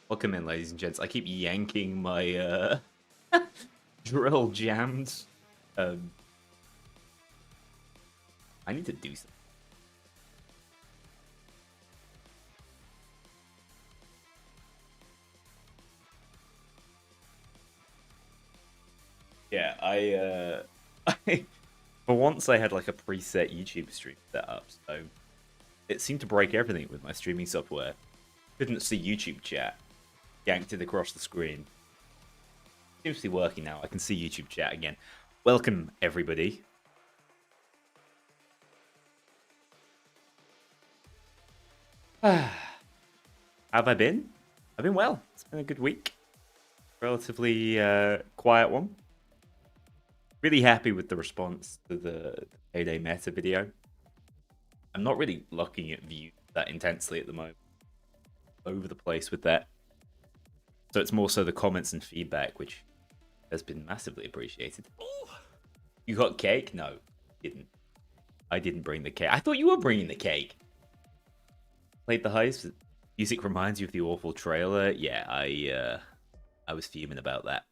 Welcome in, ladies and gents. I keep yanking my drill jammed. Um, I need to do something. Yeah, for once I had like a preset YouTube stream set up, so it seemed to break everything with my streaming software. Couldn't see YouTube chat. Yanked it across the screen. Seems to be working now. I can see YouTube chat again. Welcome, everybody. How have I been? I've been well. It's been a good week. Relatively quiet one. Really happy with the response to the Payday meta video. I'm not really looking at views that intensely at the moment. Over the place with that. So it's more so the comments and feedback, which has been massively appreciated. Ooh. You got cake? No, didn't. I didn't bring the cake. I thought you were bringing the cake. Played the heist. Music reminds you of the awful trailer. Yeah, I was fuming about that.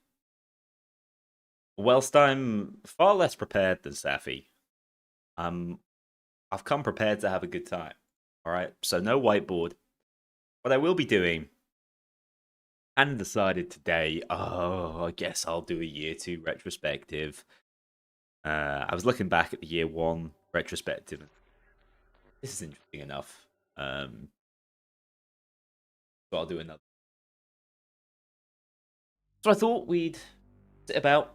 Whilst I'm far less prepared than Safi, I've come prepared to have a good time. All right, so no whiteboard. What I will be doing, and decided today, I guess I'll do a year 2 retrospective. I was looking back at the year 1 retrospective. This is interesting enough. So I'll do another. So I thought we'd sit about,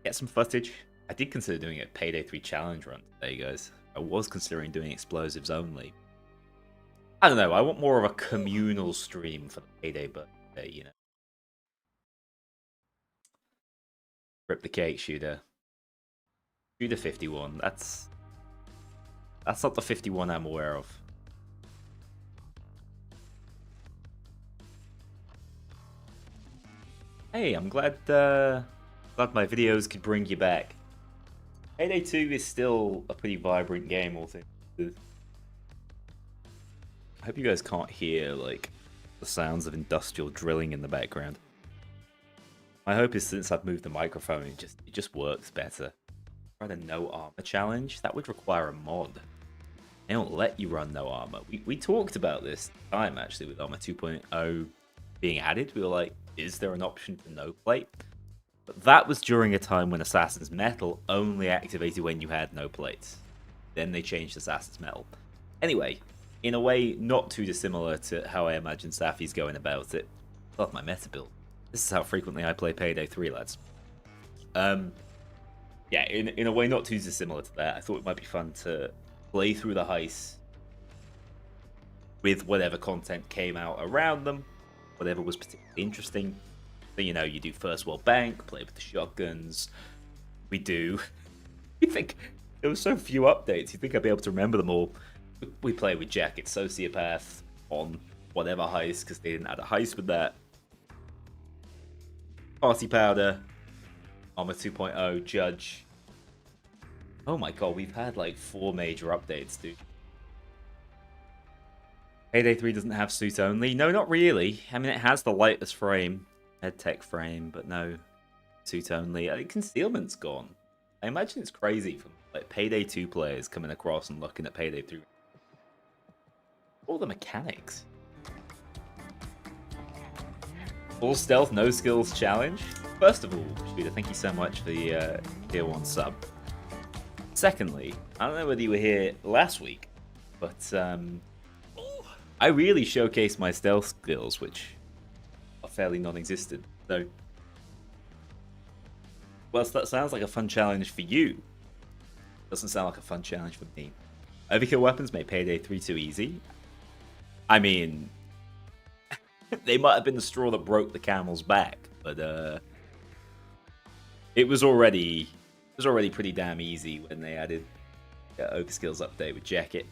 get some footage. I did consider doing a Payday 3 challenge run today, guys. I was considering doing explosives only. I don't know, I want more of a communal stream for the Payday birthday, you know. Rip the cake, shooter. Shooter 51, that's not the 51 I'm aware of. Hey, I'm glad my videos could bring you back. Payday 2 is still a pretty vibrant game, all things considered. I hope you guys can't hear like the sounds of industrial drilling in the background. My hope is since I've moved the microphone, it just works better. Run a no armor challenge? That would require a mod. They don't let you run no armor. We talked about this time actually with Armor 2.0 being added. We were like, is there an option for no plate? But that was during a time when Assassin's Metal only activated when you had no plates. Then they changed Assassin's Metal. Anyway, in a way not too dissimilar to how I imagine Safi's going about it. Love my meta build. This is how frequently I play Payday 3, lads. Yeah, in a way not too dissimilar to that. I thought it might be fun to play through the heist with whatever content came out around them, whatever was particularly interesting. So, you know, you do First World Bank, play with the shotguns. We do. You think there were so few updates, you think I'd be able to remember them all. We play with Jacket Sociopath on whatever heist, because they didn't add a heist with that. Party Powder, Armor 2.0, Judge. Oh my god, we've had like 4 major updates, dude. Payday 3 doesn't have suit only. No, not really. I mean, it has the lightest frame, head tech frame, but no suit only. I think concealment's gone. I imagine it's crazy for like Payday 2 players coming across and looking at Payday 3. All the mechanics. Full stealth, no skills challenge. First of all, Shooter, thank you so much for the tier 1 sub. Secondly, I don't know whether you were here last week, but I really showcased my stealth skills, which are fairly non-existent. So, whilst that sounds like a fun challenge for you, doesn't sound like a fun challenge for me. Overkill weapons made Payday 3 too easy. I mean, they might have been the straw that broke the camel's back, but it was already pretty damn easy when they added Overskills update with Jacket.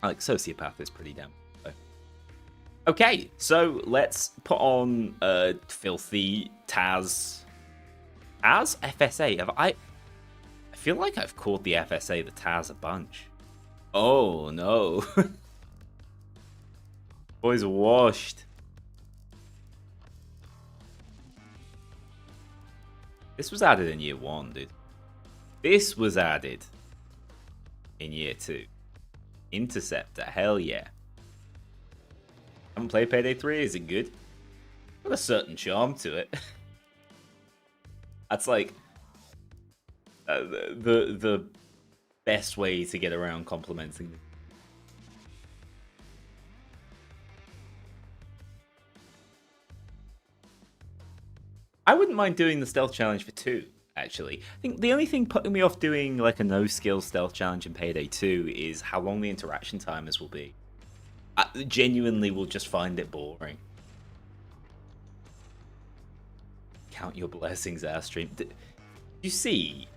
Like Sociopath is pretty damn. Okay, so let's put on filthy Taz. Taz FSA. I feel like I've called the FSA the Taz a bunch. Oh no. Boys washed. This was added in year 1, dude. This was added in year 2. Interceptor, hell yeah. Haven't played Payday 3, is it good? Got a certain charm to it. That's like the best way to get around complimenting them. I wouldn't mind doing the stealth challenge for 2, actually. I think the only thing putting me off doing like a no-skill stealth challenge in Payday 2 is how long the interaction timers will be. I genuinely will just find it boring. Count your blessings, Airstream. You see,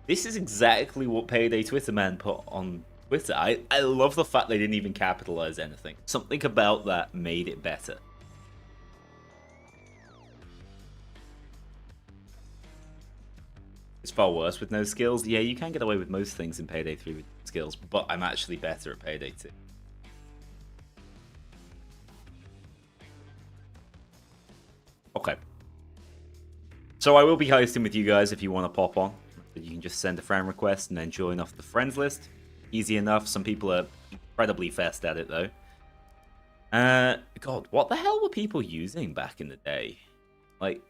this is exactly what Payday Twitter man put on Twitter. I love the fact they didn't even capitalize anything. Something about that made it better. It's far worse with no skills. Yeah, you can get away with most things in Payday 3 with skills, but I'm actually better at Payday 2. Okay. So I will be hosting with you guys if you want to pop on. You can just send a friend request and then join off the friends list. Easy enough. Some people are incredibly fast at it, though. God, what the hell were people using back in the day? Like,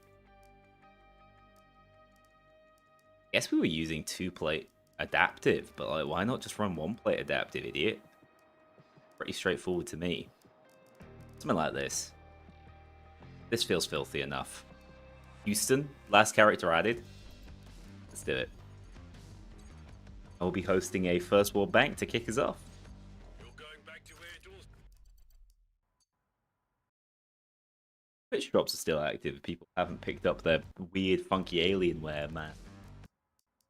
I guess we were using 2-plate adaptive, but like, why not just run 1-plate adaptive, idiot? Pretty straightforward to me. Something like this. This feels filthy enough. Houston, last character added. Let's do it. I will be hosting a First World Bank to kick us off. You're going back to where it was. Twitch drops are still active. People haven't picked up their weird, funky Alienware mask.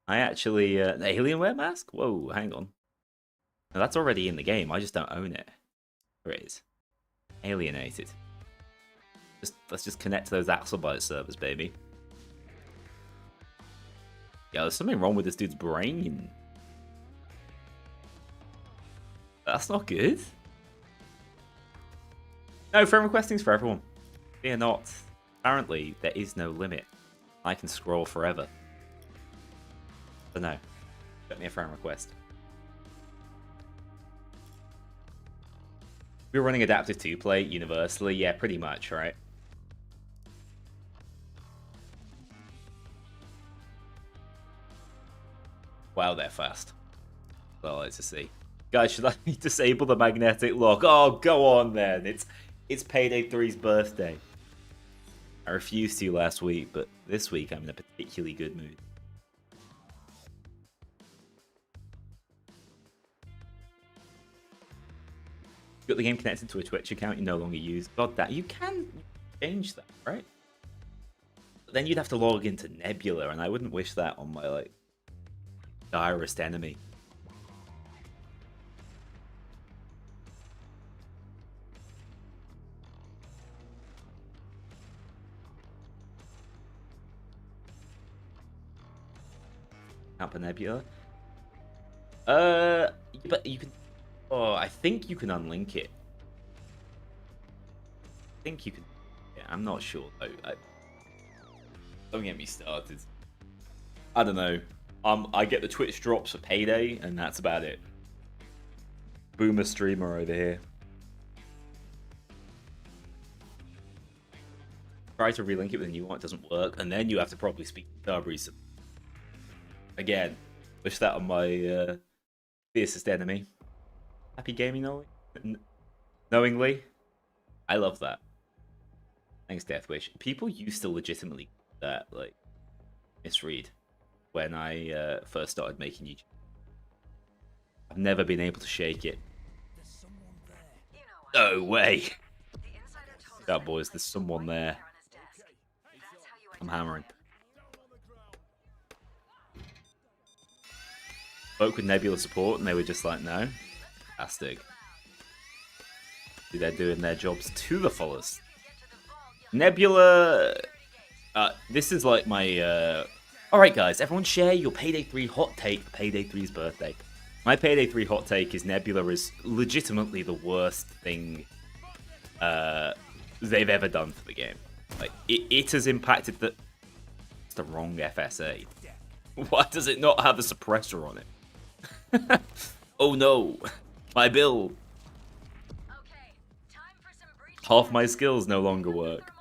I actually... the Alienware mask? Whoa, hang on. No, that's already in the game. I just don't own it. There it is. Alienated. Let's just connect to those Axelbyte servers, baby. Yeah, there's something wrong with this dude's brain. That's not good. No, friend requesting's for everyone. Fear not. Apparently, there is no limit. I can scroll forever. So no. Get me a friend request. We're running adaptive 2-play universally. Yeah, pretty much, right? Wow, they're fast. Well, let's just see. Guys, should I disable the magnetic lock? Oh, go on then. It's Payday 3's birthday. I refused to last week, but this week I'm in a particularly good mood. You've got the game connected to a Twitch account you no longer use. God, that you can change that, right? But then you'd have to log into Nebula, and I wouldn't wish that on my like direst enemy. Up a Nebula. But you can. Oh, I think you can unlink it. I think you can. Yeah, I'm not sure though. Don't get me started. I don't know. I get the Twitch drops for Payday, and that's about it. Boomer streamer over here. Try to relink it with a new one, it doesn't work, and then you have to probably speak to Darby's. Again, wish that on my fiercest enemy. Happy gaming knowingly. I love that. Thanks, Deathwish. People used to legitimately that like misread when I first started making YouTube. I've never been able to shake it. No way. That boys, there's someone there. I'm hammering. Spoke with Nebula support and they were just like, no. Fantastic. They're doing their jobs to the fullest. Nebula... this is like my... Alright guys, everyone share your Payday 3 hot take for Payday 3's birthday. My Payday 3 hot take is Nebula is legitimately the worst thing they've ever done for the game. Like, it has impacted the... It's the wrong FSA. Why does it not have a suppressor on it? Oh no, my build. Half my skills no longer work.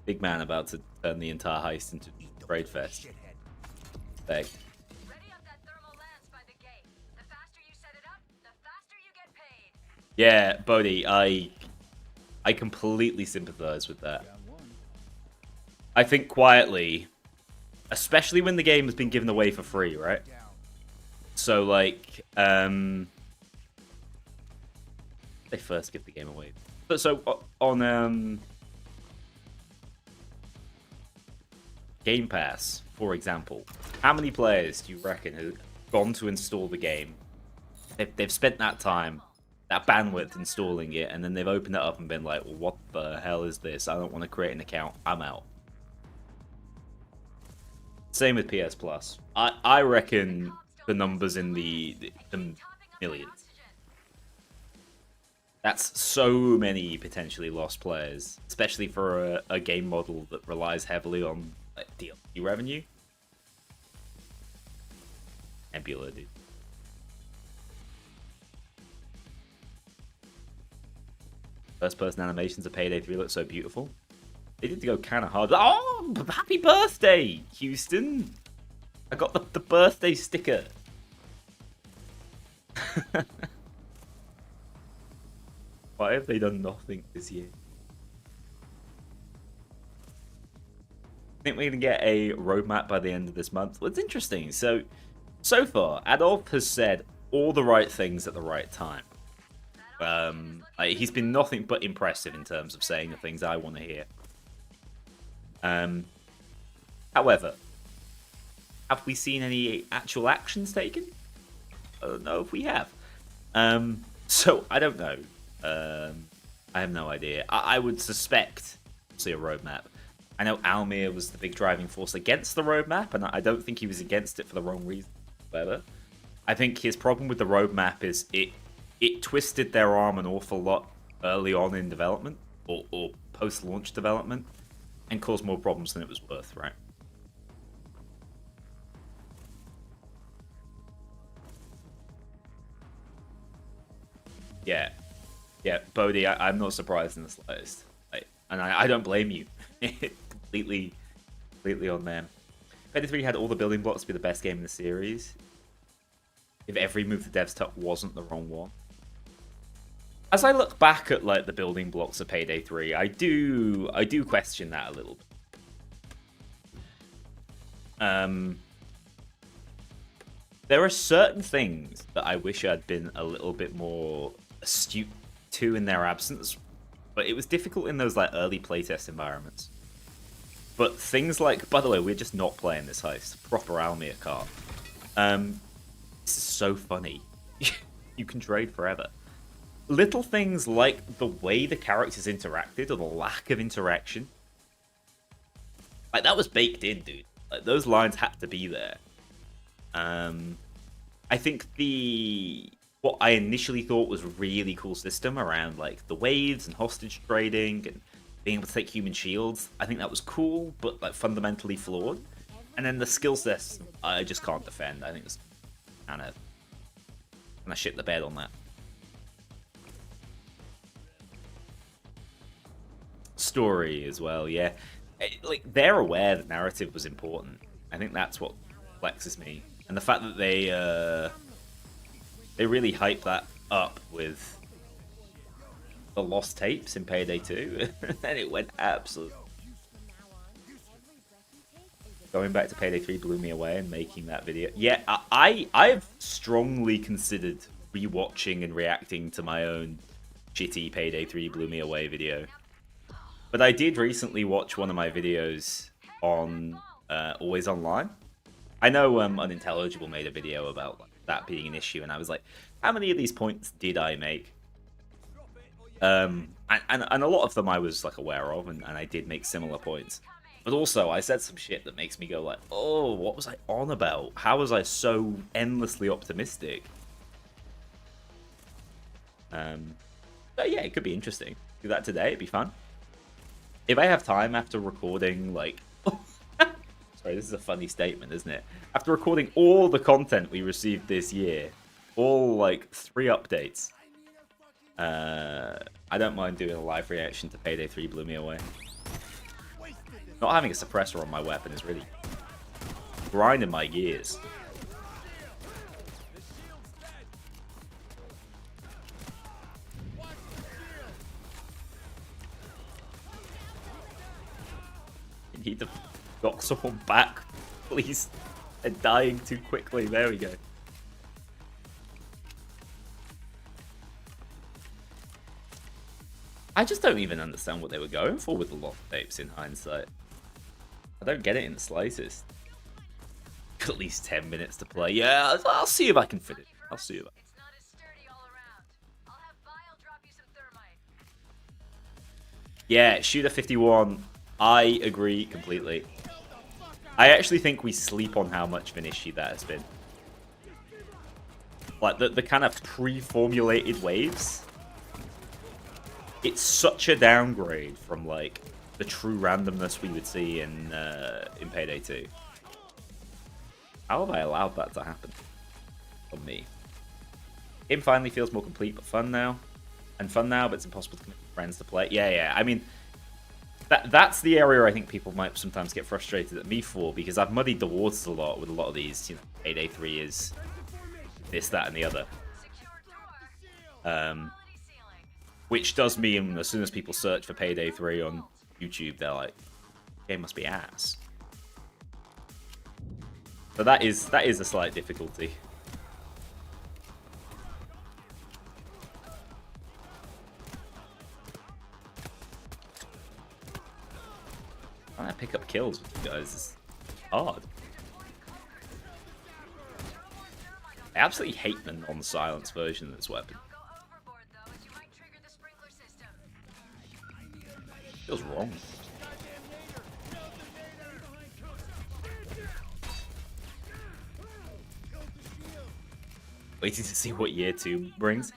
Big man about to turn the entire heist into Raid Fest. Beg. Yeah, Bodhi, I completely sympathize with that. I think quietly, especially when the game has been given away for free, right? So like, they first give the game away. So on Game Pass, for example, how many players do you reckon have gone to install the game? They've spent that time, that bandwidth installing it, and then they've opened it up and been like, well, what the hell is this? I don't want to create an account. I'm out. Same with PS Plus. I reckon the numbers in the millions. That's so many potentially lost players, especially for a game model that relies heavily on like, DLC revenue. Nebula, dude. First-person animations of Payday 3 look so beautiful. They did go kind of hard. Oh, happy birthday, Houston! I got the birthday sticker. Why have they done nothing this year? I think we're going to get a roadmap by the end of this month. Well, it's interesting. So far, Adolf has said all the right things at the right time. He's been nothing but impressive in terms of saying the things I want to hear. However, have we seen any actual actions taken? I don't know if we have. So I don't know. I have no idea. I would suspect see a roadmap. I know Almir was the big driving force against the roadmap, and I don't think he was against it for the wrong reason. However, I think his problem with the roadmap is it twisted their arm an awful lot early on in development or post-launch development and caused more problems than it was worth, right? Yeah, Bodhi, I'm not surprised in the slightest, and I don't blame you. completely on them. Payday 3 had all the building blocks to be the best game in the series. If every move the devs took wasn't the wrong one. As I look back at like the building blocks of Payday 3, I do question that a little bit. There are certain things that I wish I'd been a little bit more astute to in their absence, but it was difficult in those like early playtest environments. But things like, by the way, we're just not playing this heist. Proper Almir cart. This is so funny. You can trade forever. Little things like the way the characters interacted or the lack of interaction. Like, that was baked in, dude. Like, those lines had to be there. I think what I initially thought was a really cool system around, like, the waves and hostage trading and being able to take human shields, I think that was cool, but, like, fundamentally flawed. And then the skill sets, I just can't defend. I think it's kind of shit the bed on that. Story as well, yeah. Like, they're aware that narrative was important. I think that's what flexes me. And the fact that they really hyped that up with the lost tapes in Payday 2, and it went absolutely. Going back to Payday 3 blew me away and making that video. Yeah, I've strongly considered rewatching and reacting to my own shitty Payday 3 blew me away video. But I did recently watch one of my videos on Always Online. I know Unintelligible made a video about that being an issue, and I was like, how many of these points did I make? And a lot of them I was like aware of, and I did make similar points. But also, I said some shit that makes me go like, oh, what was I on about? How was I so endlessly optimistic? But yeah, it could be interesting. Do that today, it'd be fun. if I have time after recording, like, sorry, this is a funny statement, isn't it? After recording all the content we received this year, all like 3 updates, I don't mind doing a live reaction to Payday 3 blew me away. Not having a suppressor on my weapon is really grinding my gears. You need to knock someone back, please. They're dying too quickly. There we go. I just don't even understand what they were going for with the lock tapes in hindsight. I don't get it in the slightest. At least 10 minutes to play. Yeah, I'll see if I can fit it. I'll see if I can. Yeah, Shooter 51. I agree completely. I actually think we sleep on how much of an issue that has been. Like, the kind of pre-formulated waves. It's such a downgrade from, like, the true randomness we would see in Payday 2. How have I allowed that to happen? On me. Game finally feels more complete but fun now. And fun now, but it's impossible to connect with friends to play. Yeah. I mean, that's the area I think people might sometimes get frustrated at me for, because I've muddied the waters a lot with a lot of these. You know, Payday 3 is this, that, and the other. Which does mean as soon as people search for Payday 3 on YouTube, they're like, game must be ass. So that is a slight difficulty. Trying to pick up kills with you guys is hard. I absolutely hate the non-silence version of this weapon. Feels wrong. Waiting to see what year 2 brings.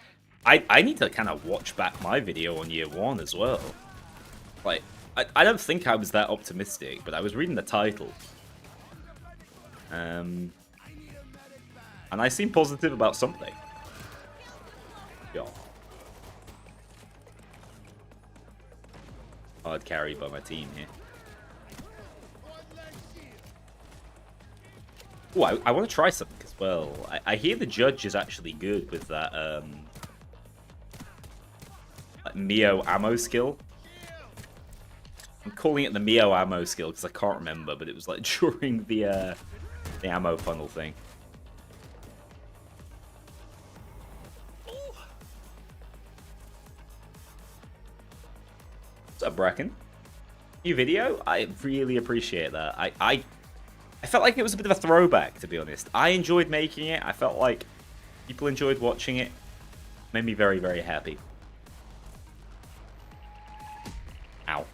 I need to kind of watch back my video on year 1 as well. Like, I don't think I was that optimistic, but I was reading the title. And I seem positive about something. Yeah. Hard carry by my team here. Oh, I want to try something as well. I hear the judge is actually good with that like Mio ammo skill. I'm calling it the Mio ammo skill because I can't remember, but it was like during the ammo funnel thing. What's up, Bracken? New video? I really appreciate that. I felt like it was a bit of a throwback, to be honest. I enjoyed making it. I felt like people enjoyed watching it. Made me very, very happy. Ow.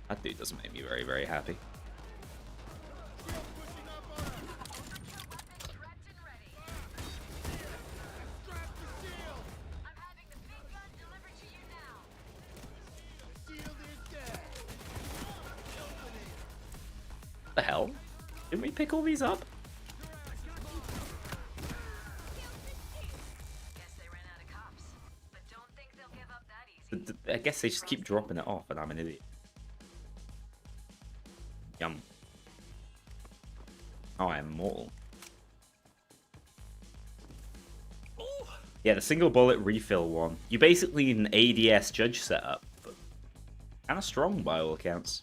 That dude doesn't make me very, very happy. What the hell? Didn't we pick all these up? I guess they just keep dropping it off and I'm an idiot. Yum. Oh, I am immortal. Yeah, the single bullet refill one. You basically need an ADS judge setup, but kind of strong by all accounts.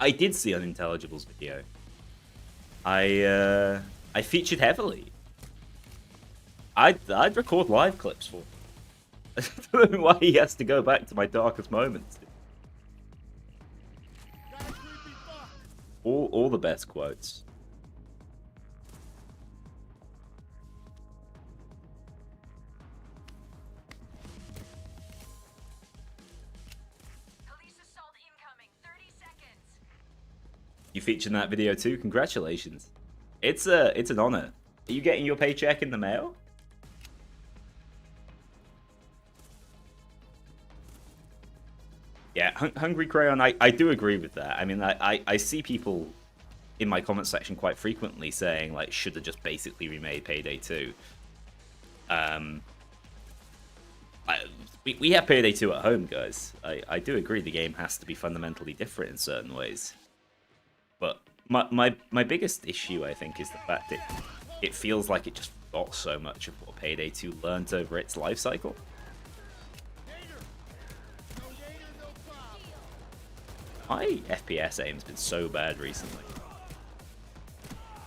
I did see Unintelligible's video. I featured heavily. I'd record live clips for him. I don't know why he has to go back to my darkest moments. All the best quotes. You featured in that video too. Congratulations. It's an honor. Are you getting your paycheck in the mail? Yeah, Hungry Crayon, I do agree with that. I mean, I see people in my comment section quite frequently saying, like, should have just basically remade Payday 2. We have Payday 2 at home, guys. I do agree the game has to be fundamentally different in certain ways. But my biggest issue, I think, is the fact that it feels like it just forgot so much of what Payday 2 learned over its life cycle. My FPS aim's been so bad recently.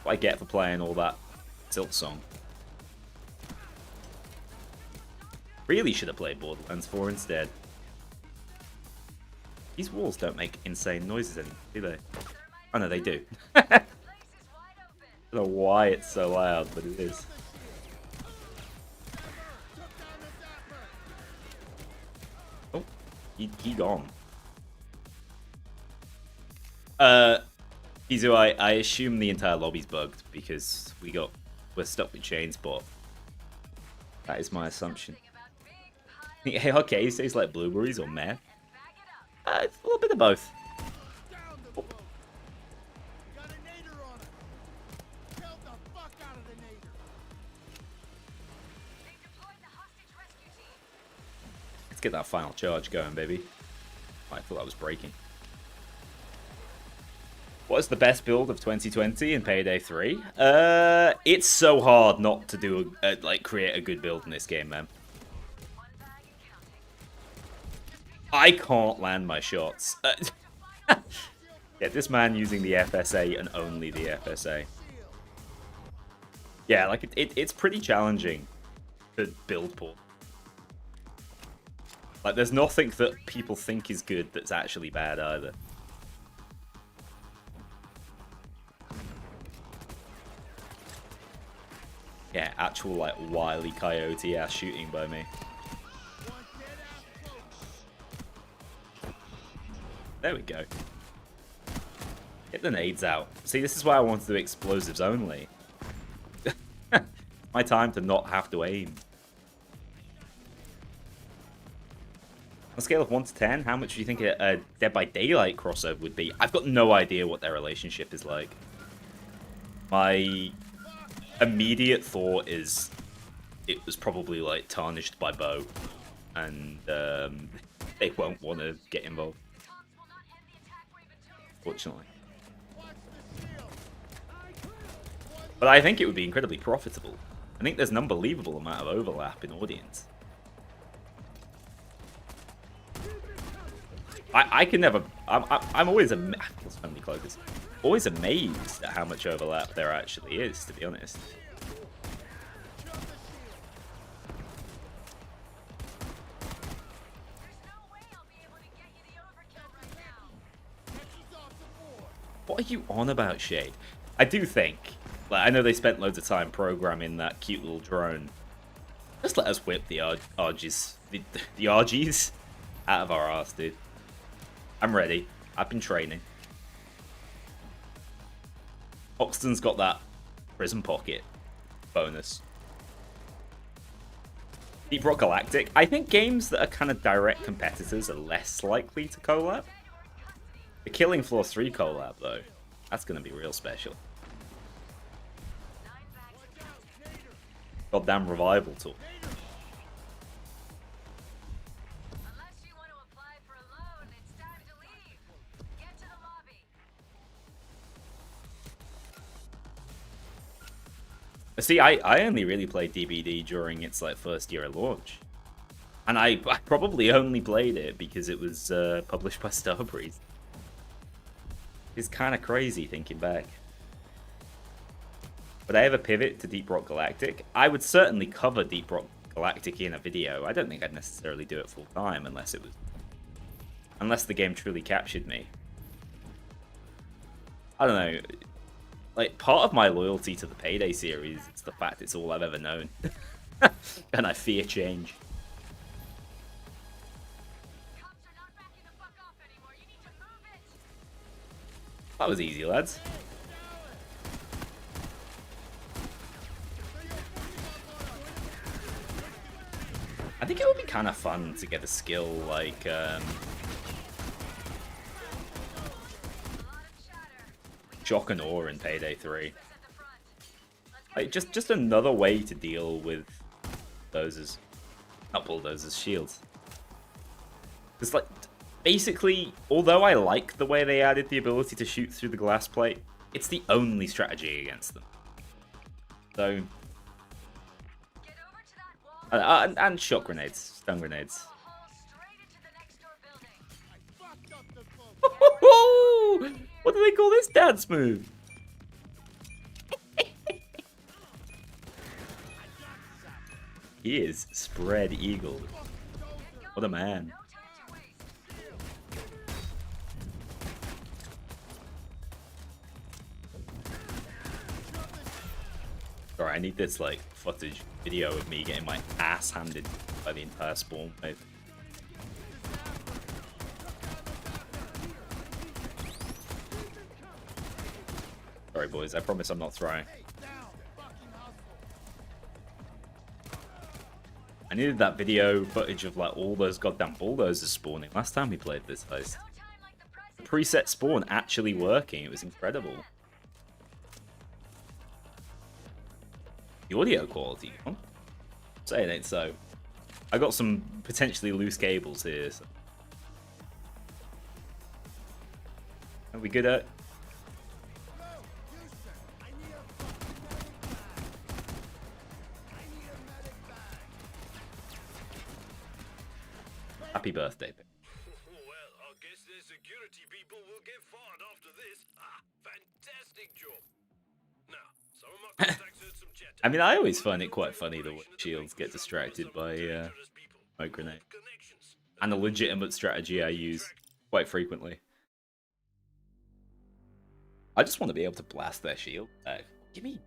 What I get for playing all that Silk Song. Really should have played Borderlands 4 instead. These walls don't make insane noises anymore, do they? Oh no, they do. I don't know why it's so loud, but it is. Oh, he gone. Izu, I assume the entire lobby's bugged because we're stuck with Chainspot. That is my assumption. Hey, okay, he tastes like blueberries or meth. It's a little bit of both. Oh. Let's get that final charge going, baby. I thought that was breaking. What is the best build of 2020 in Payday 3? It's so hard not to do like create a good build in this game, man. I can't land my shots. Yeah, this man using the FSA and only the FSA. Yeah, like it's pretty challenging to build port. Like, there's nothing that people think is good that's actually bad either. Yeah, actual, like, Wile E. Coyote ass shooting by me. There we go. Get the nades out. See, this is why I want to do explosives only. My time to not have to aim. On a scale of 1 to 10, how much do you think a Dead by Daylight crossover would be? I've got no idea what their relationship is like. My immediate thought is it was probably like tarnished by Bo, and they won't want to get involved. Fortunately. But I think it would be incredibly profitable. I think there's an unbelievable amount of overlap in audience. I can never. I'm always always amazed at how much overlap there actually is, to be honest. What are you on about, Shade? I do think, like, I know they spent loads of time programming that cute little drone. Just let us whip the RGs, the RGs out of our ass, dude. I'm ready. I've been training. Hoxton's got that prison pocket bonus. Deep Rock Galactic. I think games that are kind of direct competitors are less likely to collab. The Killing Floor 3 collab, though, that's going to be real special. Goddamn revival tool. See, I only really played DBD during its like first year of launch. And I probably only played it because it was published by Starbreeze. It's kind of crazy thinking back. Would I ever pivot to Deep Rock Galactic? I would certainly cover Deep Rock Galactic in a video. I don't think I'd necessarily do it full time unless the game truly captured me. I don't know. Like, part of my loyalty to the Payday series is the fact it's all I've ever known. And I fear change. That was easy, lads. I think it would be kind of fun to get a skill like shock and awe in Payday 3. Like, just another way to deal with bulldozers. Not bulldozers, shields. It's like, basically, although I like the way they added the ability to shoot through the glass plate, it's the only strategy against them. So... and shot grenades, stun grenades. What do they call this dance move? He is spread eagle. What a man. Sorry, I need this like footage video of me getting my ass handed by the entire spawn wave. Sorry boys, I promise I'm not throwing. I needed that video footage of like all those goddamn bulldozers spawning last time we played this heist. The preset spawn actually working, it was incredible. The audio quality, huh? Say it ain't so. I got some potentially loose cables here. So. Are we good at? Happy birthday, babe. Well, I guess the security people will get fired after this. Ah, fantastic job. Now, some of my contacts heard some chatter. I mean, I always find it quite funny the way shields get distracted by smoke grenade. And a legitimate strategy I use quite frequently. I just want to be able to blast their shield. Give me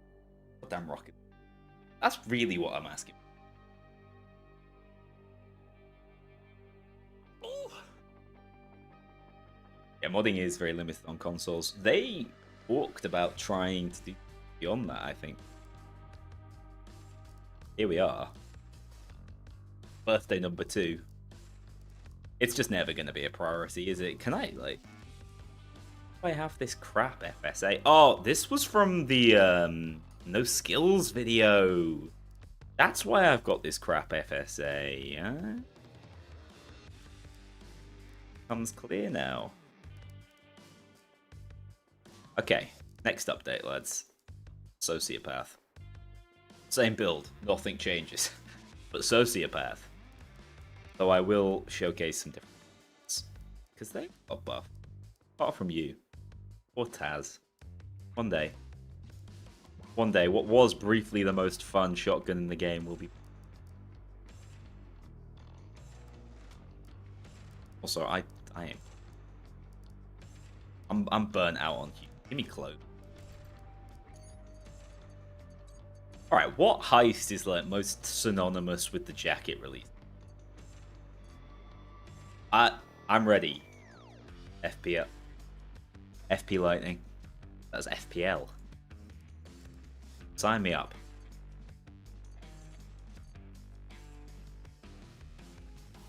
a damn rocket. That's really what I'm asking. Yeah, modding is very limited on consoles. They talked about trying to do beyond that, I think. Here we are. Birthday number 2. It's just never going to be a priority, is it? Can I, like... Do I have this crap FSA? Oh, this was from the, no skills video. That's why I've got this crap FSA, yeah? Comes clear now. Okay, next update, lads. Sociopath. Same build, nothing changes. But Sociopath. Though I will showcase some differences. Because they got buffed. Apart from you. Or Taz. One day. One day, what was briefly the most fun shotgun in the game will be... Also, I'm burnt out on you. Give me clothes. Alright, what heist is like most synonymous with the jacket release? I'm ready. FP Lightning. That's FPL. Sign me up.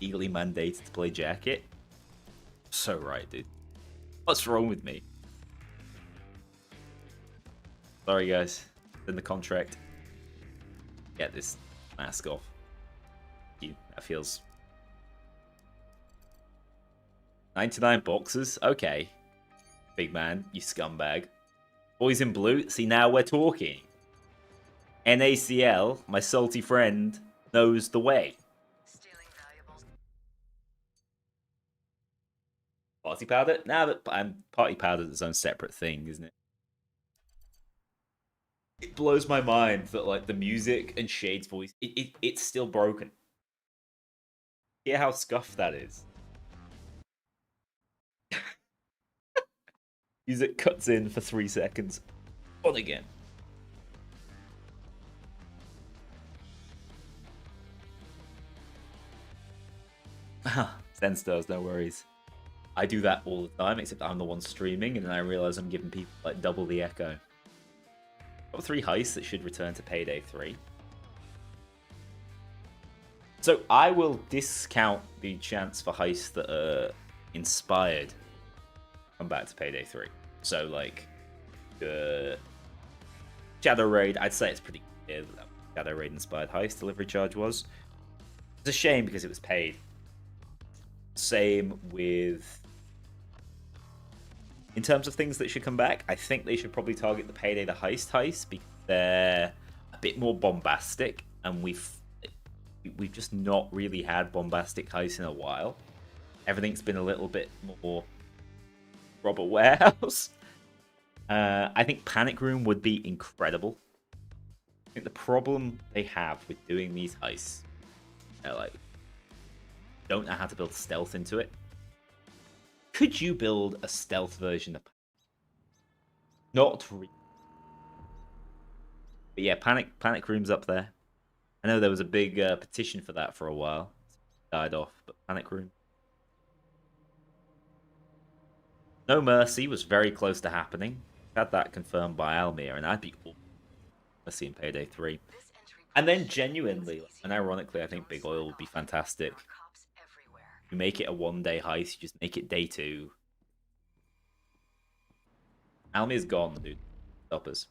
Legally mandated to play jacket? So right, dude. What's wrong with me? Sorry, guys. In the contract. Get this mask off. That feels... 99 boxes? Okay. Big man, you scumbag. Boys in blue? See, now we're talking. NACL, my salty friend, knows the way. Party powder? Nah, but party powder is its own separate thing, isn't it? It blows my mind that like the music and Shade's voice, it's still broken. Hear how scuffed that is. Music cuts in for 3 seconds. On again. Send stars, no worries. I do that all the time, except I'm the one streaming, and then I realize I'm giving people like double the echo. Got 3 heists that should return to Payday 3. So I will discount the chance for heists that are inspired come back to Payday 3. So like Shadow Raid, I'd say it's pretty clear that Shadow Raid inspired Heist delivery charge was. It's a shame because it was paid. Same with... In terms of things that should come back, I think they should probably target the Payday the Heist because they're a bit more bombastic, and we've just not really had bombastic heists in a while. Everything's been a little bit more Robert Warehouse. I think Panic Room would be incredible. I think the problem they have with doing these heists, they're like, don't know how to build stealth into it. Could you build a stealth version of Not really. But yeah, Panic Room's up there. I know there was a big petition for that for a while. It died off, but Panic Room. No Mercy was very close to happening. Had that confirmed by Almir, and I'd be all Mercy in Payday 3. And then genuinely, and ironically, I think Big Oil would be fantastic. You make it a one-day heist, you just make it day 2. Almir's gone, dude. Stop us.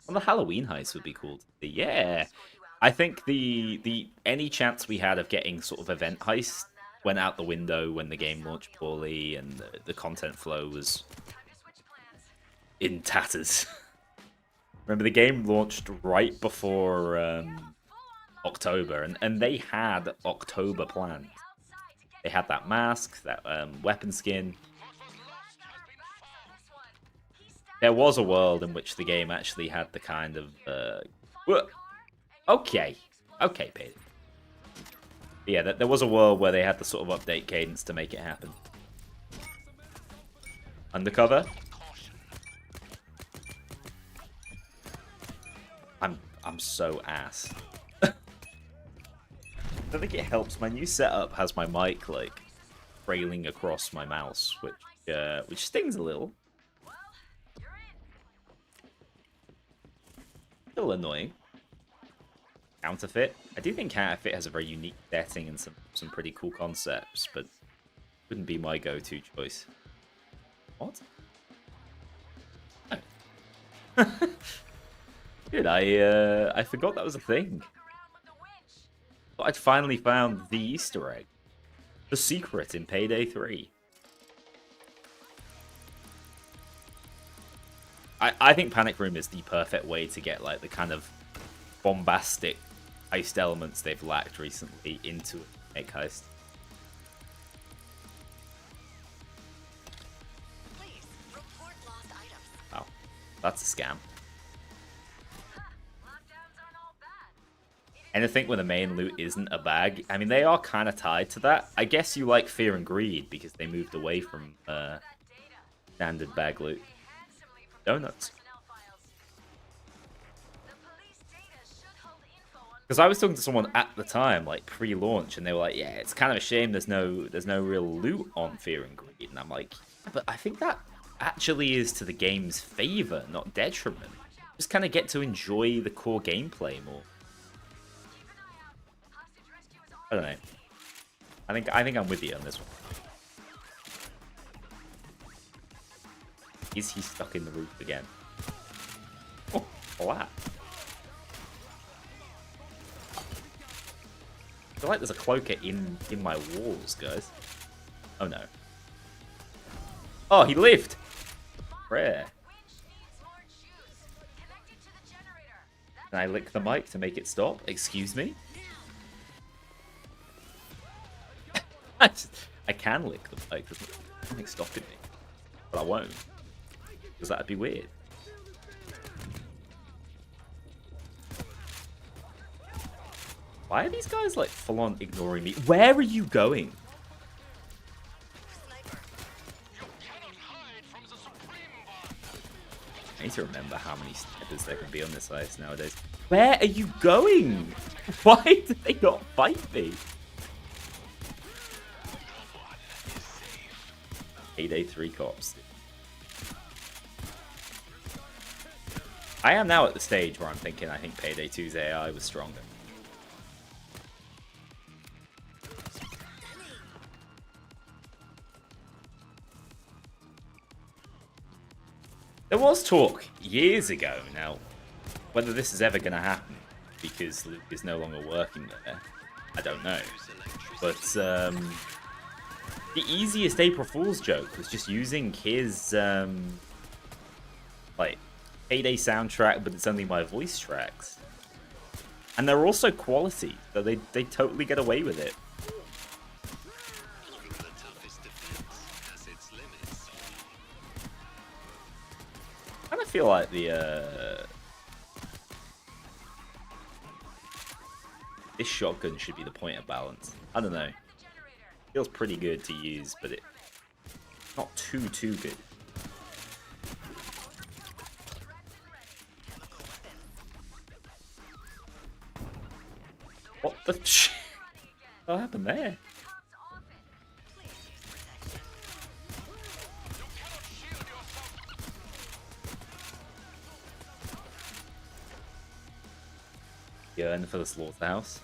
Well, the Halloween heist would be cool. Yeah, I think the any chance we had of getting sort of event heist went out the window when the game launched poorly and the content flow was in tatters. Remember, the game launched right before October, and they had October planned. They had that mask, that weapon skin. There was a world in which the game actually had the kind of... Okay, Payday. Yeah, there was a world where they had the sort of update cadence to make it happen. Undercover. I'm so ass. I don't think it helps. My new setup has my mic like trailing across my mouse, which stings a little. Still annoying. Counterfeit. I do think Counterfeit has a very unique setting and some pretty cool concepts, but wouldn't be my go-to choice. What? Oh. Dude, I forgot that was a thing. Thought I'd finally found the Easter egg. The secret in Payday 3. I think Panic Room is the perfect way to get like the kind of bombastic heist elements they've lacked recently into a heist. Oh, that's a scam. Anything where the main loot isn't a bag. I mean, they are kind of tied to that. I guess you like Fear and Greed because they moved away from standard bag loot. Donuts. Because I was talking to someone at the time, like pre-launch, and they were like, "Yeah, it's kind of a shame there's no real loot on Fear and Greed." And I'm like, "But I think that actually is to the game's favor, not detriment. Just kind of get to enjoy the core gameplay more." I don't know. I think I'm with you on this one. Is he stuck in the roof again? Oh, flat. I feel like there's a cloaker in my walls, guys. Oh no. Oh, he lived! Rare. Can I lick the mic to make it stop? Excuse me? I can lick the mic. There's nothing stopping me. But I won't. Because that'd be weird. Why are these guys like full on ignoring me? Where are you going? I need to remember how many snipers there can be on this ice nowadays. Where are you going? Why did they not fight me? Payday 3 cops. I am now at the stage where I'm thinking I think Payday 2's AI was stronger. There was talk years ago now, whether this is ever going to happen, because Luke is no longer working there, I don't know. But the easiest April Fool's joke was just using his like Payday soundtrack, but it's only my voice tracks, and they're also quality, so they totally get away with it. I kind of feel like the this shotgun should be the point of balance. I don't know. Feels pretty good to use, but it's not too good. What the shit? What happened there? Yearn for the slaughterhouse.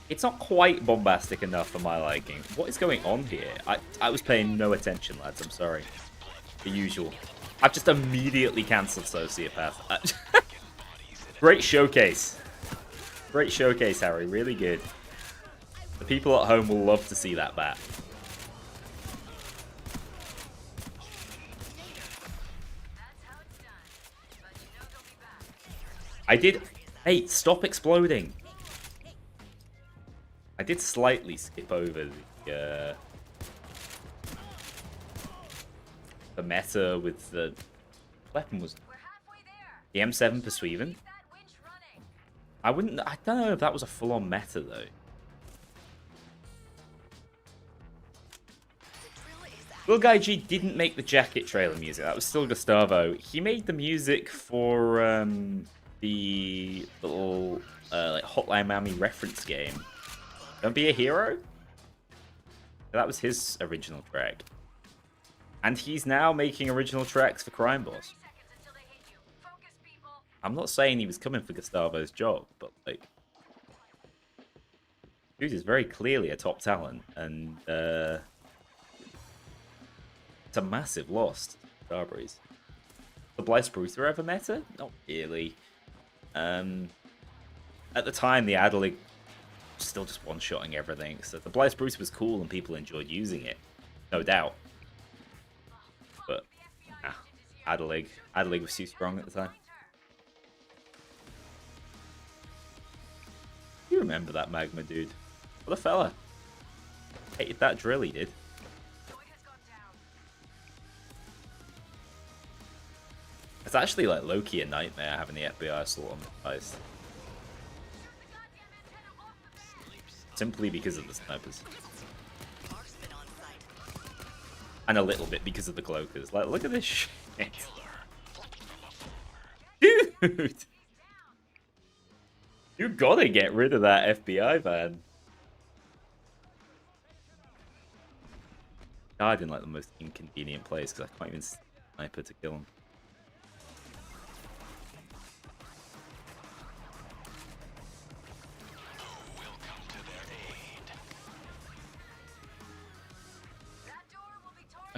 It's not quite bombastic enough for my liking. What is going on here? I was paying no attention, lads. I'm sorry. The usual. I've just immediately cancelled Sociopath. Great showcase. Great showcase, Harry. Really good. The people at home will love to see that bat. I did... Hey, stop exploding. I did slightly skip over the meta with the weapon was the M7 Persuasion. I don't know if that was a full-on meta though. Will Guy G didn't make the jacket trailer music. That was still Gustavo. He made the music for the little like Hotline Miami reference game. Don't Be a Hero? That was his original track. And he's now making original tracks for Crime Boss. I'm not saying he was coming for Gustavo's job, but like... dude is very clearly a top talent, and it's a massive loss to Starbreeze. The Blythe Bruther ever meta? Not really. At the time, the Adelig still just one-shotting everything, so the Blythe Bruther was cool and people enjoyed using it, no doubt. But Adelig was too strong at the time. You remember that Magma dude? What a fella! Hated that drill he did. It's actually like low-key a nightmare having the FBI assault on the Heist. Simply because of the snipers. And a little bit because of the cloakers. Like, look at this shit. Dude! You gotta get rid of that FBI van. Died in like the most inconvenient place because I can't even sniper to kill him.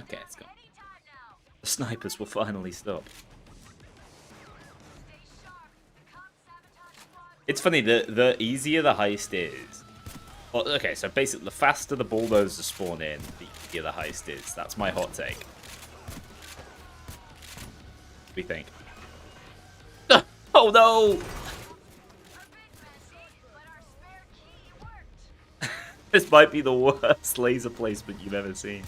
Okay, it's gone. The snipers will finally stop. It's funny, the easier the heist is... Well, okay, so basically, the faster the bulldozers spawn in, the easier the heist is. That's my hot take. What do you think? Oh no! This might be the worst laser placement you've ever seen.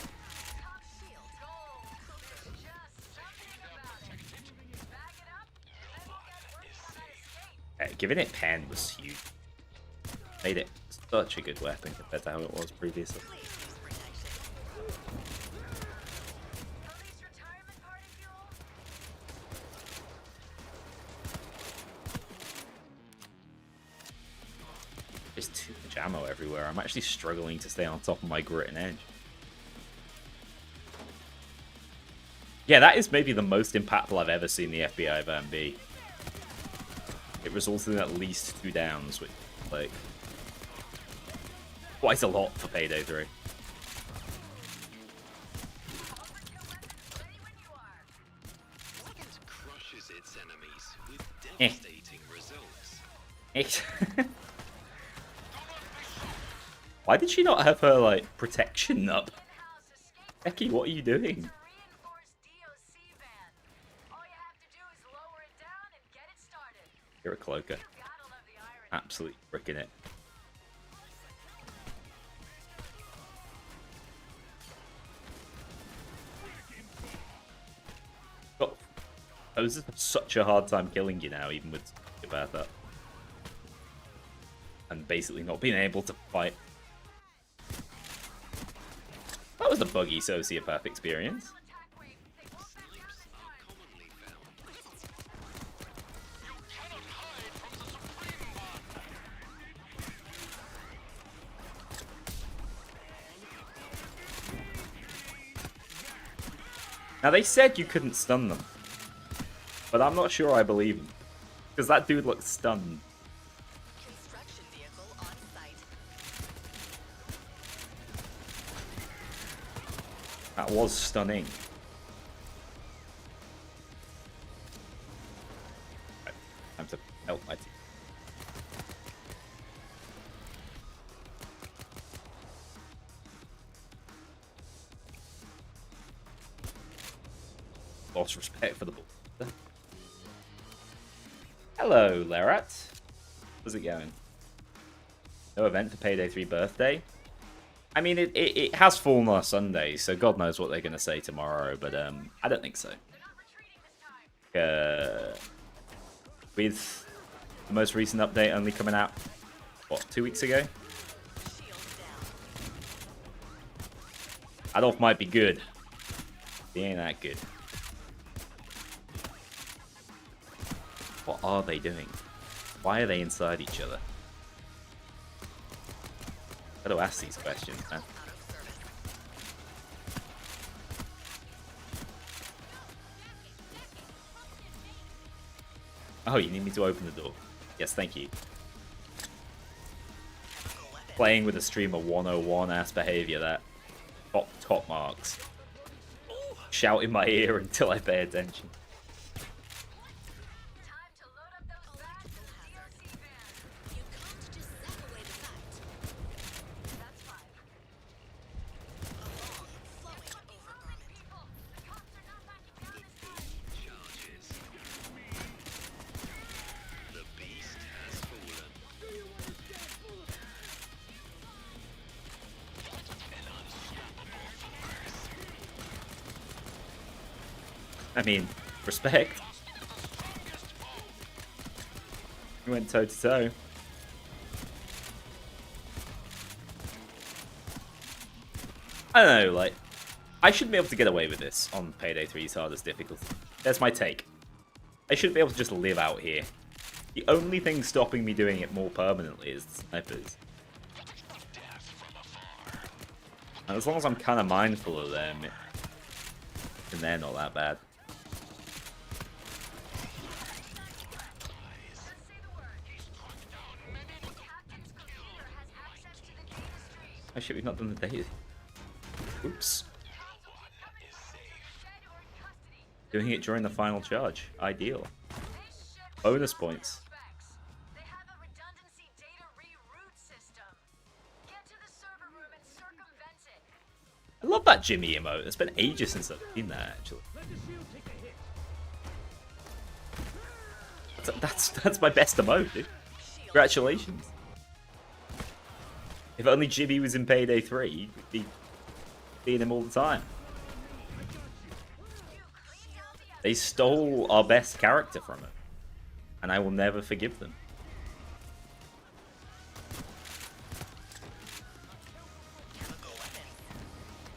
Giving it pen was huge. Made it such a good weapon compared to how it was previously. There's too much ammo everywhere. I'm actually struggling to stay on top of my grit and edge. Yeah, that is maybe the most impactful I've ever seen the FBI van be. It resulted in at least 2 downs, which is like quite a lot for Payday 3. Eh. Stating results. Eh. Why did she not have her, like, protection up? Becky, what are you doing? You're a cloaker. Absolutely fricking it. Oh, I was just such a hard time killing you now, even with Sociopath up. And basically not being able to fight. That was a buggy Sociopath experience. Now, they said you couldn't stun them. But I'm not sure I believe them. Because that dude looks stunned. Construction vehicle on site. That was stunning. Right, time to melt my teeth. Lost respect for the ball. Hello, Lerat. How's it going? No event for Payday 3 birthday? I mean, it has fallen on a Sunday, so God knows what they're going to say tomorrow, but I don't think so. With the most recent update only coming out, what, 2 weeks ago? Adolf might be good. He ain't that good. What are they doing? Why are they inside each other? Got to ask these questions, man. Oh, you need me to open the door? Yes, thank you. Playing with a streamer 101 ass behavior, that. Top marks. Shout in my ear until I pay attention. I mean, respect. We went toe to toe. I don't know, like, I shouldn't be able to get away with this on Payday 3's hardest difficulty. That's my take. I shouldn't be able to just live out here. The only thing stopping me doing it more permanently is the snipers. And as long as I'm kind of mindful of them, then they're not that bad. Oh shit, we've not done the daily. Oops. Doing it during the final charge. Ideal. Bonus points. I love that Jimmy emote. It's been ages since I've seen that, actually. That's my best emote, dude. Congratulations. If only Jimmy was in Payday 3, we'd be seeing him all the time. They stole our best character from it, and I will never forgive them.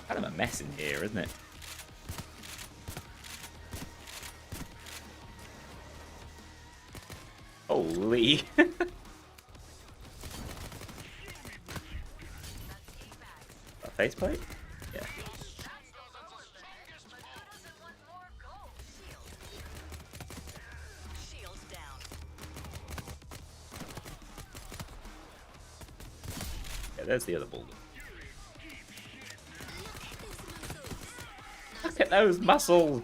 Kind of a mess in here, isn't it? Holy. Faceplate? Yeah. Yeah, there's the other ball. Look at those muscles!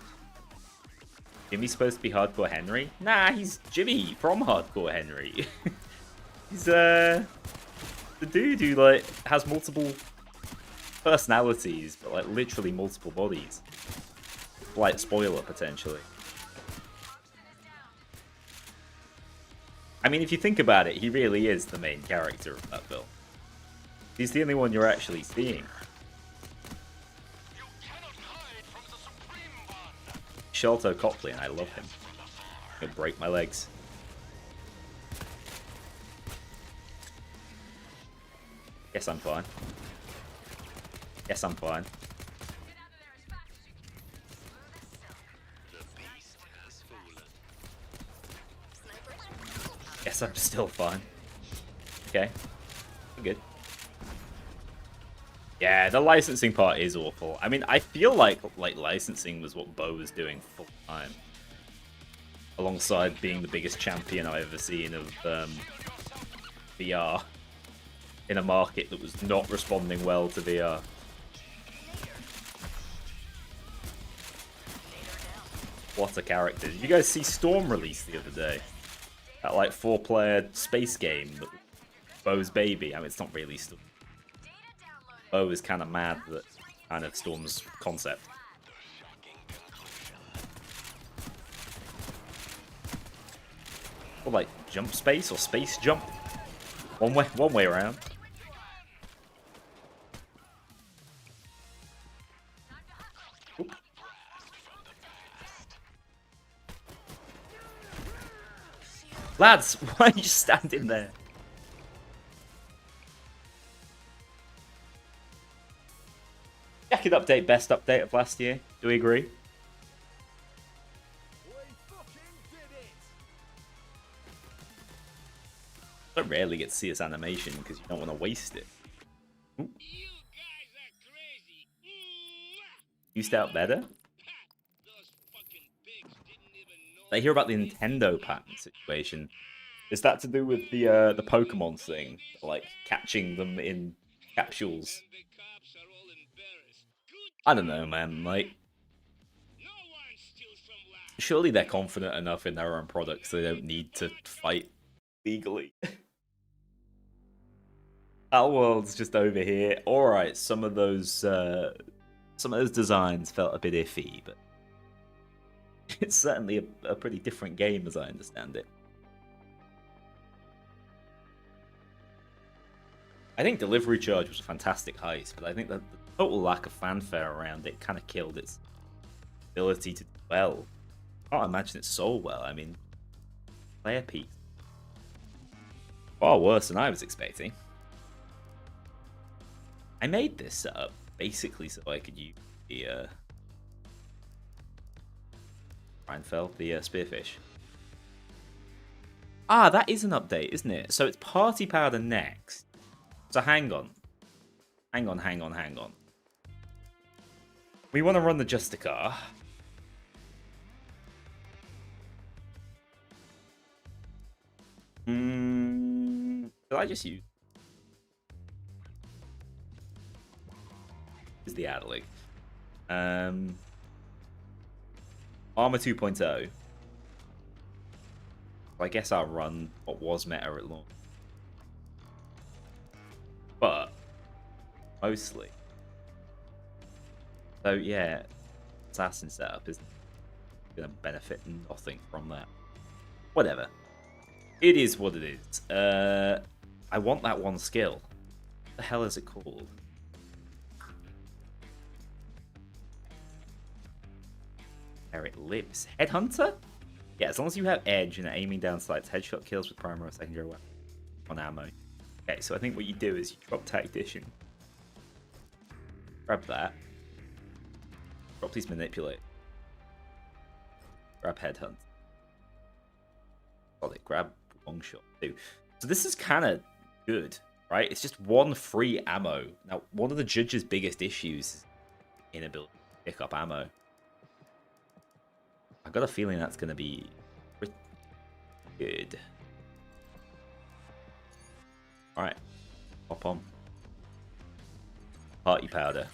Jimmy's supposed to be Hardcore Henry? Nah, he's Jimmy from Hardcore Henry. He's the dude who like has multiple personalities, but like literally multiple bodies. Slight spoiler potentially. I mean, if you think about it, he really is the main character of that film. He's the only one you're actually seeing. Sholto Copley, and I love him. He'll break my legs. Guess I'm fine. Guess I'm fine. Guess I'm still fine. Okay. I'm good. Yeah, the licensing part is awful. I mean, I feel like licensing was what Bo was doing full time. Alongside being the biggest champion I've ever seen of VR. In a market that was not responding well to VR. What a character. Did you guys see Storm release the other day? That like 4-player space game that Bo's baby. I mean, it's not really Storm. Bo is kind of mad that kind of Storm's concept. Or like jump space or space jump. One way around. Oop. Lads, why are you standing there? Jacket update, best update of last year. Do we agree? I rarely get to see this animation because you don't want to waste it. Ooh. Used out better? I hear about the Nintendo patent situation. Is that to do with the Pokemon thing, like catching them in capsules? I don't know, man. Like, surely they're confident enough in their own products they don't need to fight legally. Our world's just over here. All right, some of those designs felt a bit iffy, but it's certainly a pretty different game as I understand it. I think Delivery Charge was a fantastic heist, but I think that the total lack of fanfare around it kind of killed its ability to do well. I can't imagine it sold well. I mean, player piece. Far worse than I was expecting. I made this setup basically so I could use the Reinfeld, the Spearfish. Ah, that is an update, isn't it? So it's Party Powder next. So hang on. Hang on. We want to run the Justicar. Did I just use? Is the Adelig. Armor 2.0. I guess I'll run what was meta at launch. But mostly. So yeah, assassin setup isn't gonna benefit nothing from that. Whatever. It is what it is. I want that one skill. What the hell is it called? There it lives. Headhunter? Yeah, as long as you have edge and are aiming down sights, headshot kills with primary or secondary weapon on ammo. Okay, so I think what you do is you drop Tactician. Grab that. Drop these Manipulate. Grab Headhunt. Got it, grab Long Shot too. So this is kind of good, right? It's just one free ammo. Now, one of the judge's biggest issues is inability to pick up ammo. I've got a feeling that's going to be pretty good. Alright, hop on. Party Powder.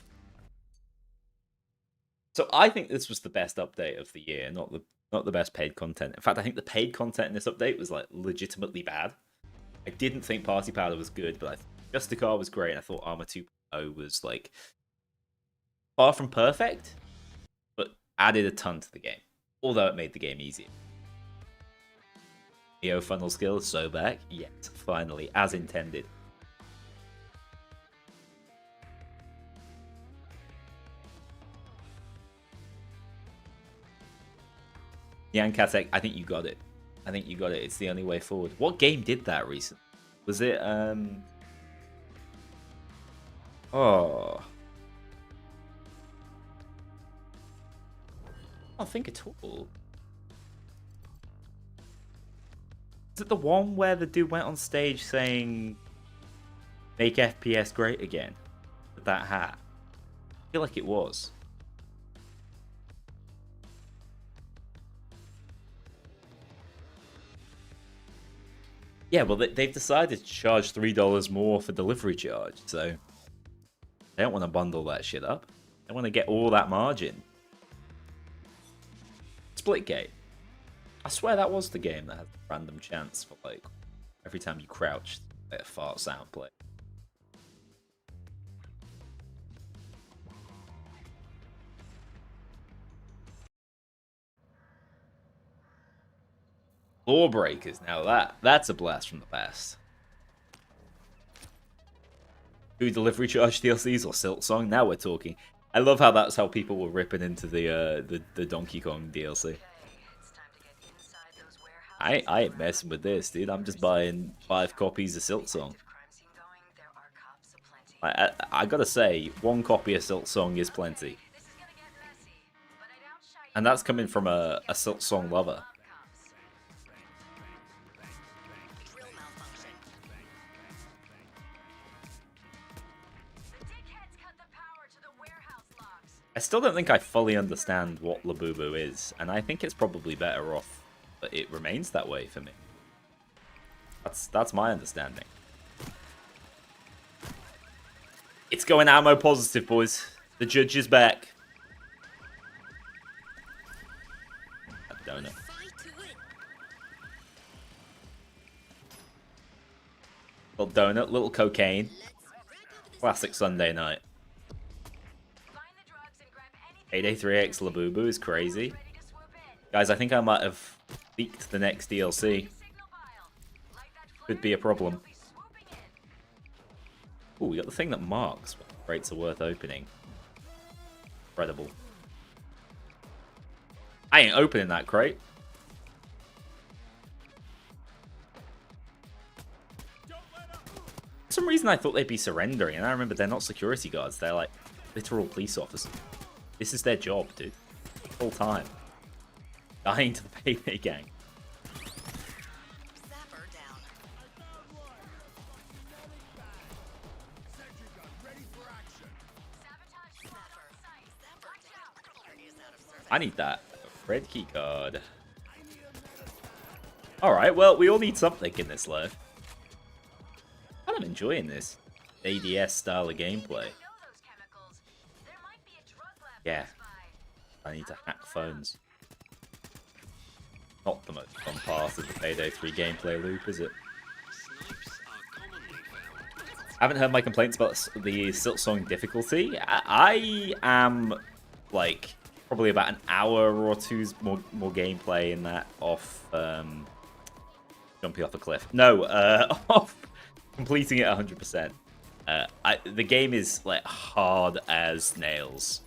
So I think this was the best update of the year, not the best paid content. In fact, I think the paid content in this update was like legitimately bad. I didn't think Party Powder was good, but I think Justicar was great. And I thought Armor 2.0 was like far from perfect, but added a ton to the game. Although it made the game easier. Neo funnel skill is so back, yet finally, as intended. Yankatek, I think you got it. I think you got it. It's the only way forward. What game did that recently? Was it oh, I can't think at all. Is it the one where the dude went on stage saying "Make FPS great again" with that hat? I feel like it was. Yeah, well, they've decided to charge $3 more for delivery charge, so they don't want to bundle that shit up. They want to get all that margin. Splitgate. I swear that was the game that had a random chance for, like, every time you crouched, a fart sound play. Lawbreakers, now that's a blast from the past. Food delivery charge DLCs or Silk Song? Now we're talking. I love how that's how people were ripping into the Donkey Kong DLC. I ain't messing with this, dude. I'm just buying 5 copies of Silk Song. I gotta say, 1 copy of Silk Song is plenty. And that's coming from a Silk Song lover. I still don't think I fully understand what Labubu is, and I think it's probably better off that it remains that way for me. That's my understanding. It's going ammo positive, boys. The judge is back. That donut. Little donut, little cocaine. Classic Sunday night. Payday 3X Labubu is crazy. Guys, I think I might have leaked the next DLC. Could be a problem. Ooh, we got the thing that marks what crates are worth opening. Incredible. I ain't opening that crate. For some reason I thought they'd be surrendering, and I remember they're not security guards, they're like literal police officers. This is their job, dude. Full time. Dying to the Payday gang. I need that red key card. Alright, well, we all need something in this life. I'm enjoying this ADS style of gameplay. Yeah, I need to hack phones. Not the most fun part of the Payday 3 gameplay loop, is it? I haven't heard my complaints about the Silk Song difficulty. I am, like, probably about an hour or two's more gameplay in that off jumping off a cliff. No, off completing it 100%. The game is, like, hard as nails.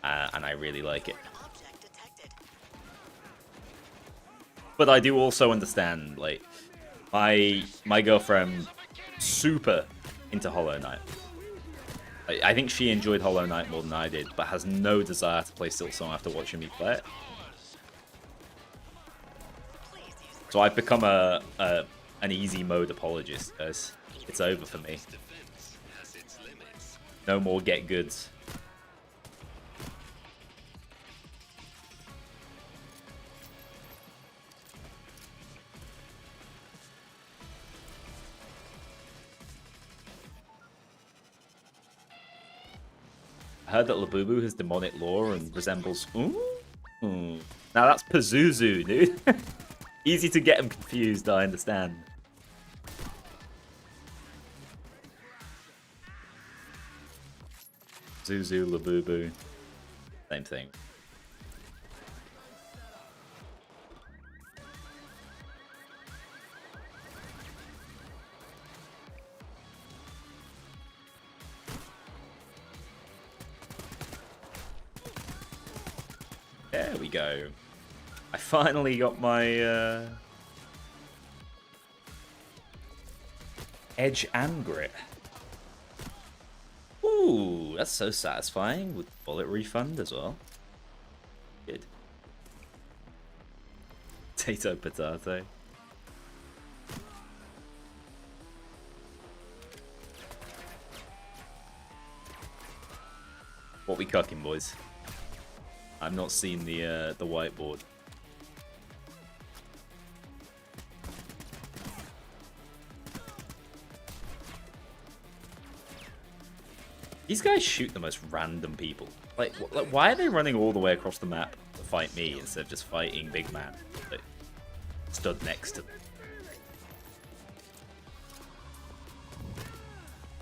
And I really like it. But I do also understand, like, my girlfriend super into Hollow Knight. I think she enjoyed Hollow Knight more than I did, but has no desire to play Silk Song after watching me play it. So I've become an easy mode apologist, as it's over for me. No more get goods. heard that Labubu has demonic lore and resembles... Ooh. Now that's Pazuzu, dude. Easy to get him confused, I understand. Zuzu, Labubu. Same thing. There we go. I finally got my edge and grit. Ooh, that's so satisfying with bullet refund as well. Good. Potato, potato. What we cooking, boys? I've not seen the whiteboard. These guys shoot the most random people. Like, why are they running all the way across the map to fight me instead of just fighting big man that stood next to them?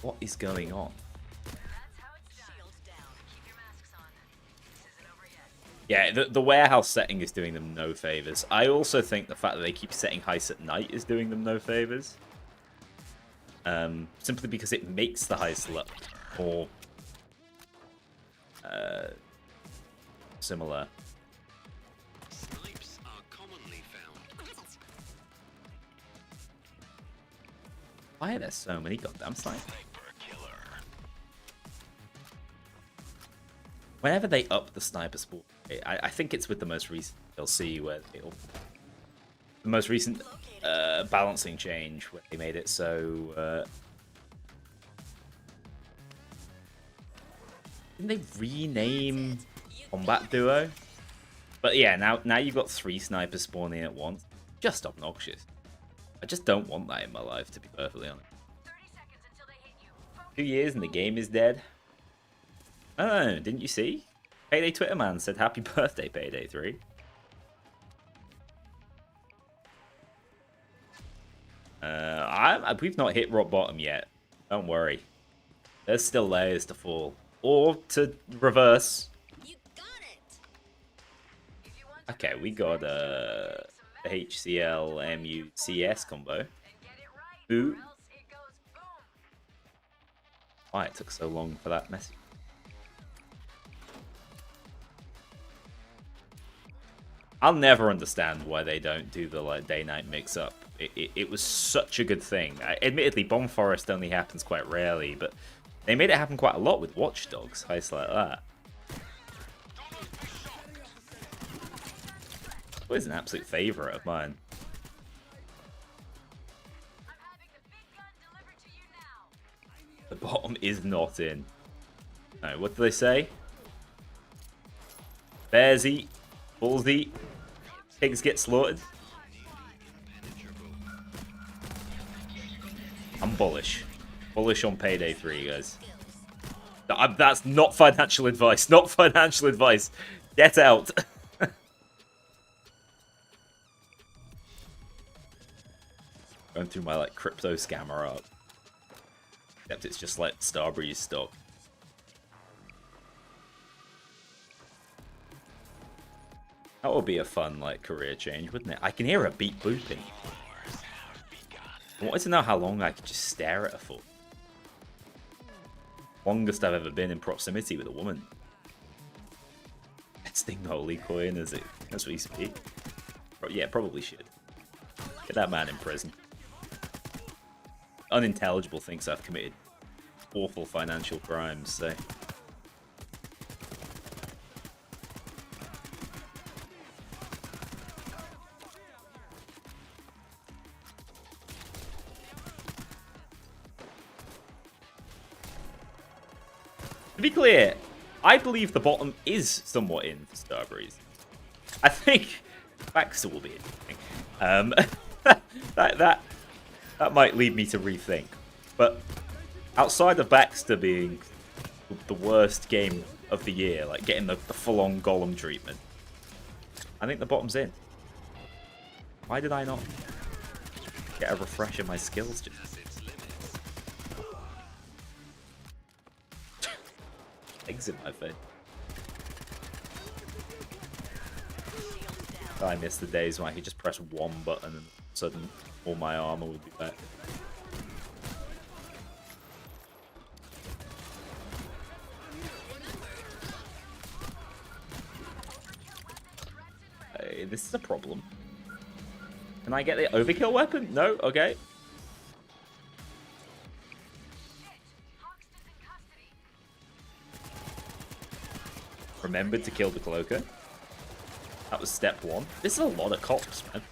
What is going on? Yeah, the warehouse setting is doing them no favors. I also think the fact that they keep setting Heist at night is doing them no favors. Simply because it makes the Heist look more similar. Snipes are commonly found. Why are there so many goddamn snipers? Whenever they up the sniper spawn, I think it's with the most recent DLC where the most recent balancing change where they made it so. Didn't they rename Combat Duo? But yeah, now you've got 3 snipers spawning at once. Just obnoxious. I just don't want that in my life, to be perfectly honest. 2 years and the game is dead. Oh, didn't you see? Payday Twitter man said happy birthday, Payday 3. We've not hit rock bottom yet. Don't worry. There's still layers to fall. Or to reverse. You got it. Okay, we got a HCL MUCS combo. Ooh. Why it took so long for that message? I'll never understand why they don't do the like day-night mix-up. It was such a good thing. Admittedly, Bomb Forest only happens quite rarely, but they made it happen quite a lot with Watch Dogs, heists like that. It was an absolute favourite of mine. The bottom is not in. No, what do they say? Bears eat, bulls eat, pigs get slaughtered. I'm bullish. Bullish on Payday 3, guys. That's not financial advice. Not financial advice. Get out. Going through my like crypto scammer art. Except it's just like Starbreeze stock. That would be a fun like career change, wouldn't it? I can hear a beat booping. I wanted to know how long I could just stare at her for. Longest I've ever been in proximity with a woman. Testing the holy coin as we speak. Yeah, probably should. Get that man in prison. Unintelligible thinks I've committed awful financial crimes, so. To be clear, I believe the bottom is somewhat in for Starbreeze. I think Baxter will be in. That might lead me to rethink. But outside of Baxter being the worst game of the year, like getting the full-on Golem treatment. I think the bottom's in. Why did I not get a refresh of my skills? Just eggs in my face. I miss the days when I could just press one button and all of a sudden all my armor would be back. Hey, this is a problem. Can I get the overkill weapon? No? Okay. Remembered to kill the cloaker. That was step one. This is a lot of cops, man.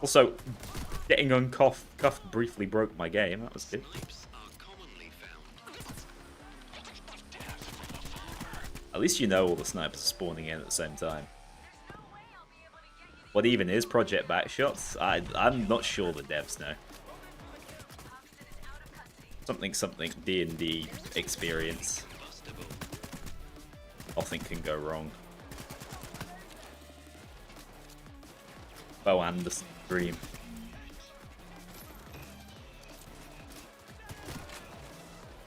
Also, getting uncuffed briefly broke my game. That was good. At least you know all the snipers are spawning in at the same time. What even is Project Backshots? I'm not sure the devs know. Something D&D experience. Nothing can go wrong. Bo Anderson dream.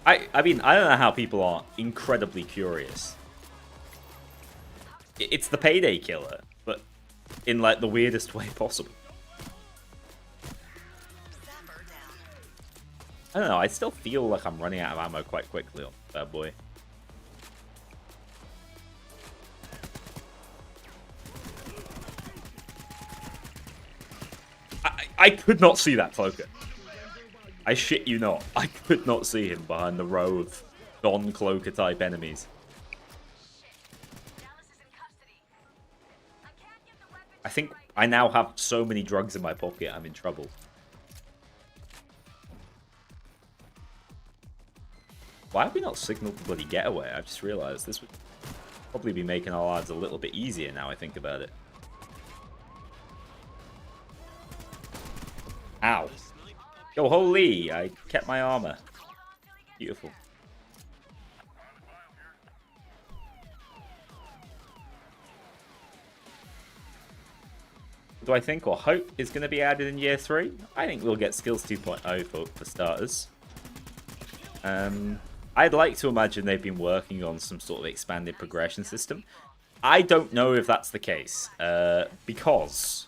I mean, I don't know how people are incredibly curious. It's the Payday killer, but in like the weirdest way possible. I don't know, I still feel like I'm running out of ammo quite quickly on that boy. I could not see that cloaker. I shit you not. I could not see him behind the row of non-cloaker type enemies. I think I now have so many drugs in my pocket, I'm in trouble. Why have we not signaled the bloody getaway? I've just realised this would probably be making our lives a little bit easier now I think about it. Ow. Yo, holy! I kept my armor. Beautiful. Do I think or hope is going to be added in year 3? I think we'll get skills 2.0 for starters. I'd like to imagine they've been working on some sort of expanded progression system. I don't know if that's the case, because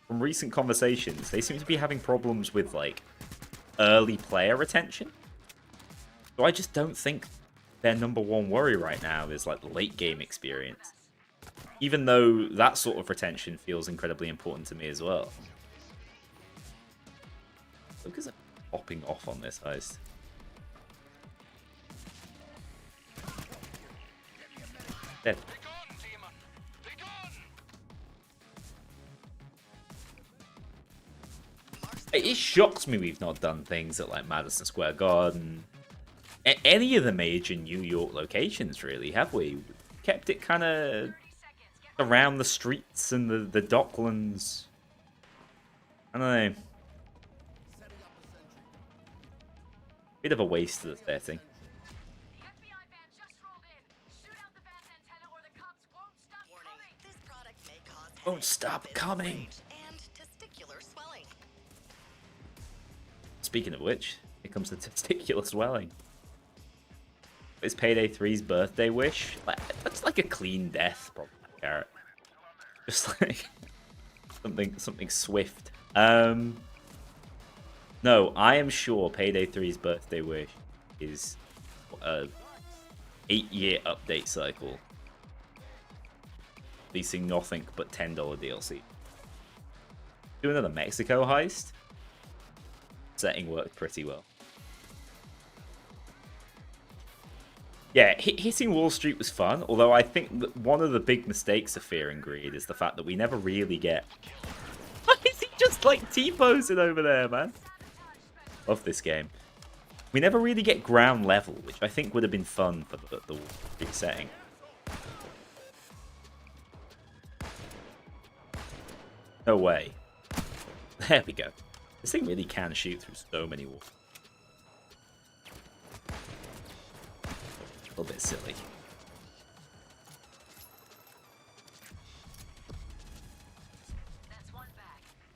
from recent conversations, they seem to be having problems with, like, early player retention. So I just don't think their #1 worry right now is, like, the late game experience. Even though that sort of retention feels incredibly important to me as well. Look at it popping off on this heist. Dead. It shocks me we've not done things at like Madison Square Garden, any of the major New York locations, really, have we? Kept it kind of around the streets and the docklands. I don't know. Bit of a waste of the setting. Won't stop coming. Speaking of which, here comes the testicular swelling. It's Payday 3's birthday wish. That's like a clean death, probably, Carrot. Just like something swift. No, I am sure Payday 3's birthday wish is a 8-year update cycle, releasing nothing but $10 DLC. Do another Mexico heist. Setting worked pretty well. Yeah, hitting Wall Street was fun, although I think that one of the big mistakes of Fear and Greed is the fact that we never really get... Why is he just like T-posing over there, man? Love this game. We never really get ground level, which I think would have been fun for the Wall Street setting. No way. There we go. This thing really can shoot through so many walls. A little bit silly.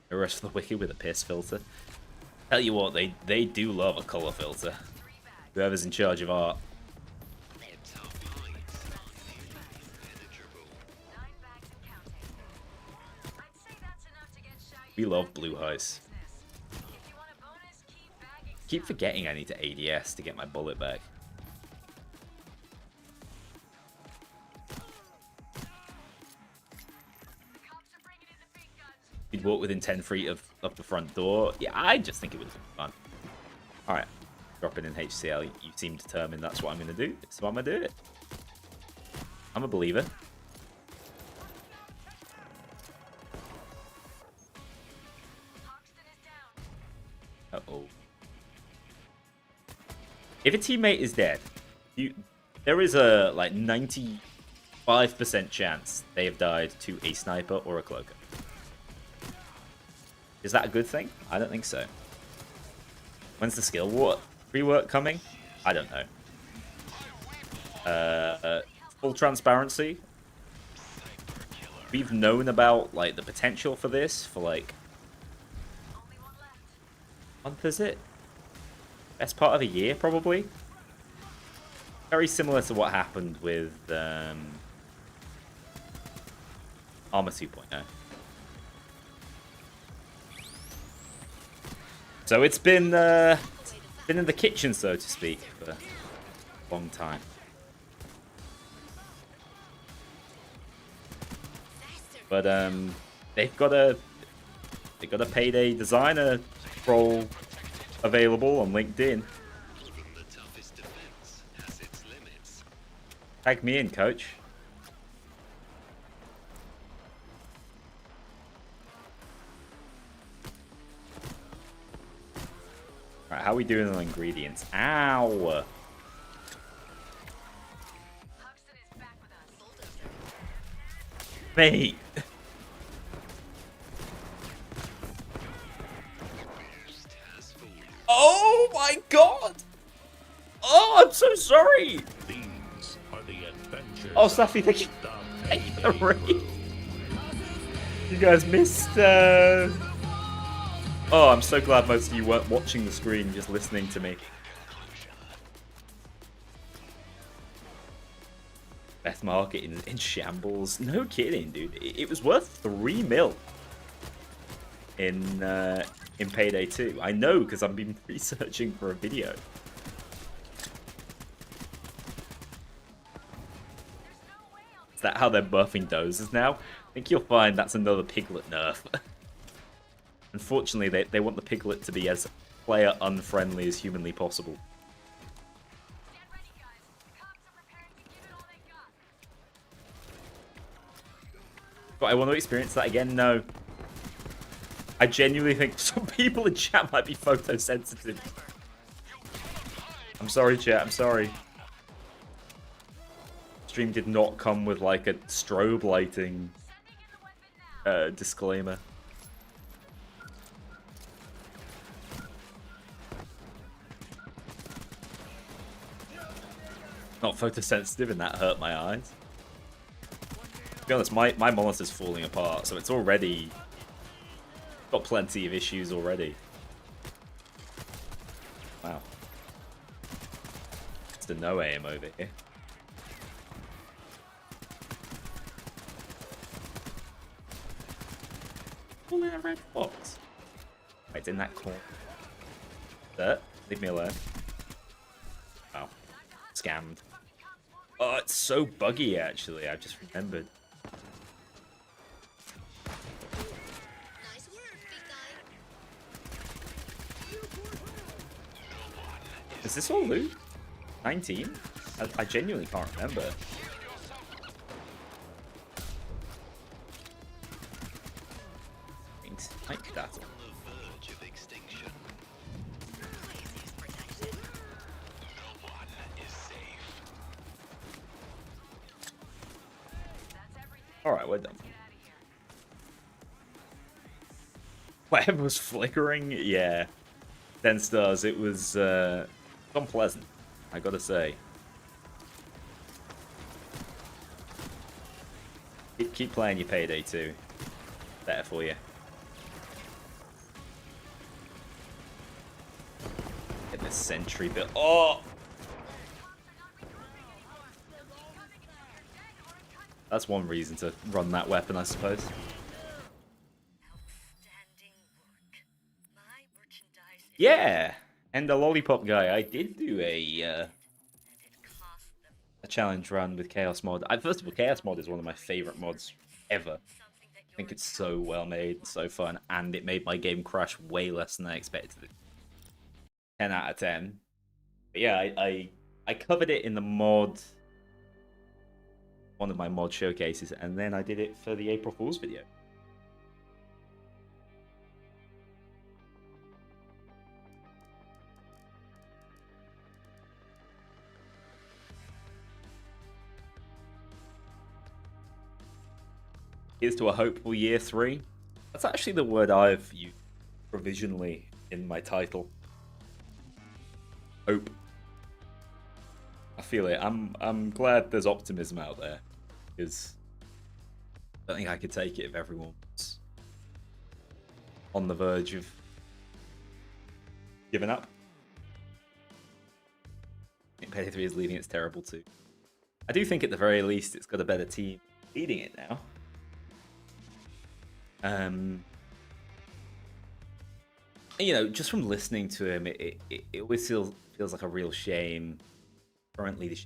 The rest of the wiki with a piss filter. Tell you what, they do love a color filter. Whoever's in charge of art. We love blue Heist. Keep forgetting I need to ADS to get my bullet back. You'd walk within 10 feet of the front door. Yeah, I just think it would have been fun. Alright. Dropping in HCL. You seem determined that's what I'm going to do. So I'm going to do it. I'm a believer. Uh-oh. If a teammate is dead, there is a like 95% chance they have died to a sniper or a cloaker. Is that a good thing? I don't think so. When's the skill rework coming? I don't know. Full transparency. We've known about like the potential for this for like a month, is it? Best part of a year, probably. Very similar to what happened with Armor 2.0. So it's been in the kitchen, so to speak, for a long time. But they've got a Payday designer role available on LinkedIn. Tag me in, coach. Right, how are we doing on ingredients? Ow! Mate! Oh my god! Oh, I'm so sorry! These are the adventures. Oh, Safi, thank you for the raid. You guys missed, Oh, I'm so glad most of you weren't watching the screen, just listening to me. Beth Market in shambles. No kidding, dude. It was worth 3 mil in Payday 2. I know, because I've been researching for a video. Is that how they're buffing dozers now? I think you'll find that's another Piglet nerf. Unfortunately, they want the Piglet to be as player unfriendly as humanly possible. But I want to experience that again? No. I genuinely think some people in chat might be photosensitive. I'm sorry, chat. I'm sorry. Stream did not come with like a strobe lighting disclaimer. Not photosensitive, and that hurt my eyes. To be honest, my monitor's falling apart, so it's already got plenty of issues already. Wow. It's the no aim over here. All in a red box. Wait, it's in that corner. That? Leave me alone. Wow. Scammed. Oh, it's so buggy, actually. I just remembered. Nice work, big guy. Is this all loot? 19? I genuinely can't remember. Thanks. Like that. Alright, we're done. Web was flickering? Yeah. 10 stars. It was unpleasant, I gotta say. Keep playing your Payday 2. Better for you. Get this sentry bit. Oh! That's one reason to run that weapon, I suppose. Outstanding work. My merchandise is Yeah! And the lollipop guy, I did do a and it cost them challenge run with Chaos Mod. First of all, Chaos Mod is one of my favorite mods ever. something that I think it's so well made and so fun, and it made my game crash way less than I expected it. 10 out of 10. But yeah, I covered it in the mod, one of my mod showcases, and then I did it for the April Fool's video. Here's to a hopeful year 3. That's actually the word I've used provisionally in my title. Hope. I feel it. I'm glad there's optimism out there, because I don't think I could take it if everyone was on the verge of giving up. I think Payday 3 is leading. It's terrible too. I do think at the very least it's got a better team leading it now. You know, just from listening to him, it always feels like a real shame. Currently, this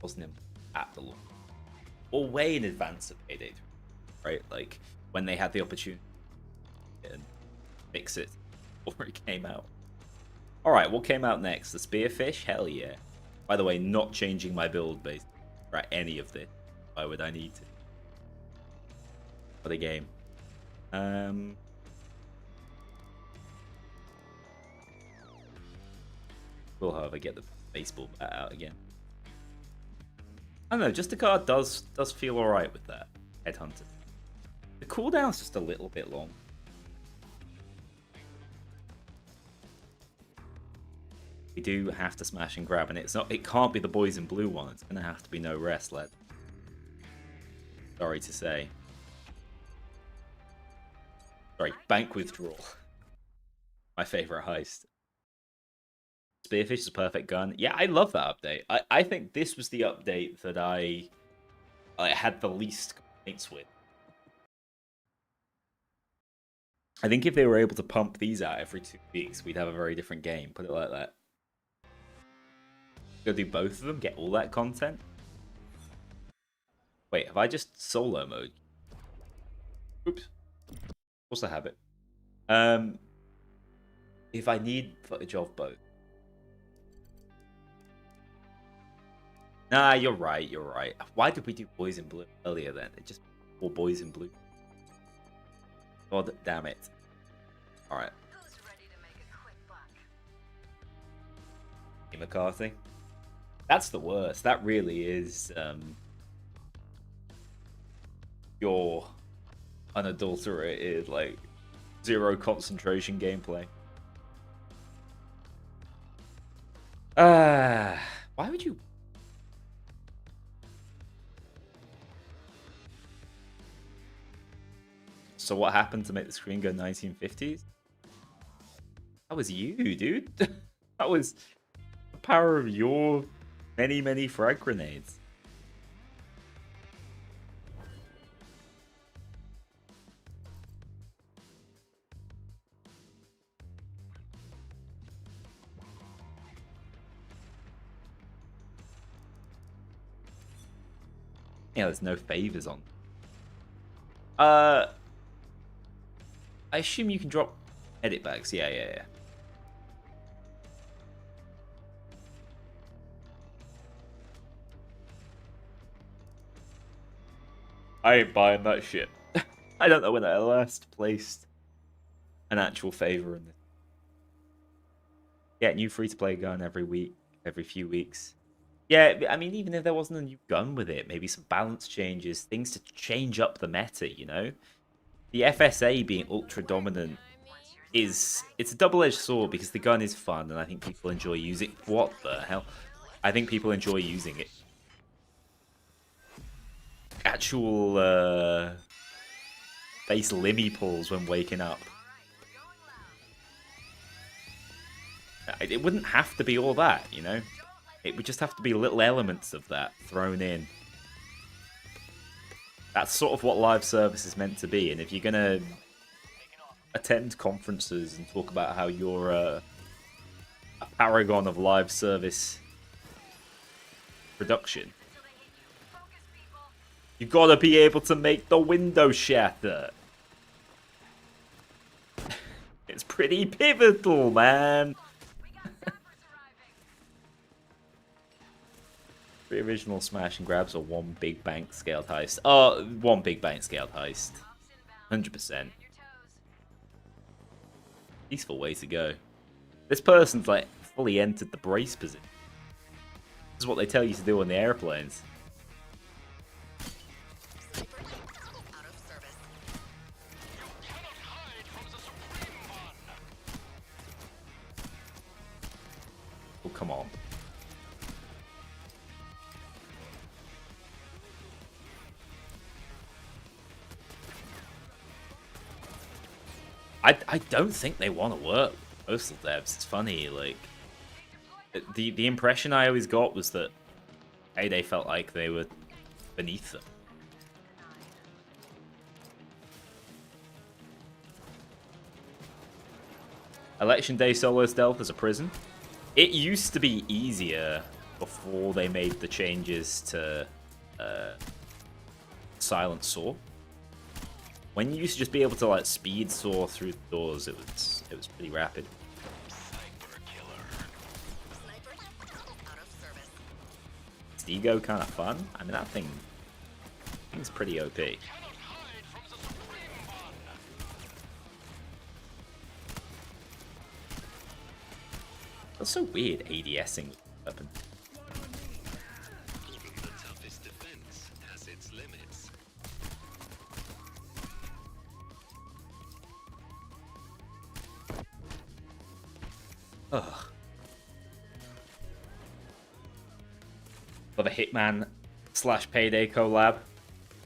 wasn't him at the launch, or way in advance of Payday 3, right? Like when they had the opportunity to fix it before it came out. All right, what came out next? The Spearfish? Hell yeah! By the way, not changing my build based for any of this. Why would I need to? For the game. Will, however, get the baseball bat out again. I don't know, just the card does feel alright with that. Headhunter. The cooldown's just a little bit long. We do have to smash and grab, and it can't be the boys in blue one. It's gonna have to be no rest, lad. Sorry to say. Sorry, bank withdrawal. My favorite heist. Spearfish is a perfect gun. Yeah, I love that update. I think this was the update that I had the least complaints with. I think if they were able to pump these out every 2 weeks, we'd have a very different game. Put it like that. Go do both of them, get all that content. Wait, have I just solo mode? Oops. Of course I have it. If I need footage of both. Nah, you're right, you're right. Why did we do Boys in Blue earlier then? It just all Boys in Blue. God damn it. Alright. who's ready to make a quick buck. McCarthy. That's the worst. That really is your unadulterated, like, zero concentration gameplay. Why would you? So what happened to make the screen go 1950s? That was you, dude. That was the power of your many frag grenades. Yeah, there's no favors on. I assume you can drop edit bags. Yeah. I ain't buying that shit. I don't know when I last placed an actual favor in this. Yeah, new free-to-play gun every week, every few weeks. Yeah, I mean, even if there wasn't a new gun with it, maybe some balance changes, things to change up the meta, you know? The FSA being ultra dominant it's a double-edged sword because the gun is fun and I think people enjoy using. What the hell? I think people enjoy using it. actual face limmy pulls when waking up. It wouldn't have to be all that, you know? It would just have to be little elements of that thrown in. That's sort of what live service is meant to be, and if you're gonna attend conferences and talk about how you're a paragon of live service production, you gotta be able to make the window shatter. It's pretty pivotal, man. The original smash and grabs or one big bank scaled heist? Oh, one big bank scaled heist. 100%. Peaceful way to go. This person's like fully entered the brace position. This is what they tell you to do on the airplanes. Oh, come on. I don't think they want to work with postal devs. It's funny, like the impression I always got was that Payday felt like they were beneath them. Election Day solo stealth as a prison. It used to be easier before they made the changes to Silent Saw. When you used to just be able to like speed saw through the doors, it was pretty rapid. Is Ego kind of fun? I mean, that thing's pretty OP. That's so weird, ADSing with the weapon. The toughest defense has its limits. Ugh. For the Hitman / Payday collab,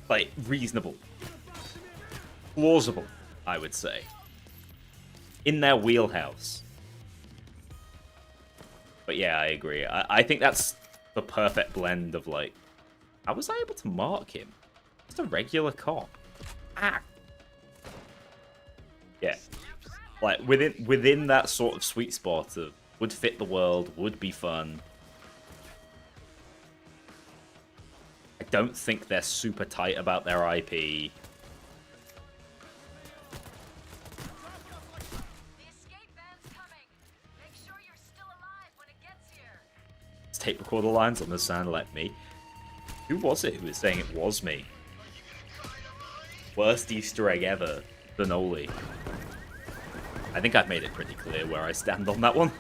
like, reasonable. Plausible, I would say. In their wheelhouse. But yeah, I agree. I think that's the perfect blend of, like, how was I able to mark him? Just a regular cop. Ah! Yeah. Like, within that sort of sweet spot of would fit the world, would be fun. I don't think they're super tight about their IP. The escape van's coming. Make sure you're still alive when it gets here. It's tape recorder lines on the sound like me. Who was it who was saying it was me? Worst Easter egg ever, Benoli. I think I've made it pretty clear where I stand on that one.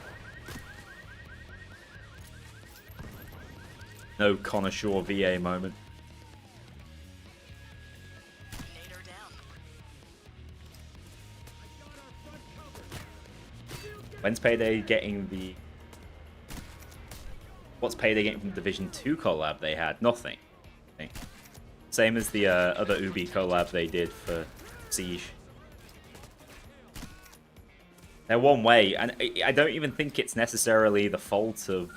No Connor Shaw VA moment. When's Payday getting the... What's Payday getting from the Division 2 collab they had? Nothing. Same as the other Ubi collab they did for Siege. They're one way, and I don't even think it's necessarily the fault of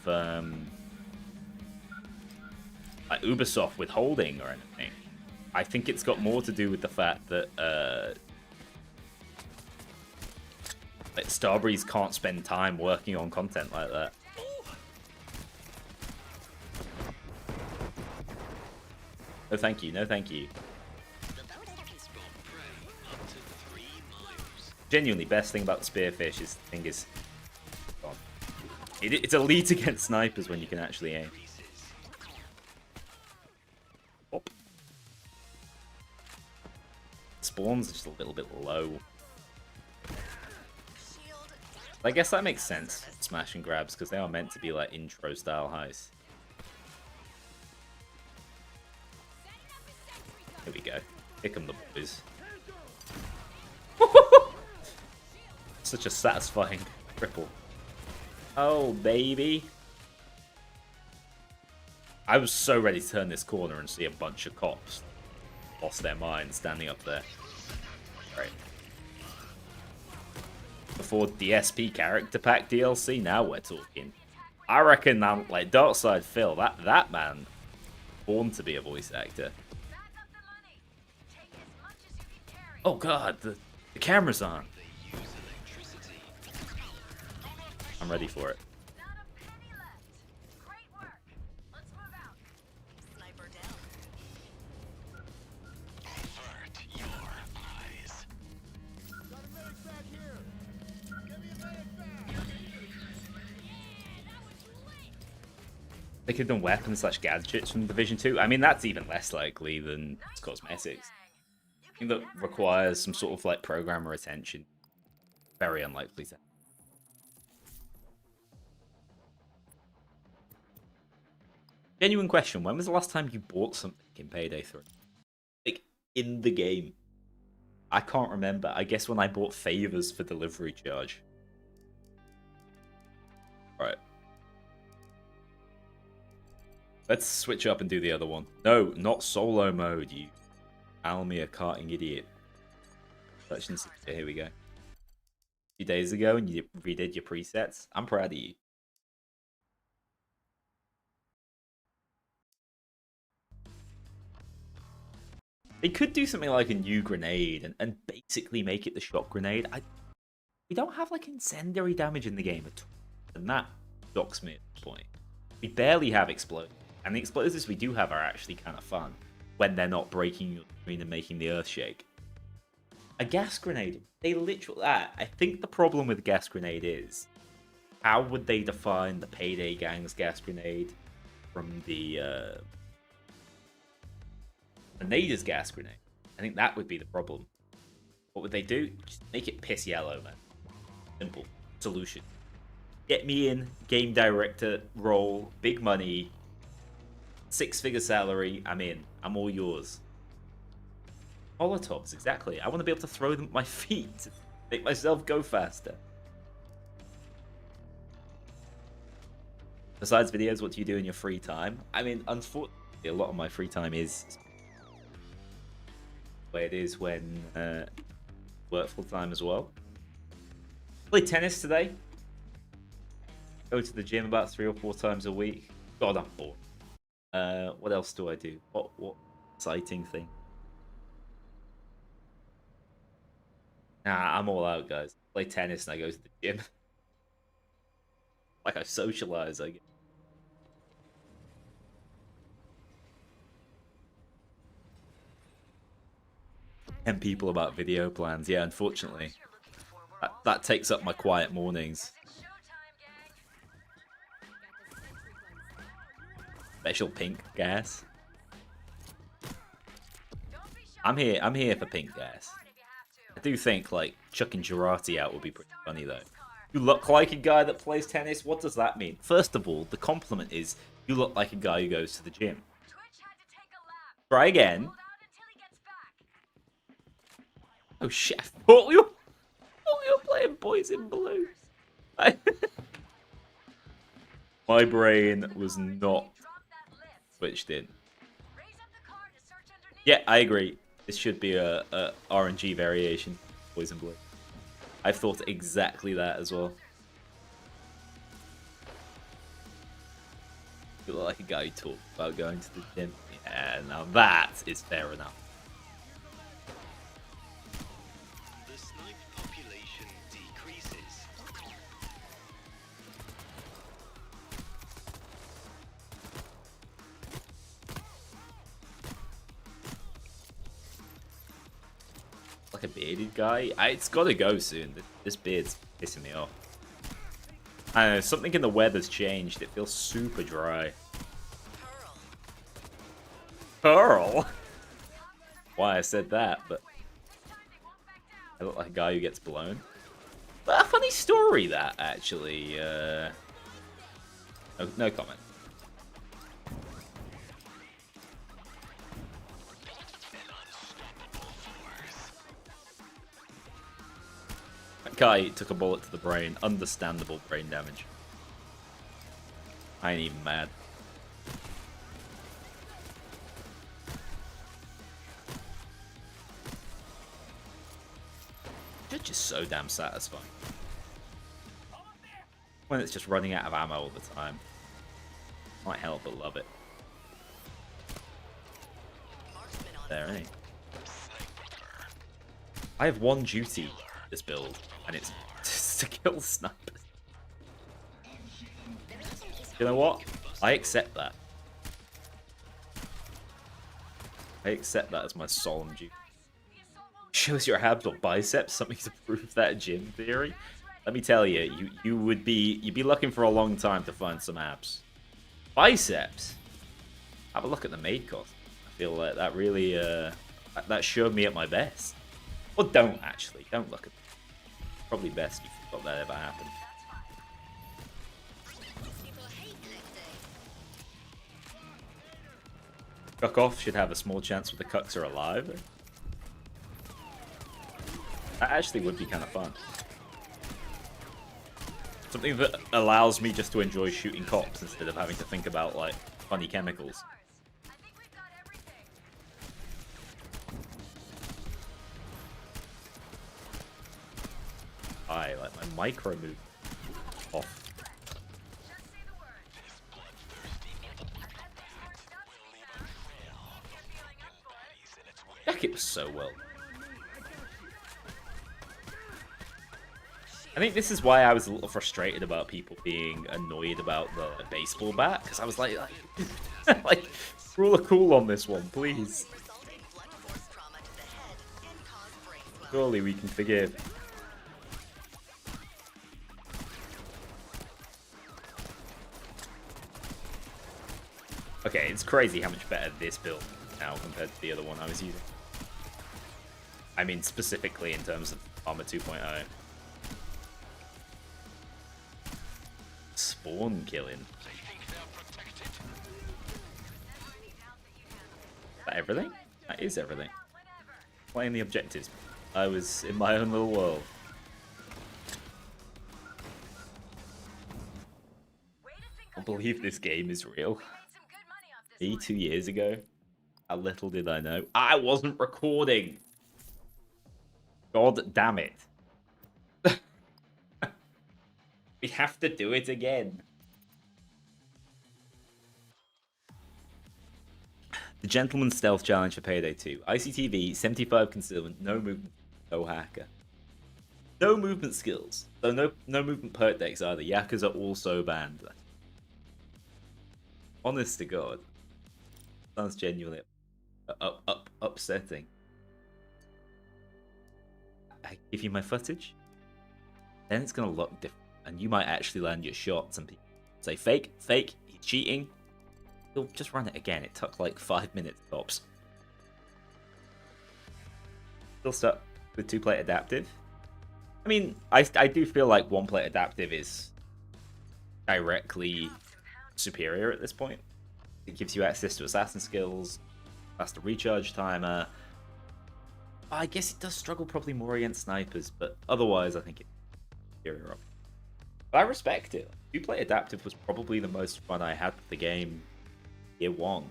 like Ubisoft withholding or anything. I think it's got more to do with the fact that like Starbreeze can't spend time working on content like that. No thank you, no thank you. Genuinely, best thing about the Spearfish is the thing is, it's elite against snipers when you can actually aim. Op. Spawns are just a little bit low. I guess that makes sense, smash and grabs, because they are meant to be like intro style heists. Here we go. Pick 'em the boys. Such a satisfying triple. Oh, baby. I was so ready to turn this corner and see a bunch of cops lost their mind standing up there. Right. Before DSP character pack DLC, now we're talking. I reckon I'm like Darkside Phil, that man, born to be a voice actor. Oh god, the camera's on. I'm ready for it. They could have done weapons slash gadgets from Division 2. I mean, that's even less likely than cosmetics. I think that requires some sort of like programmer attention. Very unlikely to. Genuine question, when was the last time you bought something in Payday 3? Like, in the game? I can't remember. I guess when I bought favors for delivery charge. Alright. Let's switch up and do the other one. No, not solo mode, you Almir carting idiot. Here we go. A few days ago and you redid your presets. I'm proud of you. They could do something like a new grenade and basically make it the shot grenade. We don't have like incendiary damage in the game at all. And that shocks me at this point. We barely have explosives. And the explosives we do have are actually kind of fun when they're not breaking your screen and making the earth shake. A gas grenade, they literally... I think the problem with gas grenade is, how would they define the Payday gang's gas grenade from the Nader's gas grenade? I think that would be the problem. What would they do? Just make it piss yellow, man. Simple. Solution. Get me in, game director role, big money, 6-figure salary, I'm in. I'm all yours. Molotovs, exactly. I want to be able to throw them at my feet to make myself go faster. Besides videos, what do you do in your free time? I mean, unfortunately, a lot of my free time is where it is when work full time as well. Play tennis today. Go to the gym about 3 or 4 times a week. God, I'm bored. What else do I do? What exciting thing? Nah, I'm all out, guys. Play tennis and I go to the gym. Like I socialize, I guess. And people about video plans. Yeah, unfortunately. That takes up my quiet mornings. Special pink gas. I'm here for pink gas. I do think like chucking Girardi out would be pretty funny though. You look like a guy that plays tennis. What does that mean? First of all, the compliment is you look like a guy who goes to the gym. Try again. Oh shit! I thought we were playing Boys in Blue. My brain was not switched in. Yeah, I agree. This should be a RNG variation, Boys in Blue. I've thought exactly that as well. You look like a guy who talked about going to the gym. Yeah, now that is fair enough. The snipe population decreases. Like a bearded guy. It's got to go soon. This beard's pissing me off. I don't know, something in the weather's changed. It feels super dry. Pearl? Why I said that, but I look like a guy who gets blown. But a funny story, that, actually. No comment. That guy took a bullet to the brain. Understandable brain damage. I ain't even mad. which is so damn satisfying. When it's just running out of ammo all the time. Can't help but love it. There, ain't. I have one duty this build, and it's just to kill snipers. You know what? I accept that. I accept that as my solemn duty. Shows your abs or biceps, something to prove that gym theory. Let me tell you, you'd be looking for a long time to find some abs. Biceps. Have a look at the maid cost. I feel like that really that showed me at my best. Or don't actually. Don't look at it. Probably best you forgot that ever happened. Cuck off should have a small chance with the cucks are alive. That actually would be kind of fun. Something that allows me just to enjoy shooting cops instead of having to think about, like, funny chemicals. I like my micro move off. Jack, it was so well. I think this is why I was a little frustrated about people being annoyed about the baseball bat, because I was like, like, rule of cool on this one, please. Surely we can forgive. Okay, it's crazy how much better this build is now compared to the other one I was using. I mean, specifically in terms of Armor 2.0. Spawn killing. Is that everything? That is everything. Playing the objectives. I was in my own little world. I can't believe this game is real. 2 years ago. How little did I know? I wasn't recording! God damn it. We have to do it again. The Gentleman's Stealth Challenge for Payday 2. ICTV, 75 concealment, no movement, no hacker. No movement skills. So no movement perk decks either. Yakas are also banned. Honest to God. Sounds genuinely upsetting. I give you my footage, then it's gonna look different, and you might actually land your shots and people say fake, he's cheating. You'll just run it again. It took like 5 minutes tops. Still stuck with 2-plate adaptive. I mean, I do feel like 1-plate adaptive is directly superior at this point. It gives you access to assassin skills, faster recharge timer. I guess it does struggle probably more against snipers, but otherwise I think it's superior. But I respect it. 2-plate adaptive was probably the most fun I had with the game year one.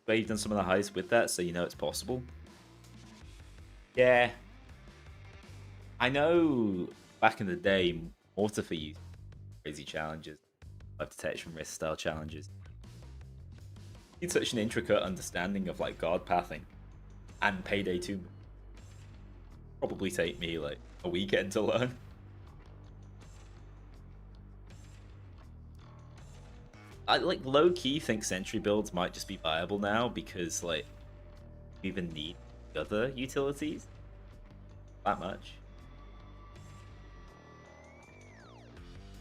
But you've done some of the heists with that, so you know it's possible. Yeah. I know back in the day, Mortifer used crazy challenges, like detection risk style challenges. It's such an intricate understanding of like guard pathing and Payday 2. Probably take me like a weekend to learn. I like low-key think sentry builds might just be viable now because like you even need other utilities that much.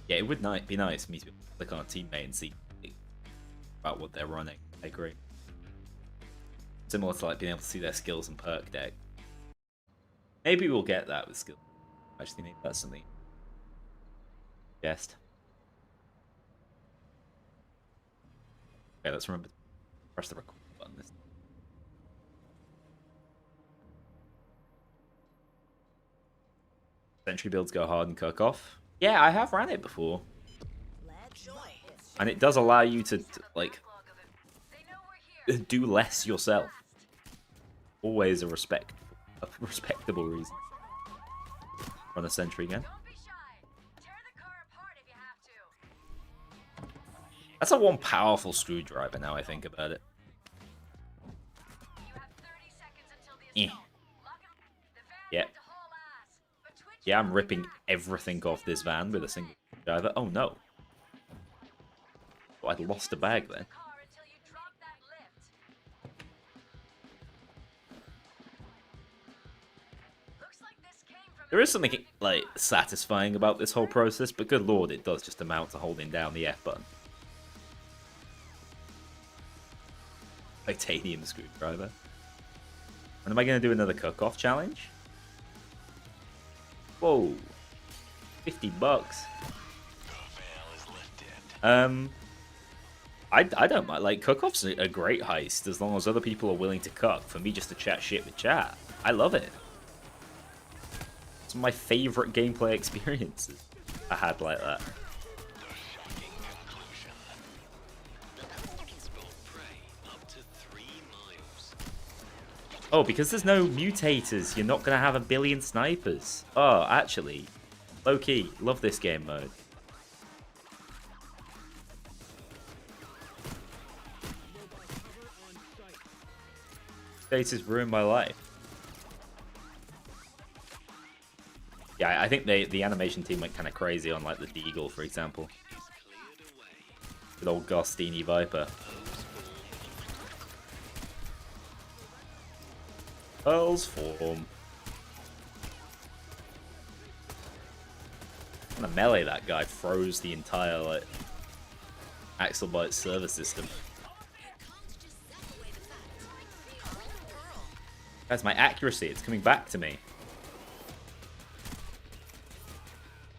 Yeah, it would be nice for me to click on a teammate and see about what they're running. I agree. Similar to like being able to see their skills and perk deck. Maybe we'll get that with skills. Actually, maybe that's something. Guessed. Okay, let's remember to press the record button this time. Sentry builds go hard and cook off. Yeah, I have ran it before. And it does allow you to like do less yourself. Always a respectable reason. Run a sentry again. Don't be shy. Tear the car apart if you have to. That's a one powerful screwdriver now I think about it. You have 30 seconds until the Eh. assault. Lock it. The van Yeah. went to haul ass, but twitch Yeah, it I'm up ripping now. everything off this van with a single screwdriver. Oh no. Oh, I'd lost a bag then. Car until you drop that lift. Looks like this came from There is something, like, satisfying about this whole process, but good lord, it does just amount to holding down the F button. Titanium screwdriver. And am I going to do another cook-off challenge? Whoa. $50. I don't mind. Like, cook-off's a great heist as long as other people are willing to cook. For me, just to chat shit with chat. I love it. It's my favorite gameplay experiences I had like that. Oh, because there's no mutators, you're not going to have a billion snipers. Oh, actually, low-key, love this game mode. Mutators ruined my life. Yeah, I think the animation team went kind of crazy on, like, the Deagle, for example. Good old Gostini Viper. Pearl's form. And the melee that guy froze the entire, like, Axelbyte server system. Guys, my accuracy, it's coming back to me.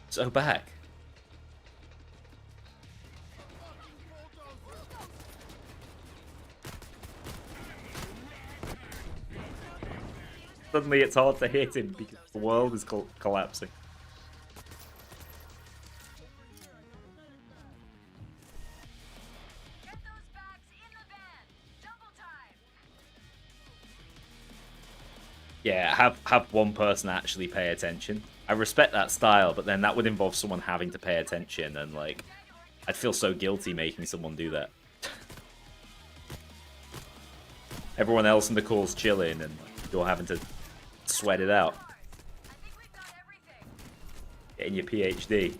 So back. Suddenly it's hard to hit him because the world is collapsing. Get those bags in the van. Double time. Yeah, have one person actually pay attention. I respect that style, but then that would involve someone having to pay attention, and like, I'd feel so guilty making someone do that. Everyone else in the call's chilling, and you're having to sweat it out. I think we've got everything. Getting your PhD. Okay,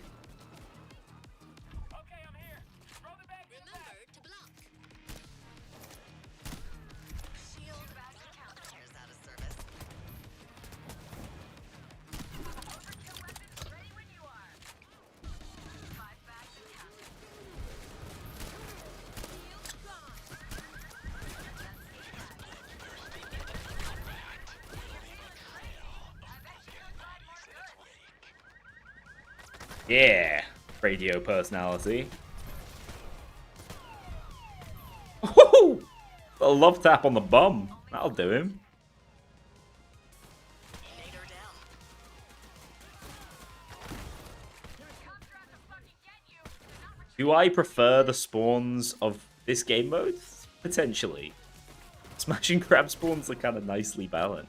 I'm here. Throw the bag in back. Remember to block. Shield counters out of service. Overkill weapons ready when you are. 5 bags and counting. Shield gone. Yeah, radio personality. Woohoo! A love tap on the bum. That'll do him. Later down. Cops are out to fucking get you. They're not retrieving. Do I prefer the spawns of this game mode? Potentially. Smashing crab spawns are kind of nicely balanced.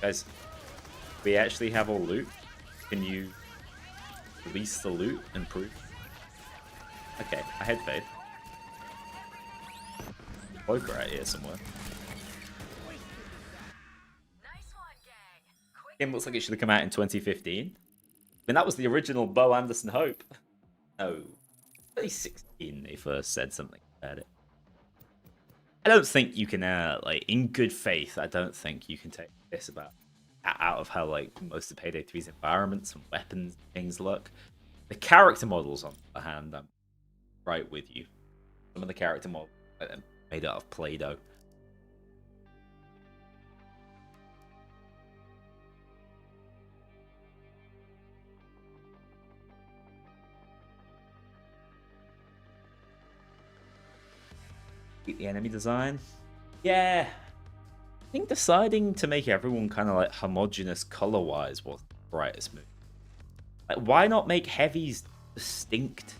Guys, we actually have all loot. Can you release the loot and prove? Okay, I had faith. Poker out here somewhere. Nice one, gang. Quick. Game looks like it should have come out in 2015. I mean, that was the original Bo Anderson Hope. No, 2016 they first said something about it. I don't think you can, like, in good faith, I don't think you can take this about out of how, like, most of Payday 3's environments and weapons and things look. The character models, on the other hand, I'm right with you. Some of the character models are made out of Play-Doh. The enemy design. Yeah. I think deciding to make everyone kind of like homogenous color-wise was the brightest move. Like, why not make heavies distinct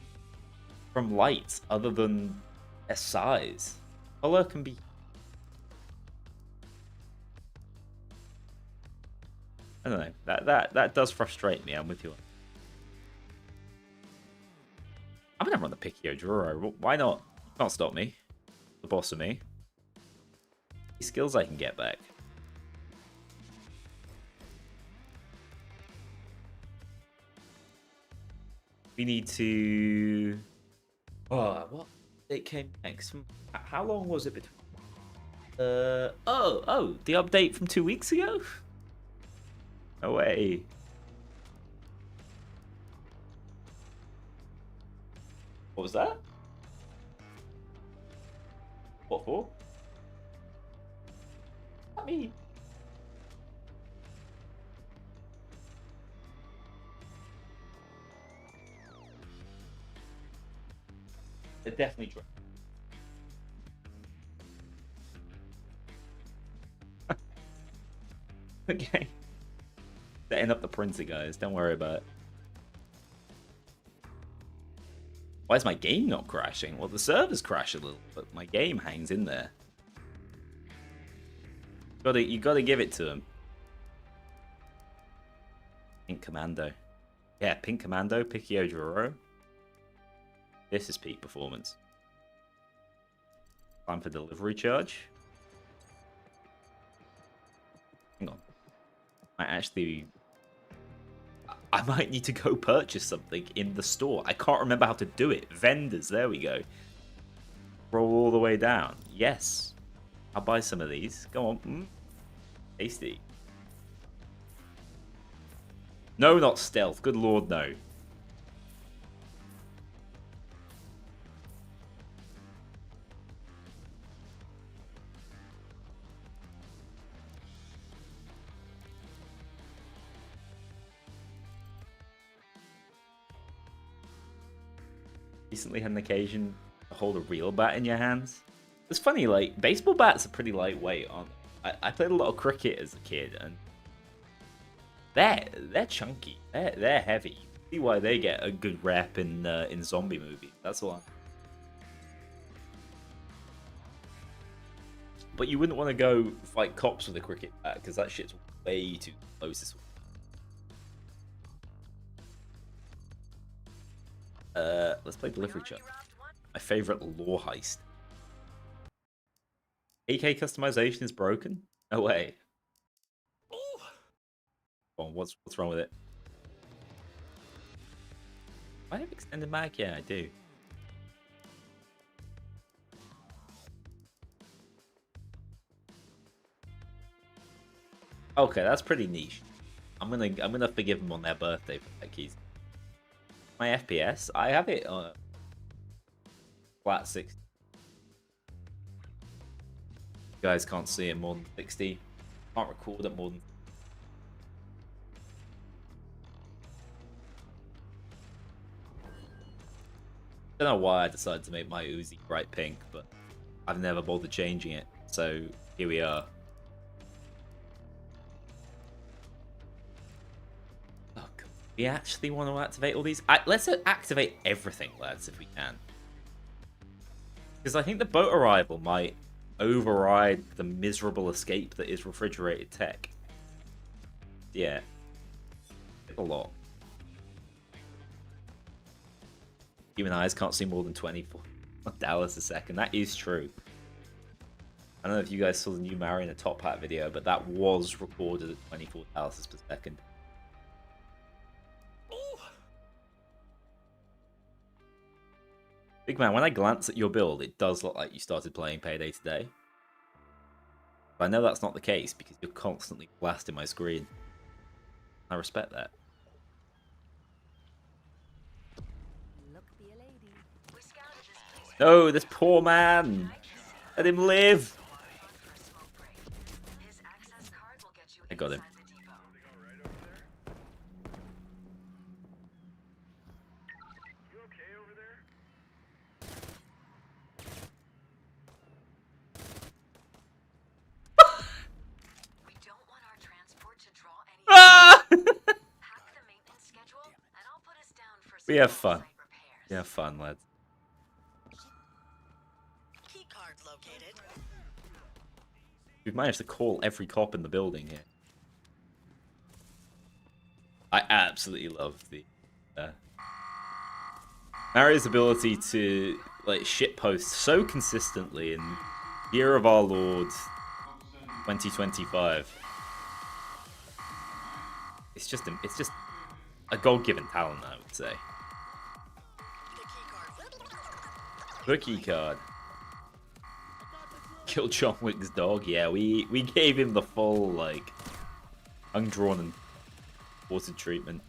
from lights other than their size. Color can be... I don't know. That does frustrate me. I'm with you. I'm gonna run the Picchio Duro. Why not? You can't stop me. The boss of me. These skills I can get back. We need to... Oh, what? It came next. How long was it between... Oh, the update from 2 weeks ago? No way. What was that? What for? I mean... It definitely dropped. Okay. Setting up the printer, guys. Don't worry about it. Why is my game not crashing? Well, the servers crash a little, but my game hangs in there. You gotta give it to him. Pink Commando. Yeah, Pink Commando, Picchio Duro. This is peak performance. Time for delivery charge. Hang on. I might need to go purchase something in the store. I can't remember how to do it. Vendors, there we go. Roll all the way down. Yes. I'll buy some of these. Go on. Tasty. No, not stealth. Good lord, no. Recently had an occasion to hold a real bat in your hands. It's funny, like, baseball bats are pretty lightweight, aren't they? I played a lot of cricket as a kid, and they're chunky. They're heavy. You see why they get a good rep in zombie movies. That's all. But you wouldn't want to go fight cops with a cricket bat because that shit's way too close. This one. Let's play delivery chat. My favorite lore heist. AK customization is broken? No way. Oh, what's wrong with it? I have extended mag? Yeah, I do. Okay, that's pretty niche. I'm gonna forgive them on their birthday for that keys. My FPS, I have it on flat 60. You guys can't see it more than 60. Can't record it more than. I don't know why I decided to make my Uzi bright pink, but I've never bothered changing it. So here we are. We actually want to activate all these. Let's activate everything, lads, if we can. Because I think the boat arrival might override the miserable escape that is refrigerated tech. Yeah. A lot. Human eyes can't see more than 24 Dallas a second. That is true. I don't know if you guys saw the new Mario in a top hat video, but that was recorded at 24 Dallas per second. Big man, when I glance at your build, it does look like you started playing Payday today. But I know that's not the case because you're constantly blasting my screen. I respect that. No, this poor man. Let him live. I got him. Hack the maintenance schedule, and I'll put us down for We have fun. We have fun, lads. Key card located. We've managed to call every cop in the building here. I absolutely love the Mario's ability to like shitpost so consistently in Year of Our Lord 2025. It's just a God-given talent, I would say. The key card. Kill John Wick's dog. Yeah, we gave him the full like undrawn and watered treatment.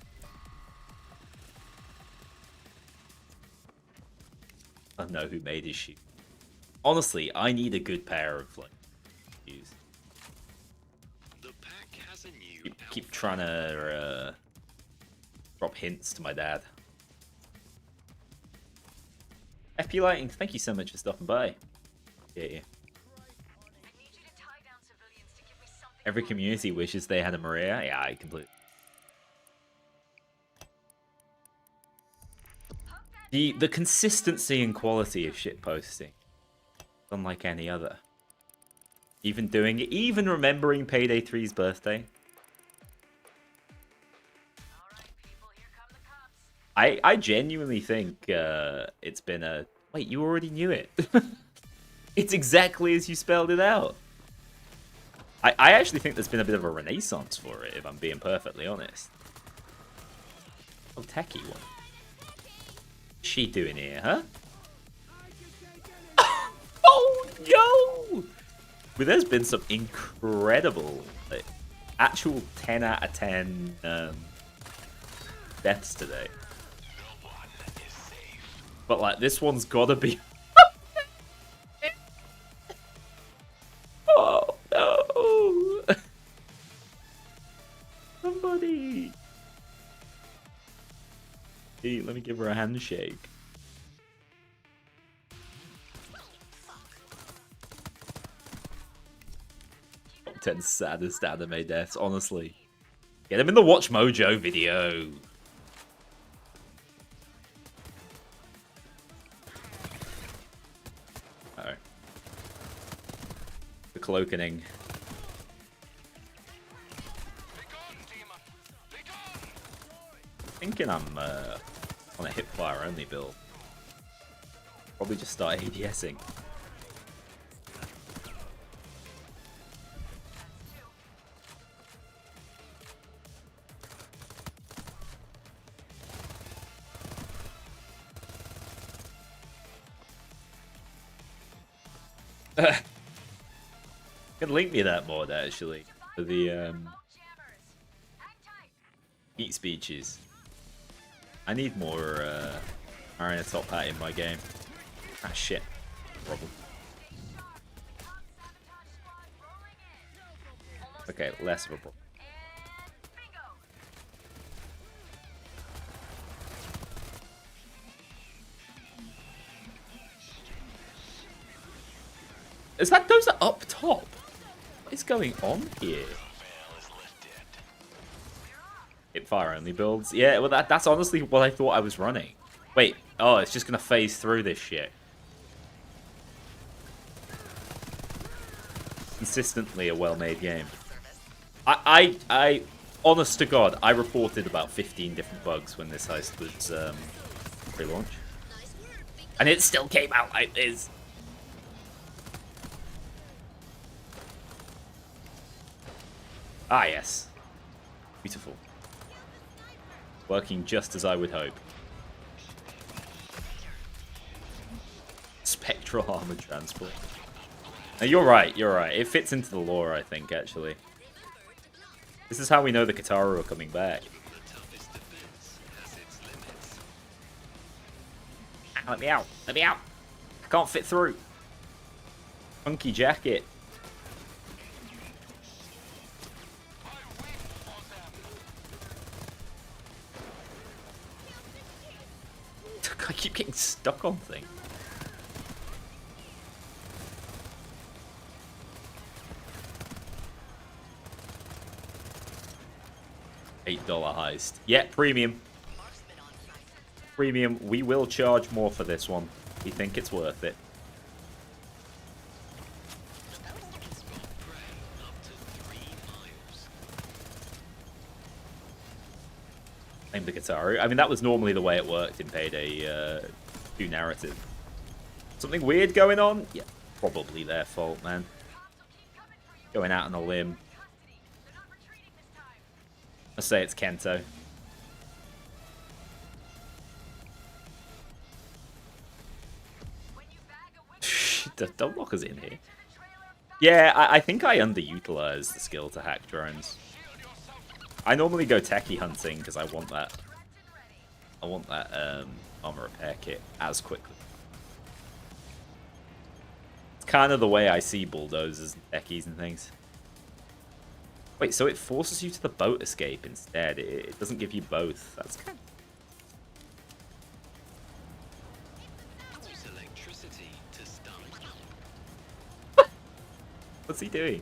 I don't know who made his shoe. Honestly, I need a good pair of like shoes. The pack has a new Keep trying to drop hints to my dad. FP Lighting, thank you so much for stopping by. Yeah. I need you to tie down civilians to give me something. Every community wishes they had a Maria. Yeah, I completely. The consistency and quality of shitposting, unlike any other. Even doing it, even remembering Payday 3's birthday. Alright, people, here come the cops. I genuinely think it's been a... Wait, you already knew it. It's exactly as you spelled it out. I actually think there's been a bit of a renaissance for it, if I'm being perfectly honest. Oh, techie one. What's she doing here, huh? Oh, no! Well, there's been some incredible, like, actual 10 out of 10 deaths today. But, like, this one's gotta be... Oh, no! Somebody! Hey, let me give her a handshake. Top 10 saddest anime deaths, honestly. Get them in the Watch Mojo video. Uh-oh. The cloakening. Thinking I'm on a hipfire only build. Probably just start ADSing. Can link me that mod actually for the Jammers. Hang tight. heat speeches. I need more Marina Top Hat in my game. Ah shit. Problem. Non-sabotage squad rolling in. Almost Okay, less of a problem. and bingo. Is that those are up top? What is going on here? Hipfire only builds. Yeah, well that's honestly what I thought I was running. Wait, oh, it's just gonna phase through this shit. Consistently a well-made game. I honest to God, I reported about 15 different bugs when this heist was pre-launch. And it still came out like this. Ah, yes. Beautiful. Working just as I would hope. Spectral armor transport. Now, you're right, you're right. It fits into the lore, I think, actually. This is how we know the Kataru are coming back. Ah, let me out. Let me out. I can't fit through. Funky jacket. I keep getting stuck on things. $8 heist. Yeah, premium. Marksman on site. Premium, we will charge more for this one. We think it's worth it. Name the guitar. I mean, that was normally the way it worked in Payday 2 narrative. Something weird going on? Yeah, probably their fault, man. Going out on a limb. I say it's Kento. Don't lock us in here. Yeah, I think I underutilized the skill to hack drones. I normally go techie hunting because I want that. I want that armor repair kit as quickly. It's kind of the way I see bulldozers and techies and things. Wait, so it forces you to the boat escape instead. It doesn't give you both. That's kind of... What's he doing?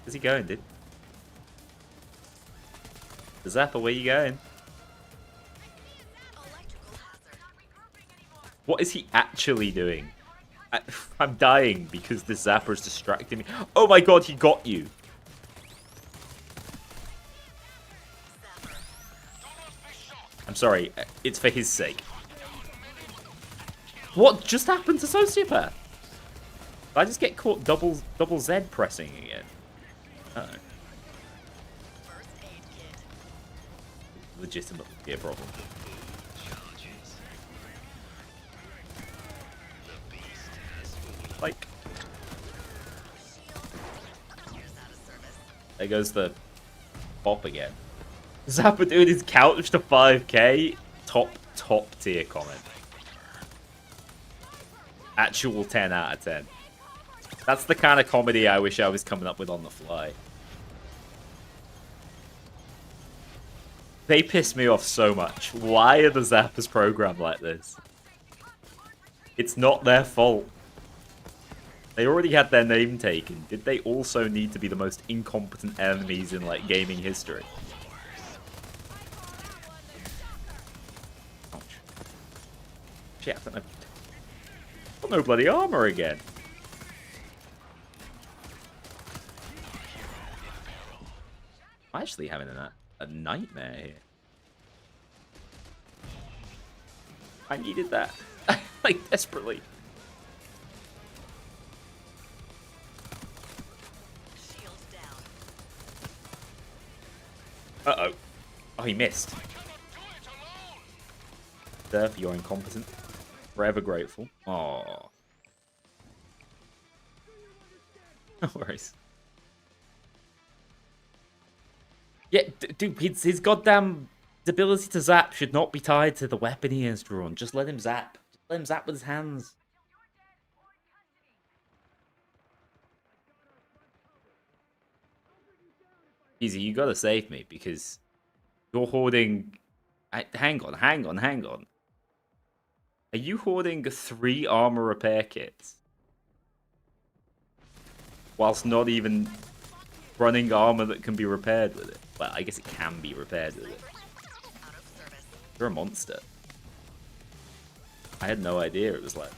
Where's he going, dude? The Zapper, where you going? What is he actually doing? I'm dying because the Zapper's distracting me. Oh my god, he got you! I'm sorry, it's for his sake. What just happened to Sociopath? Did I just get caught double Z pressing again? Uh-oh. Legitimately be a problem. Like, there goes the pop again. Zappa doing his couch to 5k. Top tier comment. Actual 10 out of 10. That's the kind of comedy I wish I was coming up with on the fly. They piss me off so much. Why are the Zappers programmed like this? It's not their fault. They already had their name taken. Did they also need to be the most incompetent enemies in, like, gaming history? Ouch. Shit, I don't know. Got no bloody armor again. I'm actually having a nightmare here. I needed that. Like, desperately. Uh-oh. Oh, he missed. Surf, you're incompetent. Forever grateful. Aww. No worries. Yeah, dude, his goddamn ability to zap should not be tied to the weapon he has drawn. Just let him zap. Just let him zap with his hands. Easy, you gotta save me because you're hoarding... Hang on. Are you hoarding 3 armor repair kits? Whilst not even running armor that can be repaired with it. Well, I guess it can be repaired with it. You're a monster. I had no idea it was like...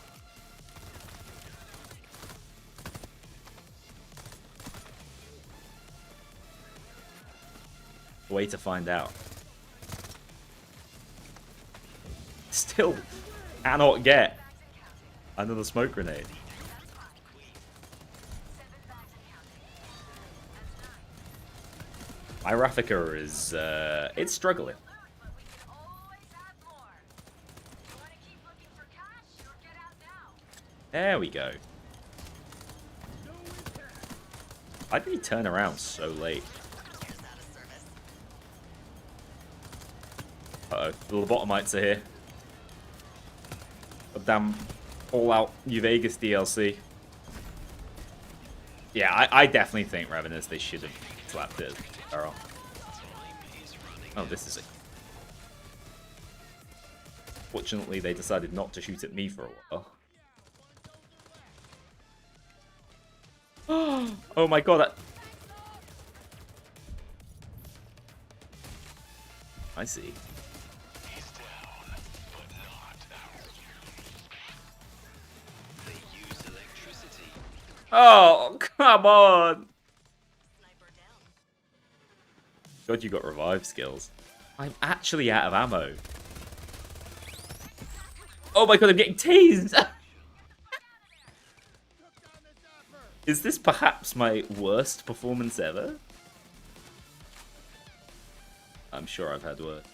Way to find out. Still cannot get another smoke grenade. My Rafika is, it's struggling. There we go. Why did he turn around so late? Uh-oh, the lobotomites are here. A damn all-out New Vegas DLC. Yeah, I definitely think Ravenous, they should have slapped it. Oh, this is it. Fortunately, they decided not to shoot at me for a while. Oh my god, that... I see. Oh, come on! Sniper down. God, you got revive skills. I'm actually out of ammo. Oh my god, I'm getting tased! Is this perhaps my worst performance ever? I'm sure I've had worse.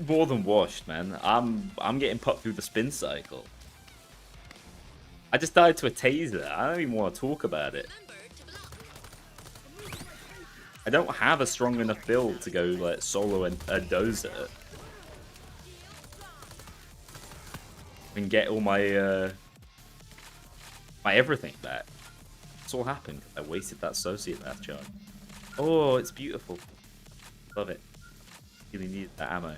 More than washed, man. I'm getting put through the spin cycle. I just died to a taser. I don't even want to talk about it. I don't have a strong enough build to go like solo a dozer. And get all my my everything back. It's all happened. I wasted that Sociopath charge. Oh, it's beautiful. Love it. Really needed that ammo.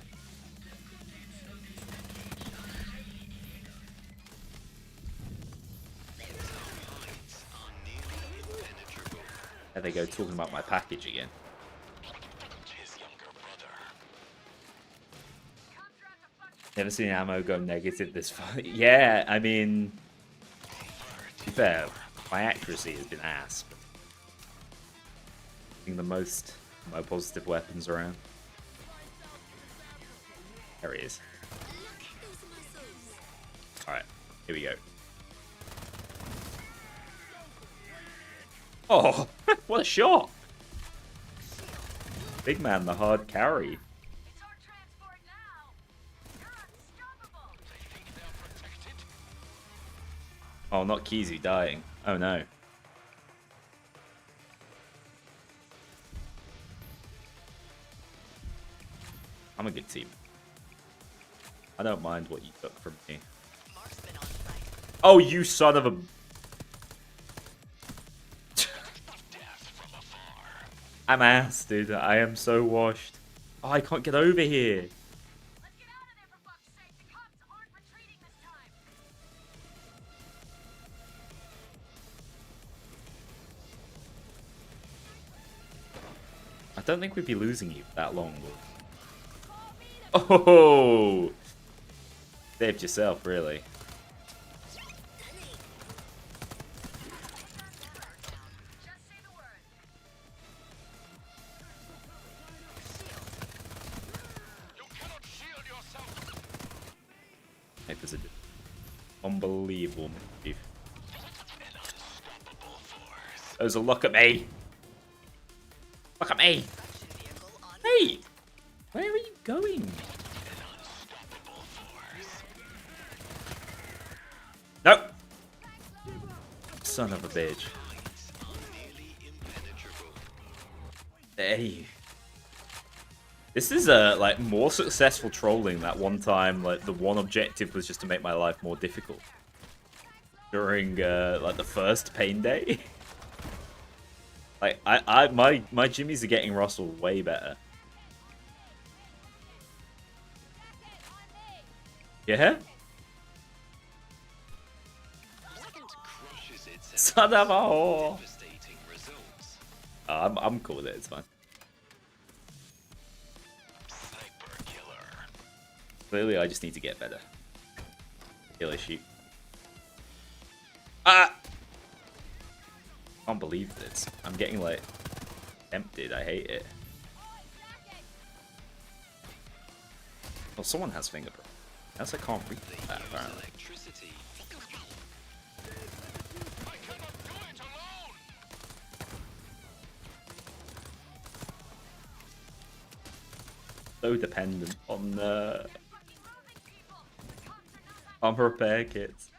There they go, talking about my package again. Never seen ammo go negative this far. Yeah, I mean, to be fair, my accuracy has been ass. But being the most positive weapons around. There he is. Alright, here we go. Oh, what a shot! Big man, the hard carry. It's our transport now. You're unstoppable. Oh, not Kizu dying. Oh no. I'm a good team. I don't mind what you took from me. Marksman on site. Oh, you son of a... I'm ass, dude. I am so washed. Oh, I can't get over here. Let's get out of there for fuck's sake. The cops aren't retreating this time. I don't think we'd be losing you that long. Oh! Saved yourself, really. Just say the word. You cannot shield yourself. It was a unbelievable move. That was a look at me. Look at me. Action vehicle on Hey, where are you going? Nope. Son of a bitch. Hey. This is like more successful trolling that one time. Like the one objective was just to make my life more difficult during like the first Payday. Like my jimmies are getting Russell way better. Yeah. Son of a whore. I'm cool with it. It's fine. Clearly, I just need to get better. Kill issue. Ah! Can't believe this. I'm getting like tempted. I hate it. Well, someone has fingerprint. Else I can't read that apparently. So dependent on repair kits.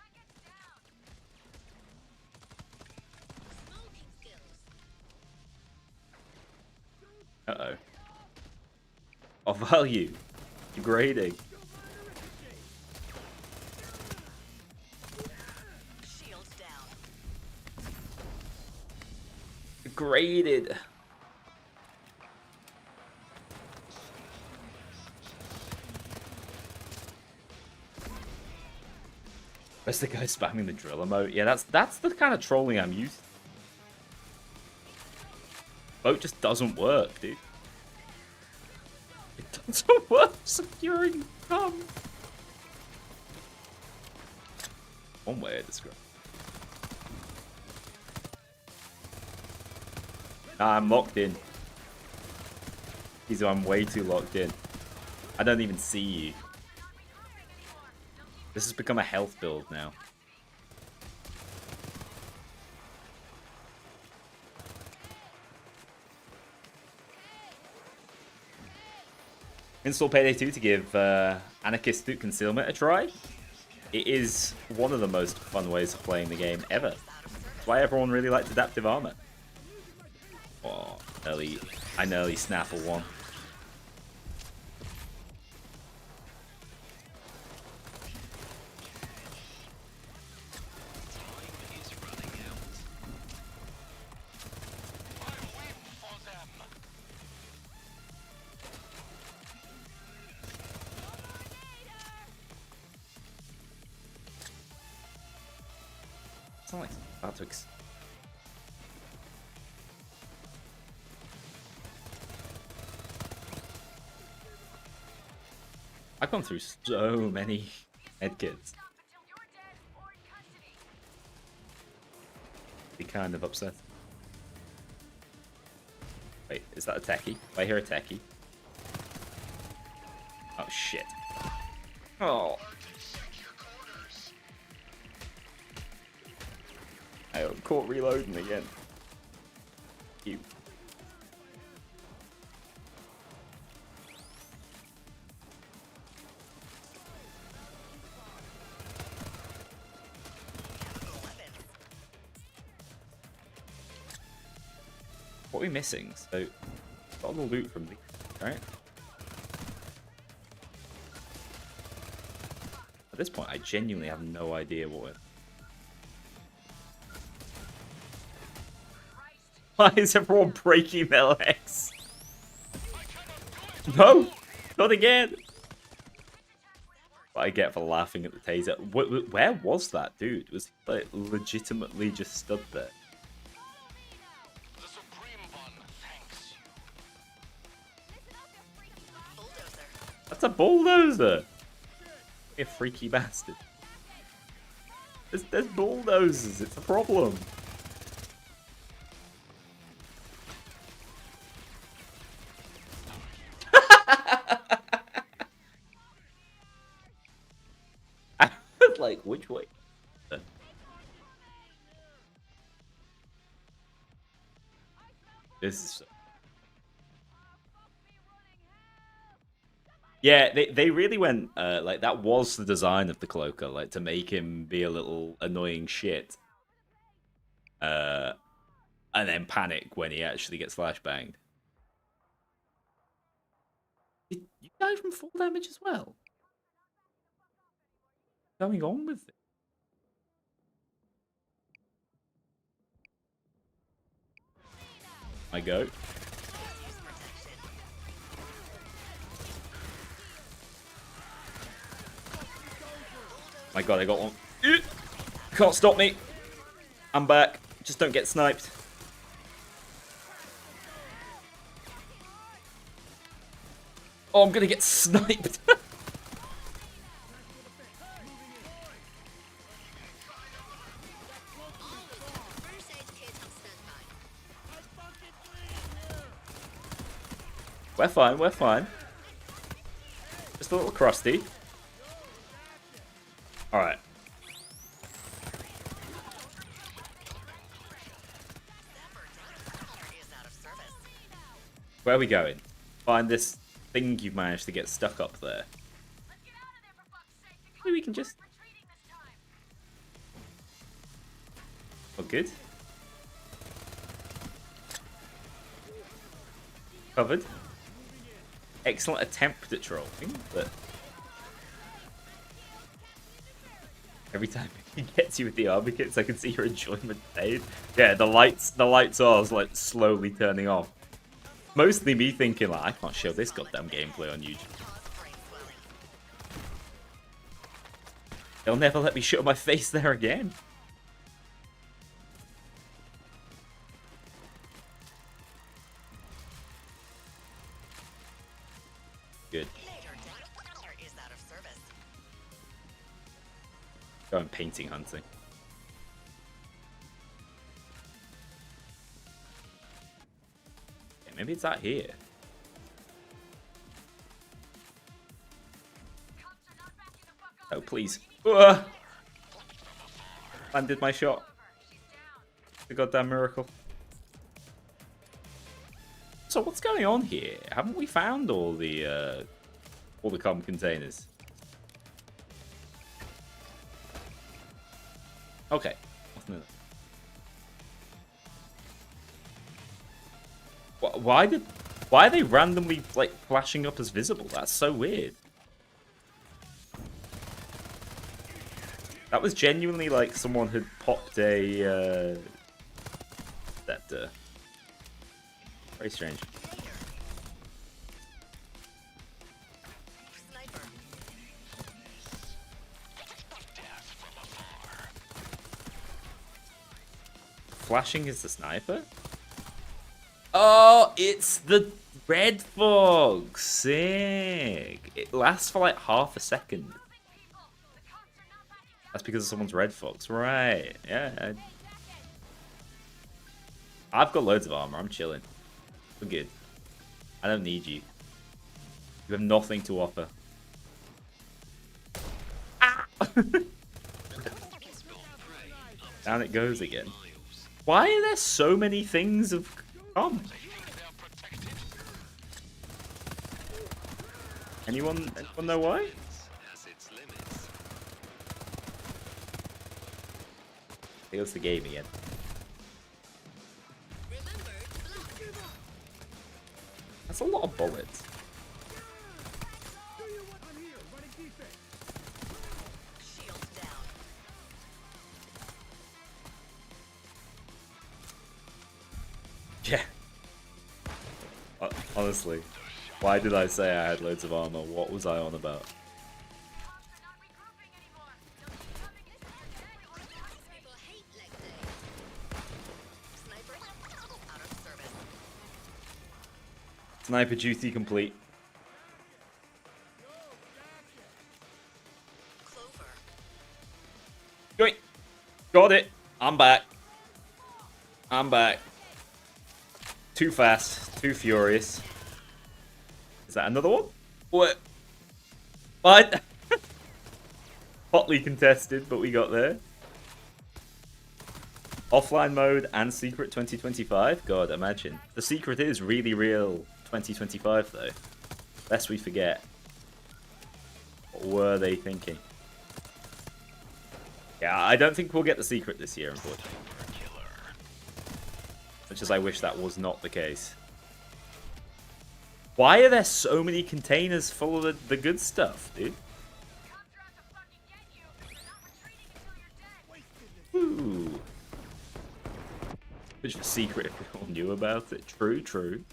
Uh-oh. Oh, value. Degrading. shields down. Degraded. Where's the guy spamming the drill emote? Yeah, that's the kind of trolling I'm used to. Boat just doesn't work, dude. It's a worse securing come. One way to describe. Nah, I'm locked in. I'm way too locked in. I don't even see you. This has become a health build now. Install Payday 2 to give Anarchist Duke Concealment a try. It is one of the most fun ways of playing the game ever. That's why everyone really likes adaptive armor. Oh, an early Snaffle one. Sound like about to I've gone through so many medkits. Be kind of upset. Wait, is that a techie? I hear a techie. Oh shit. Oh. I got caught reloading again. You. What are we missing? So, got all the loot from the right? At this point, I genuinely have no idea what we're... Why is everyone breaking their legs? No! Not again! What I get for laughing at the taser. Where was that dude? Was he like legitimately just stood there? The Supreme One thanks you. Bulldozer. That's a bulldozer! You freaky bastard. There's bulldozers, it's a problem. I was like, which way? This is... Yeah, they really went, like, that was the design of the cloaker, like, to make him be a little annoying shit. And then panic when he actually gets flashbanged. Did you die from full damage as well? What's going on with it? I go. My god, I got one. Can't stop me. I'm back. Just don't get sniped. Oh, I'm gonna get sniped. First aid kit on standby. We're fine, we're fine. Just a little crusty. Alright. Is out of service. Where are we going? Find this thing you've managed to get stuck up there. Let's get out of there for fuck's sake. The Maybe we can just... retreating this time. Oh, good. Covered. Excellent attempt at trolling, but... Every time he gets you with the armor kits, I can see your enjoyment fade. Yeah, the lights are like slowly turning off. Mostly me thinking like, I can't show this goddamn gameplay on YouTube. Cause brain swelling. They'll never let me show my face there again. Good. good. Later, Doctor is out of service. Going painting hunting. Okay, maybe it's out here. Oh, please. Landed my shot. The goddamn miracle. So what's going on here? Haven't we found all the comm containers? Okay. Why are they randomly like flashing up as visible? That's so weird. That was genuinely like someone had popped a very strange. Sniper. Flashing is the sniper? Oh, it's the red fog. Sick. It lasts for like half a second. That's because of someone's red fox, right? Yeah. I've got loads of armor. I'm chilling. We're good. I don't need you. You have nothing to offer. Ah! Down it goes again. Why are there so many things of comm? Anyone know why? Here's the game again. That's a lot of bullets. Shield down. Yeah. Honestly, why did I say I had loads of armor? What was I on about? People hate leg day. Sniper out of service. Sniper duty complete. Clover. Yoink. Got it. I'm back. I'm back. Too fast. Too furious. Is that another one? What? What? Hotly contested, but we got there. Offline mode and secret 2025? God, imagine. The secret is really real 2025, though. Lest we forget. What were they thinking? Yeah, I don't think we'll get the secret this year, unfortunately. Much as I wish that was not the case. Why are there so many containers full of the good stuff, dude? Ooh. Which was a secret if we all knew about it. True, true.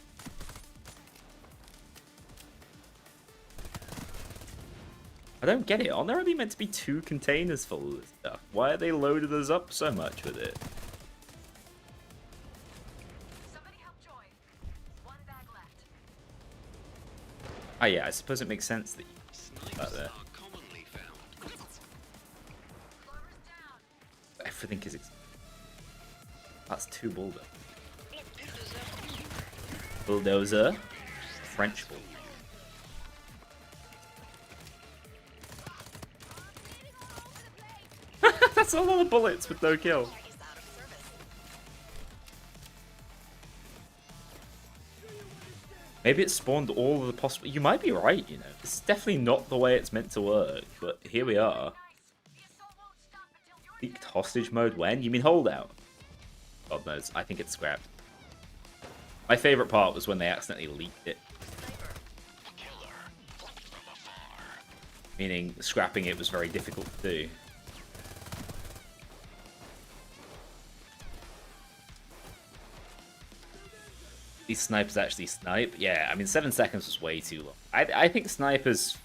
I don't get it. Aren't there only meant to be 2 containers full of this stuff? Why are they loaded us up so much with it? Oh yeah, I suppose it makes sense that you that there. Everything is that's 2 bulldozer. Bulldozer. French bull. That's a lot of bullets with no kill. Is out of service. Maybe it spawned all of the possible. You might be right, you know. It's definitely not the way it's meant to work, but here we are. Leaked hostage mode when? You mean holdout? God knows. I think it's scrapped. My favorite part was when they accidentally leaked it. Sniper. Meaning scrapping it was very difficult to do. These snipers actually snipe? Yeah, I mean 7 seconds was way too long. I think snipers,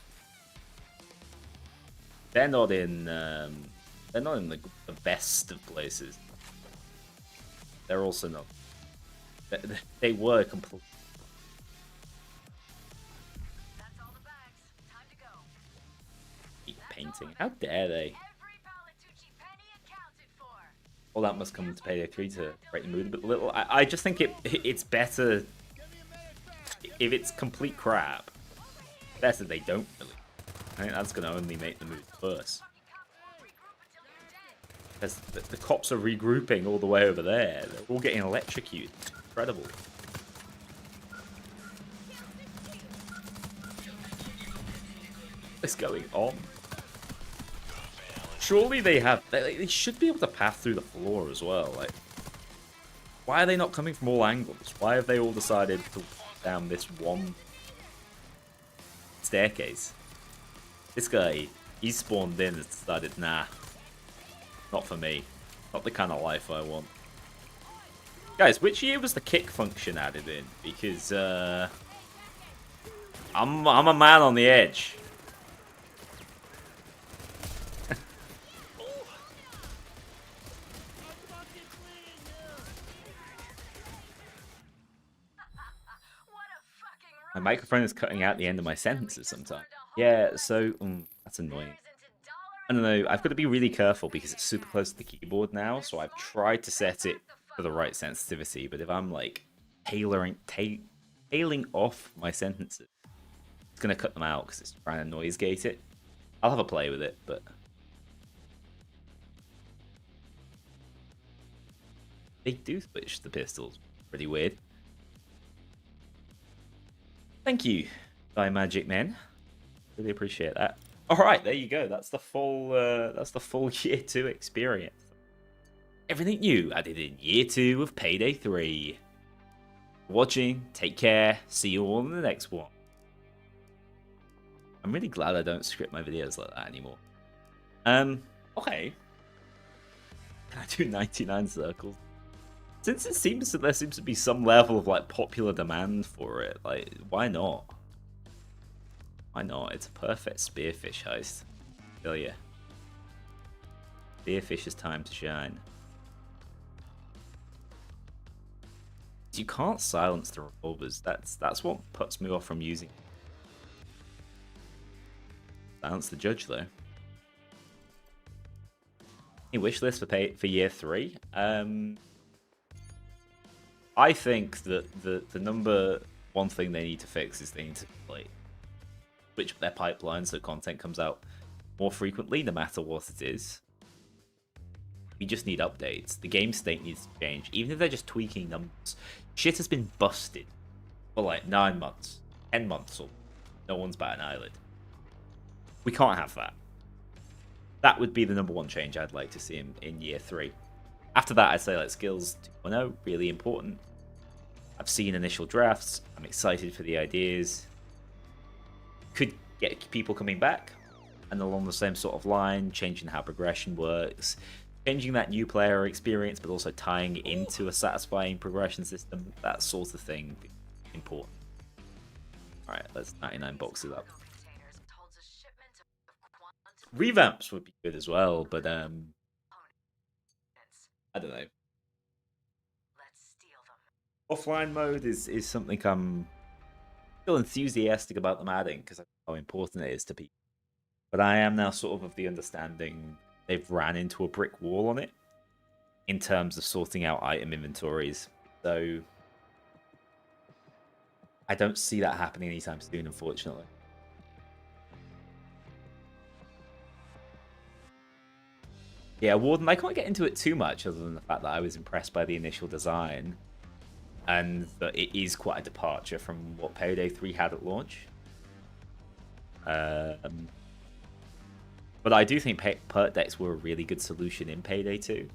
they're not in the best of places. They're also not. They were complete. That's all the painting. How dare they? Every Palatucci penny accounted for. Well, that must come to Payday 3 to break the mood a bit little. I just think it's better if it's complete crap. Better they don't really. I think that's going to only make the mood worse. Because the cops are regrouping all the way over there. They're all getting electrocuted. Incredible. What's going on? Surely they should be able to pass through the floor as well. Like, why are they not coming from all angles? Why have they all decided to walk down this one staircase? This guy, he spawned in and decided, nah, not for me. Not the kind of life I want. Guys, which year was the kick function added in? Because I'm a man on the edge. My microphone is cutting out the end of my sentences sometimes. Yeah, so that's annoying. I don't know, I've got to be really careful because it's super close to the keyboard now, so I've tried to set it for the right sensitivity, but if I'm like tailing off my sentences, it's going to cut them out because it's trying to noise gate it. I'll have a play with it, but they do switch the pistols. Pretty weird. Thank you, Magic Man. Really appreciate that. All right, there you go. That's the full year 2 experience. Everything new added in year 2 of Payday 3. Watching, take care. See you all in the next one. I'm really glad I don't script my videos like that anymore. Okay. Can I do 99 circles? Since it seems that there seems to be some level of like popular demand for it, like why not? Why not? It's a perfect spearfish heist. I tell ya. Spearfish's time to shine. You can't silence the revolvers. That's what puts me off from using. Silence the judge though. Any wish list for year 3? I think that the number one thing they need to fix is they need to like switch up their pipeline so content comes out more frequently, no matter what it is. We just need updates. The game state needs to change, even if they're just tweaking numbers. Shit has been busted for like 9 months, 10 months, or no one's bat an eyelid. We can't have that. That would be the number one change I'd like to see in year 3. After that, I'd say like skills 2.0, really important. I've seen initial drafts. I'm excited for the ideas. Could get people coming back, and along the same sort of line, changing how progression works, changing that new player experience, but also tying it into a satisfying progression system. That sort of thing, important. All right, let's 99 boxes up. Revamps would be good as well, but I don't know. Offline mode is something I'm still enthusiastic about them adding because I know how important it is to people. But I am now sort of the understanding they've ran into a brick wall on it in terms of sorting out item inventories. So I don't see that happening anytime soon, unfortunately. Yeah, Warden, I can't get into it too much other than the fact that I was impressed by the initial design and that it is quite a departure from what Payday 3 had at launch. But I do think perk decks were a really good solution in Payday 2.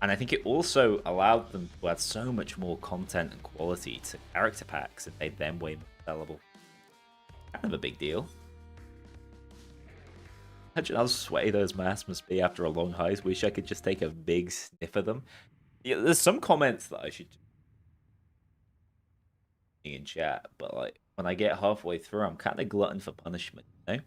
And I think it also allowed them to add so much more content and quality to character packs and made them way more sellable. Kind of a big deal. Imagine how sweaty those masks must be after a long heist. Wish I could just take a big sniff of them. Yeah, there's some comments that I should in chat, but like when I get halfway through, I'm kind of glutton for punishment, you know?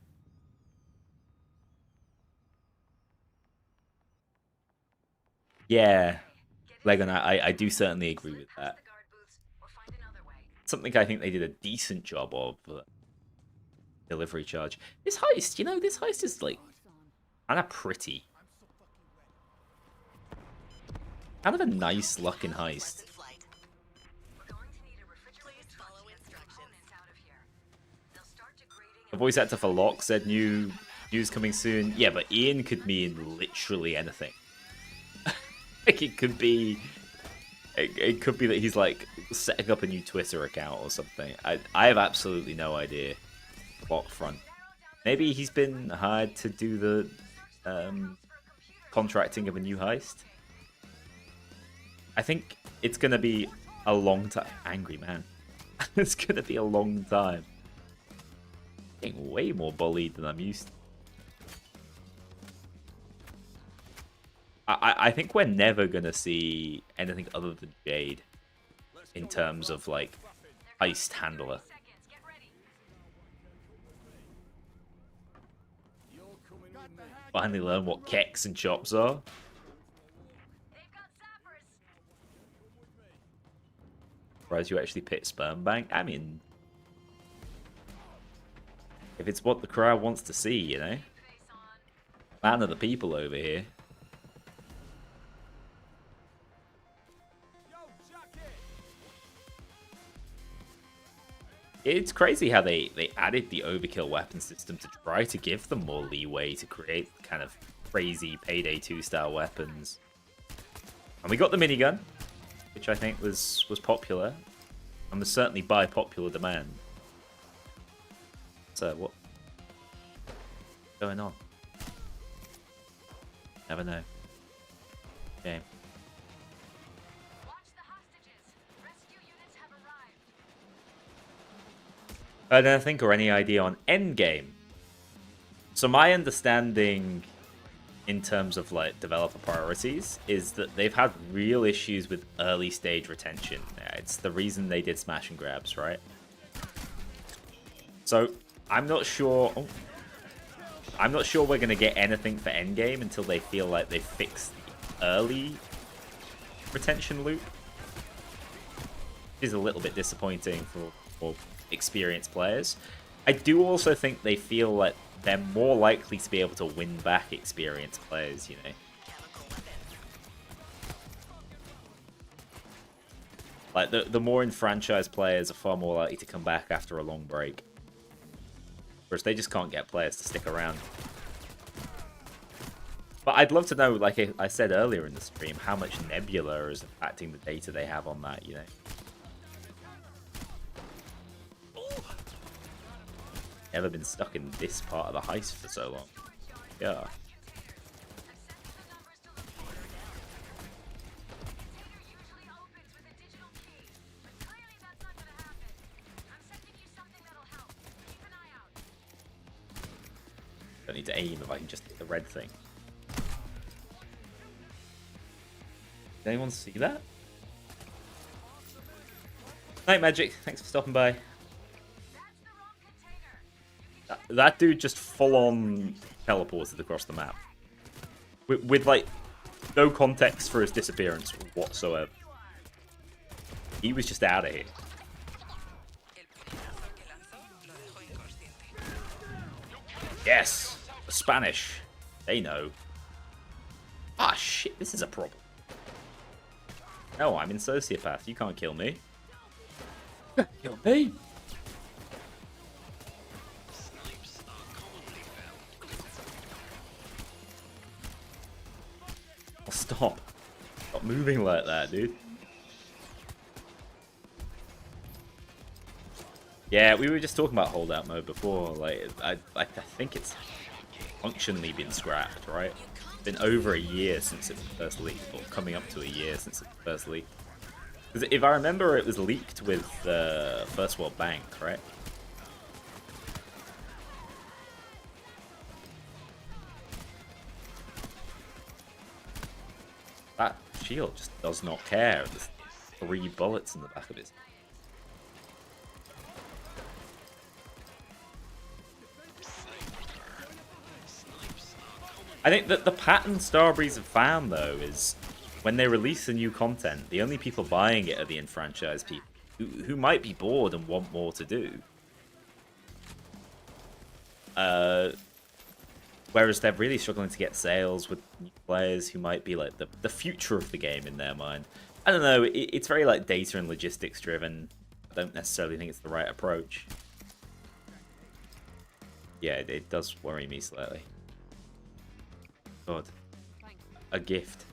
Yeah, Legon, I do certainly agree with that. Something I think they did a decent job of. But delivery charge. This heist, you know, this heist is like kind of pretty. Kind of a nice looking heist. In flight. We're going to need a refrigerated Please follow instructions. components out of here. They'll start degrading. The voice actor for Locke said news coming soon. Yeah, but Ian could mean literally anything. Like it could be that he's like setting up a new Twitter account or something. I have absolutely no idea. Plot front. Maybe he's been hired to do the contracting of a new heist. I think it's gonna be a long time. Angry man. It's gonna be a long time. Getting way more bullied than I'm used to. I think we're never gonna see anything other than Jade in terms of like heist handler. Seconds, get ready. Finally learn what keks and chops are. They've got zappers. Surprised you actually picked Sperm Bank. I mean, if it's what the crowd wants to see, you know. Face on. Man of the people over here. It's crazy how they added the overkill weapon system to try to give them more leeway to create kind of crazy Payday 2 style weapons. And we got the minigun, which I think was popular, and was certainly by popular demand. So what's going on? Never know. Okay. Watch the hostages. Rescue units have arrived. Anything or any idea on endgame? So my understanding in terms of like developer priorities is that they've had real issues with early stage retention. It's the reason they did smash and grabs, right? So I'm not sure. I'm not sure we're gonna get anything for endgame until they feel like they fixed the early retention loop. Which is a little bit disappointing for experienced players. I do also think they feel like they're more likely to be able to win back experienced players, you know. Chemical weapons. Like the more enfranchised players are far more likely to come back after a long break. Whereas they just can't get players to stick around. But I'd love to know, like I said earlier in the stream, how much Nebula is impacting the data they have on that, you know. Never been stuck in this part of the heist for so long. Yeah. Usually opens with a digital key, but clearly that's not gonna happen. I'm sending you something that'll help. Keep an eye out. Don't need to aim if I can just hit the red thing. Did anyone see that? Night Magic, thanks for stopping by. That's the wrong container. That dude just full on teleported across the map. With like no context for his disappearance whatsoever. He was just out of here. Yes! The Spanish. They know. Ah shit, this is a problem. No, I'm in Sociopath. You can't kill me. Kill me! Oh, stop. Stop moving like that, dude. Yeah, we were just talking about holdout mode before. Like, I think it's functionally been scrapped, right? It's been over a year since it was first leaked, or coming up to a year since it was first leaked. Because if I remember, it was leaked with First World Bank, right? That shield just does not care. There's 3 bullets in the back of it. I think that the pattern Starbreeze have found, though, is when they release the new content, the only people buying it are the enfranchised people who might be bored and want more to do. Whereas they're really struggling to get sales with new players who might be like the future of the game in their mind. I don't know, it's very like data and logistics driven. I don't necessarily think it's the right approach. Yeah, it does worry me slightly. God. A gift.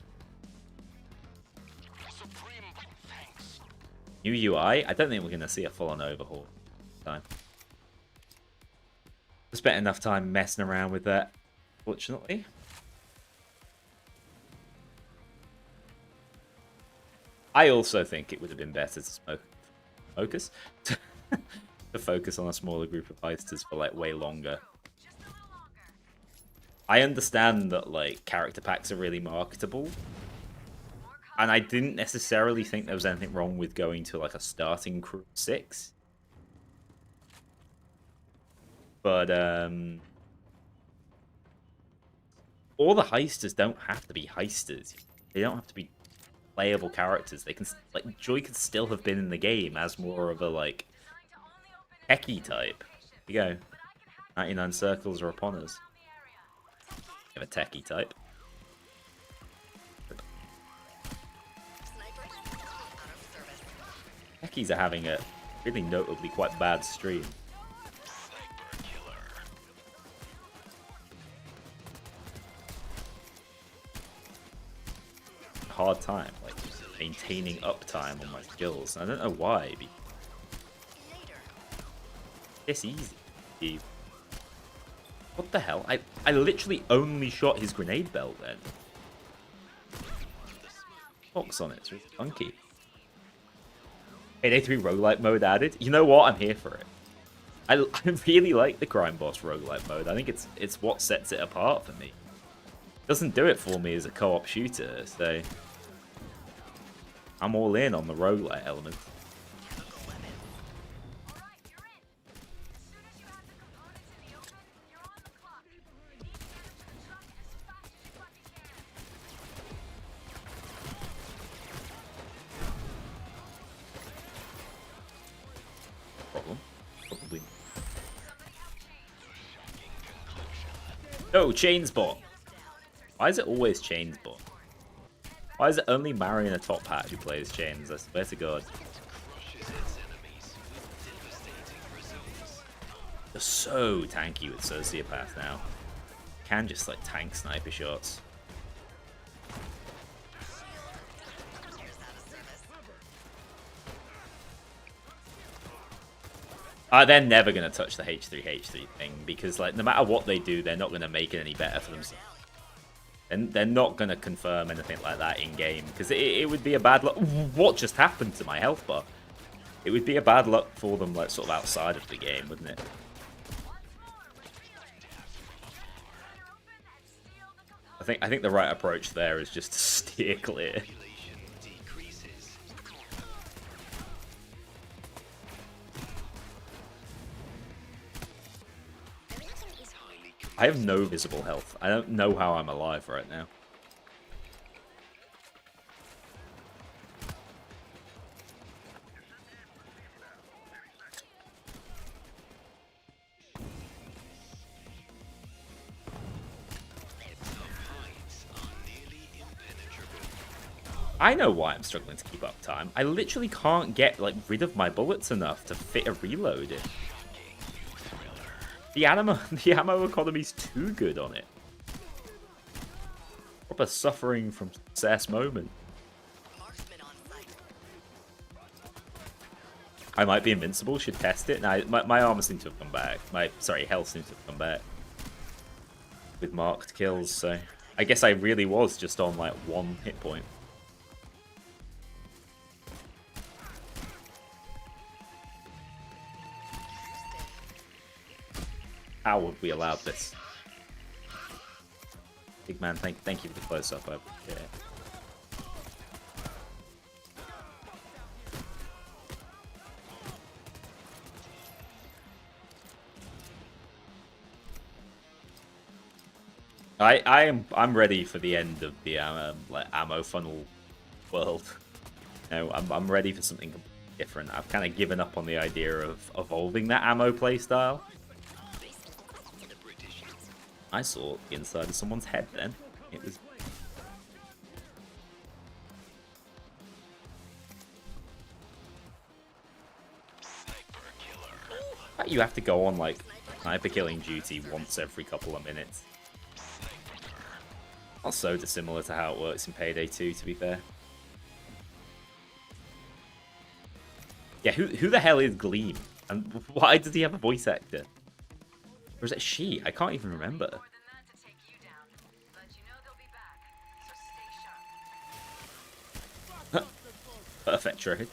New UI? I don't think we're going to see a full-on overhaul this time. I spent enough time messing around with that, fortunately. I also think it would have been better to focus to focus on a smaller group of heisters for like way longer. I understand that like character packs are really marketable, and I didn't necessarily think there was anything wrong with going to like a starting crew of 6. But all the heisters don't have to be heisters. They don't have to be playable characters. They can, like, Joy could still have been in the game as more of a like techie type. Here you go. 99 circles are upon us. You have a techie type. Sniper out of service. Techies are having a really notably quite bad stream. Hard time, like maintaining uptime on my skills. I don't know why. It's easy. What the hell? I literally only shot his grenade belt then. Box on it. It's really funky. Payday 3 roguelite mode added. You know what? I'm here for it. I really like the crime boss roguelite mode. I think it's what sets it apart for me. It doesn't do it for me as a co-op shooter, so I'm all in on the roguelite element. Probably. No, Chains bot. Why is it always Chains bot? Why is it only Marion a top hat who plays Chains? I swear to God. They're so tanky with Sociopath now. Can just like tank sniper shots. They're never going to touch the H3 thing because like no matter what they do, they're not going to make it any better for themselves. And they're not going to confirm anything like that in-game because it would be a bad luck. What just happened to my health bar? It would be a bad luck for them like sort of outside of the game, wouldn't it? I think the right approach there is just to steer clear. I have no visible health. I don't know how I'm alive right now. I know why I'm struggling to keep up time. I literally can't get like rid of my bullets enough to fit a reload in. The ammo economy's too good on it. Proper suffering from success moment. I might be invincible, should test it. Now, my armor seems to have come back. Sorry, health seems to have come back. With marked kills, so... I guess I really was just on, like, 1 hit point. How would we allow this? Big man, thank you for the close-up. I appreciate it. I'm ready for the end of the like ammo funnel world. No, I'm ready for something different. I've kind of given up on the idea of evolving that ammo playstyle. I saw the inside of someone's head then. It was... You have to go on, like, sniper killing duty once every couple of minutes. Not so dissimilar to how it works in Payday 2, to be fair. Yeah, who the hell is Gleam? And why does he have a voice actor? Or is it she? I can't even remember. More than that to take you down. But you know they'll be back. So stay sharp. Perfect trade.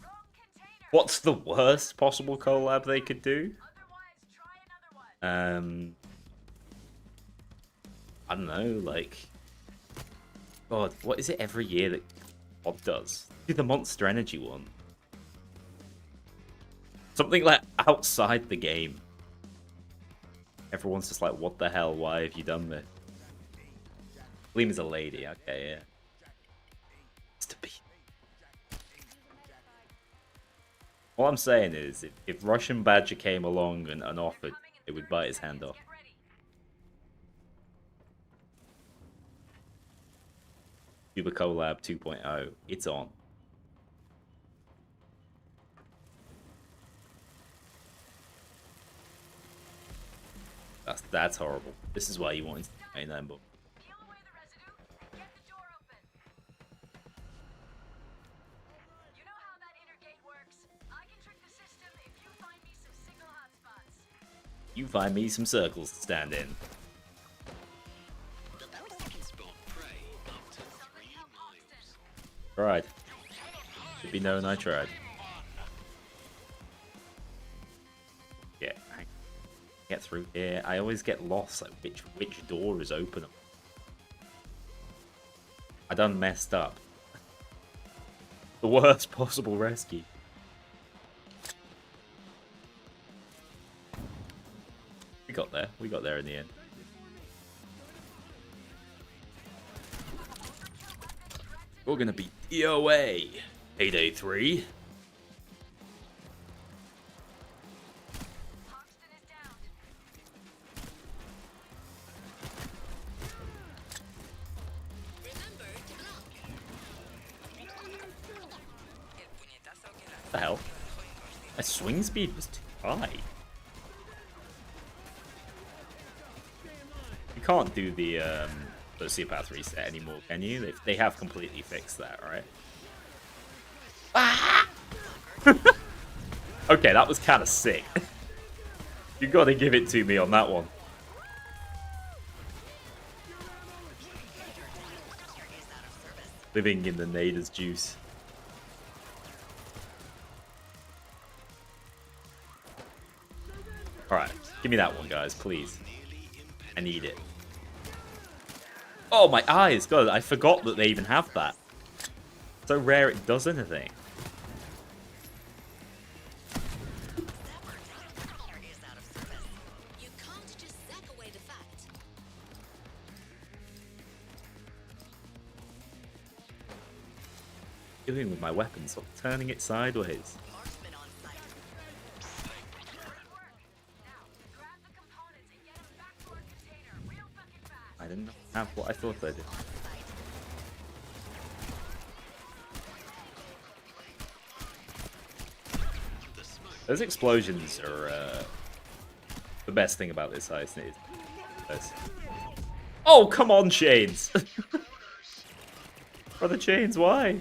Wrong container. What's the worst possible collab they could do? Otherwise, try another one. I don't know, like... God, what is it every year that Bob does? Do the Monster Energy one. Something like outside the game. Everyone's just like, what the hell, why have you done this? Gleam is a lady, okay, yeah. It's to be. All I'm saying is, if Russian Badger came along and offered, it would bite his hand off. Get ready. Cuba Collab 2.0, it's on. That's horrible. This is why you want to main that book. Peel away the residue and get the door open. You know how that inner gate works? I can trick the system if you find me some signal hotspots. You find me some circles to stand in. Can spot prey up to 3 Somebody help miles. Hoxton. Tried. Should be known I tried. Yeah, I get through here. I always get lost, like which door is open. I done messed up. The worst possible rescue. We got there. We got there in the end. We're gonna be DOA. Payday 3. Hoxton is down. Remember to block. What the hell? My swing speed was too high. You can't do the Sociopath reset anymore, can you? They have completely fixed that, right? Ah! Okay, that was kind of sick. You gotta give it to me on that one. Living in the Nader's juice. Alright, give me that one, guys, please. I need it. Oh, my eyes! God, I forgot that they even have that. So rare it does anything. Is out of service. You can't just zack away the fact. Doing with my weapon, sort of turning it sideways. Marksman on site. Good work. Now, grab the components and get them back to our container real fucking fast. I didn't have what I thought I did. On site. The smoke. Those explosions are the best thing about this heist. Oh, come on, Chains! Brother Chains, why?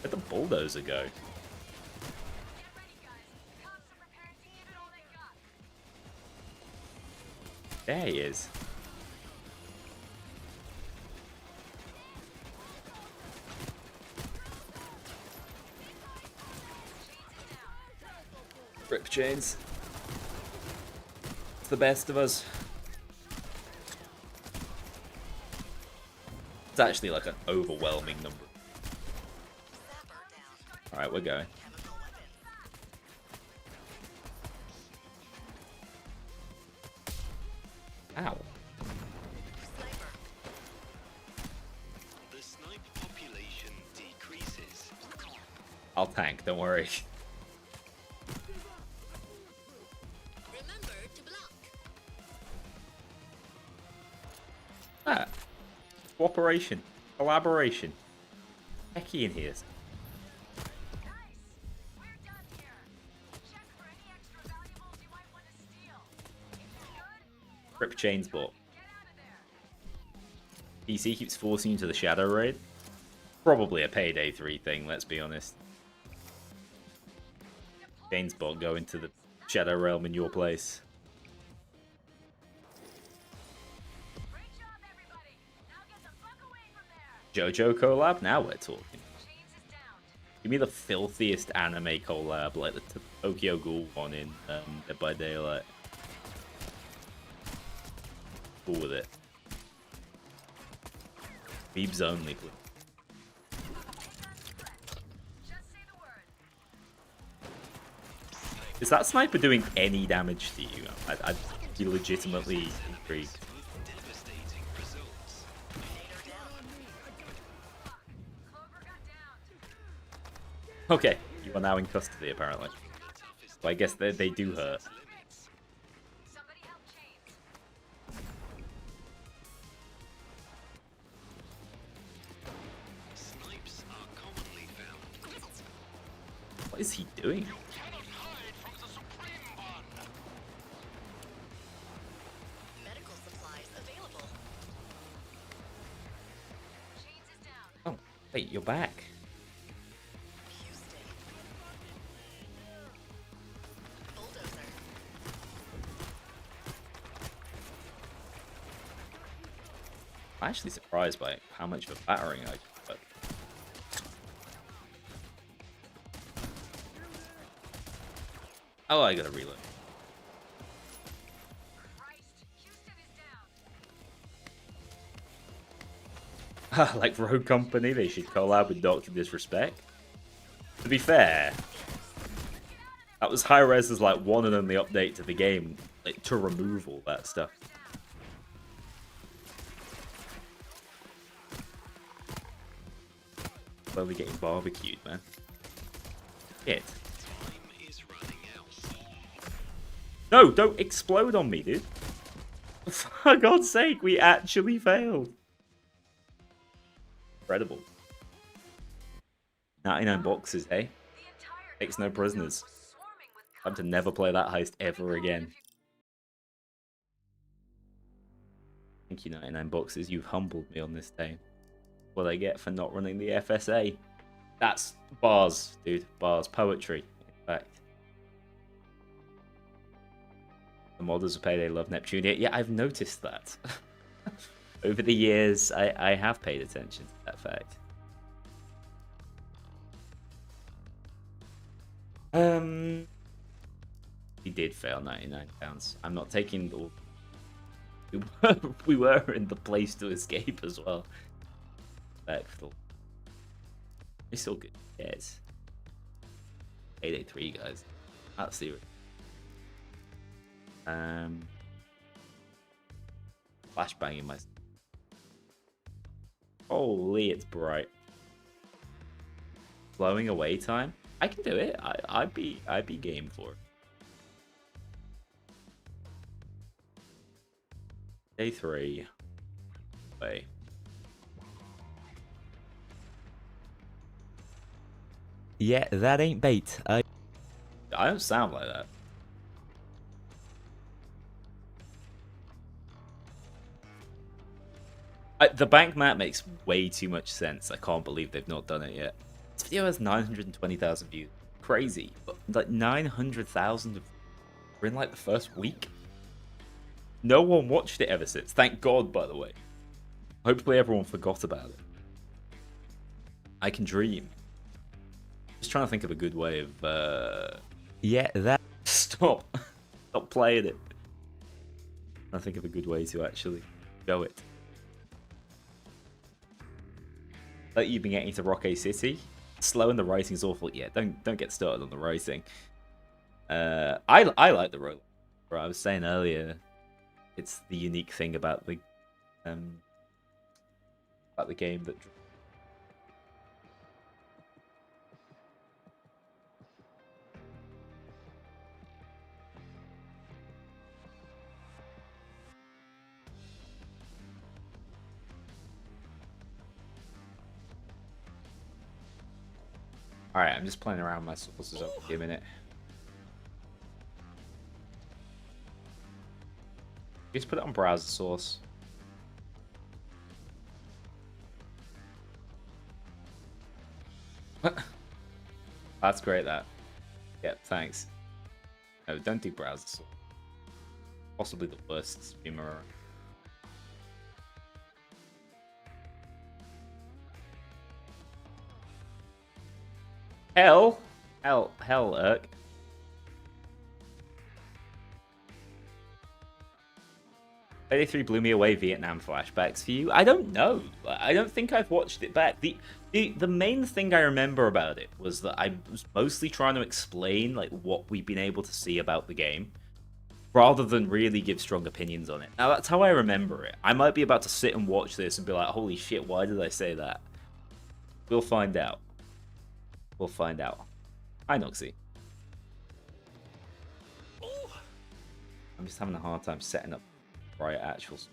Where'd the bulldozer go? Get ready, guys. Cops are preparing to give it all they got. There he is. Rip Chains. It's the best of us. It's actually like an overwhelming number. Zapper down. Alright, we're going. Chemical weapons. Ow. Sniper. The snipe population decreases. I'll tank, don't worry. cooperation, collaboration. Becky in here. Nice. We're done here. Check for any extra valuables you might want to steal. If you're good, Rip chains bot. get out of there. PC keeps forcing you to the shadow raid. Probably a Payday 3 thing, let's be honest. Chains bot go into the shadow realm in your place. Great job, everybody. Now get the fuck away from there. JoJo collab? Now we're talking. Chains is down. Give me the filthiest anime collab, like the Tokyo Ghoul one in Dead by Daylight. Cool with it. Weebs only, please. Just say the word. Is that sniper doing any damage to you? I'd be legitimately intrigued. Devastating results. Clover got down. Okay, you are now in custody, apparently. So I guess they do hurt. Somebody help Chains. Snipes are commonly found. What is he doing? Cannot hide from the Supreme One. Medical supplies available. Chains is down. Oh, wait, you're back. Houston. Bulldozer. I'm actually surprised by how much of a battering I took. Oh, I gotta reload. Christ. Houston is down. Like Rogue Company, they should collab with Dr. Disrespect. To be fair, that was Hi-Rez's like one and only update to the game, like to remove all that stuff. Slowly getting barbecued, man. Shit. Time is running out. No, don't explode on me, dude. For God's sake, we actually failed. Incredible. 99 boxes, hey? The entire Takes no prisoners. was swarming with Time to never play that heist ever again. Thank you, 99 boxes. You've humbled me on this day. What I get for not running the FSA. That's bars, dude. Bars. Poetry, in fact. The modders of Payday love Neptune. Yeah, I've noticed that. Over the years, I have paid attention to that fact. We did fail £99. I'm not taking all. We were in the place to escape as well. Respectful. It's still good. Yes. Payday 3, guys. That's serious. Flashbanging my. Holy, it's bright. Blowing away time. I can do it. I'd be game for it. Day 3. Wait. Yeah, that ain't bait. I don't sound like that. The bank map makes way too much sense. I can't believe they've not done it yet. This video has 920,000 views. Crazy. But like 900,000 we're in like the first week. No one watched it ever since. Thank God, by the way. Hopefully everyone forgot about it. I can dream. Just trying to think of a good way of Yeah, that. Stop playing it. I think of a good way to actually go it. Like you've been getting to Rocky City. Slow and the writing is awful. Yeah, don't get started on the writing. I like the roller. I was saying earlier, it's the unique thing about the game that. All right, I'm just playing around with my sources over here a minute. Just put it on browser source. That's great. That. Yep. Thanks. No, don't do browser source. Possibly the worst streamer. Hell, Irk. Payday 3 blew me away. Vietnam flashbacks for you? I don't know. I don't think I've watched it back. The main thing I remember about it was that I was mostly trying to explain like what we've been able to see about the game, rather than really give strong opinions on it. Now that's how I remember it. I might be about to sit and watch this and be like, "Holy shit, why did I say that?" We'll find out. We'll find out. Hi, Noxie. I'm just having a hard time setting up right actuals.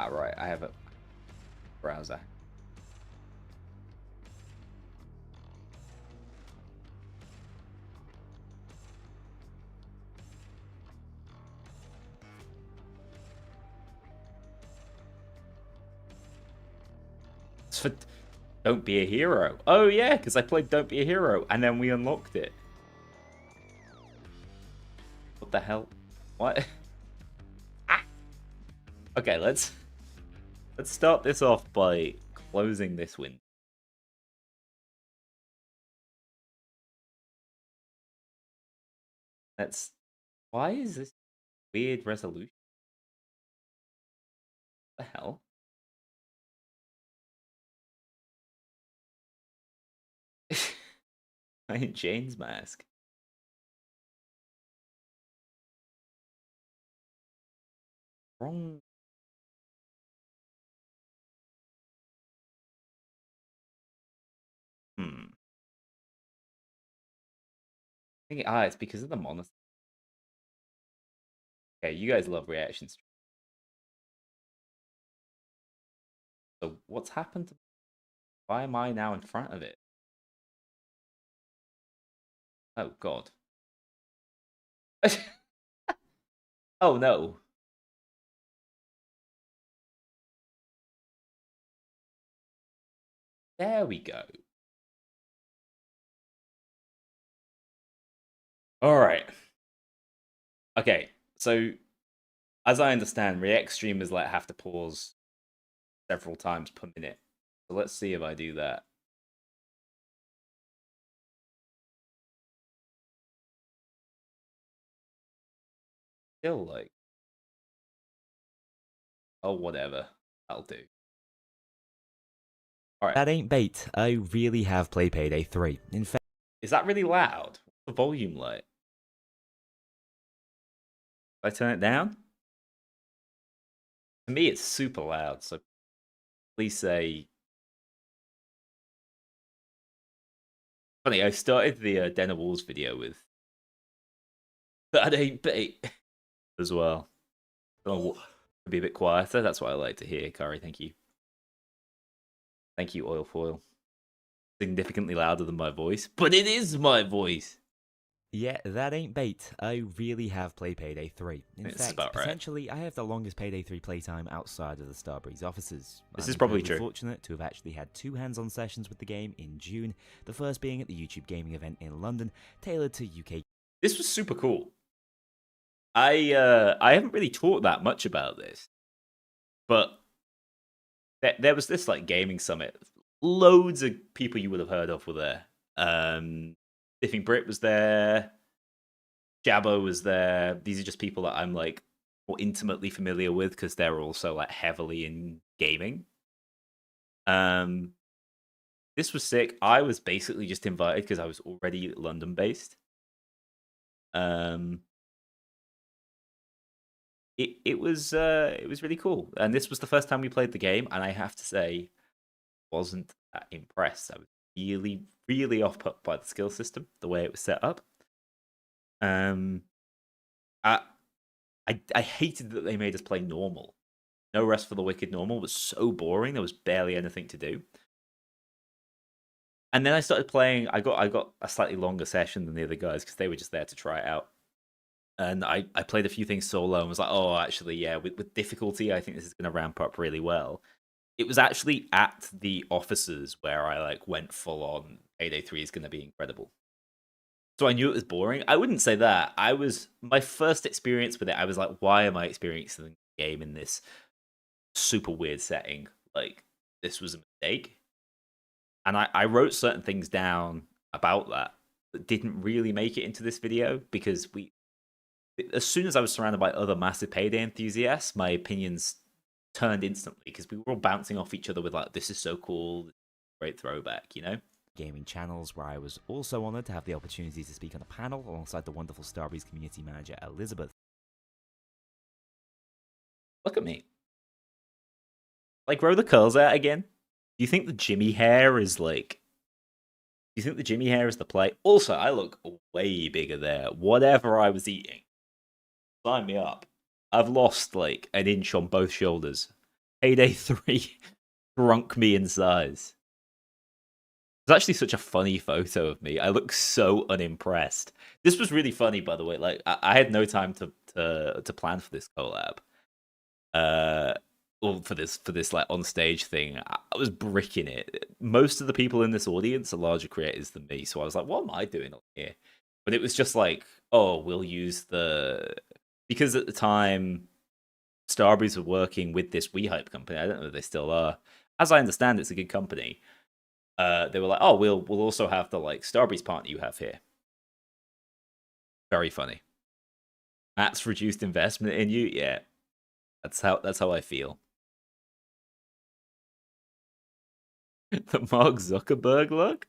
Right. I have a browser. It's for Don't Be a Hero. Oh yeah, because I played Don't Be a Hero and then we unlocked it. What the hell? What? Okay, let's start this off by closing this window. Why is this weird resolution? What the hell? Giant Jane's mask. Wrong. It's because of the monster. Okay, you guys love reactions. So what's happened to why am I now in front of it? Oh god. Oh no. There we go. Alright. Okay, so as I understand, React streamers like have to pause several times per minute. So let's see if I do that. Still like, oh whatever, that'll do. All right, That ain't bait. I really have played Payday 3. In fact, is that really loud? What's the volume like? If I turn it down? To me, it's super loud. So please say. Funny, I started the Den of Wolves video with that ain't bait as well. Oh, be a bit quieter. That's what I like to hear, Kari. Thank you. Thank you, Oil Foil. Significantly louder than my voice, but it is my voice. yeah, that ain't bait. I really have played Payday 3. In It's fact, about right. potentially, I have the longest Payday 3 playtime outside of the Starbreeze offices. This I'm is probably incredibly true. Fortunate to have actually had 2 hands-on sessions with the game in June. The first being at the YouTube gaming event in London, tailored to UK. This was super cool. I haven't really talked that much about this, but there was this like gaming summit. Loads of people you would have heard of were there. Diffing Brit was there. Jabbo was there. These are just people that I'm like more intimately familiar with because they're also like heavily in gaming. This was sick. I was basically just invited because I was already London based. It was really cool, and this was the first time we played the game, and I have to say, wasn't that impressed. I was really, really off put by the skill system, the way it was set up. Um, I I hated that they made us play normal. No Rest for the Wicked normal was so boring. There was barely anything to do. And then I started playing. I got a slightly longer session than the other guys because they were just there to try it out. And I played a few things solo and was like, oh, actually, yeah, with difficulty, I think this is going to ramp up really well. It was actually at the offices where I like went full on. Payday 3 is going to be incredible. So I knew it was boring. I wouldn't say that. My first experience with it. I was like, why am I experiencing the game in this super weird setting? Like, this was a mistake. And I wrote certain things down about that didn't really make it into this video because as soon as I was surrounded by other massive Payday enthusiasts, my opinions turned instantly because we were all bouncing off each other with like, this is so cool, great throwback, you know? Gaming channels, where I was also honoured to have the opportunity to speak on a panel alongside the wonderful Starbreeze community manager Elizabeth. Look at me. Like, grow the curls out again. Do you think the Jimmy hair is like... Do you think the Jimmy hair is the play? Also, I look way bigger there. Whatever I was eating. Sign me up. I've lost like an inch on both shoulders. Payday 3 shrunk me in size. It's actually such a funny photo of me. I look so unimpressed. This was really funny, by the way. Like, I had no time to plan for this collab. Or for this like on stage thing. I was bricking it. Most of the people in this audience are larger creators than me, so I was like, what am I doing on here? But it was just like, oh, we'll use because at the time Starbreeze were working with this WeHype company. I don't know if they still are. As I understand, it's a good company. They were like, oh, we'll also have the like Starbreeze partner you have here. Very funny. Matt's reduced investment in you. Yeah, that's how I feel. The Mark Zuckerberg look?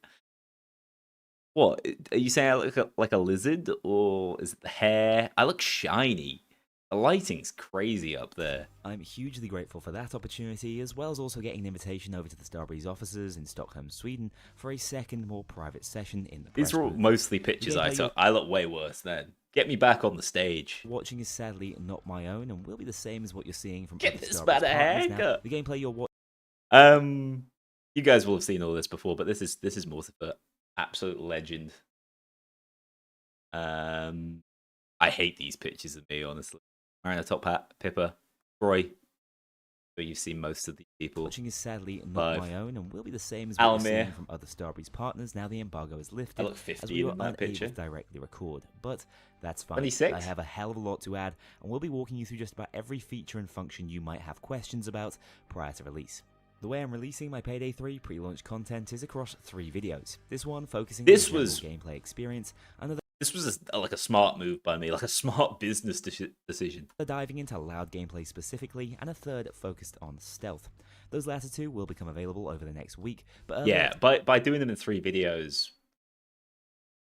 What? Are you saying I look like a lizard? Or is it the hair? I look shiny. The lighting's crazy up there. I'm hugely grateful for that opportunity, as well as also getting an invitation over to the Starbreeze offices in Stockholm, Sweden, for a second, more private session in the press These are all booth. mostly pictures I took. I look way worse then. Get me back on the stage. Watching is sadly not my own, and will be the same as what you're seeing from Get other this Starbreeze man a partners now. haircut. The gameplay you're watching. You guys will have seen all this before, but this is Mortifer. Absolute legend. I hate these pictures of me, honestly. Wearing a top hat, Pippa, Troy. But you've seen most of these people. Watching is sadly not my own, and will be the same as what you're seeing from other Starbreeze partners now the embargo is lifted. I look 50 as we were in that unable picture. to directly record, but that's fine. 26? I have a hell of a lot to add, and we'll be walking you through just about every feature and function you might have questions about prior to release. The way I'm releasing my Payday 3 pre-launch content is across 3 videos. This one focusing on the general gameplay experience, and this was like a smart move by me, like a smart business decision. Diving into loud gameplay specifically, and a third focused on stealth. Those latter 2 will become available over the next week. But yeah, by doing them in 3 videos,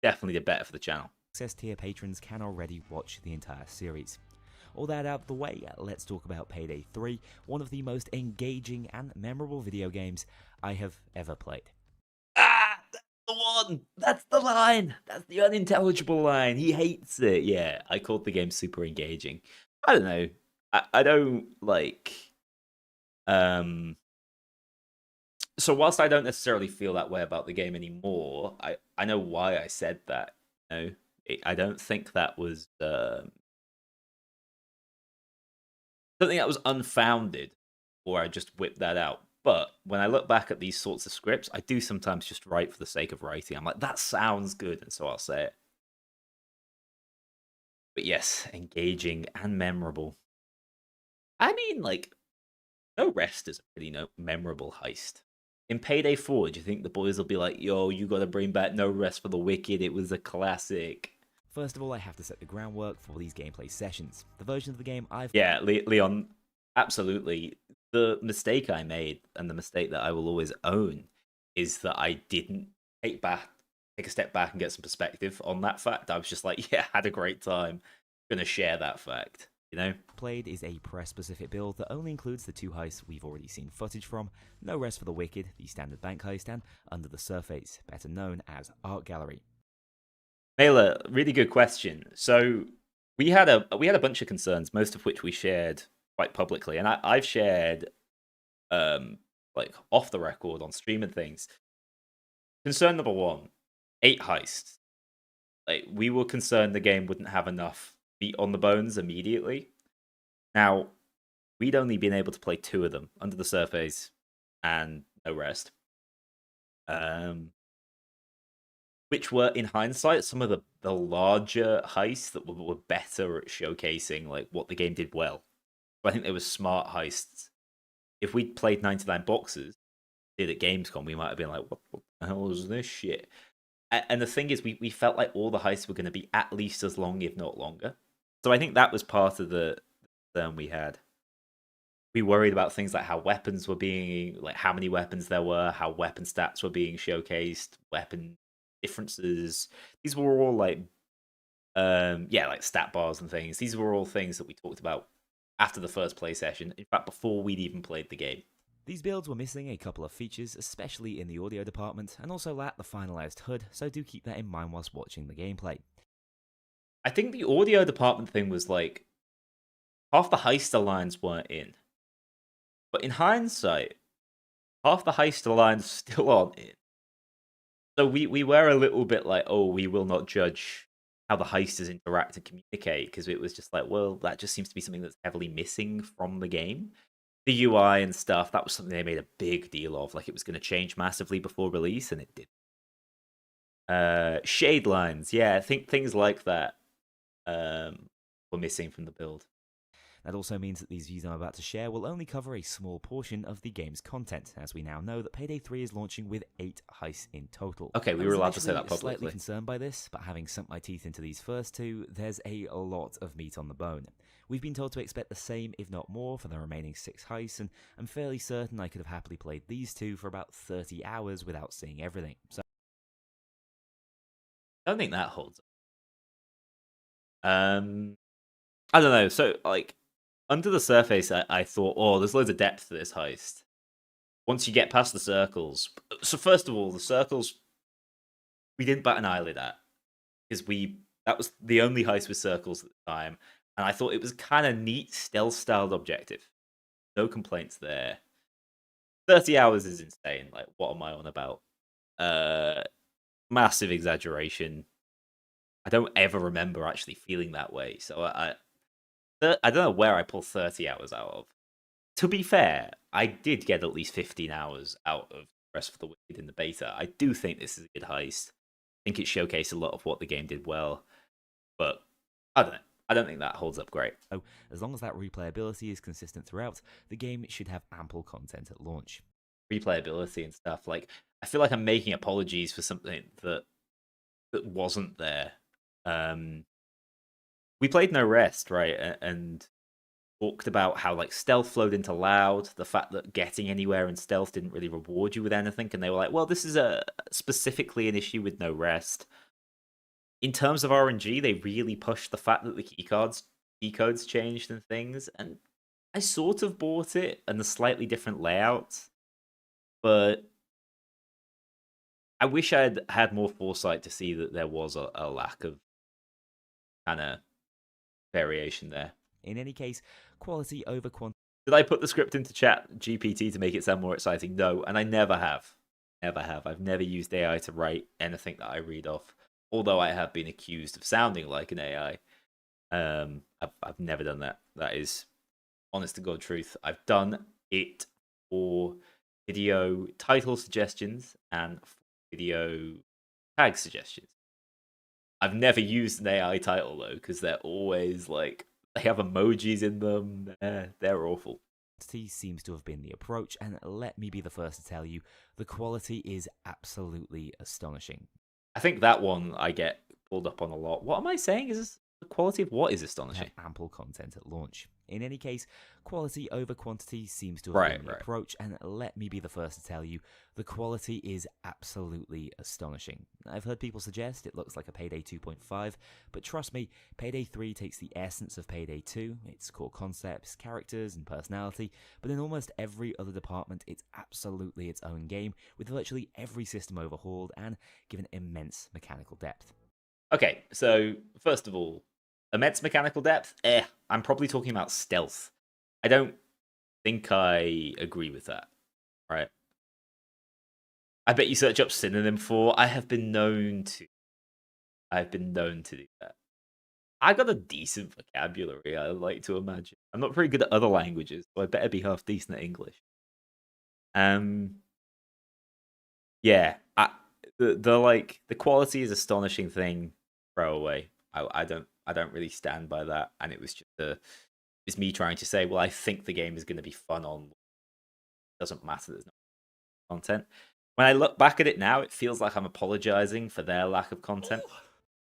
definitely the better for the channel. Access tier patrons can already watch the entire series. All that out of the way, let's talk about Payday 3, one of the most engaging and memorable video games I have ever played. Ah, that's the one! That's the line! That's the unintelligible line. He hates it. Yeah, I called the game super engaging. I don't know. I don't like... So whilst I don't necessarily feel that way about the game anymore, I know why I said that. You know? I don't think that was... something that was unfounded, or I just whipped that out. But when I look back at these sorts of scripts, I do sometimes just write for the sake of writing. I'm like, that sounds good, and so I'll say it. But yes, engaging and memorable. I mean, like, No Rest is a pretty memorable heist. In Payday 4, do you think the boys will be like, yo, you gotta bring back No Rest for the Wicked, it was a classic? First of all, I have to set the groundwork for these gameplay sessions. The version of the game I've... Yeah, Leon, absolutely. The mistake I made, and the mistake that I will always own, is that I didn't take a step back and get some perspective on that fact. I was just like, yeah, had a great time. Gonna share that fact. you know? Played is a press-specific build that only includes the 2 heists we've already seen footage from, No Rest for the Wicked, the standard bank heist, and Under the Surface, better known as Art Gallery. Mela, really good question. So we had a bunch of concerns, most of which we shared quite publicly, and I've shared like off the record on stream and things. Concern number 1, 8 heists. Like, we were concerned the game wouldn't have enough meat on the bones immediately. Now, we'd only been able to play 2 of them, Under the Surface and No Rest. Which were, in hindsight, some of the larger heists that were better at showcasing like what the game did well. But I think they were smart heists. If we'd played 99 Boxes, did at Gamescom, we might have been like, what the hell is this shit? And the thing is, we felt like all the heists were going to be at least as long, if not longer. So I think that was part of the concern we had. We worried about things like how weapons were being, like how many weapons there were, how weapon stats were being showcased, weapon differences. These were all like, like stat bars and things. These were all things that we talked about after the first play session. In fact, before we'd even played the game. These builds were missing a couple of features, especially in the audio department, and also lacked the finalized HUD, so do keep that in mind whilst watching the gameplay. I think the audio department thing was like, half the heist lines weren't in. But in hindsight, half the heist lines still aren't in. So we were a little bit like, oh, we will not judge how the heisters interact and communicate, because it was just like, well, that just seems to be something that's heavily missing from the game. The UI and stuff, that was something they made a big deal of, like it was going to change massively before release, and it did. Shade lines, yeah, I think things like that were missing from the build. That also means that these views I'm about to share will only cover a small portion of the game's content, as we now know that Payday 3 is launching with 8 heists in total. Okay, we I were was allowed to say initially that publicly. Slightly concerned by this, but having sunk my teeth into these first 2, there's a lot of meat on the bone. We've been told to expect the same, if not more, for the remaining 6 heists, and I'm fairly certain I could have happily played these 2 for about 30 hours without seeing everything. So I don't think that holds up. I don't know. So, like, Under the Surface, I thought, oh, there's loads of depth to this heist. Once you get past the circles. So, first of all, the circles, we didn't bat an eyelid at. Because that was the only heist with circles at the time. And I thought it was kind of neat, stealth-styled objective. No complaints there. 30 hours is insane. Like, what am I on about? Massive exaggeration. I don't ever remember actually feeling that way. So I don't know where I pull 30 hours out of. To be fair, I did get at least 15 hours out of Rest for the Wicked in the beta. I do think this is a good heist. I think it showcased a lot of what the game did well. But I don't know. I don't think that holds up great. So, as long as that replayability is consistent throughout, the game should have ample content at launch. Replayability and stuff. Like, I feel like I'm making apologies for something that wasn't there. We played No Rest, right? And talked about how like stealth flowed into loud, the fact that getting anywhere in stealth didn't really reward you with anything, and they were like, well, this is specifically an issue with No Rest. In terms of RNG, they really pushed the fact that the keycodes changed and things, and I sort of bought it and the slightly different layout, but I wish I'd had more foresight to see that there was a lack of kind of variation there. In any case, quality over quantity. Did I put the script into chat GPT to make it sound more exciting? No, and I never have. Never have. I've never used AI to write anything that I read off, although I have been accused of sounding like an AI. I've never done that. That is honest to God truth. I've done it for video title suggestions and video tag suggestions. I've never used an AI title though, because they're always like, they have emojis in them. They're awful. Seems to have been the approach, and let me be the first to tell you, the quality is absolutely astonishing. I think that one I get pulled up on a lot. What am I saying? Is this the quality of what is astonishing? Have ample content at launch. In any case, quality over quantity seems to have Right, been the right. approach, and let me be the first to tell you, the quality is absolutely astonishing. I've heard people suggest it looks like a Payday 2.5, but trust me, Payday 3 takes the essence of Payday 2, its core concepts, characters, and personality, but in almost every other department, it's absolutely its own game, with virtually every system overhauled and given immense mechanical depth. Okay, so first of all, immense mechanical depth? I'm probably talking about stealth. I don't think I agree with that, right? I bet you search up synonym for I've been known to do that. I got a decent vocabulary, I like to imagine. I'm not very good at other languages, so I better be half decent at English. Yeah, the quality is astonishing thing. Throwaway. I don't really stand by that, and it was just it's me trying to say, well, I think the game is going to be fun on. Doesn't matter. There's no content. When I look back at it now, it feels like I'm apologizing for their lack of content.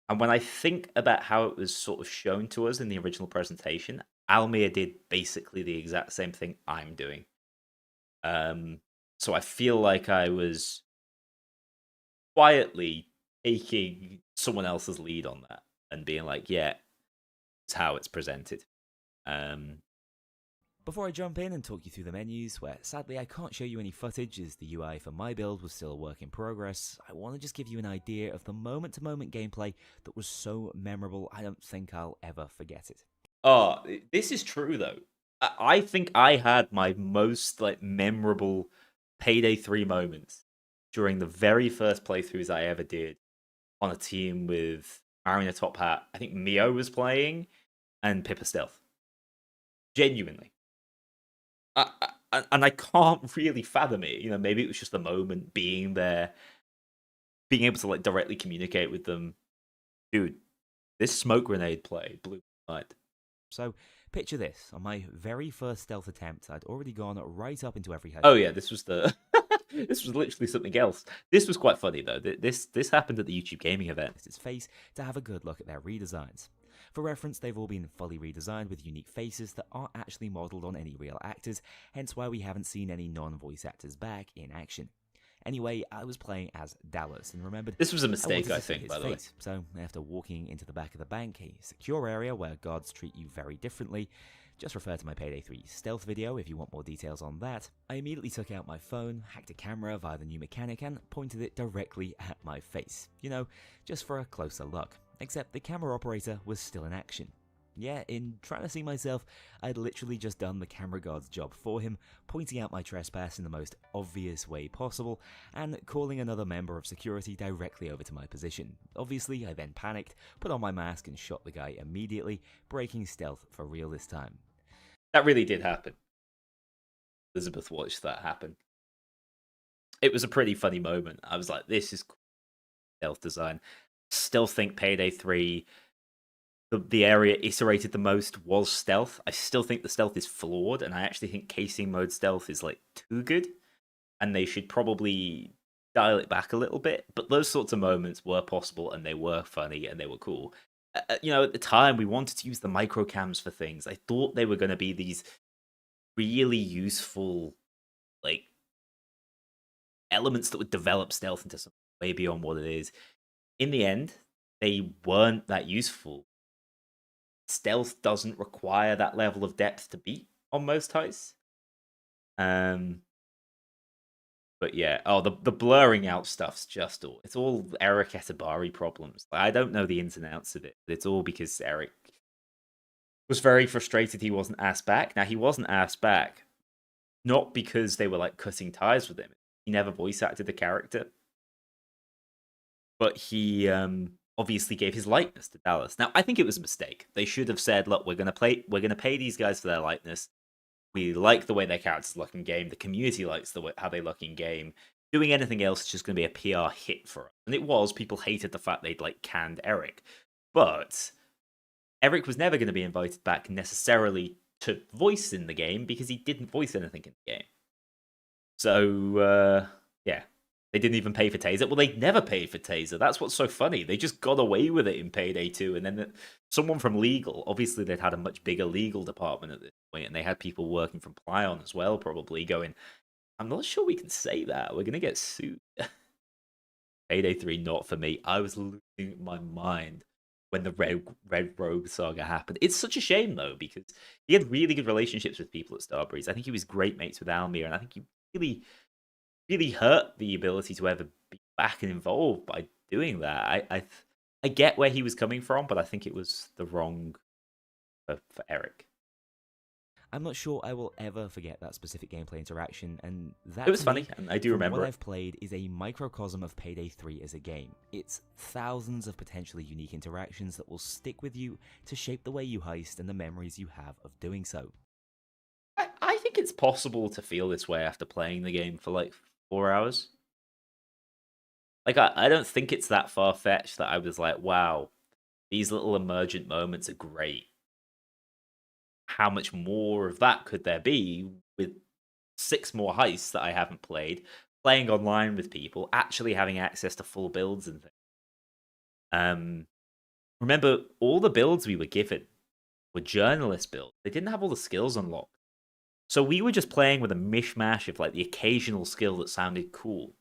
And when I think about how it was sort of shown to us in the original presentation, Almir did basically the exact same thing I'm doing. So I feel like I was quietly taking someone else's lead on that and being like, yeah, it's how it's presented. Before I jump in and talk you through the menus, where sadly I can't show you any footage as the UI for my build was still a work in progress, I want to just give you an idea of the moment-to-moment gameplay that was so memorable I don't think I'll ever forget it. Oh, this is true though. I think I had my most memorable Payday 3 moments during the very first playthroughs I ever did on a team with Marina Top Hat. I think Mio was playing and Pippa Stealth. Genuinely. And I can't really fathom it. You know, maybe it was just the moment, being there, being able to directly communicate with them. Dude, this smoke grenade play blew my mind. So, picture this. On my very first stealth attempt, I'd already gone right up into every head. Oh yeah, this was the this was literally something else. This was quite funny though. This happened at the YouTube gaming event. Its face to have a good look at their redesigns. For reference, they've all been fully redesigned with unique faces that aren't actually modelled on any real actors, hence why we haven't seen any non-voice actors back in action. Anyway, I was playing as Dallas and remembered This was a I mistake, wanted to I see think, his by the way. face. So, after walking into the back of the bank, a secure area where guards treat you very differently, just refer to my Payday 3 stealth video if you want more details on that, I immediately took out my phone, hacked a camera via the new mechanic and pointed it directly at my face. You know, just for a closer look. Except the camera operator was still in action. Yeah, in trying to see myself, I'd literally just done the camera guard's job for him, pointing out my trespass in the most obvious way possible, and calling another member of security directly over to my position. Obviously, I then panicked, put on my mask and shot the guy immediately, breaking stealth for real this time. That really did happen. Elizabeth watched that happen. It was a pretty funny moment. I was like, this is cool. Stealth design. Still think Payday 3, the area iterated the most was stealth. I still think the stealth is flawed, and I actually think casing mode stealth is too good, and they should probably dial it back a little bit. But those sorts of moments were possible, and they were funny, and they were cool. At the time, we wanted to use the microcams for things. I thought they were going to be these really useful, elements that would develop stealth into something way beyond what it is. In the end, they weren't that useful. Stealth doesn't require that level of depth to beat on most heists. But yeah, the blurring out stuff's it's all Eric Etabari problems. I don't know the ins and outs of it, but it's all because Eric was very frustrated he wasn't asked back. Now, he wasn't asked back not because they were cutting ties with him. He never voice acted the character. But he obviously gave his likeness to Dallas. Now, I think it was a mistake. They should have said, look, we're gonna pay these guys for their likeness. We like the way their characters look in game. The community likes how they look in game. Doing anything else is just going to be a PR hit for us. And it was. People hated the fact they'd canned Eric. But Eric was never going to be invited back necessarily to voice in the game because he didn't voice anything in the game. So, yeah. They didn't even pay for Taser. Well, they never paid for Taser. That's what's so funny. They just got away with it in Payday 2. And then someone from legal, obviously they'd had a much bigger legal department at this point, and they had people working from Plion as well, probably going, I'm not sure we can say that. We're going to get sued. Payday 3, not for me. I was losing my mind when the Red Rogue saga happened. It's such a shame, though, because he had really good relationships with people at Starbreeze. I think he was great mates with Almir, and I think he really, really hurt the ability to ever be back and involved by doing that. I get where he was coming from, but I think it was the wrong for Eric. I'm not sure I will ever forget that specific gameplay interaction, and that It was to funny, me, and I do from remember what it. I've played is a microcosm of Payday 3 as a game. It's thousands of potentially unique interactions that will stick with you to shape the way you heist and the memories you have of doing so. I think it's possible to feel this way after playing the game for like 4 hours. Like, I don't think it's that far-fetched that I was like, wow, these little emergent moments are great. How much more of that could there be with 6 more heists that I haven't played, playing online with people, actually having access to full builds and things? Remember, all the builds we were given were journalist builds. They didn't have all the skills unlocked. So we were just playing with a mishmash of like the occasional skill that sounded cool.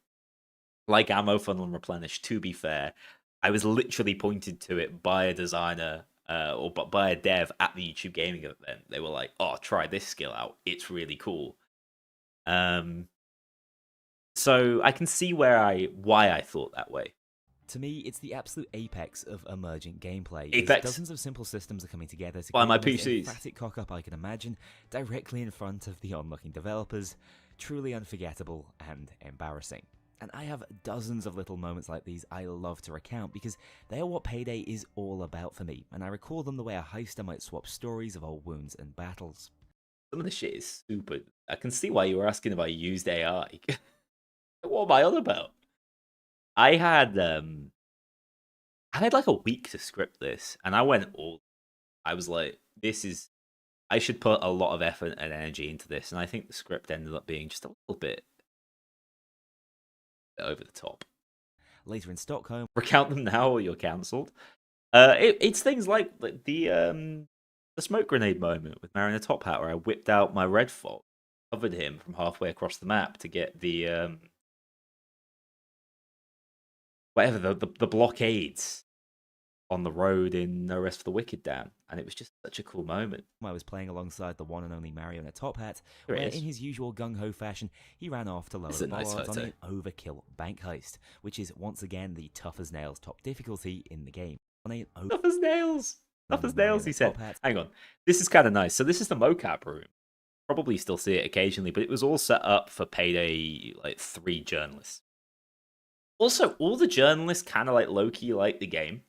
Like ammo funnel and replenish, to be fair. I was literally pointed to it by a designer or by a dev at the YouTube gaming event. They were like, oh, try this skill out. It's really cool. So I can see why I thought that way. To me, it's the absolute apex of emergent gameplay. Apex. Dozens of simple systems are coming together to Buy create my the most PCs. emphatic cock-up I can imagine, directly in front of the onlooking developers. Truly unforgettable and embarrassing. And I have dozens of little moments like these I love to recount because they are what Payday is all about for me, and I recall them the way a heister might swap stories of old wounds and battles. Some of the shit is stupid. I can see why you were asking if I used AI. What am I on about? I had like a week to script this, and I went all. I was like, I should put a lot of effort and energy into this, and I think the script ended up being just a little bit over the top. Later in Stockholm, Recount them now, or you're cancelled. It's things like the smoke grenade moment with Marion Top Hat, where I whipped out my red fog, covered him from halfway across the map to get the the blockades on the road in No Rest for the Wicked down, and it was just such a cool moment. I was playing alongside the one and only Mario in a top hat, There it where is. in his usual gung-ho fashion, he ran off to lower This is the a nice bollards on photo. an overkill bank heist, which is once again the tough as nails top difficulty in the game. On a Tough as nails. Tough as nails, he said. Top hat. Hang on. This is kind of nice. So this is the mocap room. Probably still see it occasionally, but it was all set up for Payday 3 journalists. Also, all the journalists kind of like low-key like the game.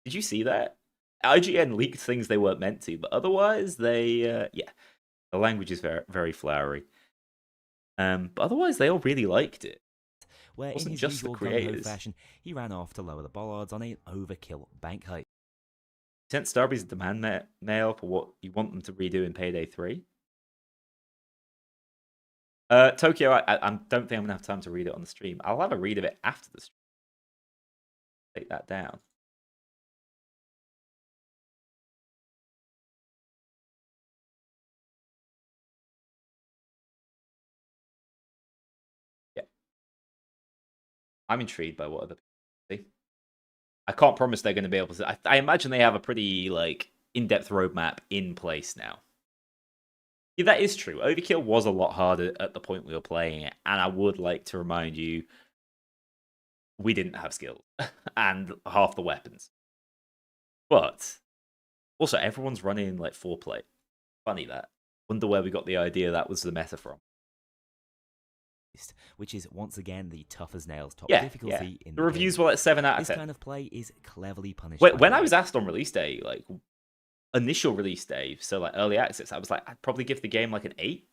Did you see that? IGN leaked things they weren't meant to, but otherwise they, the language is very, very flowery. But otherwise they all really liked it. Where in wasn't his just the usual gung-ho creators. fashion, he ran off to lower the bollards on an overkill bank heist. Sent Starbreeze a demand mail for what you want them to redo in Payday 3. Tokyo, I don't think I'm going to have time to read it on the stream. I'll have a read of it after the stream. Take that down. Yeah. I'm intrigued by what other people see. I can't promise they're going to be able to. I imagine they have a pretty in-depth roadmap in place now. Yeah, that is true. Overkill was a lot harder at the point we were playing it, and I would like to remind you, we didn't have skills and half the weapons. But also, everyone's running 4-play. Funny that. Wonder where we got the idea that was the meta from. Which is once again the tough as nails top Yeah, difficulty yeah. in The the reviews game. were 7 out of This 10. kind of play is cleverly punished. When I was asked on release day, initial release day, so early access, I was like, I'd probably give the game an 8.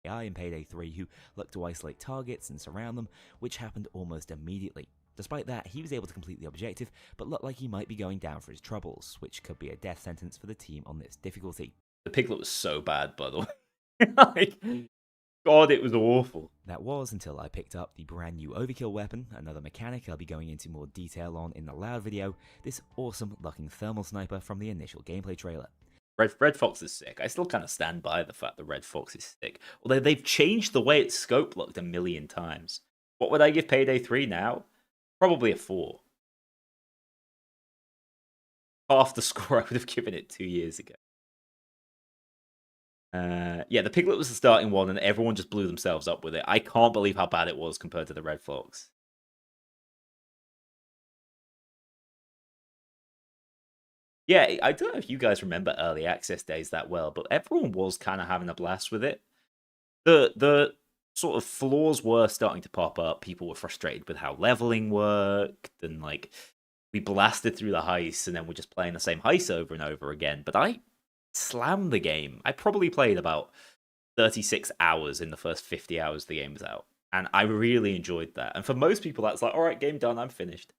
AI in Payday 3 who looked to isolate targets and surround them, which happened almost immediately. Despite that, he was able to complete the objective, but looked like he might be going down for his troubles, which could be a death sentence for the team on this difficulty. The piglet was so bad, by the way. God, it was awful. That was until I picked up the brand new overkill weapon, another mechanic I'll be going into more detail on in the loud video, this awesome looking thermal sniper from the initial gameplay trailer. Red Fox is sick. I still kind of stand by the fact that Red Fox is sick. Although they've changed the way its scope looked a million times. What would I give Payday 3 now? Probably a 4. Half the score I would have given it 2 years ago. Yeah, the Piglet was the starting one, and everyone just blew themselves up with it. I can't believe how bad it was compared to the Red Fox. Yeah, I don't know if you guys remember early access days that well, but everyone was kind of having a blast with it. The sort of flaws were starting to pop up. People were frustrated with how leveling worked, and like we blasted through the heist, and then we're just playing the same heist over and over again. But I slammed the game. I probably played about 36 hours in the first 50 hours the game was out, and I really enjoyed that. And for most people, that's like, all right, game done, I'm finished.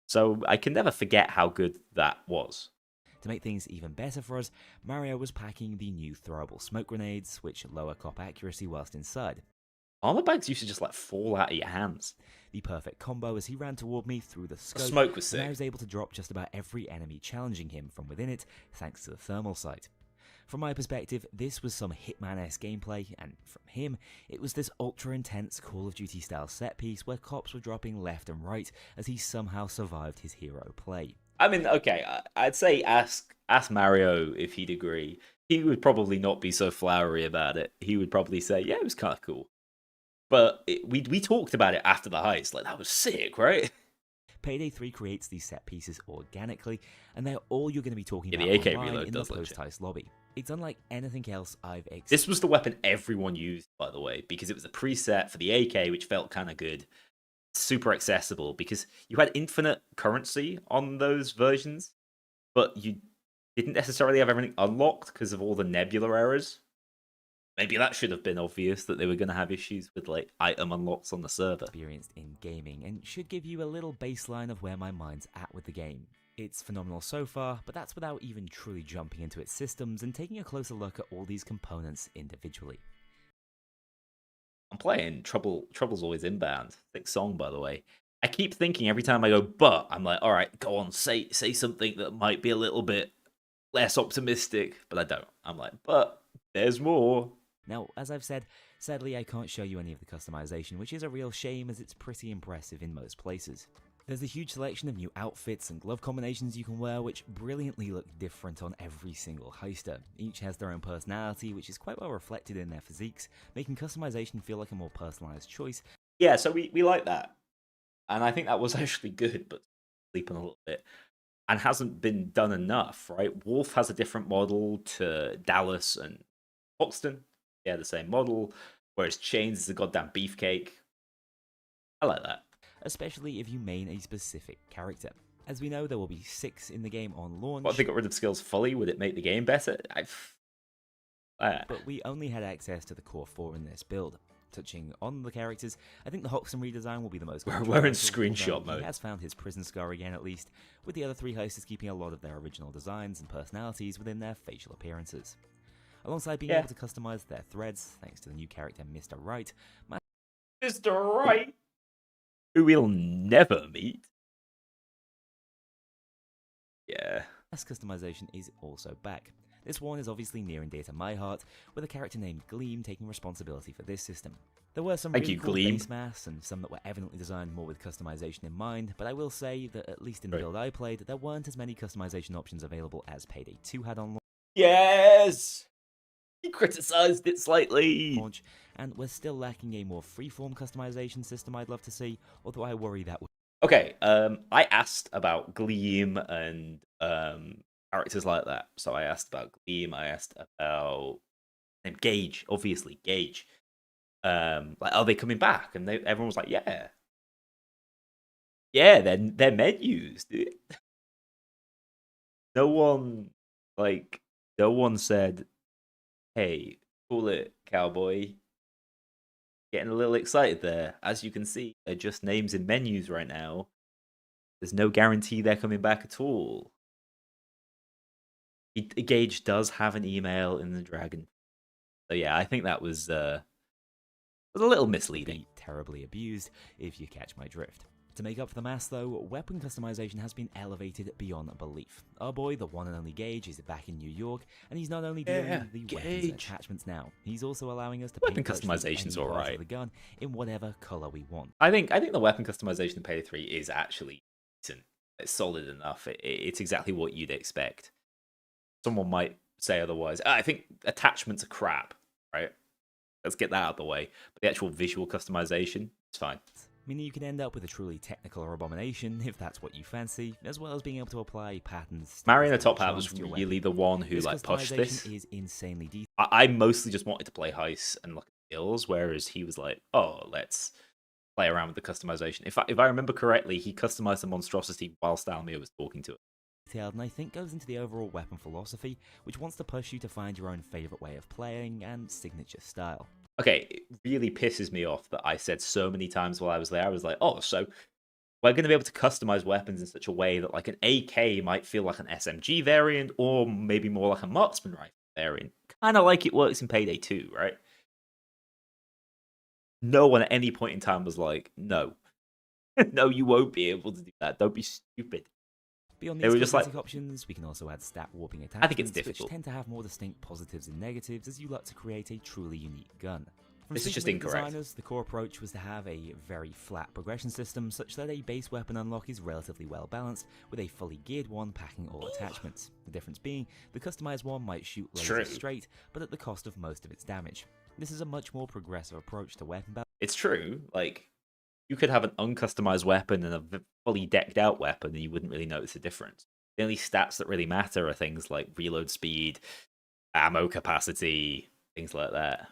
So I can never forget how good that was. To make things even better for us, Mario was packing the new throwable smoke grenades, which lower cop accuracy whilst inside. Armor bags used to just like fall out of your hands. The perfect combo as he ran toward me through the scope, Smoke was and I sick. was able to drop just about every enemy challenging him from within it, thanks to the thermal sight. From my perspective, this was some Hitman-esque gameplay, and from him, it was this ultra-intense Call of Duty-style set-piece where cops were dropping left and right as he somehow survived his hero play. I mean, okay, I'd say ask Mario if he'd agree. He would probably not be so flowery about it. He would probably say, yeah, it was kind of cool. But we talked about it after the heist. Like, that was sick, right? Payday 3 creates these set pieces organically, and they're all you're going to be talking Yeah, about the AK online reload in the does look post-heist lobby. It's unlike anything else I've This was the weapon everyone used, by the way, because it was a preset for the AK, which felt kind of good. Super accessible, because you had infinite currency on those versions, but you didn't necessarily have everything unlocked because of all the nebula errors. Maybe that should have been obvious that they were going to have issues with like item unlocks on the server. Experienced in gaming, and should give you a little baseline of where my mind's at with the game. It's phenomenal so far, but that's without even truly jumping into its systems and taking a closer look at all these components individually. I'm playing Trouble's Always Inbound. Sick song, by the way. I keep thinking every time I go, but I'm like, all right, go on, say something that might be a little bit less optimistic, but I don't. I'm like, but there's more. Now, as I've said, sadly I can't show you any of the customization, which is a real shame as it's pretty impressive in most places. There's a huge selection of new outfits and glove combinations you can wear, which brilliantly look different on every single heister. Each has their own personality, which is quite well reflected in their physiques, making customization feel like a more personalized choice. Yeah, so we like that. And I think that was actually good, but sleeping a little bit. And hasn't been done enough, right? Wolf has a different model to Dallas and Hoxton. Yeah, the same model. Whereas Chains is a goddamn beefcake. I like that. Especially if you main a specific character. As we know, there will be 6 in the game on launch. What if they got rid of skills fully? Would it make the game better? But we only had access to the core 4 in this build. Touching on the characters, I think the Hoxton redesign will be the most We're in controversial, screenshot although mode. He has found his prison scar again at least, with the other 3 heisters keeping a lot of their original designs and personalities within their facial appearances. Alongside being able to customize their threads, thanks to the new character Mr. Right, Mr. Right, who we'll never meet. Yeah. mass customization is also back. This one is obviously near and dear to my heart, with a character named Gleam taking responsibility for this system. There were some really cool base mass, and some that were evidently designed more with customization in mind, but I will say that at least in the build I played, there weren't as many customization options available as Payday 2 had on Yes! He criticized it slightly. launch, and we're still lacking a more freeform customization system I'd love to see, although I worry that would. Okay, I asked about Gleam and characters like that. So I asked about Gleam, I asked about Gage, obviously, Gage. Like, are they coming back? And everyone was like, yeah. Yeah, they're menus, dude. No one said, hey, cool it, cowboy. Getting a little excited there. As you can see, they're just names in menus right now. There's no guarantee they're coming back at all. Gage does have an email in the Dragon. So yeah, I think that was was a little Be misleading. terribly abused, if you catch my drift. To make up for the mess though, weapon customization has been elevated beyond belief. Our boy, the one and only Gage, is back in New York, and he's not only doing the weapons and Gage. attachments now, he's also allowing us to Weapon paint virtually customization's any part alright. of the gun in whatever color we want. I think the weapon customization in Payday 3 is actually decent. It's solid enough. It's exactly what you'd expect. Someone might say otherwise. I think attachments are crap, right? Let's get that out of the way. But the actual visual customization, it's fine. Meaning you can end up with a truly technical abomination if that's what you fancy, as well as being able to apply patterns. Marina Top Hat was to your really weapon. the one who This like pushed customization this. is insanely detailed. I mostly just wanted to play Heist and look at skills, whereas he was like, "Oh, let's play around with the customization." If I remember correctly, he customized the monstrosity whilst Almir was talking to it. And I think goes into the overall weapon philosophy, which wants to push you to find your own favourite way of playing and signature style. Okay, it really pisses me off that I said so many times while I was there. I was like, "Oh, so we're going to be able to customize weapons in such a way that like an AK might feel like an SMG variant, or maybe more like a marksman rifle variant, kind of like it works in Payday 2, right?" No one at any point in time was like, "No, no, you won't be able to do that. Don't be stupid." Beyond They these were just like- cosmetic options, we can also add stat warping attachments, I think it's difficult. which tend to have more distinct positives and negatives as you look to create a truly unique gun. From This is speaking just with the incorrect. designers, the core approach was to have a very flat progression system such that a base weapon unlock is relatively well balanced, with a fully geared one packing all attachments. The difference being, the customized one might shoot lasers True. straight, but at the cost of most of its damage. This is a much more progressive approach to weapon balance. It's true. Like, you could have an uncustomized weapon and a fully decked out weapon, and you wouldn't really notice a difference. The only stats that really matter are things like reload speed, ammo capacity, things like that.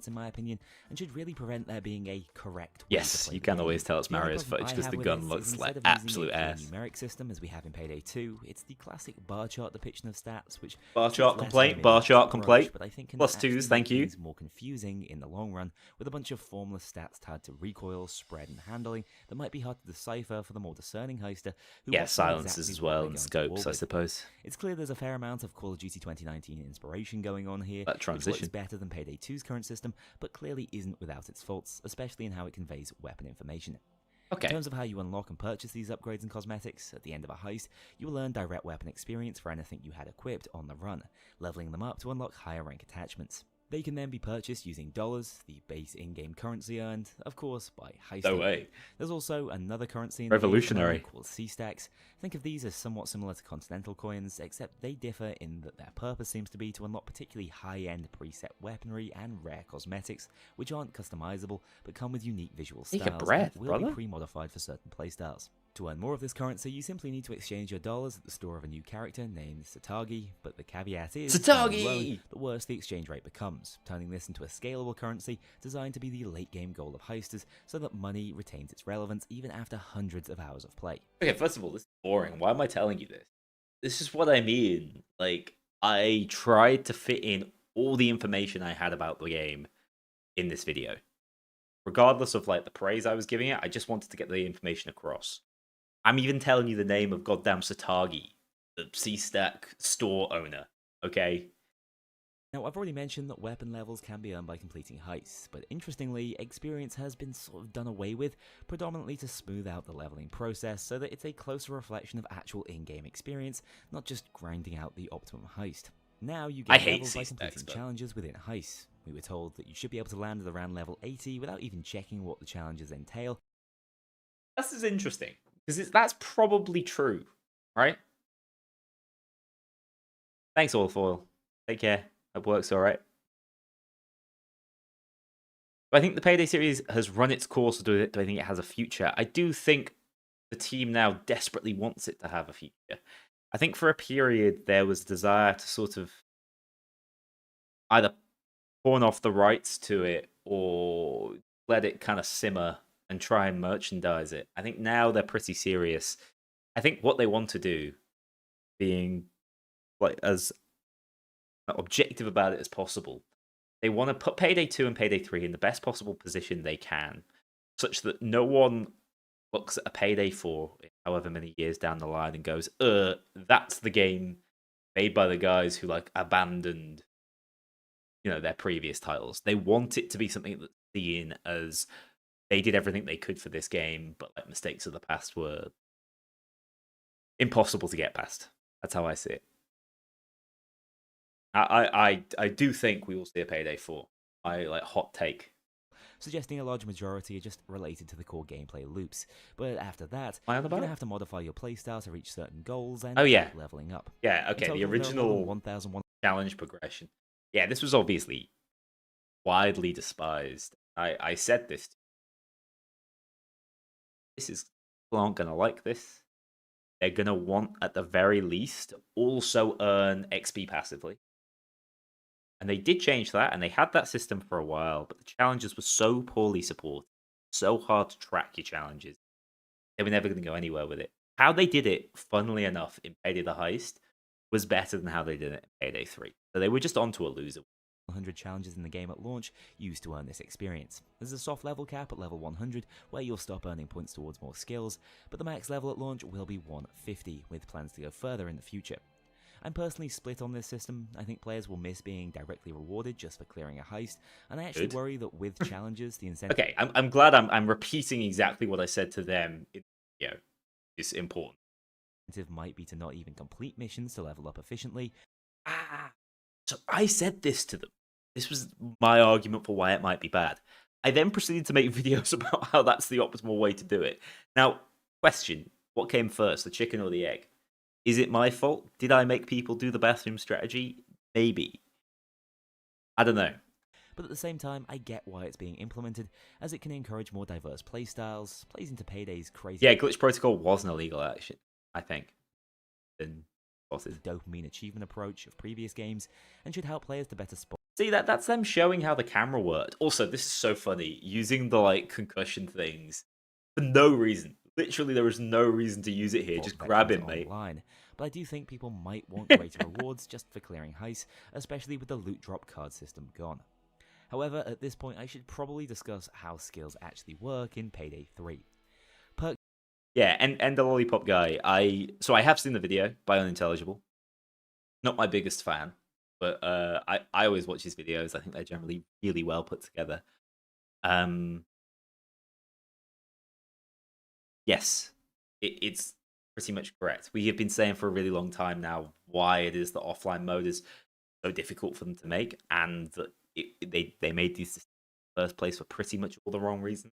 In my opinion, and should really prevent there being a correct way to Yes, play you the can game. always tell it's The only Mario's problem footage I because have the with gun this looks is like instead of using absolute a clear ass. numeric system as we have in Payday 2, it's the classic bar chart depiction of stats, which Bar seems chart less complaint, of a bar relaxed chart approach, complaint. but I think can Plus actually twos, make thank you. things more confusing in the long run, with a bunch of formless stats tied to recoil, spread, and handling that might be hard to decipher for the more discerning heister who Yeah, wants to know silences exactly as what well they're and going to war scopes, I with. suppose. It's clear there's a fair amount of Call of Duty 2019 inspiration going on here, That which transition. works better than Payday 2's current system, but clearly isn't without its faults, especially in how it conveys weapon information. Okay. In terms of how you unlock and purchase these upgrades and cosmetics, at the end of a heist, you will earn direct weapon experience for anything you had equipped on the run, leveling them up to unlock higher rank attachments. They can then be purchased using dollars, the base in-game currency earned, of course, by heisting. No way. There's also another currency in Revolutionary. the game called C-Stacks. Think of these as somewhat similar to Continental coins, except they differ in that their purpose seems to be to unlock particularly high-end preset weaponry and rare cosmetics, which aren't customizable, but come with unique visual Take styles a breath, and will brother. be pre-modified for certain playstyles. To earn more of this currency, you simply need to exchange your dollars at the store of a new character named Satagi, but the caveat is, Satagi! alone, the worse the exchange rate becomes, turning this into a scalable currency designed to be the late-game goal of heisters so that money retains its relevance even after hundreds of hours of play. Okay, first of all, this is boring. Why am I telling you this? This is what I mean. Like, I tried to fit in all the information I had about the game in this video. Regardless of, like, the praise I was giving it, I just wanted to get the information across. I'm even telling you the name of goddamn Satagi, the C-Stack store owner, okay? Now, I've already mentioned that weapon levels can be earned by completing heists, but interestingly, experience has been sort of done away with, predominantly to smooth out the leveling process so that it's a closer reflection of actual in-game experience, not just grinding out the optimum heist. Now you I get hate levels by C-Stacks, completing but- challenges within heists. We were told that you should be able to land at around level 80 without even checking what the challenges entail. This is interesting, because that's probably true, right? Thanks, Allfoil. Take care. Hope works all right. I think the Payday series has run its course. Do I think it has a future? I do think the team now desperately wants it to have a future. I think for a period there was desire to sort of either pawn off the rights to it or let it kind of simmer and try and merchandise it. I think now they're pretty serious. I think what they want to do, being like as objective about it as possible, they want to put Payday 2 and Payday 3 in the best possible position they can, such that no one looks at a Payday 4 however many years down the line and goes, that's the game made by the guys who like abandoned, their previous titles. They want it to be something that's seen as they did everything they could for this game, but like mistakes of the past were impossible to get past. That's how I see it. I do think we will see a Payday 4. I like hot take. Suggesting a large majority are just related to the core gameplay loops. But after that, Am I on the you're going to bar? have to modify your playstyle to reach certain goals and Oh, yeah. keep leveling up. Yeah, In okay. total, The there are more than original 1,100 challenge progression. Yeah, this was obviously widely despised. I said this. This is people aren't gonna like this. They're gonna want, at the very least, also earn XP passively. And they did change that, and they had that system for a while, but the challenges were so poorly supported, so hard to track your challenges. They were never going to go anywhere with it. How they did it, funnily enough, in Payday the Heist, was better than how they did it in Payday 3. So they were just onto a loser. 100 challenges in the game at launch used to earn this experience. There's a soft level cap at level 100 where you'll stop earning points towards more skills, but the max level at launch will be 150 with plans to go further in the future. I'm personally split on this system. I think players will miss being directly rewarded just for clearing a heist, and I actually Good. worry that with challenges, the incentive Okay, I'm glad I'm repeating exactly what I said to them. It's important. might be to not even complete missions to level up efficiently. So I said this to them. This was my argument for why it might be bad. I then proceeded to make videos about how that's the optimal way to do it. Now, question, what came first, the chicken or the egg? Is it my fault? Did I make people do the bathroom strategy? Maybe. I don't know. But at the same time, I get why it's being implemented, as it can encourage more diverse playstyles, plays into Payday's crazy Yeah, Glitch Protocol was an illegal action, I think. Then spotted. dopamine achievement approach of previous games, and should help players to better spot See, that's them showing how the camera worked. Also, this is so funny, using the like concussion things for no reason. Literally, there is no reason to use it here. Just grab him, mate. online. But I do think people might want greater rewards just for clearing heists, especially with the loot drop card system gone. However, at this point, I should probably discuss how skills actually work in Payday 3. Yeah, and the lollipop guy. I have seen the video by Unintelligible. Not my biggest fan, but I always watch his videos. I think they're generally really well put together. Yes, it's pretty much correct. We have been saying for a really long time now why it is that offline mode is so difficult for them to make, and that they made these systems in the first place for pretty much all the wrong reasons.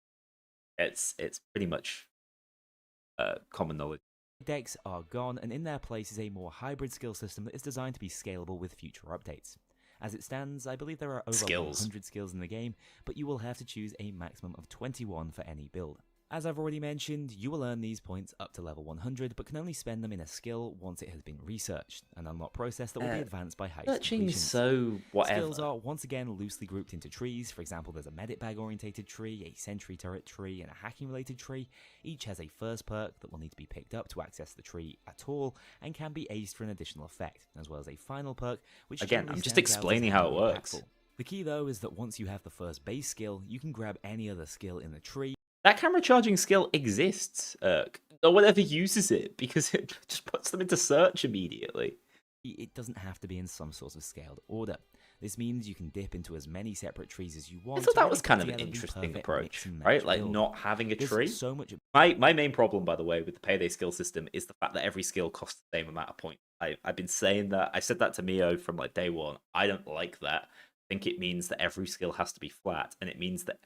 It's pretty much common knowledge. Decks are gone, and in their place is a more hybrid skill system that is designed to be scalable with future updates. As it stands, I believe there are over 100 skills in the game, but you will have to choose a maximum of 21 for any build. As I've already mentioned, you will earn these points up to level 100, but can only spend them in a skill once it has been researched, an unlocked process that will be advanced by heist Searching completions. so whatever. Skills are once again loosely grouped into trees. For example, there's a medic bag orientated tree, a sentry turret tree, and a hacking related tree. Each has a first perk that will need to be picked up to access the tree at all, and can be aced for an additional effect, as well as a final perk, which Again, generally I'm just stands out as explaining how it highly works. impactful. The key though is that once you have the first base skill, you can grab any other skill in the tree. That camera charging skill exists. No one ever uses it because it just puts them into search immediately. It doesn't have to be in some sort of scaled order. This means you can dip into as many separate trees as you want. I thought to that really was put kind of an together the interesting perfect approach, mix and right? match Like build. not having a There's tree. so much. My main problem, by the way, with the Payday skill system is the fact that every skill costs the same amount of points. I've been saying that. I said that to Mio from like day one. I don't like that. I think it means that every skill has to be flat, and it means that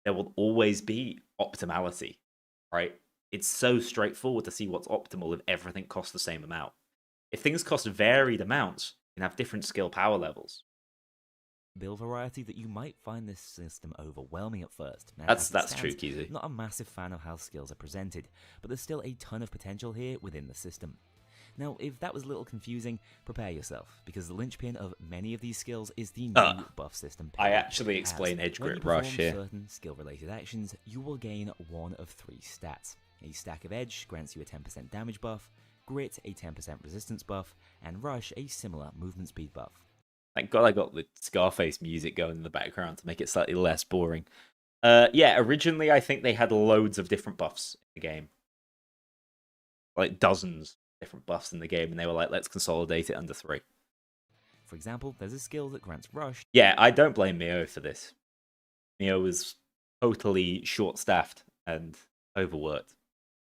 there will always be optimality, right? It's so straightforward to see what's optimal if everything costs the same amount. If things cost varied amounts, you can have different skill power levels. Build variety that you might find this system overwhelming at first. Now, That's as it true, stands, Keezy. Not a massive fan of how skills are presented, but there's still a ton of potential here within the system. Now, if that was a little confusing, prepare yourself, because the linchpin of many of these skills is the new buff system. I Payday. actually explain As Edge when you Grip Rush perform here. certain skill-related actions, you will gain one of three stats. A stack of Edge grants you a 10% damage buff, Grit a 10% resistance buff, and Rush a similar movement speed buff. Thank God I got the Scarface music going in the background to make it slightly less boring. Yeah, originally I think they had loads of different buffs in the game. Like dozens of different buffs in the game, and they were like, let's consolidate it under 3. For example, there's a skill that grants rush Yeah, I don't blame Mio for this. Mio was totally short-staffed and overworked.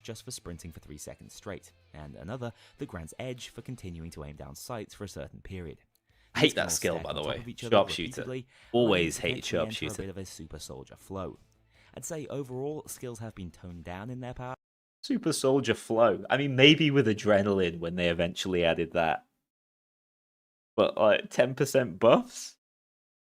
just for sprinting for 3 seconds straight, and another that grants edge for continuing to aim down sights for a certain period. I These hate can that all skill, stack by on the top way. of each other Sharpshooter. repeatedly, Always allowing you hated to potentially enter sharpshooter. a bit of a super soldier flow. I'd say overall, skills have been toned down in their power. Super Soldier Flow. I mean, maybe with Adrenaline when they eventually added that. But like 10% buffs?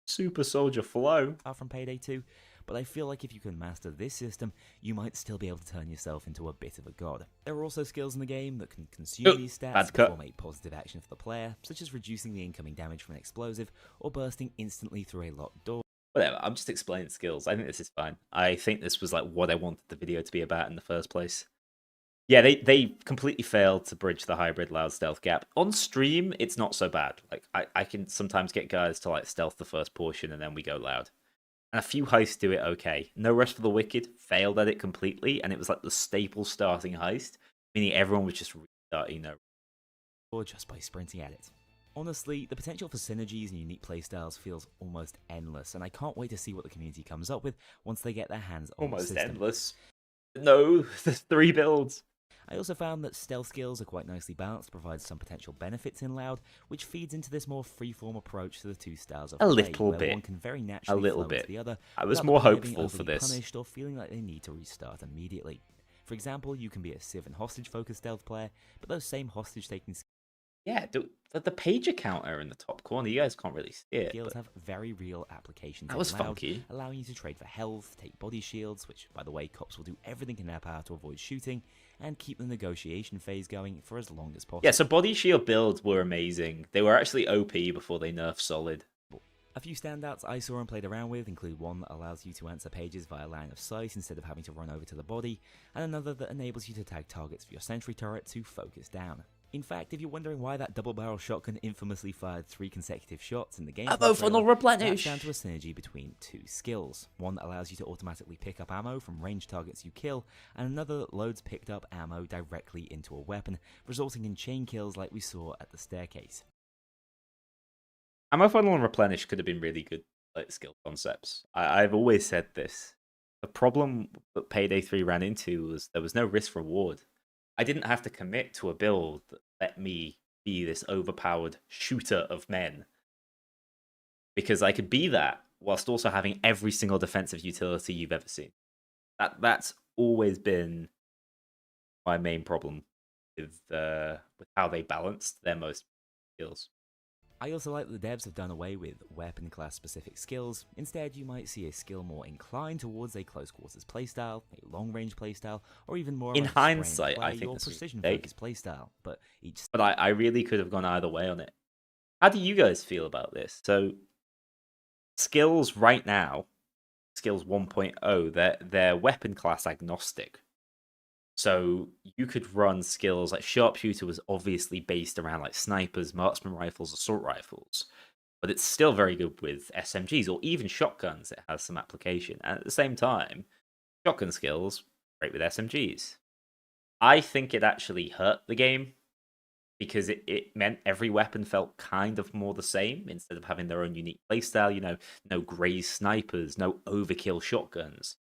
Super Soldier Flow. From Payday 2, but I feel like if you can master this system, you might still be able to turn yourself into a bit of a god. There are also skills in the game that can consume these stats bad to cut. perform a positive action for the player, such as reducing the incoming damage from an explosive, or bursting instantly through a locked door. Whatever, I'm just explaining skills. I think this is fine. I think this was like what I wanted the video to be about in the first place. Yeah, they completely failed to bridge the hybrid loud stealth gap. On stream, it's not so bad. Like I can sometimes get guys to like stealth the first portion and then we go loud. And a few heists do it okay. No Rest for the Wicked failed at it completely, and it was like the staple starting heist, meaning everyone was just restarting their... Or just by sprinting at it. Honestly, the potential for synergies and unique playstyles feels almost endless, and I can't wait to see what the community comes up with once they get their hands on the Almost system. endless. No, there's 3 builds. I also found that stealth skills are quite nicely balanced, provide some potential benefits in loud, which feeds into this more freeform approach to the two styles of A play, little where bit. one can very naturally little flow bit. into the other. I was without more the player being hopeful for overly this. punished or feeling like they need to restart immediately. For example, you can be a Civ and hostage-focused stealth player, but those same hostage-taking Yeah, the pager counter in the top corner, you guys can't really see it. skills But have very real applications that in was loud, funky. allowing you to trade for health, take body shields, which, by the way, cops will do everything in their power to avoid shooting, and keep the negotiation phase going for as long as possible. Yeah, so body shield builds were amazing. They were actually OP before they nerfed Solid. A few standouts I saw and played around with include one that allows you to answer pages via line of sight instead of having to run over to the body, and another that enables you to tag targets for your sentry turret to focus down. In fact, if you're wondering why that double-barrel shotgun infamously fired 3 consecutive shots in the game, Ammo funnel replenish! that's down to a synergy between 2 skills. One that allows you to automatically pick up ammo from ranged targets you kill, and another that loads picked up ammo directly into a weapon, resulting in chain kills like we saw at the staircase. Ammo funnel and replenish could have been really good like skill concepts. I've always said this. The problem that Payday 3 ran into was there was no risk reward. I didn't have to commit to a build that let me be this overpowered shooter of men. Because I could be that whilst also having every single defensive utility you've ever seen. That's always been my main problem with how they balanced their most skills. I also like that the devs have done away with weapon class specific skills. Instead, you might see a skill more inclined towards a close quarters playstyle, a long range playstyle, or even more In of a spray and hindsight, I play think or this was a precision mistake. focused playstyle. But But I really could have gone either way on it. How do you guys feel about this? So, skills right now, skills 1.0, they're weapon class agnostic. So you could run skills like sharpshooter was obviously based around like snipers, marksman rifles, assault rifles, but it's still very good with SMGs or even shotguns. It has some application, and at the same time, shotgun skills great with SMGs. I think it actually hurt the game because it meant every weapon felt kind of more the same instead of having their own unique playstyle. You know, no graze snipers, no overkill shotguns.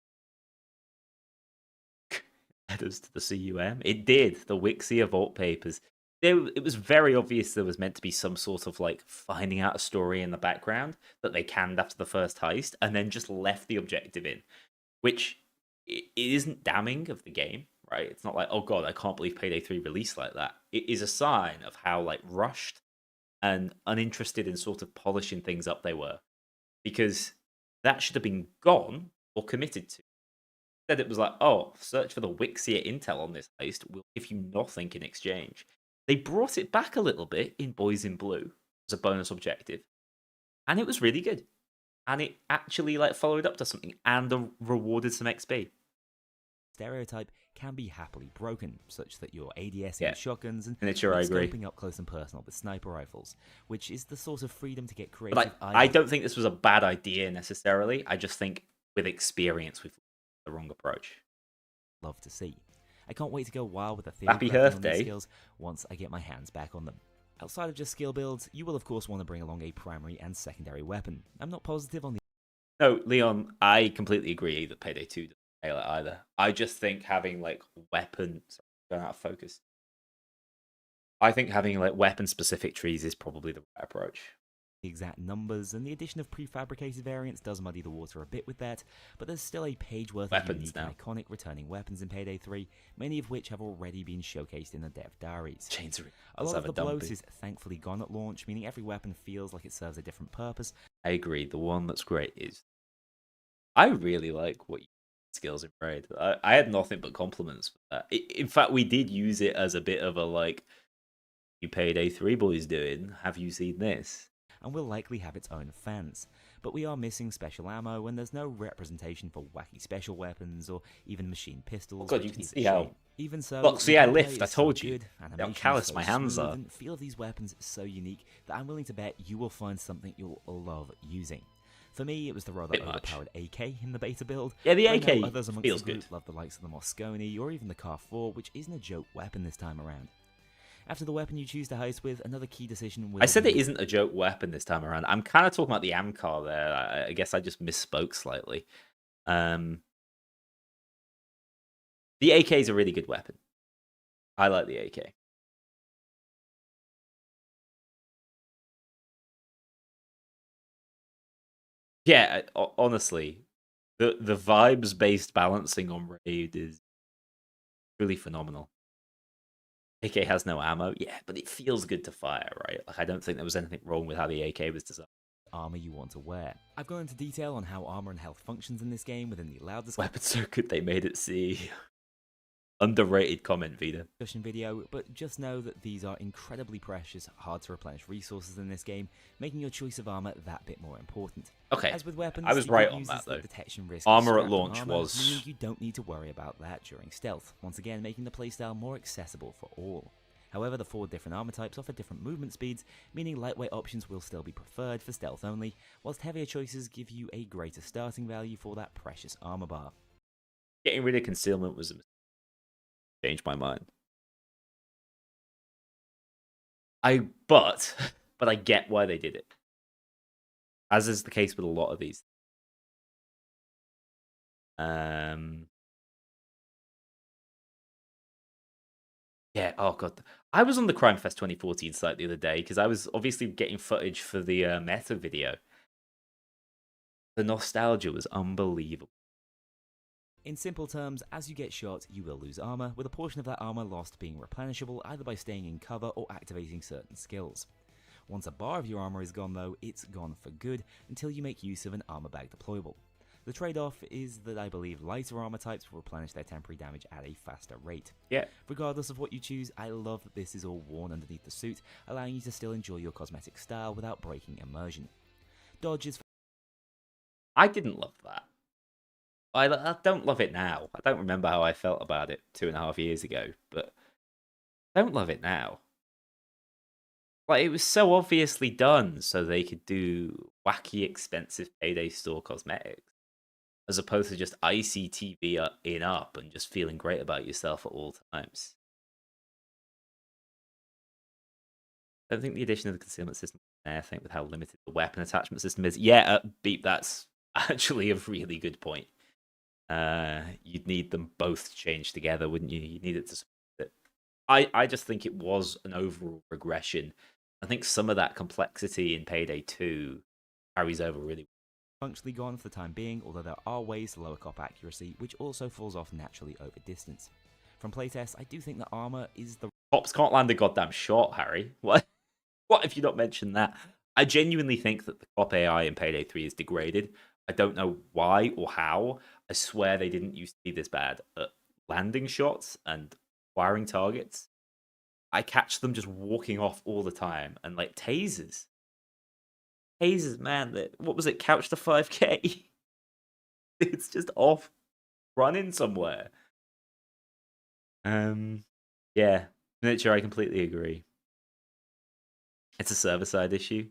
Led us to the CUM. It did. The Wixia Vault Papers. It was very obvious there was meant to be some sort of like finding out a story in the background that they canned after the first heist and then just left the objective in, which it isn't damning of the game, right? It's not like, oh god, I can't believe Payday 3 released like that. It is a sign of how like rushed and uninterested in sort of polishing things up they were, because that should have been gone or committed to. Instead, it was like, oh, search for the Wixia intel on this heist. We'll give you nothing in exchange. They brought it back a little bit in Boys in Blue as a bonus objective, and it was really good. And it actually like followed up to something and rewarded some XP. stereotype can be happily broken, such that you're ADSing shotguns and Miniature, I agree. scoping up close and personal with sniper rifles, which is the sort of freedom to get creative. But I don't think this was a bad idea necessarily. I just think with experience, we've the wrong approach. Love to see. I can't wait to go wild with the Happy theory crafting Earth on these Day. skills once I get my hands back on them. Outside of just skill builds, you will of course want to bring along a primary and secondary weapon. I'm not positive on the No, Leon, I completely agree that Payday 2 doesn't nail it either. I just think having like weapons, going out of focus. I think having like weapon specific trees is probably the right approach. exact numbers, and the addition of prefabricated variants does muddy the water a bit with that, but there's still a page worth of Weapons unique now. and iconic returning weapons in Payday 3, many of which have already been showcased in the dev diaries. Chains A lot of the bloat is thankfully gone at launch, meaning every weapon feels like it serves a different purpose. I agree. The one that's great is I really like what you skills in Raid. I had nothing but compliments for that. In fact, we did use it as a bit of a like, you Payday 3 boys doing. Have you seen this? And will likely have its own fans. But we are missing special ammo, and there's no representation for wacky special weapons or even machine pistols. Oh god, which you can is a see how. shame. Even so, Look, see, the I gameplay lift. I is so told you. good, How animation's callous so my hands smooth, are. and feel of these weapons is so unique that I'm willing to bet you will find something you'll love using. For me, it was the rather Bit much. overpowered AK in the beta build. Yeah, the but I know AK others amongst feels the group good. love the likes of the Moscone or even the Car 4, which isn't a joke weapon this time around. After the weapon you choose to heist with, another key decision will I said be it isn't a joke weapon this time around. I'm kind of talking about the Amcar there. I guess I just misspoke slightly. The AK is a really good weapon. I like the AK. Yeah, honestly, the vibes based balancing on Raid is really phenomenal. AK has no ammo, yeah, but it feels good to fire, right? Like I don't think there was anything wrong with how the AK was designed. armor you want to wear. I've gone into detail on how armor and health functions in this game within the allowed Weapons so good they made it see. Underrated comment, Vida. discussion video, but just know that these are incredibly precious, hard to replenish resources in this game, making your choice of armor that bit more important. Okay, As with weapons, I was the right good on news that is that though. detection risk Armor is at strapped on launch armor, was- meaning you don't need to worry about that during stealth, once again making the playstyle more accessible for all. However, the 4 different armor types offer different movement speeds, meaning lightweight options will still be preferred for stealth only, whilst heavier choices give you a greater starting value for that precious armor bar. Getting rid of concealment was a mistake. Changed my mind. But I get why they did it. As is the case with a lot of these. Yeah, oh god. I was on the Crime Fest 2014 site the other day because I was obviously getting footage for the meta video. The nostalgia was unbelievable. In simple terms, as you get shot, you will lose armor, with a portion of that armor lost being replenishable either by staying in cover or activating certain skills. Once a bar of your armor is gone though, it's gone for good until you make use of an armor bag deployable. The trade-off is that I believe lighter armor types will replenish their temporary damage at a faster rate. Yeah. Regardless of what you choose, I love that this is all worn underneath the suit, allowing you to still enjoy your cosmetic style without breaking immersion. Dodge is I didn't love that. I don't love it now. I don't remember how I felt about it 2.5 years ago, but I don't love it now. Like, it was so obviously done so they could do wacky, expensive Payday store cosmetics, as opposed to just ICTV in up and just feeling great about yourself at all times. I don't think the addition of the concealment system, I think, with how limited the weapon attachment system is. Yeah, Beep, that's actually a really good point. You'd need them both to change together, wouldn't you? You need it to support it. I just think it was an overall regression. I think some of that complexity in Payday 2 carries over really well. functionally gone for the time being, although there are ways to lower cop accuracy, which also falls off naturally over distance. From playtests, I do think that armor is the Cops can't land a goddamn shot, Harry. What? What have you not mentioned that? I genuinely think that the cop AI in Payday 3 is degraded. I don't know why or how. I swear they didn't used to be this bad at landing shots and firing targets. I catch them just walking off all the time and like tasers. Tasers, man. What was it? Couch to 5K? It's just off running somewhere. Yeah. Miniature, I completely agree. It's a server-side issue.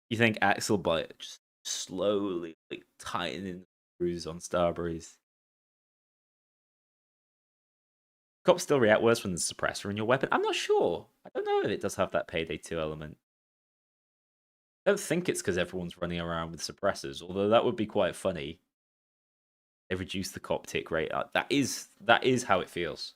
You think Axel by just slowly like tightening the screws on Starberries. Cops still react worse when there's a suppressor in your weapon. I'm not sure. I don't know if it does have that Payday 2 element. I don't think it's because everyone's running around with suppressors, although that would be quite funny. They reduce the cop tick rate. That is how it feels.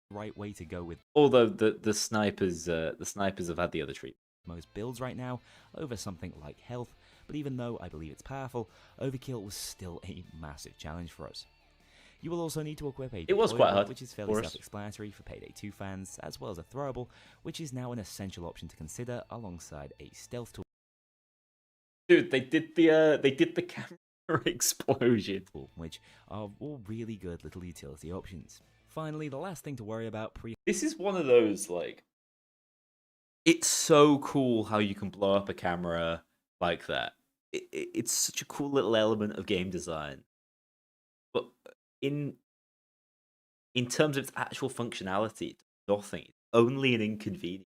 Right way to go with Although the snipers have had the other treatment. most builds right now over something like health, but even though I believe it's powerful, overkill was still a massive challenge for us. You will also need to equip a It was quite deployable, hard, which is of fairly course. self-explanatory for Payday 2 fans, as well as a throwable, which is now an essential option to consider alongside a stealth tool, Dude, they did the camera explosion. which are all really good little utility options. Finally, the last thing to worry about This is one of those, like, it's so cool how you can blow up a camera like that. It's such a cool little element of game design. But in terms of its actual functionality, it's nothing. It's only an inconvenience.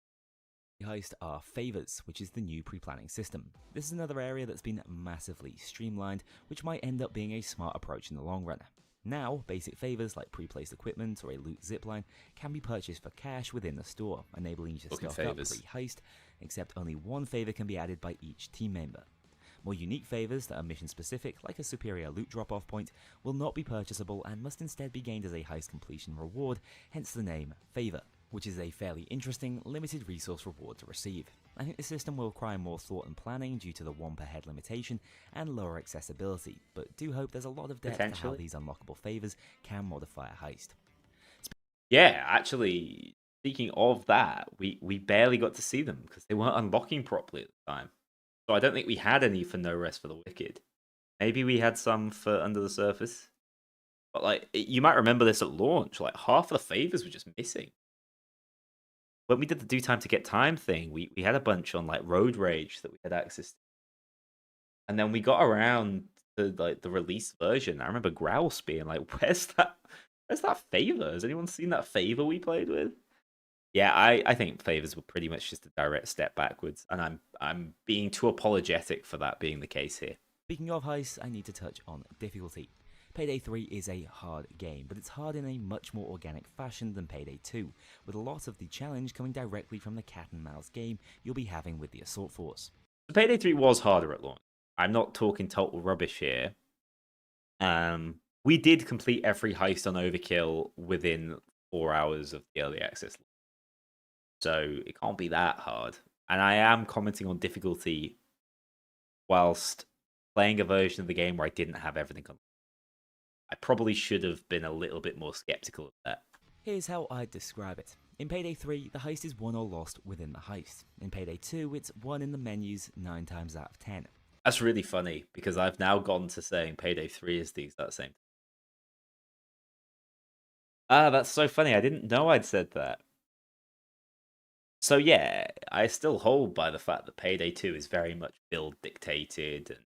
Heist are favors, which is the new pre-planning system. This is another area that's been massively streamlined, which might end up being a smart approach in the long run. Now, basic favors like pre-placed equipment or a loot zipline can be purchased for cash within the store, enabling you to Fucking stealth up favors. pre-heist, except only one favor can be added by each team member. More unique favors that are mission specific, like a superior loot drop-off point, will not be purchasable and must instead be gained as a heist completion reward, hence the name favor, which is a fairly interesting, limited resource reward to receive. I think the system will require more thought and planning due to the one per head limitation and lower accessibility, but do hope there's a lot of depth to how Potentially. these unlockable favors can modify a heist. Yeah, actually, speaking of that, we barely got to see them because they weren't unlocking properly at the time. So I don't think we had any for No Rest for the Wicked. Maybe we had some for Under the Surface. But like, you might remember this at launch. Like, half of the favors were just missing. When we did the Do Time to Get Time thing, we had a bunch on like Road Rage that we had access to. And then we got around to like the release version. I remember Grouse being like, Where's that favor? Has anyone seen that favor we played with? Yeah, I think favors were pretty much just a direct step backwards, and I'm being too apologetic for that being the case here. Speaking of heists, I need to touch on difficulty. Payday 3 is a hard game, but it's hard in a much more organic fashion than Payday 2, with a lot of the challenge coming directly from the cat and mouse game you'll be having with the Assault Force. Payday 3 was harder at launch. I'm not talking total rubbish here. We did complete every heist on Overkill within 4 hours of the early access. So it can't be that hard. And I am commenting on difficulty whilst playing a version of the game where I didn't have everything on. I probably should have been a little bit more skeptical of that. Here's how I'd describe it. In Payday 3, the heist is won or lost within the heist. In Payday 2, it's won in the menus 9 times out of 10. That's really funny because I've now gone to saying Payday 3 is the exact same. That's so funny. I didn't know I'd said that. So yeah, I still hold by the fact that Payday 2 is very much build dictated and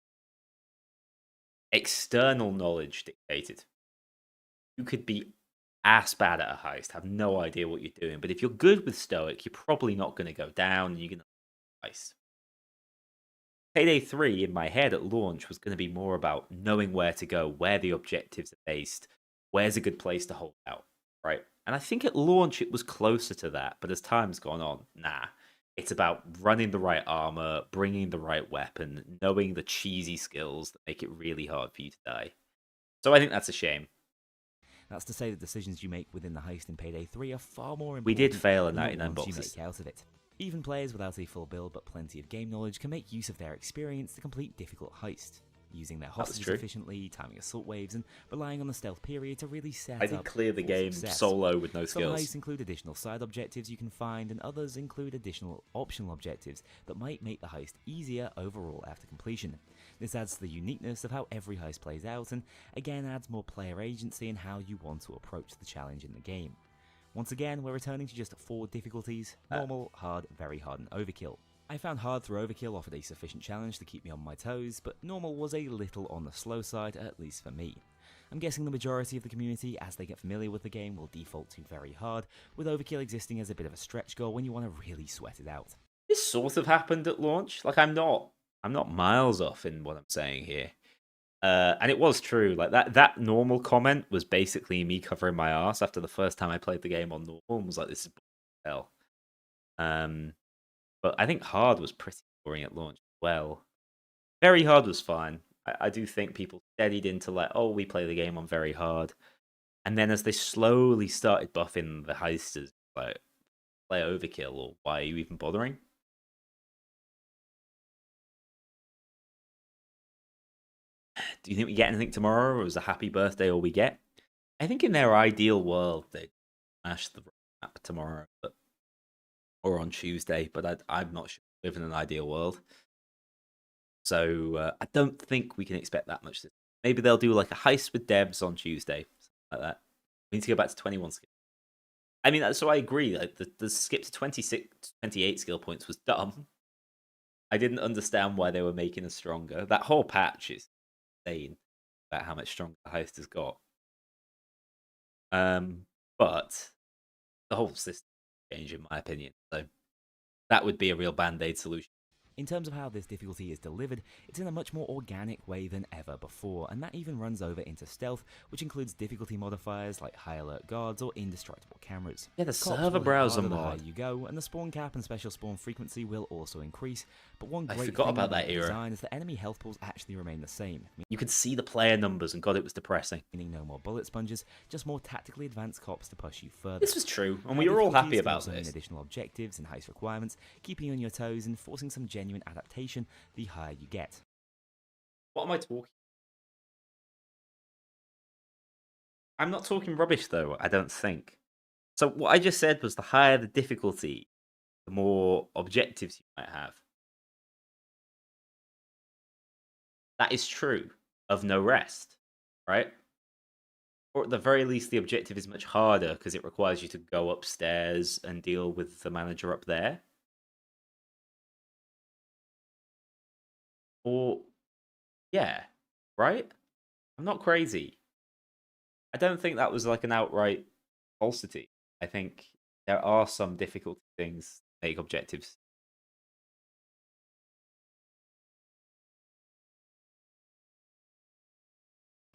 external knowledge dictated. You could be ass bad at a heist, have no idea what you're doing, but if you're good with Stoic, you're probably not going to go down and you're going to heist. Payday 3 in my head at launch was going to be more about knowing where to go, where the objectives are based, where's a good place to hold out, right? And I think at launch it was closer to that, but as time's gone on, nah. It's about running the right armor, bringing the right weapon, knowing the cheesy skills that make it really hard for you to die. So I think that's a shame. That's to say the decisions you make within the heist in Payday 3 are far more important We did fail at than the 99 ones you boxes. make out of it. Even players without a full build but plenty of game knowledge can make use of their experience to complete difficult heists, using their hostages true. efficiently, timing assault waves, and relying on the stealth period to really set I up did clear the for game success. solo with no Some skills. heists include additional side objectives you can find, and others include additional optional objectives that might make the heist easier overall after completion. This adds to the uniqueness of how every heist plays out, and again adds more player agency in how you want to approach the challenge in the game. Once again, we're returning to just 4 difficulties: normal, hard, very hard, and overkill. I found hard through overkill offered a sufficient challenge to keep me on my toes, but normal was a little on the slow side, at least for me. I'm guessing the majority of the community, as they get familiar with the game, will default to very hard, with overkill existing as a bit of a stretch goal when you want to really sweat it out. This sort of happened at launch. Like I'm not miles off in what I'm saying here. And it was true. Like that normal comment was basically me covering my ass after the first time I played the game on normal and was like, this is hell. But I think hard was pretty boring at launch as well. Very hard was fine. I do think people steadied into like, oh, we play the game on very hard. And then as they slowly started buffing the heisters, like, play overkill, or why are you even bothering? Do you think we get anything tomorrow, or is a happy birthday all we get? I think in their ideal world, they'd smash the map tomorrow, or on Tuesday, but I'm not sure we live in an ideal world. So I don't think we can expect that much. Maybe they'll do like a heist with devs on Tuesday, something like that. We need to go back to 21 skill. I mean, so I agree. Like the skip to 26, 28 skill points was dumb. I didn't understand why they were making us stronger. That whole patch is insane about how much stronger the heist has got. But the whole system changed, in my opinion. So that would be a real band-aid solution. In terms of how this difficulty is delivered, it's in a much more organic way than ever before, and that even runs over into stealth, which includes difficulty modifiers like high alert guards or indestructible cameras. Yeah, the Cops server will hit browser harder the higher mod. you go, and the spawn cap and special spawn frequency will also increase. But one I great forgot thing about that the era. design is that enemy health pools actually remain the same, You could see the player numbers, and God, it was depressing. meaning no more bullet sponges, just more tactically advanced cops to push you further. This was true, and Now, we were all difficulties happy can about also mean this. additional objectives and heist requirements, keeping you on your toes and forcing some genuine adaptation the higher you get. What am I talking? I'm not talking rubbish, though, I don't think. So what I just said was the higher the difficulty, the more objectives you might have. That is true of no rest, right? Or at the very least, the objective is much harder because it requires you to go upstairs and deal with the manager up there. Or, yeah, right? I'm not crazy. I don't think that was like an outright falsity. I think there are some difficult things that make objectives.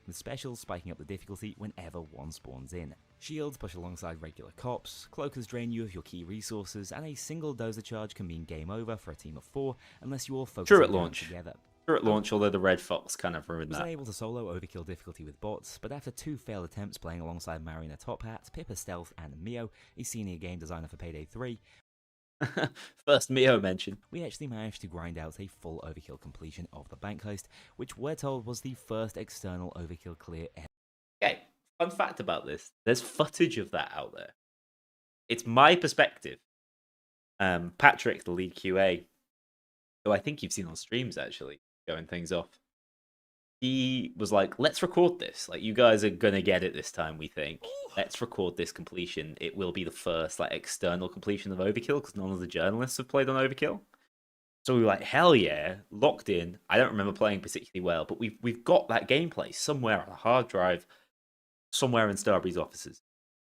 With specials spiking up the difficulty whenever one spawns in. Shields push alongside regular cops, cloakers drain you of your key resources, and a single dozer charge can mean game over for a team of 4 unless you all focus True at it down launch. together. True at launch, although the Red Fox kind of I ruined was that. unable to solo overkill difficulty with bots, but after 2 failed attempts playing alongside Marina Top Hat, Pippa Stealth, and Mio, a senior game designer for Payday 3, First Mio mention. we actually managed to grind out a full overkill completion of the bank heist, which we're told was the first external overkill clear ever. Okay, fun fact about this. There's footage of that out there. It's my perspective. Patrick, the lead QA, who I think you've seen on streams actually, going things off. He was like, let's record this. Like, you guys are going to get it this time, we think. Let's record this completion. It will be the first like external completion of Overkill because none of the journalists have played on Overkill. So we were like, hell yeah, locked in. I don't remember playing particularly well, but we've got that gameplay somewhere on a hard drive, somewhere in Starbury's offices.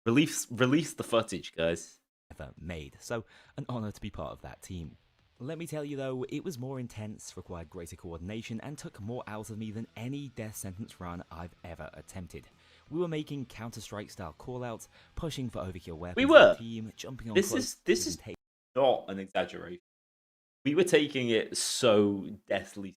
Release the footage, guys. Ever made, so an honour to be part of that team. Let me tell you though, it was more intense, required greater coordination, and took more out of me than any death sentence run I've ever attempted. We were making Counter-Strike style callouts, pushing for overkill weapons We in were. the team, jumping on This close is not an exaggeration. We were taking it so deathly,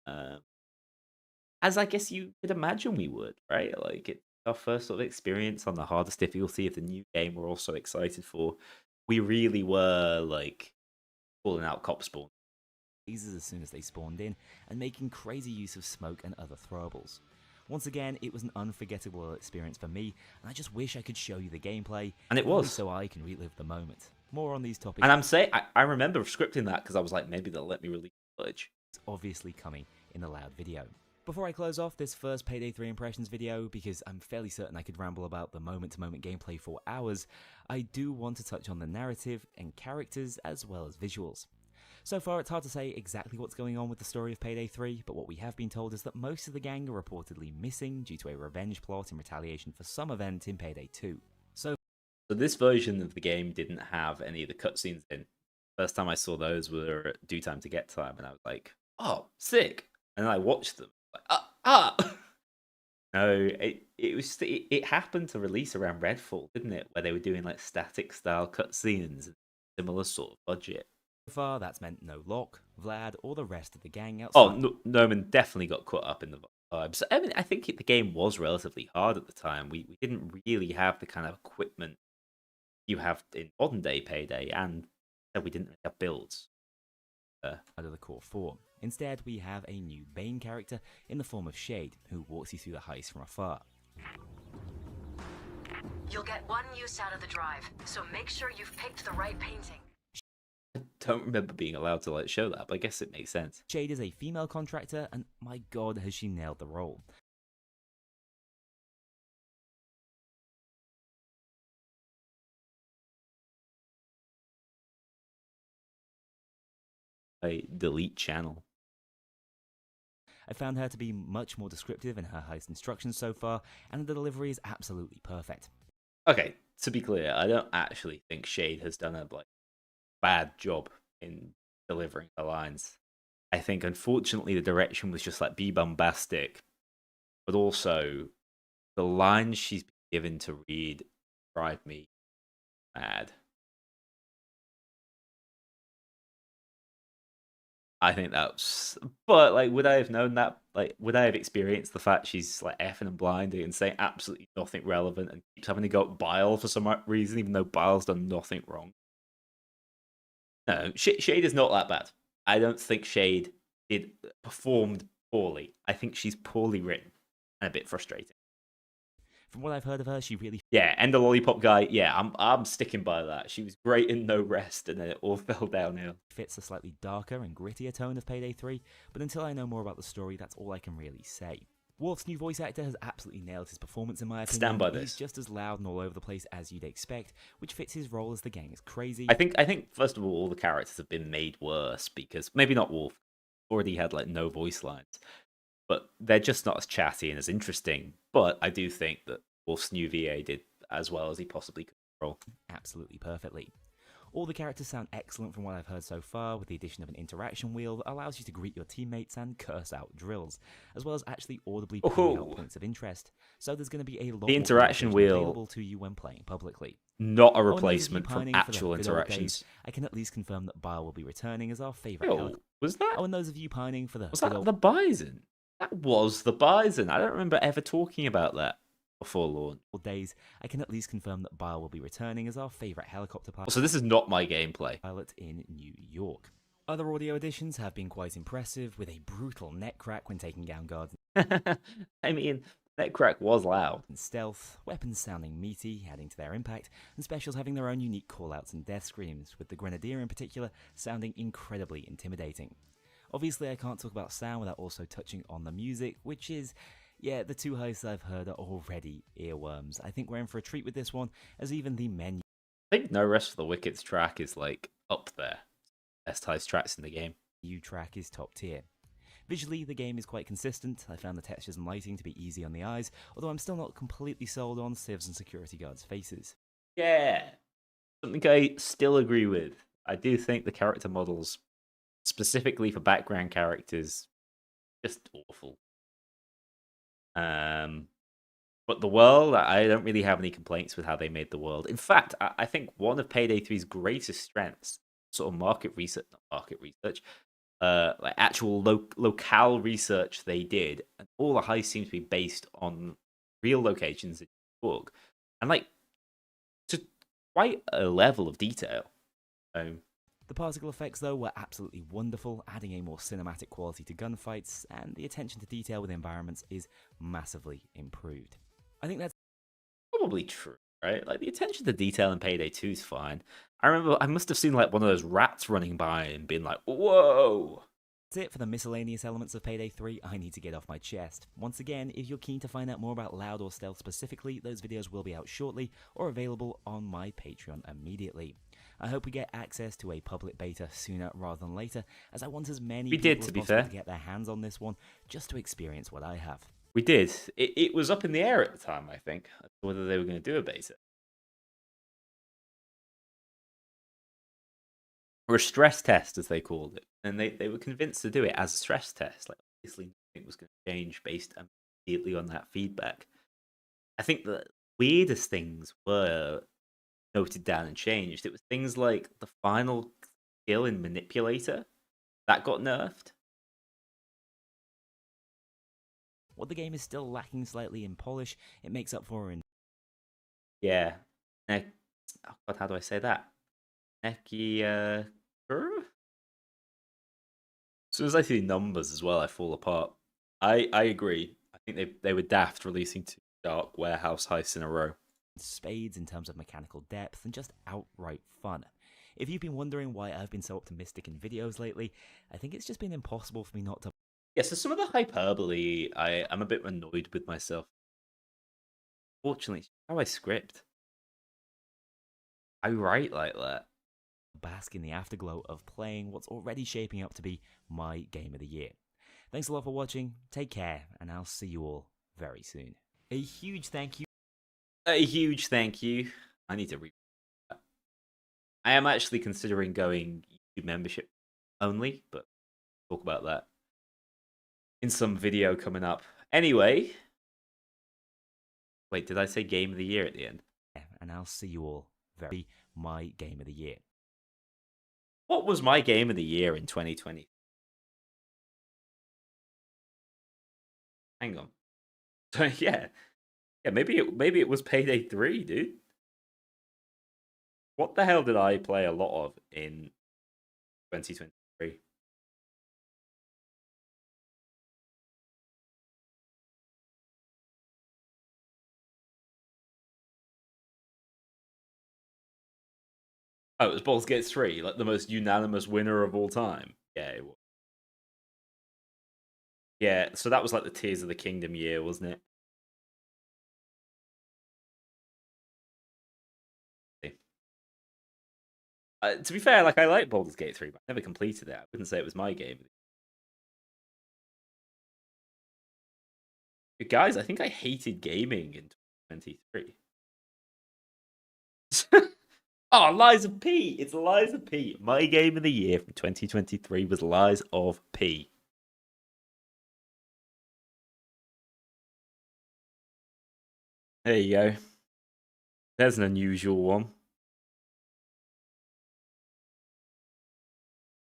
as I guess you could imagine we would, right? Like, it's our first sort of experience on the hardest difficulty of the new game we're all so excited for. We really were, like, pulling out cop spawn. lasers as soon as they spawned in, and making crazy use of smoke and other throwables. Once again, it was an unforgettable experience for me, and I just wish I could show you the gameplay, And it only was. so I can relive the moment. More on these topics. And I'm saying, I remember scripting that because I was like, maybe they'll let me release footage. It's obviously coming in the loud video. Before I close off this first Payday 3 impressions video, because I'm fairly certain I could ramble about the moment-to-moment gameplay for hours, I do want to touch on the narrative and characters as well as visuals. So far, it's hard to say exactly what's going on with the story of Payday 3, but what we have been told is that most of the gang are reportedly missing due to a revenge plot in retaliation for some event in Payday 2. So this version of the game didn't have any of the cutscenes in. First time I saw those were at Do Time to Get Time, and I was like, oh, sick. And then I watched them. Like, up. No, it happened to release around Redfall, didn't it? Where they were doing like static style cutscenes and similar sort of budget. So far, that's meant no Locke, Vlad, or the rest of the gang Oh, outside. no, Norman definitely got caught up in the vibes. I mean, I think the game was relatively hard at the time. We didn't really have the kind of equipment you have in modern day Payday, and we didn't have builds. Of the core four. Instead, we have a new Bane character in the form of Shade, who walks you through the heist from afar. You'll get one use out of the drive, so make sure you've picked the right painting. I don't remember being allowed to like show that, but I guess it makes sense. Shade is a female contractor, and my god, has she nailed the role. I delete channel. I found her to be much more descriptive in her heist instructions so far, and the delivery is absolutely perfect. Okay, to be clear, I don't actually think Shade has done a bad job in delivering the lines. I think unfortunately the direction was just like be bombastic, but also the lines she's been given to read drive me mad. I think that's, but like, would I have known that? Like, would I have experienced the fact she's like effing and blinding and saying absolutely nothing relevant and keeps having to go Bile for some reason, even though Bile's done nothing wrong? No, Shade is not that bad. I don't think Shade performed poorly. I think she's poorly written and a bit frustrating. From what I've heard of her, she really Yeah, and the lollipop guy. Yeah, I'm sticking by that. She was great in No Rest, and then it all fell downhill. fits the slightly darker and grittier tone of Payday 3, but until I know more about the story, that's all I can really say. Worf's new voice actor has absolutely nailed his performance in my opinion. Stand by He's this. just as loud and all over the place as you'd expect, which fits his role as the gang is crazy. I think first of all the characters have been made worse because maybe not Wolf already had like no voice lines, but they're just not as chatty and as interesting. But I do think that Wolf's new VA did as well as he possibly could roll. Absolutely perfectly. All the characters sound excellent from what I've heard so far, with the addition of an interaction wheel that allows you to greet your teammates and curse out drills, as well as actually audibly pointing out points of interest. So there's going to be a lot The interaction wheel available to you when playing publicly. Not a Oh, and those of you replacement from pining for the actual good old days, interactions. I can at least confirm that Bile will be returning as our favourite Yo, helicopter. was that Oh, and those of you pining for the was good that old the Bison? That was the Bison. I don't remember ever talking about that before launch. days, I can at least confirm that Bile will be returning as our favourite helicopter pilot. So this is not my gameplay. Pilot in New York. Other audio additions have been quite impressive, with a brutal neck crack when taking down guards I mean, that crack was loud. and stealth, weapons sounding meaty, adding to their impact, and specials having their own unique callouts and death screams, with the Grenadier in particular sounding incredibly intimidating. Obviously, I can't talk about sound without also touching on the music, which is, yeah, the two heists I've heard are already earworms. I think we're in for a treat with this one, as even the menu I think No Rest for the Wicked's track is like up there. Best heist tracks in the game. track is top tier. Visually, the game is quite consistent. I found the textures and lighting to be easy on the eyes, although I'm still not completely sold on civs and security guards' faces. Yeah. Something I still agree with. I do think the character models, specifically for background characters, just awful. But the world, I don't really have any complaints with how they made the world. In fact, I think one of Payday 3's greatest strengths, sort of market research, not market research, like actual locale research they did, and all the heists seem to be based on real locations in New York, and like to quite a level of detail. The particle effects, though, were absolutely wonderful, adding a more cinematic quality to gunfights, and the attention to detail with environments is massively improved. I think that's Probably true, right? Like the attention to detail in Payday 2 is fine. I remember I must have seen like one of those rats running by and been like, "Whoa!" it for the miscellaneous elements of Payday 3 I need to get off my chest. Once again, if you're keen to find out more about Loud or Stealth specifically, those videos will be out shortly or available on my Patreon immediately. I hope we get access to a public beta sooner rather than later, as I want as many We people did, as to be possible fair. to get their hands on this one, just to experience what I have. We did. It was up in the air at the time, I think, whether they were going to do a beta. Or a stress test, as they called it. And they were convinced to do it as a stress test. Like, obviously think was going to change based immediately on that feedback. I think the weirdest things were noted down and changed. It was things like the final skill in Manipulator that got nerfed. What the game is still lacking slightly in polish, it makes up for in. Yeah. Oh God, how do I say that? Neki As soon as I see numbers as well, I fall apart. I agree. I think they were daft releasing 2 Dark Warehouse heists in a row. Spades in terms of mechanical depth and just outright fun. If you've been wondering why I've been so optimistic in videos lately, I think it's just been impossible for me not to. Yeah, so some of the hyperbole, I'm a bit annoyed with myself. Fortunately, how I script. I write like that. Bask in the afterglow of playing what's already shaping up to be my game of the year. Thanks a lot for watching, take care, and I'll see you all very soon. A huge thank you. A huge thank you. I need to read that. I am actually considering going YouTube membership only, but talk about that in some video coming up. Anyway, wait, did I say game of the year at the end? And I'll see you all very my game of the year. What was my game of the year in 2020? Hang on. So yeah, maybe it was Payday 3, dude. What the hell did I play a lot of in 2023? Oh, it was Baldur's Gate 3, like the most unanimous winner of all time. Yeah, it was. Yeah, so that was like the Tears of the Kingdom year, wasn't it? To be fair, like I like Baldur's Gate 3, but I never completed it. I wouldn't say it was my game. Guys, I think I hated gaming in 2023. Oh, Lies of P! It's Lies of P. My game of the year from 2023 was Lies of P. There you go. There's an unusual one.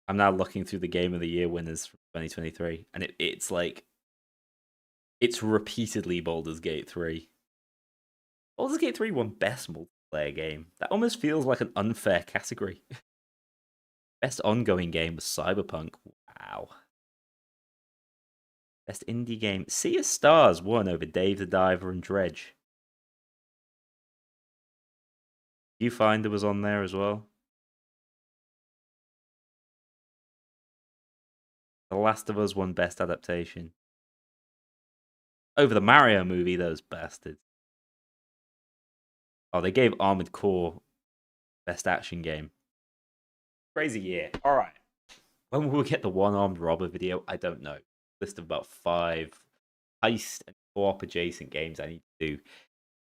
I'm now looking through the game of the year winners from 2023, and it's like it's repeatedly Baldur's Gate 3. Baldur's Gate 3 won best multiplayer game. That almost feels like an unfair category. Best ongoing game was Cyberpunk. Wow. Best indie game. Sea of Stars won over Dave the Diver and Dredge. Viewfinder was on there as well. The Last of Us won best adaptation. Over the Mario movie, those bastards. Oh, they gave Armored Core best action game. Crazy year. All right. When will we get the one-armed robber video? I don't know. List of about 5 heist and co-op adjacent games I need to do.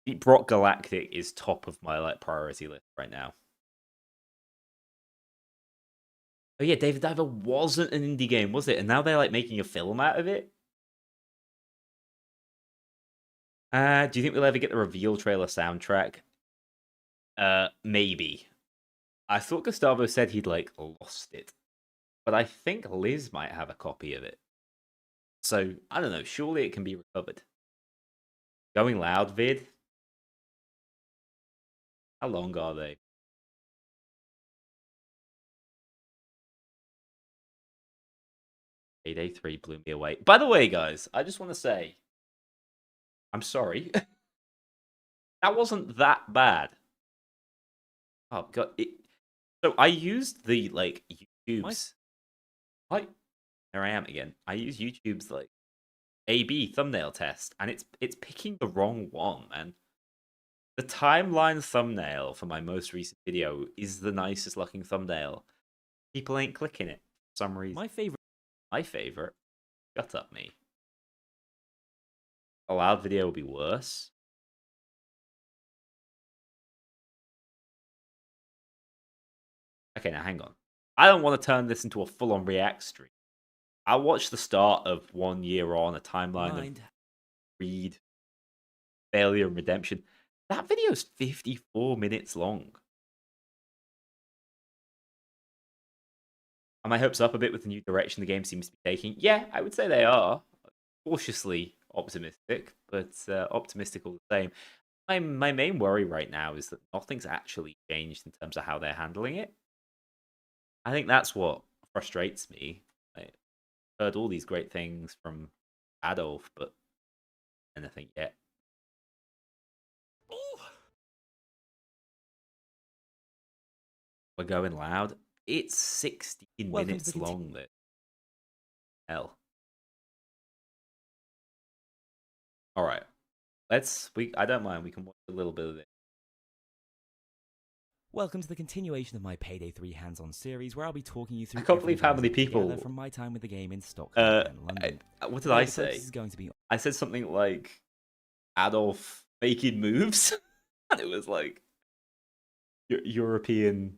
Deep Rock Galactic is top of my priority list right now. Oh yeah, David Diver wasn't an indie game, was it? And now they're making a film out of it. Do you think we'll ever get the reveal trailer soundtrack? Maybe. I thought Gustavo said he'd lost it, but I think Liz might have a copy of it. So I don't know. Surely it can be recovered. Going Loud vid. How long are they? Payday 3 blew me away. By the way, guys, I just want to say, I'm sorry. That wasn't that bad. Oh god, so I used the YouTube's. There I am again. I use YouTube's A/B thumbnail test, and it's picking the wrong one, man. The timeline thumbnail for my most recent video is the nicest looking thumbnail. People ain't clicking it for some reason. My favorite. Shut up, me. A loud video will be worse. Okay, now hang on. I don't want to turn this into a full-on React stream. I watched the start of 1 year on a timeline of Mind. Reed, failure, and redemption. That video is 54 minutes long. Are my hopes up a bit with the new direction the game seems to be taking? Yeah, I would say they are. Cautiously optimistic, but optimistic all the same. My main worry right now is that nothing's actually changed in terms of how they're handling it. I think that's what frustrates me. I heard all these great things from Adolf, but anything yet. We're going loud. It's 16 Welcome to minutes the long. That hell. All right, I don't mind. We can watch a little bit of it. Welcome to the continuation of my Payday 3 hands-on series, where I'll be talking you through. I can't every believe how many facet together people- from my time with the game in Stockholm and London. What did Today, I the say? focus is going to be I said something like Adolf making moves, and it was like European,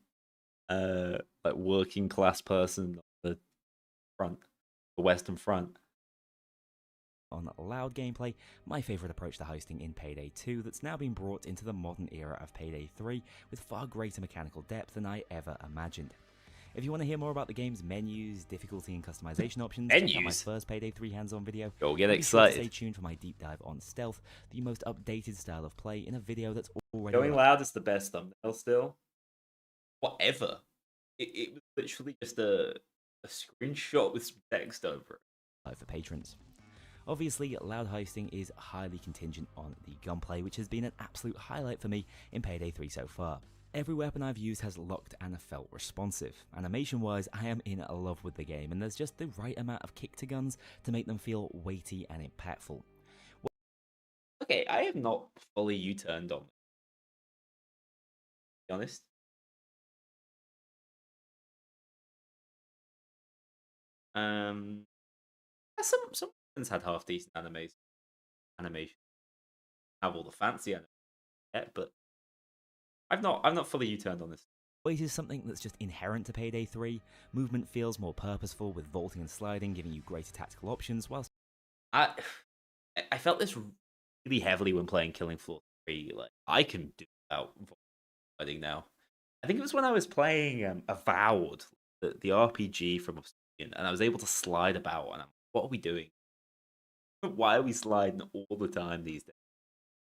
like working class person on the front, the Western Front. on loud gameplay, my favourite approach to hosting in Payday 2 that's now been brought into the modern era of Payday 3 with far greater mechanical depth than I ever imagined. If you want to hear more about the game's menus, difficulty and customization options, check out my Menus? first Payday 3 hands-on video. Go get And be sure to excited. stay tuned for my deep dive on stealth, the most updated style of play, in a video that's already Going live. loud is the best thumbnail still. Whatever. It was literally just a screenshot with some text over it. For patrons. Obviously, loud hosting is highly contingent on the gunplay, which has been an absolute highlight for me in Payday 3 so far. Every weapon I've used has looked and felt responsive. Animation-wise, I am in love with the game, and there's just the right amount of kick to guns to make them feel weighty and impactful. Okay, I have not fully U-turned on. To be honest. Some ones had half decent animation. Have all the fancy animation yet, but I've not fully U-turned on this. Weight is something that's just inherent to Payday 3. Movement feels more purposeful, with vaulting and sliding giving you greater tactical options, whilst I felt this really heavily when playing Killing Floor 3. Like I can do without sliding now. I think it was when I was playing Avowed, the RPG from Obsidian, and I was able to slide about. And I'm, what are we doing? Why are we sliding all the time these days?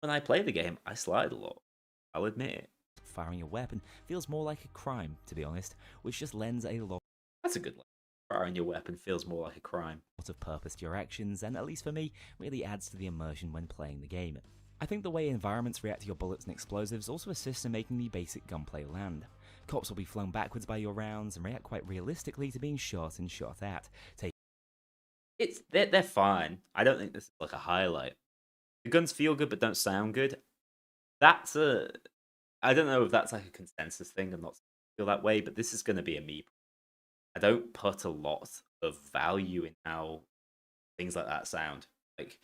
When I play the game, I slide a lot. I'll admit it. firing your weapon feels more like a crime, to be honest, which just lends a lot That's a good line. Firing your weapon feels more like a crime. of purpose to your actions, and at least for me, really adds to the immersion when playing the game. I think the way environments react to your bullets and explosives also assists in making the basic gunplay land. Cops will be flown backwards by your rounds and react quite realistically to being shot and shot at. They're fine. I don't think this is like a highlight. The guns feel good but don't sound good. I don't know if that's like a consensus thing. I'm not feel that way, but this is going to be a me. I don't put a lot of value in how things like that sound. Like,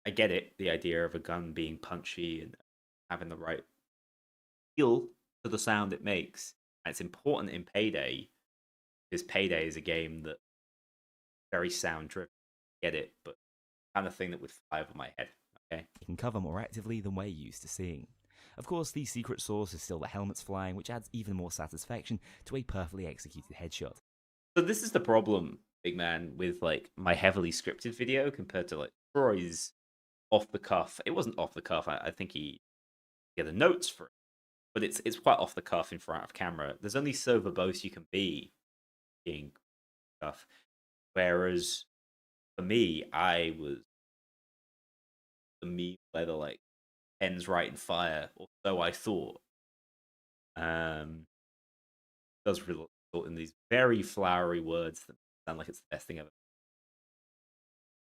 I get it, the idea of a gun being punchy and having the right feel to the sound it makes. And it's important in Payday because Payday is a game that very sound driven. Get it, but kind of thing that would fly over my head. Okay. You can cover more actively than we're used to seeing. Of course, the secret source is still the helmets flying, which adds even more satisfaction to a perfectly executed headshot. So this is the problem, big man, with like my heavily scripted video compared to like Troy's off the cuff. It wasn't off the cuff. I think he had the notes for it, but it's quite off the cuff in front of camera. There's only so verbose you can be being cuff. Whereas for me, I was the meme where the like pens right in fire, or so I thought. Does result in these very flowery words that sound like it's the best thing ever.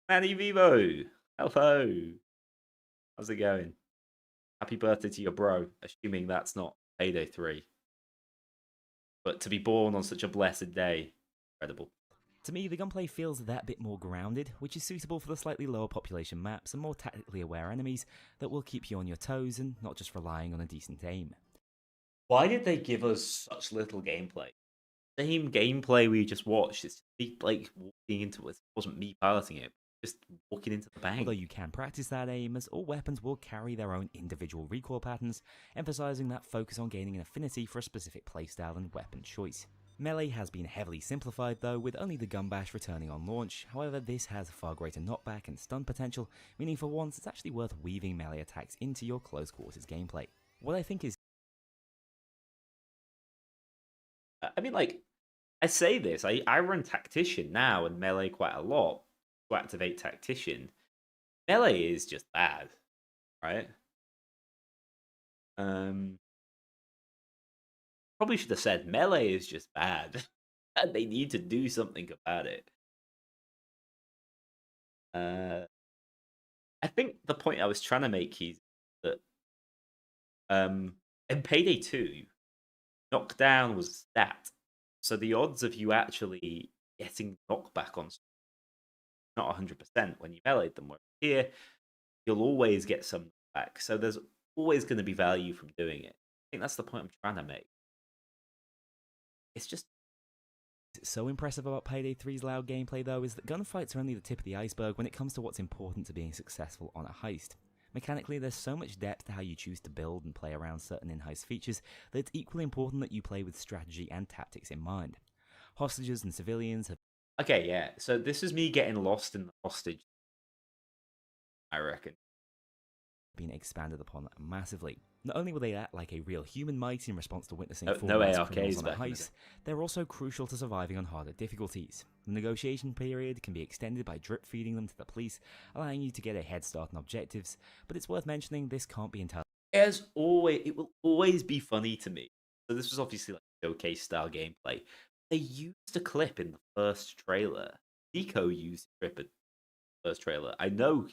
Manny Vivo, hello. How's it going? Happy birthday to your bro, assuming that's not Payday 3. But to be born on such a blessed day, incredible. To me, the gunplay feels that bit more grounded, which is suitable for the slightly lower population maps and more tactically aware enemies that will keep you on your toes and not just relying on a decent aim. Why did they give us such little gameplay? same gameplay we just watched. It's me, like, walking into it. It wasn't me piloting it. Just walking into the bank. Although you can practice that aim, as all weapons will carry their own individual recoil patterns, emphasizing that focus on gaining an affinity for a specific playstyle and weapon choice. Melee has been heavily simplified though, with only the gun bash returning on launch. However, this has far greater knockback and stun potential, meaning for once it's actually worth weaving melee attacks into your close quarters gameplay. What I think is I mean, like, I say this, I run Tactician now and Melee quite a lot to activate Tactician. Melee is just bad, right? Probably should have said Melee is just bad. And they need to do something about it. I think the point I was trying to make is that in Payday 2, knockdown was a stat. So the odds of you actually getting knockback on not 100% when you meleeed them. Where here, you'll always get some back. So there's always going to be value from doing it. I think that's the point I'm trying to make. It's just so impressive about Payday 3's loud gameplay though is that gunfights are only the tip of the iceberg when it comes to what's important to being successful on a heist. Mechanically, there's so much depth to how you choose to build and play around certain in-heist features that it's equally important that you play with strategy and tactics in mind. Hostages and civilians have okay, yeah. So this is me getting lost in the hostage, I reckon. been expanded upon massively. Not only will they act like a real human might in response to witnessing No foremost ARKs criminals on a back in the heist, they're also crucial to surviving on harder difficulties. The negotiation period can be extended by drip feeding them to the police, allowing you to get a head start on objectives, but it's worth mentioning this can't be entirely It will always be funny to me. So this was obviously like showcase style gameplay. They used a clip in the first trailer. Nico used a clip in the first trailer. I know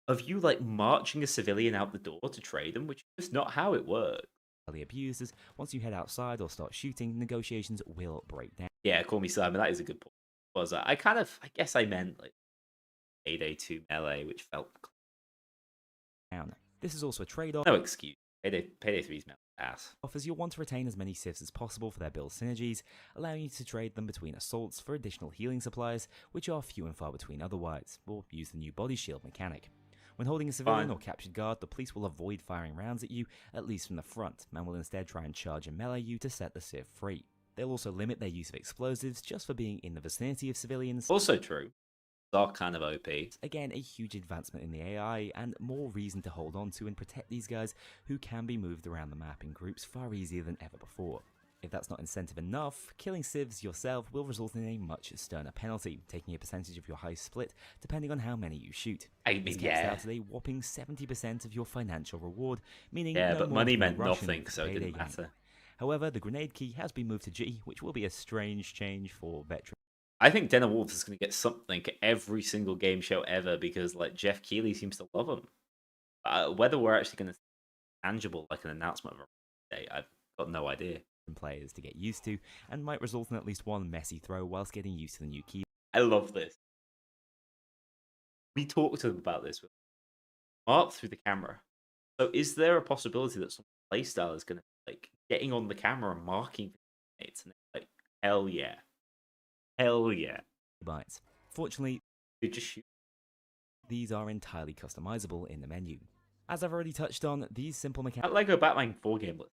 of you like marching a civilian out the door to trade them, which is not how it works. abused, as once you head outside or start shooting, negotiations will break down. Yeah, call me Simon. That is a good point. Was I guess I meant like Payday 2 Melee, which felt This is also a trade-off. no excuse. Payday 3's Melee ass. As you'll want to retain as many civs as possible for their build synergies, allowing you to trade them between assaults for additional healing supplies, which are few and far between otherwise, or use the new body shield mechanic. When holding a civilian Fine. or captured guard, the police will avoid firing rounds at you, at least from the front, and will instead try and charge and melee you to set the civ free. They'll also limit their use of explosives just for being in the vicinity of civilians. Also true. Are kind of OP. Again, a huge advancement in the AI, and more reason to hold on to and protect these guys who can be moved around the map in groups far easier than ever before. If that's not incentive enough, killing civs yourself will result in a much sterner penalty, taking a percentage of your heist split depending on how many you shoot. I mean, This caps yeah. out at a whopping 70% of your financial reward, meaning Yeah, no but more money than meant Russian nothing, for so it Payday didn't game. matter. However, the grenade key has been moved to G, which will be a strange change for veterans. I think Denner Wolves is going to get something every single game show ever because like Jeff Keighley seems to love him. Whether we're actually going to tangible like an announcement of a day, I've got no idea. Players to get used to, and might result in at least one messy throw whilst getting used to the new key. I love this. We talked to them about this with Mark through the camera. So is there a possibility that some playstyle is going to be like getting on the camera and marking it? And like, hell yeah. Hell yeah. Bytes. Fortunately, You just shoot. these are entirely customizable in the menu. As I've already touched on, these simple That Lego Batman 4 game looks.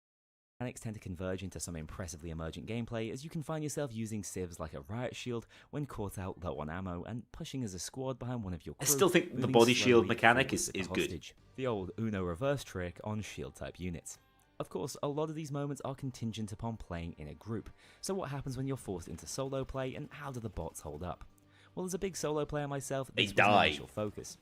mechanics tend to converge into some impressively emergent gameplay, as you can find yourself using civs like a riot shield when caught out low on ammo and pushing as a squad behind one of your crew. I still think the moving body shield slowly mechanic forward is with the good. hostage. The old Uno reverse trick on shield type units. Of course, a lot of these moments are contingent upon playing in a group, so what happens when you're forced into solo play and how do the bots hold up? Well, as a big solo player myself, They this was die. my initial focus.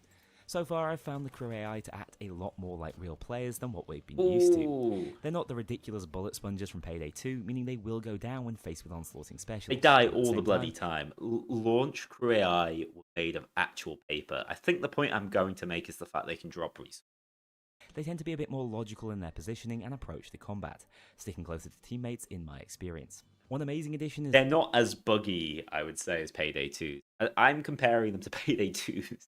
So far, I've found the crew AI to act a lot more like real players than what we've been used to. Ooh. They're not the ridiculous bullet sponges from Payday 2, meaning they will go down when faced with onslaughting specialists. They die but at all the same bloody time. Launch crew AI were made of actual paper. I think the point I'm going to make is the fact they can drop resources. They tend to be a bit more logical in their positioning and approach to combat, sticking closer to teammates in my experience. One amazing addition is They're not as buggy, I would say, as Payday 2. I'm comparing them to Payday 2's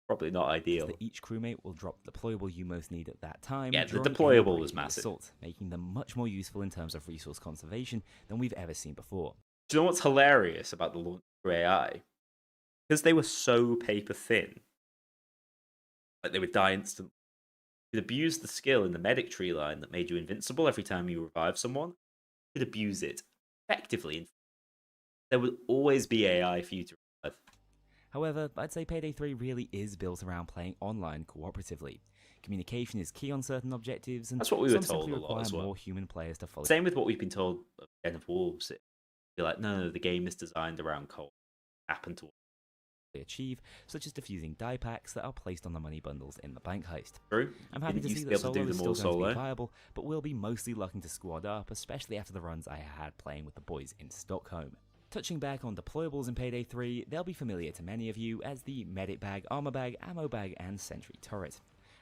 probably not is ideal. that each crewmate will drop the deployable you most need at that time. Yeah, the during any deployable break was of the massive. assault, making them much more useful in terms of resource conservation than we've ever seen before. Do you know what's hilarious about the launch crew AI? Because they were so paper thin, like they would die instantly. You could abuse the skill in the medic tree line that made you invincible every time you revive someone. You could abuse it effectively. There would always be AI for you to revive. However, I'd say Payday 3 really is built around playing online cooperatively. Communication is key on certain objectives, and That's what we were some told simply a lot require as well. more human players to follow. Same with what we've been told of Den of Wolves. You're like, no, the game is designed around cold. Happen to achieve, such as defusing die packs that are placed on the money bundles in the bank heist. true. I'm happy to Didn't see used that to be able to solo do is them still all going to be solo. viable, but we'll be mostly looking to squad up, especially after the runs I had playing with the boys in Stockholm. Touching back on deployables in Payday 3, they'll be familiar to many of you as the medic bag, armor bag, ammo bag, and sentry turret.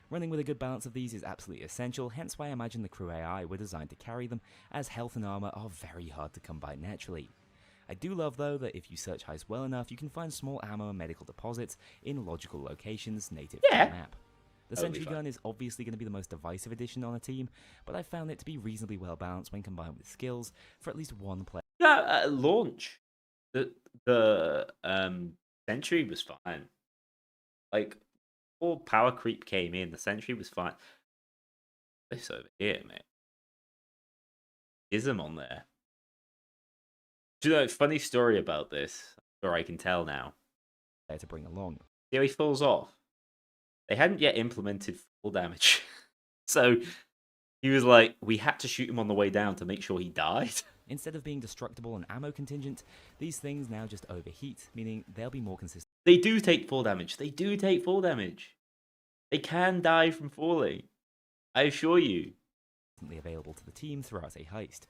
Running with a good balance of these is absolutely essential, hence why I imagine the crew AI were designed to carry them, as health and armor are very hard to come by naturally. I do love though that if you search Heist well enough, you can find small ammo and medical deposits in logical locations native to Yeah. the map. The That would be sentry fun. gun is obviously going to be the most divisive addition on a team, but I found it to be reasonably well balanced when combined with skills for at least one player. Yeah, at launch, the sentry was fine. Like, before power creep came in, the sentry was fine. This over here, mate. Ism on there. Do you know, funny story about this, or I can tell now. To bring along. See how he falls off? They hadn't yet implemented full damage. So he was like, we had to shoot him on the way down to make sure he died. Instead of being destructible and ammo contingent, these things now just overheat, meaning they'll be more consistently They do take full damage. They do take full damage. They can die from falling. I assure you. available to the team throughout a heist.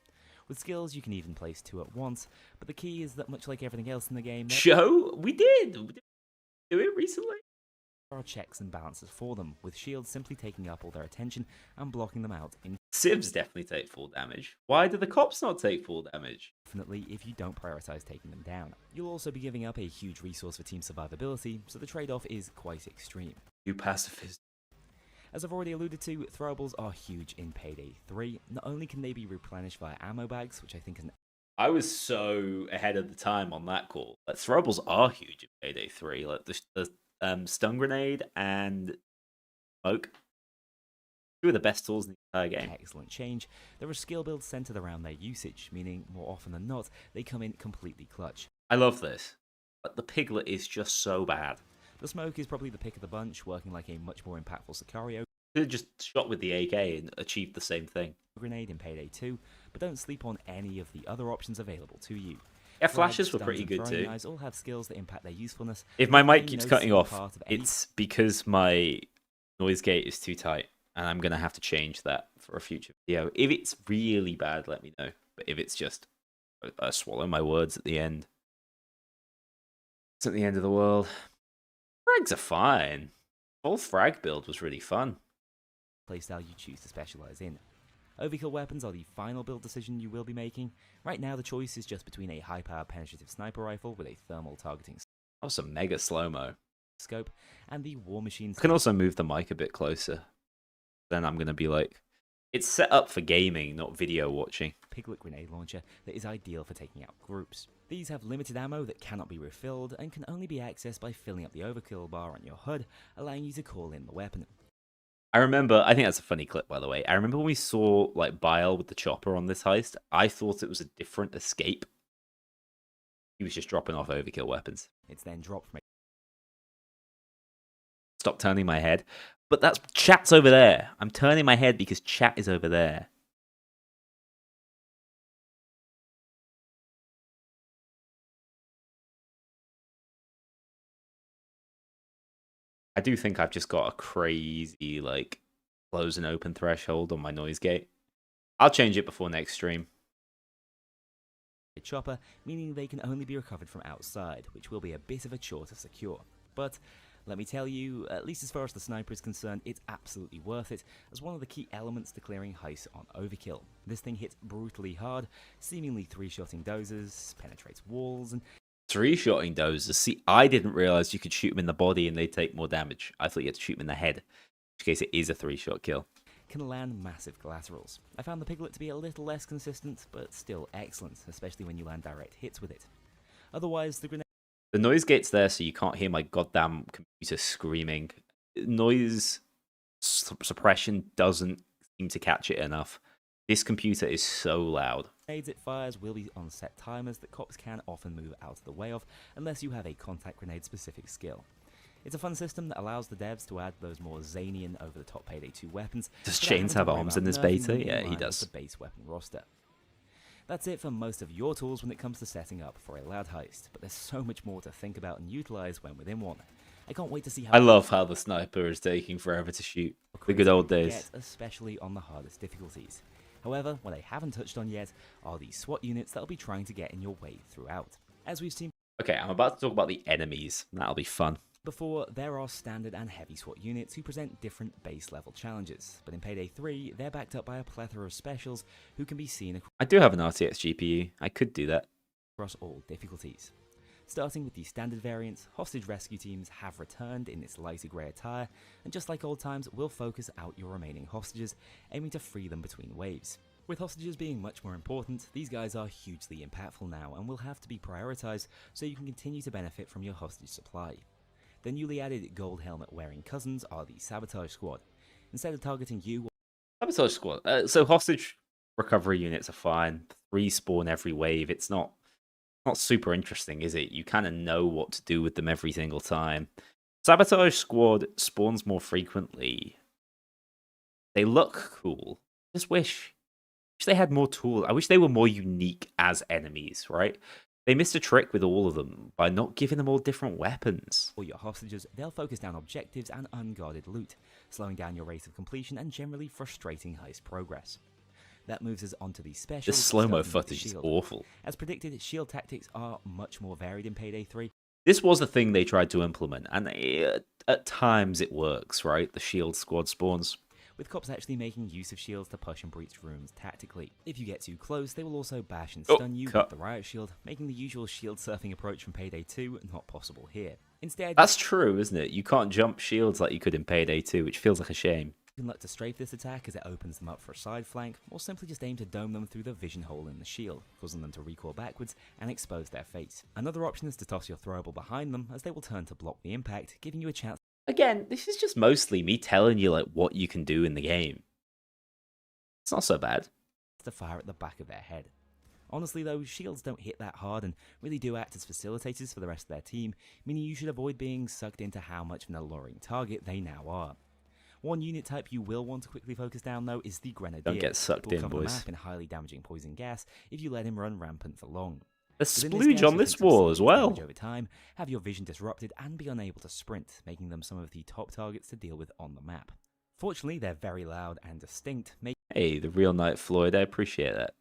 With skills, you can even place two at once, but the key is that much like everything else in the game, Show? We did. We did do it recently. there are checks and balances for them, with shields simply taking up all their attention and blocking them out Civs definitely take full damage. Why do the cops not take full damage? infinitely if you don't prioritize taking them down. You'll also be giving up a huge resource for team survivability, so the trade-off is quite extreme. You pacifist. As I've already alluded to, throwables are huge in Payday 3. Not only can they be replenished via ammo bags, which I think is an I was so ahead of the time on that call. Like, throwables are huge in Payday 3. Like the stun grenade and smoke. Two of the best tools in the entire game. excellent change, there are skill builds centered around their usage, meaning more often than not, they come in completely clutch. I love this. But the piglet is just so bad. The smoke is probably the pick of the bunch, working like a much more impactful Sicario Could have just shot with the AK and achieved the same thing. grenade in Payday 2, but don't sleep on any of the other options available to you. Yeah, Frags, flashes were stuns, pretty and good throwing too. knives all have skills that impact their usefulness. If my mic Any keeps cutting noticeable off, part of any it's because my noise gate is too tight, and I'm going to have to change that for a future video. If it's really bad, let me know. But if it's just, I swallow my words at the end. It's at the end of the world. Frags are fine. Full frag build was really fun. playstyle you choose to specialize in. Overkill weapons are the final build decision you will be making. Right now the choice is just between a high-powered penetrative sniper rifle with a thermal targeting That was some mega slow-mo. scope and the War Machine I can also move the mic a bit closer. Then I'm going to be like, it's set up for gaming, not video watching. Piglet grenade launcher that is ideal for taking out groups. These have limited ammo that cannot be refilled and can only be accessed by filling up the overkill bar on your HUD, allowing you to call in the weapon. I remember, I think that's a funny clip, by the way. I remember when we saw, like, Bile with the chopper on this heist, I thought it was a different escape. He was just dropping off overkill weapons. It's then dropped from Stop turning my head. But that's, chat's over there. I'm turning my head because chat is over there. I do think I've just got a crazy, like, close and open threshold on my noise gate. I'll change it before next stream. a chopper, meaning they can only be recovered from outside, which will be a bit of a chore to secure. But let me tell you, at least as far as the sniper is concerned, it's absolutely worth it as one of the key elements to clearing heists on overkill. This thing hits brutally hard, seemingly three-shotting dozers, penetrates walls, and Three-shotting those. See, I didn't realize you could shoot them in the body and they take more damage. I thought you had to shoot them in the head. In which case, it is a three-shot kill. Can land massive collaterals. I found the piglet to be a little less consistent, but still excellent, especially when you land direct hits with it. Otherwise, the grenade... The noise gate's there so you can't hear my goddamn computer screaming. Noise suppression doesn't seem to catch it enough. This computer is so loud. Grenades it fires will be on set timers that cops can often move out of the way of, unless you have a contact grenade specific skill. It's a fun system that allows the devs to add those more zany and over-the-top Payday 2 weapons. Does Chains have arms in this beta? Yeah, he does. The base weapon roster. That's it for most of your tools when it comes to setting up for a loud heist, but there's so much more to think about and utilize when within one. I can't wait to see how... I love how the sniper is taking forever to shoot. The good old days. Especially on the hardest difficulties. However, what I haven't touched on yet are the SWAT units that'll be trying to get in your way throughout. As we've seen... Okay, I'm about to talk about the enemies. That'll be fun. Before, there are standard and heavy SWAT units who present different base level challenges, but in Payday 3, they're backed up by a plethora of specials who can be seen I do have an RTX GPU, I could do that. Across all difficulties. Starting with the standard variants, hostage rescue teams have returned in this lighter grey attire, and just like old times, will focus out your remaining hostages, aiming to free them between waves. With hostages being much more important, these guys are hugely impactful now and will have to be prioritised so you can continue to benefit from your hostage supply. The newly added gold helmet wearing cousins are the Sabotage Squad. Instead of targeting you... Sabotage Squad. So hostage recovery units are fine. 3 spawn every wave. It's not super interesting, is it? You kind of know what to do with them every single time. Sabotage Squad spawns more frequently. They look cool. Just wish they had more tools. I wish they were more unique as enemies, right? They missed a trick with all of them by not giving them all different weapons. For your hostages, they'll focus down objectives and unguarded loot, slowing down your rate of completion and generally frustrating heist progress. That moves us onto the special. The slow-mo footage is awful. As predicted, shield tactics are much more varied in Payday 3. This was the thing they tried to implement, and at times it works, right? The shield squad spawns. With cops actually making use of shields to push and breach rooms tactically. If you get too close, they will also bash and stun you with the riot shield, making the usual shield surfing approach from Payday 2 not possible here. Instead, that's true, isn't it? You can't jump shields like you could in Payday 2, which feels like a shame. You can look to strafe this attack as it opens them up for a side flank, or simply just aim to dome them through the vision hole in the shield, causing them to recoil backwards and expose their face. Another option is to toss your throwable behind them, as they will turn to block the impact, giving you a chance. Again, this is just mostly me telling you like what you can do in the game. It's not so bad. To fire at the back of their head. Honestly though, shields don't hit that hard and really do act as facilitators for the rest of their team, meaning you should avoid being sucked into how much of an alluring target they now are. One unit type you will want to quickly focus down though is the Grenadier. Don't get sucked in, boys. The map in highly damaging poison gas if you let him run rampant for long. A splooge on this war as well. Over time, have your vision disrupted and be unable to sprint, making them some of the top targets to deal with on the map. Fortunately, they're very loud and distinct, Hey, the real Knight Floyd, I appreciate that.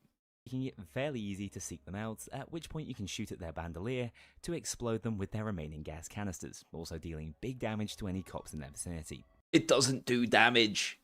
Making it fairly easy to seek them out, at which point you can shoot at their bandolier to explode them with their remaining gas canisters, also dealing big damage to any cops in their vicinity. It doesn't do damage.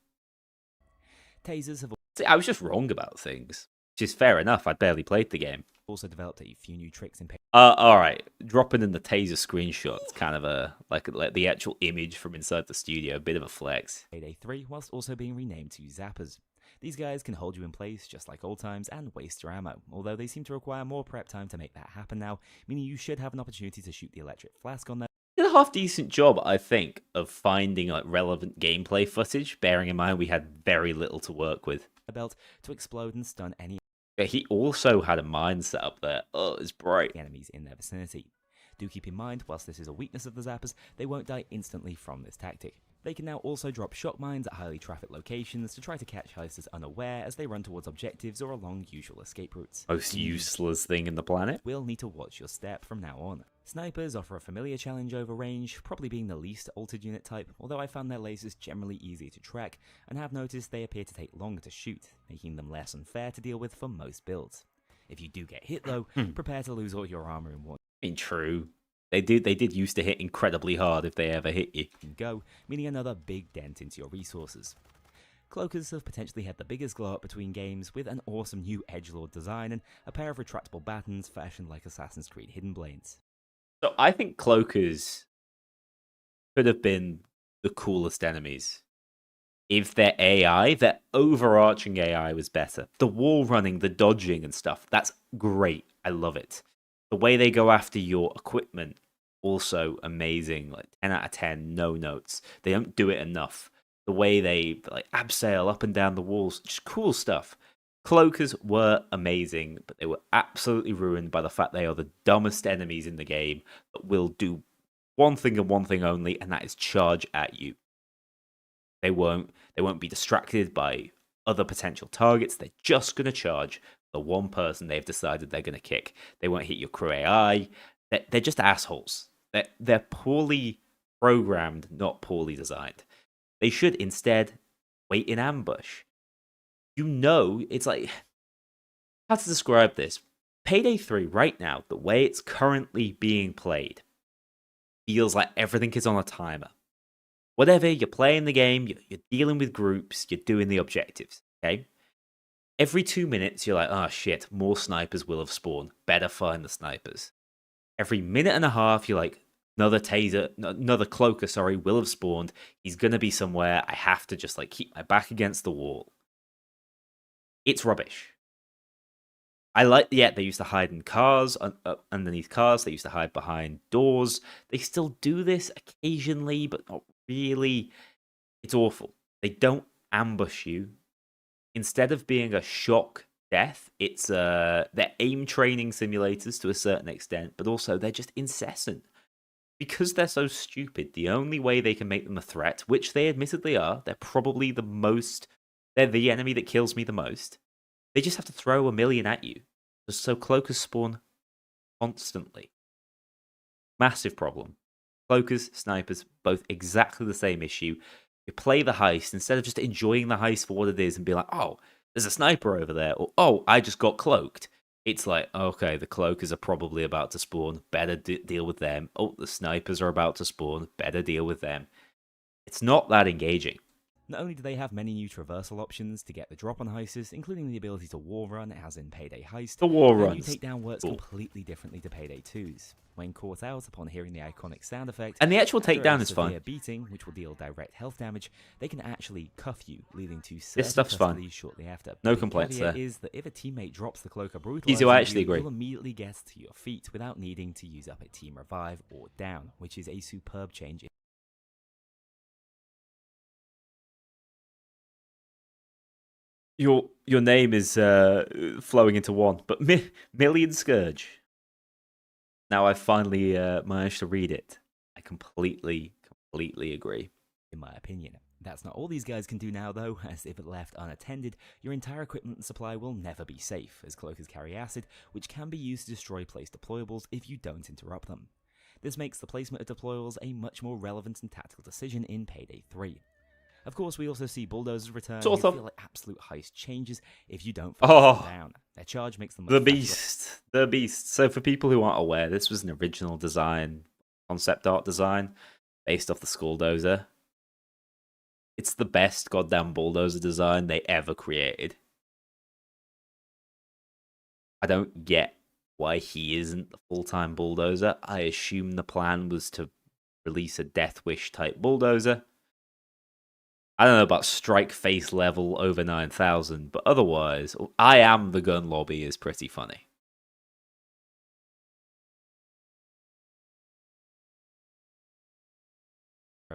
Tasers have... See, I was just wrong about things. Which is fair enough, I barely played the game. Also developed a few new tricks in Payday. Alright, dropping in the taser screenshot, it's kind of like the actual image from inside the studio, a bit of a flex. Payday 3, whilst also being renamed to Zappers. These guys can hold you in place just like old times and waste your ammo, although they seem to require more prep time to make that happen now, meaning you should have an opportunity to shoot the electric flask on them. Did a half decent job, I think, of finding like relevant gameplay footage, bearing in mind we had very little to work with. A belt to explode and stun any... He also had a mine set up there. Oh, it's bright. Enemies in their vicinity. Do keep in mind, whilst this is a weakness of the Zappers, they won't die instantly from this tactic. They can now also drop shock mines at highly trafficked locations to try to catch heisters unaware as they run towards objectives or along usual escape routes. Most useless thing in the planet. Will need to watch your step from now on. Snipers offer a familiar challenge over range, probably being the least altered unit type, although I found their lasers generally easier to track, and have noticed they appear to take longer to shoot, making them less unfair to deal with for most builds. If you do get hit though, prepare to lose all your armor in one. I mean, true. They did used to hit incredibly hard if they ever hit you. Go, meaning another big dent into your resources. Cloakers have potentially had the biggest glow up between games, with an awesome new edgelord design and a pair of retractable batons fashioned like Assassin's Creed Hidden Blades. So I think cloakers could have been the coolest enemies if their AI, their overarching AI was better. The wall running, the dodging and stuff, that's great. I love it. The way they go after your equipment, also amazing. Like 10 out of 10, no notes. They don't do it enough. The way they like abseil up and down the walls, just cool stuff. Cloakers were amazing, but they were absolutely ruined by the fact they are the dumbest enemies in the game that will do one thing and one thing only, and that is charge at you. They won't be distracted by other potential targets. They're just going to charge the one person they've decided they're going to kick. They won't hit your crew AI. They're just assholes. They're poorly programmed, not poorly designed. They should instead wait in ambush. You know, it's like, how to describe this? Payday 3 right now, the way it's currently being played, feels like everything is on a timer. Whatever, you're playing the game, you're dealing with groups, you're doing the objectives, okay? Every 2 minutes, you're like, oh shit, more snipers will have spawned. Better find the snipers. Every minute and a half, you're like, another cloaker, will have spawned. He's gonna be somewhere. I have to just like keep my back against the wall. It's rubbish. They used to hide in cars, underneath cars. They used to hide behind doors. They still do this occasionally, but not really. It's awful. They don't ambush you. Instead of being a shock death, it's they're aim training simulators to a certain extent, but also they're just incessant. Because they're so stupid, the only way they can make them a threat, which they admittedly are, they're the enemy that kills me the most. They just have to throw a million at you. So cloakers spawn constantly. Massive problem. Cloakers, snipers, both exactly the same issue. You play the heist, instead of just enjoying the heist for what it is and be like, oh, there's a sniper over there, or oh, I just got cloaked. It's like, okay, the cloakers are probably about to spawn, better deal with them. Oh, the snipers are about to spawn, better deal with them. It's not that engaging. Not only do they have many new traversal options to get the drop on heists, including the ability to wall run, as in Payday Heist, The wall new runs. takedown works Cool. completely differently to Payday 2's. When caught out upon hearing the iconic sound effect, And the actual after a takedown is severe fine. beating, which will deal direct health damage, they can actually cuff you, leading to certain stuff's fine. custody shortly after. No The complaints caveat there. is that if a teammate drops the cloak or Easy, brutalizes I actually you, agree. you'll immediately get to your feet without needing to use up a team revive or down, which is a superb change. Your name is flowing into one, but Million Scourge. Now I've finally managed to read it. I completely agree. In my opinion. That's not all these guys can do now though, as if left unattended, your entire equipment and supply will never be safe, as cloakers carry acid, which can be used to destroy placed deployables if you don't interrupt them. This makes the placement of deployables a much more relevant and tactical decision in Payday 3. Of course, we also see bulldozers return, Sort who of. feel like absolute heist changes if you don't Oh. focus them down. Their charge makes them The Beast. So for people who aren't aware, this was an original design, concept art design, based off the Skulldozer. It's the best goddamn bulldozer design they ever created. I don't get why he isn't the full-time bulldozer. I assume the plan was to release a Death Wish type bulldozer. I don't know about strike face level over 9,000, but otherwise, I Am the Gun Lobby is pretty funny.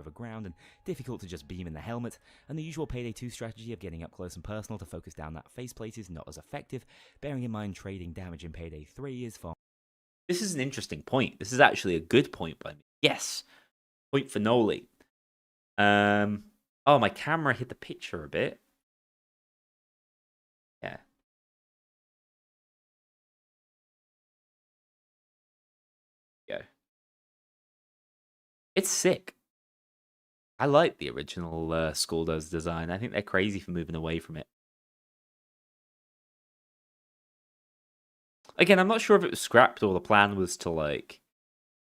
over ground and difficult to just beam in the helmet, and the usual Payday 2 strategy of getting up close and personal to focus down that faceplate is not as effective, bearing in mind trading damage in Payday 3 is far. This is an interesting point. This is actually a good point by me. Yes, point for Noli. Oh, my camera hit the picture a bit. Yeah. Go. It's sick. I like the original Skulldozer design. I think they're crazy for moving away from it. Again, I'm not sure if it was scrapped or the plan was to like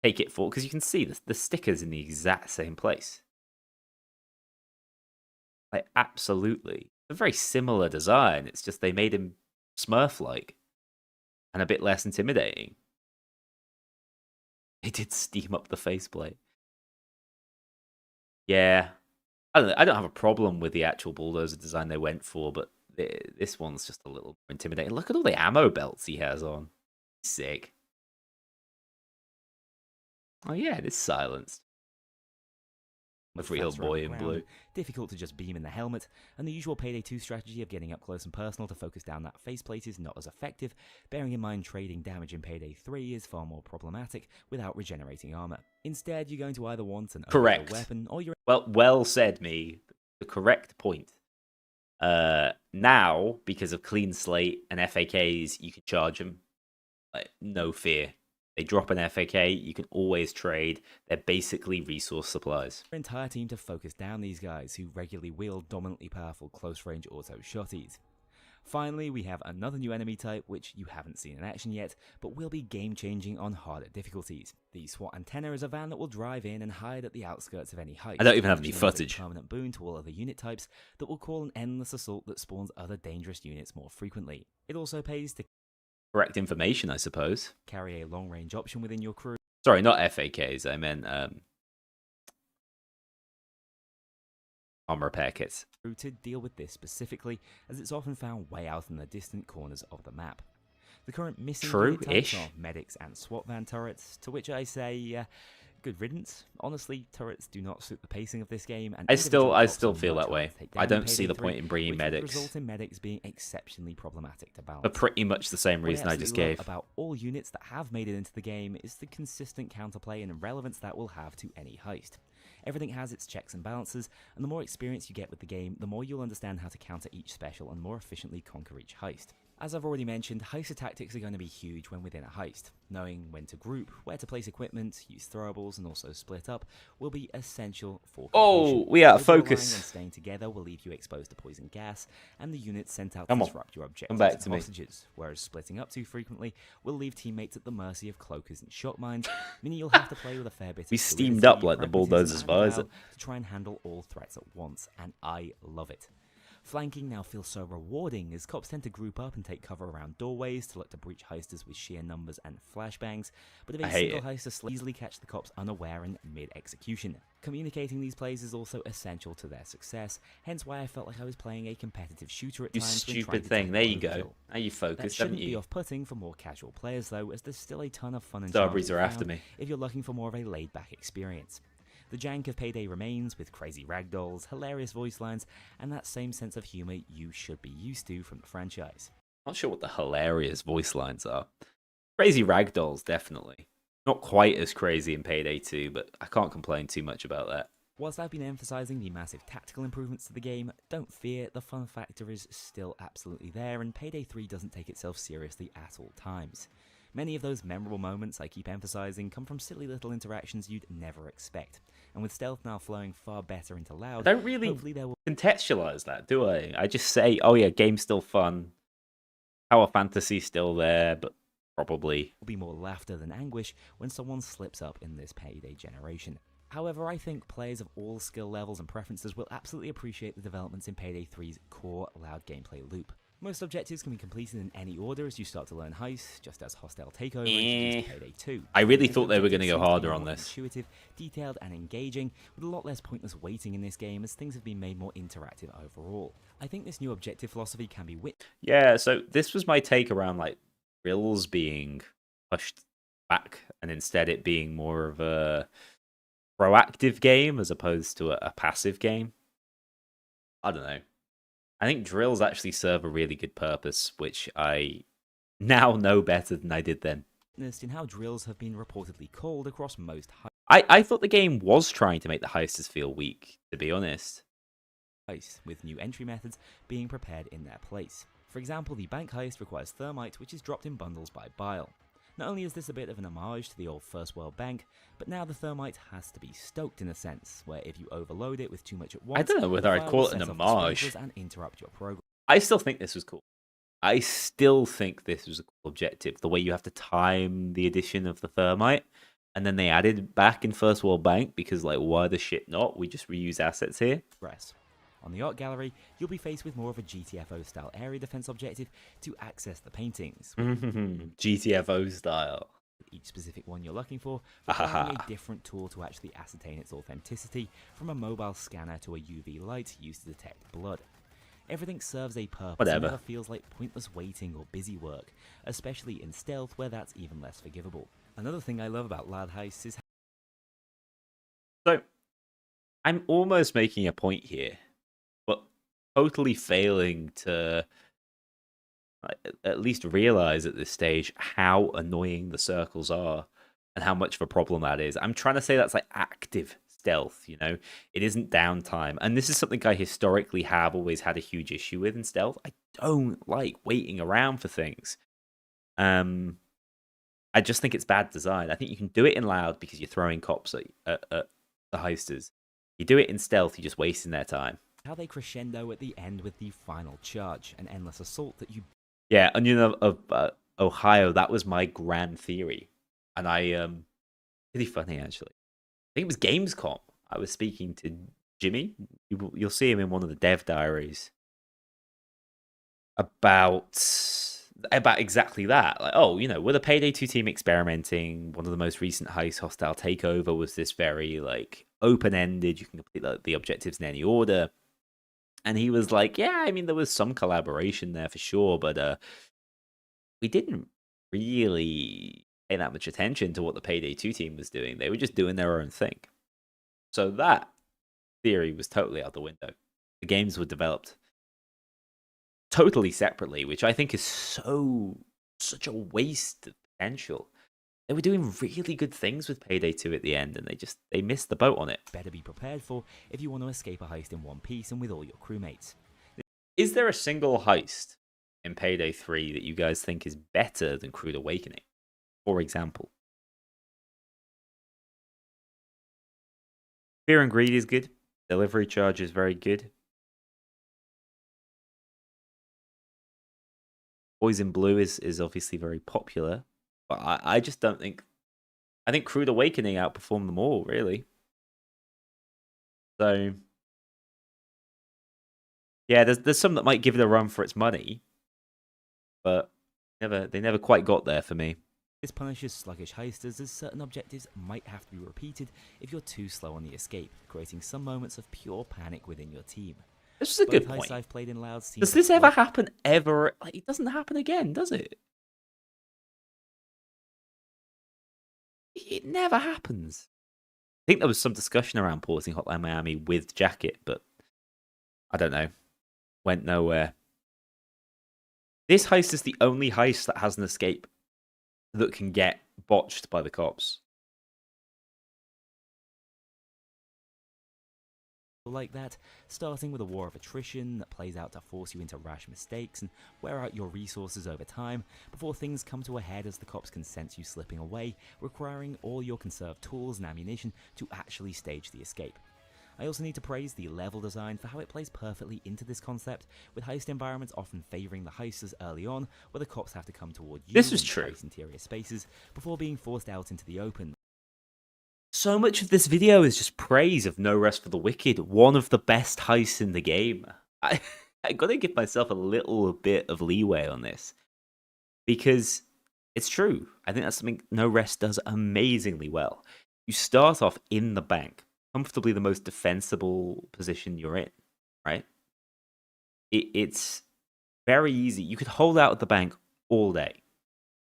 take it forward, because you can see the stickers in the exact same place. Like, absolutely. It's a very similar design. It's just they made him Smurf-like and a bit less intimidating. They did steam up the faceplate. Yeah. I don't have a problem with the actual bulldozer design they went for, but this one's just a little more intimidating. Look at all the ammo belts he has on. Sick. Oh yeah, it is silenced. With Real faster boy on in the ground, blue. difficult to just beam in the helmet, and the usual Payday 2 strategy of getting up close and personal to focus down that faceplate is not as effective, bearing in mind trading damage in Payday 3 is far more problematic without regenerating armor. Instead, you're going to either want an Correct. overkill weapon or you're Well said, me. The correct point. Now, because of clean slate and FAKs, you can charge them. Like, no fear. They drop an FAK, you can always trade. They're basically resource supplies. entire team to focus down these guys who regularly wield dominantly powerful close-range auto shotties. Finally, we have another new enemy type which you haven't seen in action yet, but will be game-changing on harder difficulties. The SWAT antenna is a van that will drive in and hide at the outskirts of any heist. I don't even have which any is a footage. permanent boon to all other unit types that will call an endless assault that spawns other dangerous units more frequently. It also pays to Correct information, I suppose. carry a long-range option within your crew. Sorry, not FAKs. I meant armor repair kits. To deal with this specifically, as it's often found way out in the distant corners of the map. The current missing unit types True-ish. are medics and SWAT van turrets, to which I say, good riddance. Honestly, turrets do not suit the pacing of this game, and I still individual drops are feel much that way. harder to take I down in don't see the Payday point 3, in bringing which would medics. result in medics being exceptionally problematic to balance. For pretty much the same What reason I just absolutely love gave. about all units that have made it into the game is the consistent counterplay and relevance that will have to any heist. Everything has its checks and balances, and the more experience you get with the game, the more you'll understand how to counter each special and more efficiently conquer each heist. As I've already mentioned, heist tactics are going to be huge when within a heist. Knowing when to group, where to place equipment, use throwables, and also split up will be essential for completion. We are Over relying focus. on staying together will leave you exposed to poison gas, and the units sent out Come to on. disrupt your objectives back and to me. hostages, whereas splitting up too frequently will leave teammates at the mercy of cloakers and shot mines, meaning you'll have to play with a fair bit of We steamed fluidity, up like the pragmatism, bulldozer's and visor. guile to try and handle all threats at once, and I love it. Flanking now feels so rewarding as cops tend to group up and take cover around doorways to look to breach heisters with sheer numbers and flashbangs, but if I a hate single it. heister will easily catch the cops unaware and mid-execution. Communicating these plays is also essential to their success, hence why I felt like I was playing a competitive shooter at You times when trying stupid to thing. tackle There you overkill. go. Now you That focused, shouldn't haven't be you? off-putting for more casual players though, as there's still a ton of fun and Starbreeze charm to be are after found me. if you're looking for more of a laid-back experience. The jank of Payday remains, with crazy ragdolls, hilarious voice lines, and that same sense of humour you should be used to from the franchise. Not sure what the hilarious voice lines are. Crazy ragdolls, definitely. Not quite as crazy in Payday 2, but I can't complain too much about that. Whilst I've been emphasising the massive tactical improvements to the game, don't fear, the fun factor is still absolutely there, and Payday 3 doesn't take itself seriously at all times. Many of those memorable moments I keep emphasising come from silly little interactions you'd never expect, and with stealth now flowing far better into loud, I don't really hopefully there will contextualize that, do I? I just say, oh yeah, game's still fun. Power fantasy's still there, but probably. be more laughter than anguish when someone slips up in this Payday generation. However, I think players of all skill levels and preferences will absolutely appreciate the developments in Payday 3's core loud gameplay loop. Most objectives can be completed in any order as you start to learn Heist, just as Hostile Takeover introduced Payday 2. I really Different thought they were going to objectives go seem be harder on more this. Intuitive, detailed, and engaging, with a lot less pointless waiting in this game as things have been made more interactive overall. I think this new objective philosophy can be Yeah, so this was my take around like drills being pushed back and instead it being more of a proactive game as opposed to a passive game. I don't know. I think drills actually serve a really good purpose, which I now know better than I did then. witnessed in how drills have been reportedly called across most I thought the game was trying to make the heisters feel weak, to be honest. heists, with new entry methods being prepared in their place. For example, the bank heist requires thermite, which is dropped in bundles by Bile. Not only is this a bit of an homage to the old First World Bank, but now the thermite has to be stoked in a sense, where if you overload it with too much at once, I don't know whether the I'd fire call will it an set off the homage. sprinklers and interrupt your program. I still think this was cool. I still think this was a cool objective. The way you have to time the addition of the thermite, and then they added back in First World Bank because, like, why the shit not? We just reuse assets here. Progress. On the art gallery, you'll be faced with more of a GTFO-style area defense objective to access the paintings. GTFO style. each specific one you're looking for, requiring Ahaha. a different tool to actually ascertain its authenticity, from a mobile scanner to a UV light used to detect blood. Everything serves a purpose and Whatever. never feels like pointless waiting or busy work, especially in stealth where that's even less forgivable. Another thing I love about Lad Heists is So, I'm almost making a point here, but totally failing to at least realize at this stage how annoying the circles are and how much of a problem that is. I'm trying to say that's like active stealth, you know? It isn't downtime. And this is something I historically have always had a huge issue with in stealth. I don't like waiting around for things. I just think it's bad design. I think you can do it in loud because you're throwing cops at the heisters. You do it in stealth, you're just wasting their time. how they crescendo at the end with the final charge, an endless assault that you Yeah, Onion of Ohio, that was my grand theory. And really funny actually. I think it was Gamescom. I was speaking to Jimmy. You'll see him in one of the dev diaries about exactly that. Like, oh, you know, with a Payday 2 team experimenting, one of the most recent heists, Hostile Takeover, was this very like open-ended. You can complete the objectives in any order. And he was like, yeah, I mean, there was some collaboration there for sure, but we didn't really pay that much attention to what the Payday 2 team was doing. They were just doing their own thing. So that theory was totally out the window. The games were developed totally separately, which I think is such a waste of potential. They were doing really good things with Payday 2 at the end, and they missed the boat on it. better be prepared for if you want to escape a heist in one piece and with all your crewmates. Is there a single heist in Payday 3 that you guys think is better than Crude Awakening, for example? Fear and Greed is good. Delivery Charge is very good. Boys in Blue is obviously very popular, but I just don't think... I think Crude Awakening outperformed them all, really. So... yeah, there's some that might give it a run for its money, but they never quite got there for me. This punishes sluggish heisters as certain objectives might have to be repeated if you're too slow on the escape, creating some moments of pure panic within your team. This is a good Both heists point. I've played in loud seem Does to this ever float- happen ever? Like, it doesn't happen again, does it? It never happens. I think there was some discussion around porting Hotline Miami with Jacket, but I don't know. Went nowhere. This heist is the only heist that has an escape that can get botched by the cops. like that, starting with a war of attrition that plays out to force you into rash mistakes and wear out your resources over time, before things come to a head as the cops can sense you slipping away, requiring all your conserved tools and ammunition to actually stage the escape. I also need to praise the level design for how it plays perfectly into this concept, with heist environments often favouring the heisters early on, where the cops have to come toward you This is in true. tight interior spaces before being forced out into the open. So much of this video is just praise of No Rest for the Wicked, one of the best heists in the game. I gotta give myself a little bit of leeway on this, because it's true. I think that's something No Rest does amazingly well. You start off in the bank, comfortably the most defensible position you're in, right? It's very easy. You could hold out at the bank all day.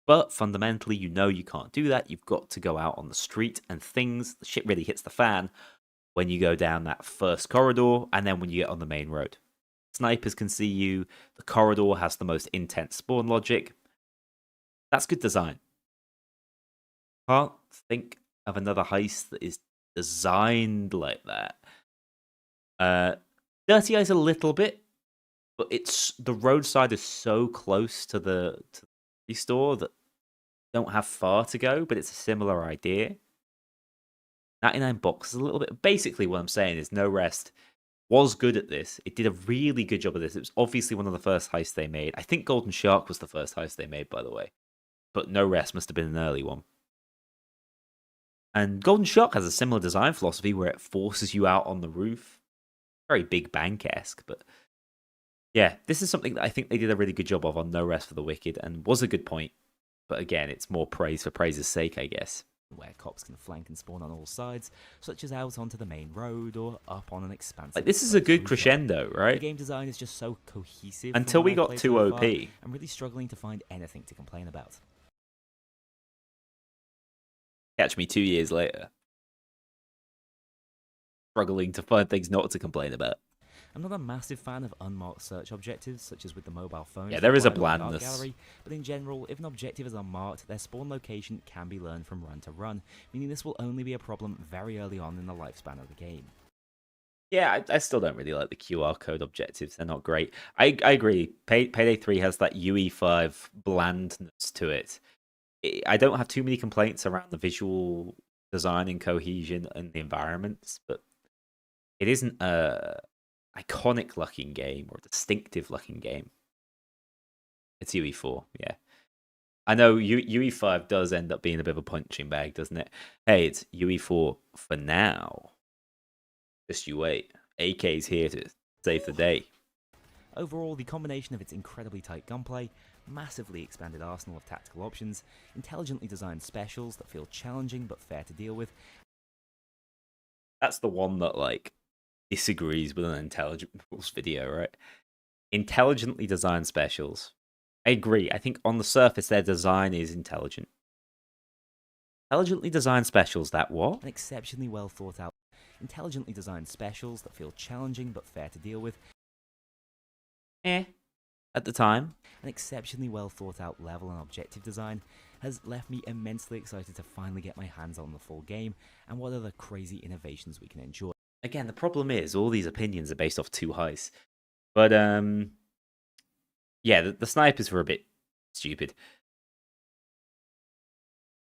But fundamentally, you know you can't do that. You've got to go out on the street, and the shit really hits the fan when you go down that first corridor, and then when you get on the main road. Snipers can see you. The corridor has the most intense spawn logic. That's good design. Can't think of another heist that is designed like that. Dirty Eyes a little bit, but the roadside is so close to the store that don't have far to go, but it's a similar idea. 99 Box is a little bit... Basically, what I'm saying is No Rest was good at this. It did a really good job of this. It was obviously one of the first heists they made. I think Golden Shark was the first heist they made, by the way. But No Rest must have been an early one. And Golden Shark has a similar design philosophy where it forces you out on the roof. Very Big Bang-esque, but... yeah, this is something that I think they did a really good job of on No Rest for the Wicked, and was a good point. But again, it's more praise for praise's sake, I guess. where cops can flank and spawn on all sides, such as out onto the main road or up on an expansive. Like, this is a good rooftop. crescendo, The right? game design is just so cohesive. Until from we what I've got played too so OP. far, I'm really struggling to find anything to complain about. Catch me 2 years later. Struggling to find things not to complain about. I'm not a massive fan of unmarked search objectives, such as with the mobile phones. Yeah, there is a required on the blandness. gallery, but in general, if an objective is unmarked, their spawn location can be learned from run to run, meaning this will only be a problem very early on in the lifespan of the game. Yeah, I still don't really like the QR code objectives. They're not great. I agree. Payday 3 has that UE5 blandness to it. I don't have too many complaints around the visual design and cohesion and the environments, but it isn't a iconic looking game or a distinctive looking game. It's UE4, yeah. I know UE5 does end up being a bit of a punching bag, doesn't it? Hey, it's UE4 for now. Just you wait. AK's here to save the day. Overall, the combination of its incredibly tight gunplay, massively expanded arsenal of tactical options, intelligently designed specials that feel challenging but fair to deal with. That's the one that, like, disagrees with an intelligence video, right? Intelligently designed specials. I agree. I think on the surface, their design is intelligent. Intelligently designed specials, that what? An exceptionally well thought out, intelligently designed specials that feel challenging but fair to deal with. At the time. An exceptionally well thought out level and objective design has left me immensely excited to finally get my hands on the full game and what other crazy innovations we can enjoy. Again, the problem is all these opinions are based off two heists. But yeah, the snipers were a bit stupid.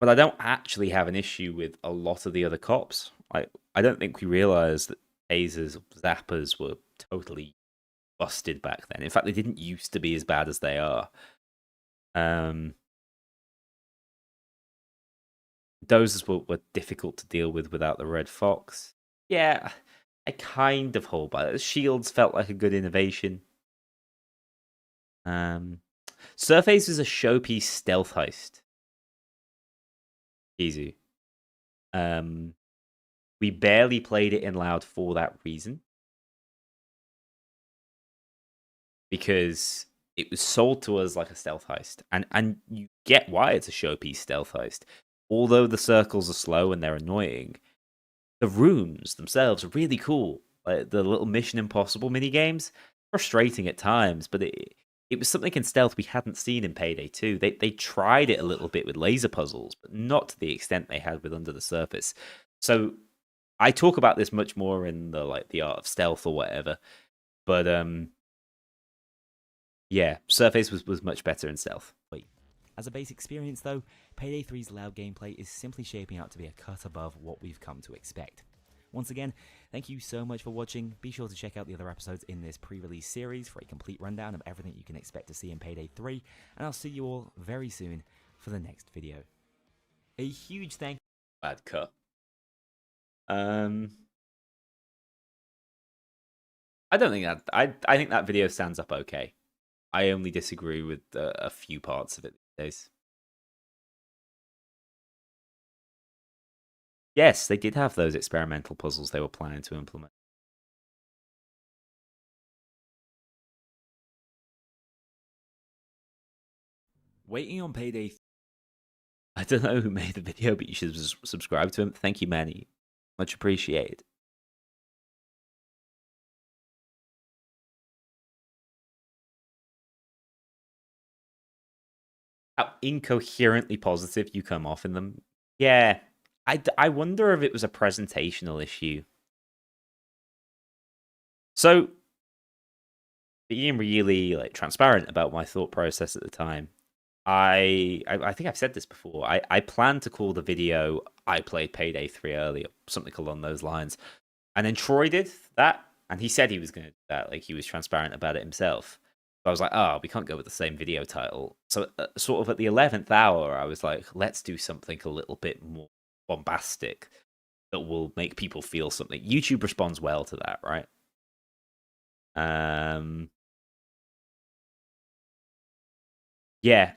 But I don't actually have an issue with a lot of the other cops. I don't think we realized that tasers, zappers were totally busted back then. In fact, they didn't used to be as bad as they are. Those were difficult to deal with without the Red Fox. Yeah, I kind of hold by it. Shields felt like a good innovation. Surface is a showpiece stealth heist. Easy. We barely played it in loud for that reason. Because it was sold to us like a stealth heist. And you get why it's a showpiece stealth heist. Although the circles are slow and they're annoying, the rooms themselves are really cool. Like the little Mission Impossible mini games, frustrating at times, but it was something in stealth we hadn't seen in Payday 2. They tried it a little bit with laser puzzles, but not to the extent they had with Under the Surface. So I talk about this much more in the art of stealth or whatever. But yeah, Surface was much better in stealth. As a base experience though, Payday 3's loud gameplay is simply shaping out to be a cut above what we've come to expect. Once again, thank you so much for watching. Be sure to check out the other episodes in this pre-release series for a complete rundown of everything you can expect to see in Payday 3, and I'll see you all very soon for the next video. A huge thank you. Bad cut. I don't think that I think that video stands up okay. I only disagree with a few parts of it these days. Yes, they did have those experimental puzzles they were planning to implement. Waiting on Payday. I don't know who made the video, but you should subscribe to him. Thank you, Manny. Much appreciated. How incoherently positive you come off in them. Yeah, I wonder if it was a presentational issue. So, being really transparent about my thought process at the time, I think I've said this before. I planned to call the video "I played Payday 3 earlier," something along those lines, and then Troy did that, and he said he was going to do that. Like, he was transparent about it himself. I was like, oh, we can't go with the same video title. So sort of at the 11th hour, I was like, let's do something a little bit more bombastic that will make people feel something. YouTube responds well to that, right? Yeah,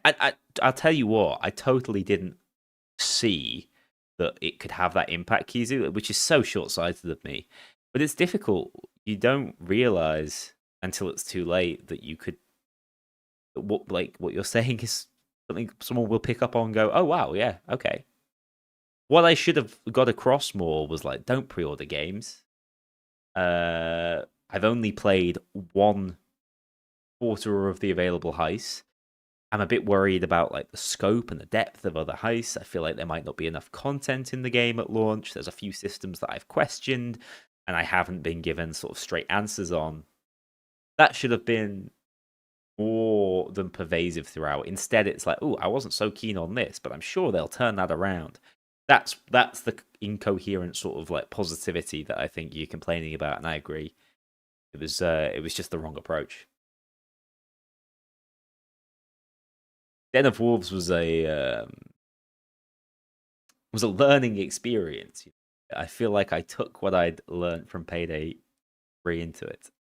I'll tell you what, I totally didn't see that it could have that impact, Kizu, which is so short-sighted of me. But it's difficult. You don't realize until it's too late that you could, what you're saying is something someone will pick up on and go, oh wow, yeah, okay. What I should have got across more was like, don't pre-order games. I've only played 1/4 of the available heists. I'm a bit worried about like the scope and the depth of other heists. I feel like there might not be enough content in the game at launch. There's a few systems that I've questioned and I haven't been given sort of straight answers on. That should have been more than pervasive throughout. Instead, it's like, oh, I wasn't so keen on this, but I'm sure they'll turn that around. That's the incoherent sort of like positivity that I think you're complaining about, and I agree. It was just the wrong approach. Den of Wolves was a learning experience. I feel like I took what I'd learned from Payday 3 into it.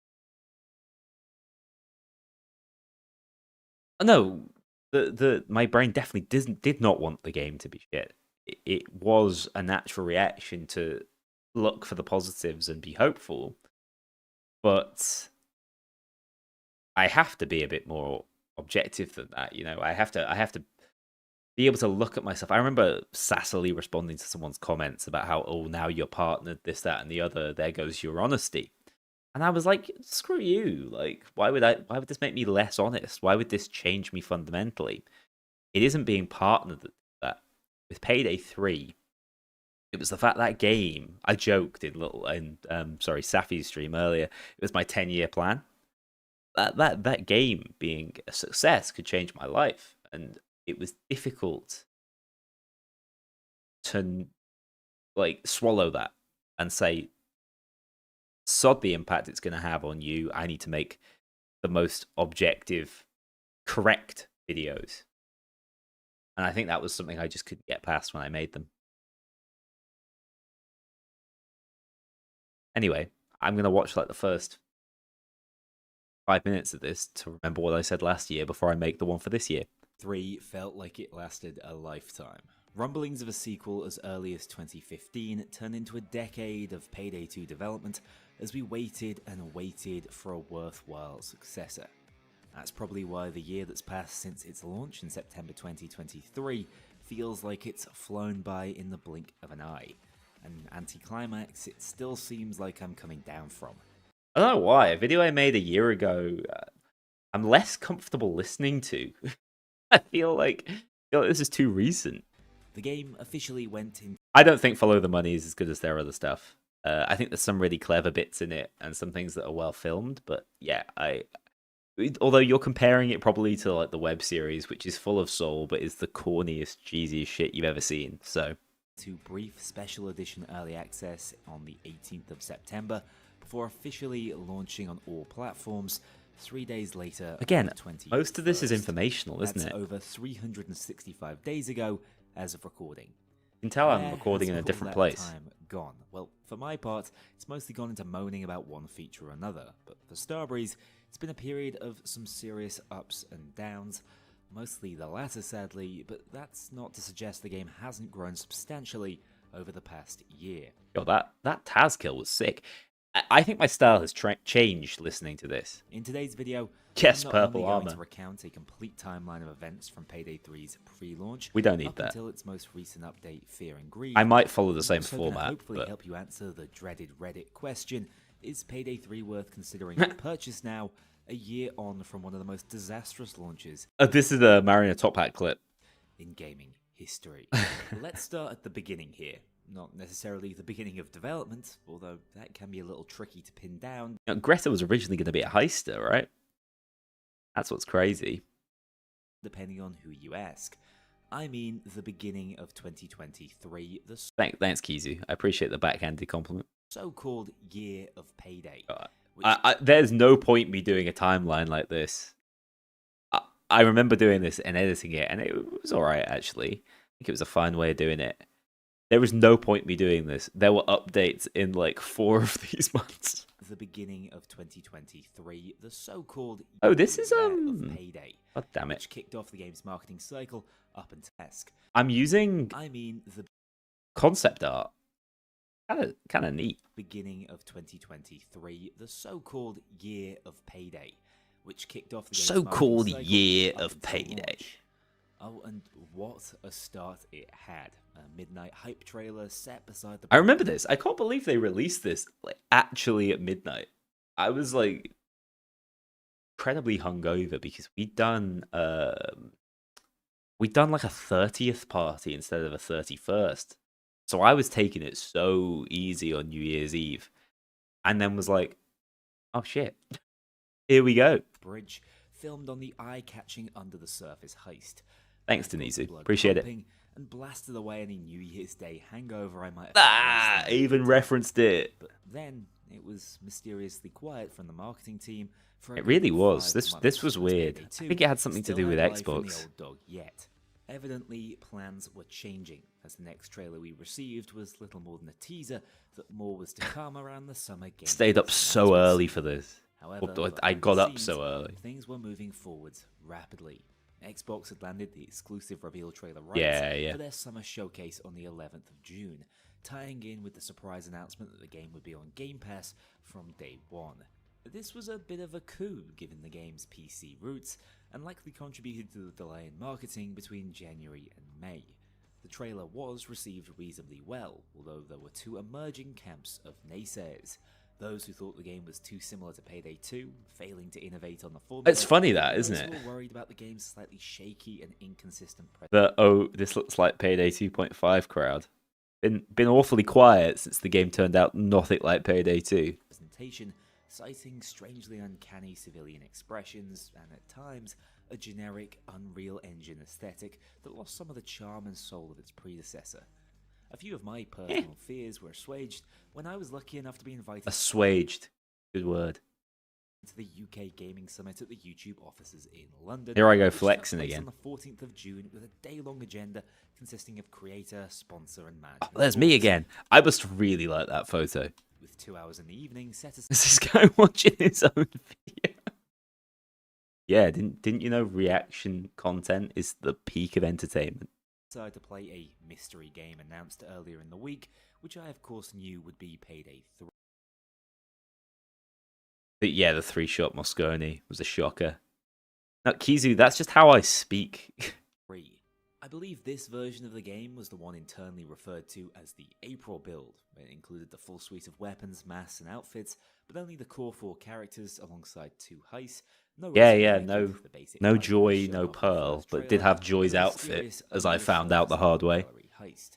No, my brain definitely did not want the game to be shit. It was a natural reaction to look for the positives and be hopeful, but I have to be a bit more objective than that. I have to be able to look at myself. I remember sassily responding to someone's comments about how, oh, now you're partnered, this, that, and the other. There goes your honesty. And I was like, screw you. Like, why would this make me less honest? Why would this change me fundamentally? It isn't being partnered that. With Payday 3, it was the fact that game, I joked in Safi's stream earlier, it was my 10-year plan. That game being a success could change my life. And it was difficult to like swallow that and say, sod the impact it's going to have on you. I need to make the most objective, correct videos. And I think that was something I just couldn't get past when I made them. Anyway, I'm going to watch like the first 5 minutes of this to remember what I said last year before I make the one for this year. 3 felt like it lasted a lifetime. Rumblings of a sequel as early as 2015 turned into a decade of Payday 2 development as we waited and waited for a worthwhile successor. That's probably why the year that's passed since its launch in September 2023 feels like it's flown by in the blink of an eye. An anticlimax it still seems like I'm coming down from. I don't know why. A video I made a year ago, I'm less comfortable listening to. I feel like this is too recent. The game officially went in. I don't think Follow the Money is as good as their other stuff. I think there's some really clever bits in it and some things that are well filmed. But yeah, although you're comparing it probably to like the web series, which is full of soul, but is the corniest, cheesiest shit you've ever seen. So, to brief special edition early access on the 18th of September before officially launching on all platforms 3 days later. Again, most of this is informational, isn't it? That's over 365 days ago as of recording. You can tell I'm recording in a different place. Time gone. Well, for my part, it's mostly gone into moaning about one feature or another, but for Starbreeze, it's been a period of some serious ups and downs, mostly the latter sadly, but that's not to suggest the game hasn't grown substantially over the past year. Yo, that Taz kill was sick. I think my style has changed listening to this. In today's video, yes, I'm not purple only going armor. to recount a complete timeline of events from Payday 3's pre-launch. We don't need up that. Until its most recent update, Fear and Greed. I might follow the same I'm also gonna format. hopefully But help you answer the dreaded Reddit question: is Payday 3 worth considering a purchase now, a year on from one of the most disastrous launches this is a Marina Top Hat clip. in gaming history? Let's start at the beginning here. Not necessarily the beginning of development, although that can be a little tricky to pin down. Now, Greta was originally going to be a heister, right? That's what's crazy. Depending on who you ask. I mean the beginning of 2023, the Thanks, Kizu. I appreciate the backhanded compliment. so-called year of Payday. Which There's no point me doing a timeline like this. I remember doing this and editing it, and it was alright, actually. I think it was a fine way of doing it. There was no point me doing this. There were updates in like 4 of these months. the beginning of 2023, the so-called Oh, this is year of Payday, God damn it. which kicked off the game's marketing cycle up until Esk. I'm using I mean the concept art. Kind of neat. beginning of 2023, the so-called year of Payday, which kicked off the game's So-called marketing cycle year up of until Payday. launch. Oh, and what a start it had. A midnight hype trailer set beside the... I remember this. I can't believe they released this like actually at midnight. I was like incredibly hungover because we'd done like a 30th party instead of a 31st. So I was taking it so easy on New Year's Eve. And then was like, oh shit. Here we go. Bridge, filmed on the eye-catching Under the Surface heist. Thanks, Got the Denizu. blood Appreciate it. pumping And blasted away any New Year's Day hangover I might have Ah, had less than a even week. referenced it. But then it was mysteriously quiet from the marketing team. For a It really good was. 5 This months, was and weird. Payday I 2 think it had something to still do with had life in the Xbox. old dog yet. Evidently, plans were changing, as the next trailer we received was little more than a teaser that more was to come around the summer game. Stayed up so early for this. However, I behind got the up scenes, so early. Things were moving forwards rapidly. Xbox had landed the exclusive reveal trailer rights Yeah. for their summer showcase on the 11th of June, tying in with the surprise announcement that the game would be on Game Pass from day one. This was a bit of a coup given the game's PC roots, and likely contributed to the delay in marketing between January and May. The trailer was received reasonably well, although there were two emerging camps of naysayers. Those who thought the game was too similar to Payday 2, failing to innovate on the formula. It's funny that, and isn't those it? who were worried about the game's slightly shaky and inconsistent This looks like Payday 2.5 crowd. Been awfully quiet since the game turned out nothing like Payday 2. presentation, citing strangely uncanny civilian expressions and at times a generic Unreal Engine aesthetic that lost some of the charm and soul of its predecessor. A few of my personal fears were assuaged when I was lucky enough to be invited Assuaged. Good word. to the UK Gaming Summit at the YouTube offices in London. Here I go which took flexing place again. on the 14th of June with a day-long agenda consisting of creator, sponsor and management. Oh, there's me talks. again. I must really like that photo. With 2 hours in the evening set aside Is this guy watching his own video? Yeah, didn't you know reaction content is the peak of entertainment? to play a mystery game announced earlier in the week, which I of course knew would be Payday 3. But yeah, the 3-shot Moscone was a shocker. Now, Kizu, that's just how I speak. I believe this version of the game was the one internally referred to as the April build. It included the full suite of weapons, masks and outfits, but only the core 4 characters alongside 2 heists. No No Joy, no Pearl, but did have Joy's outfit, as I found out the hard way. Heist.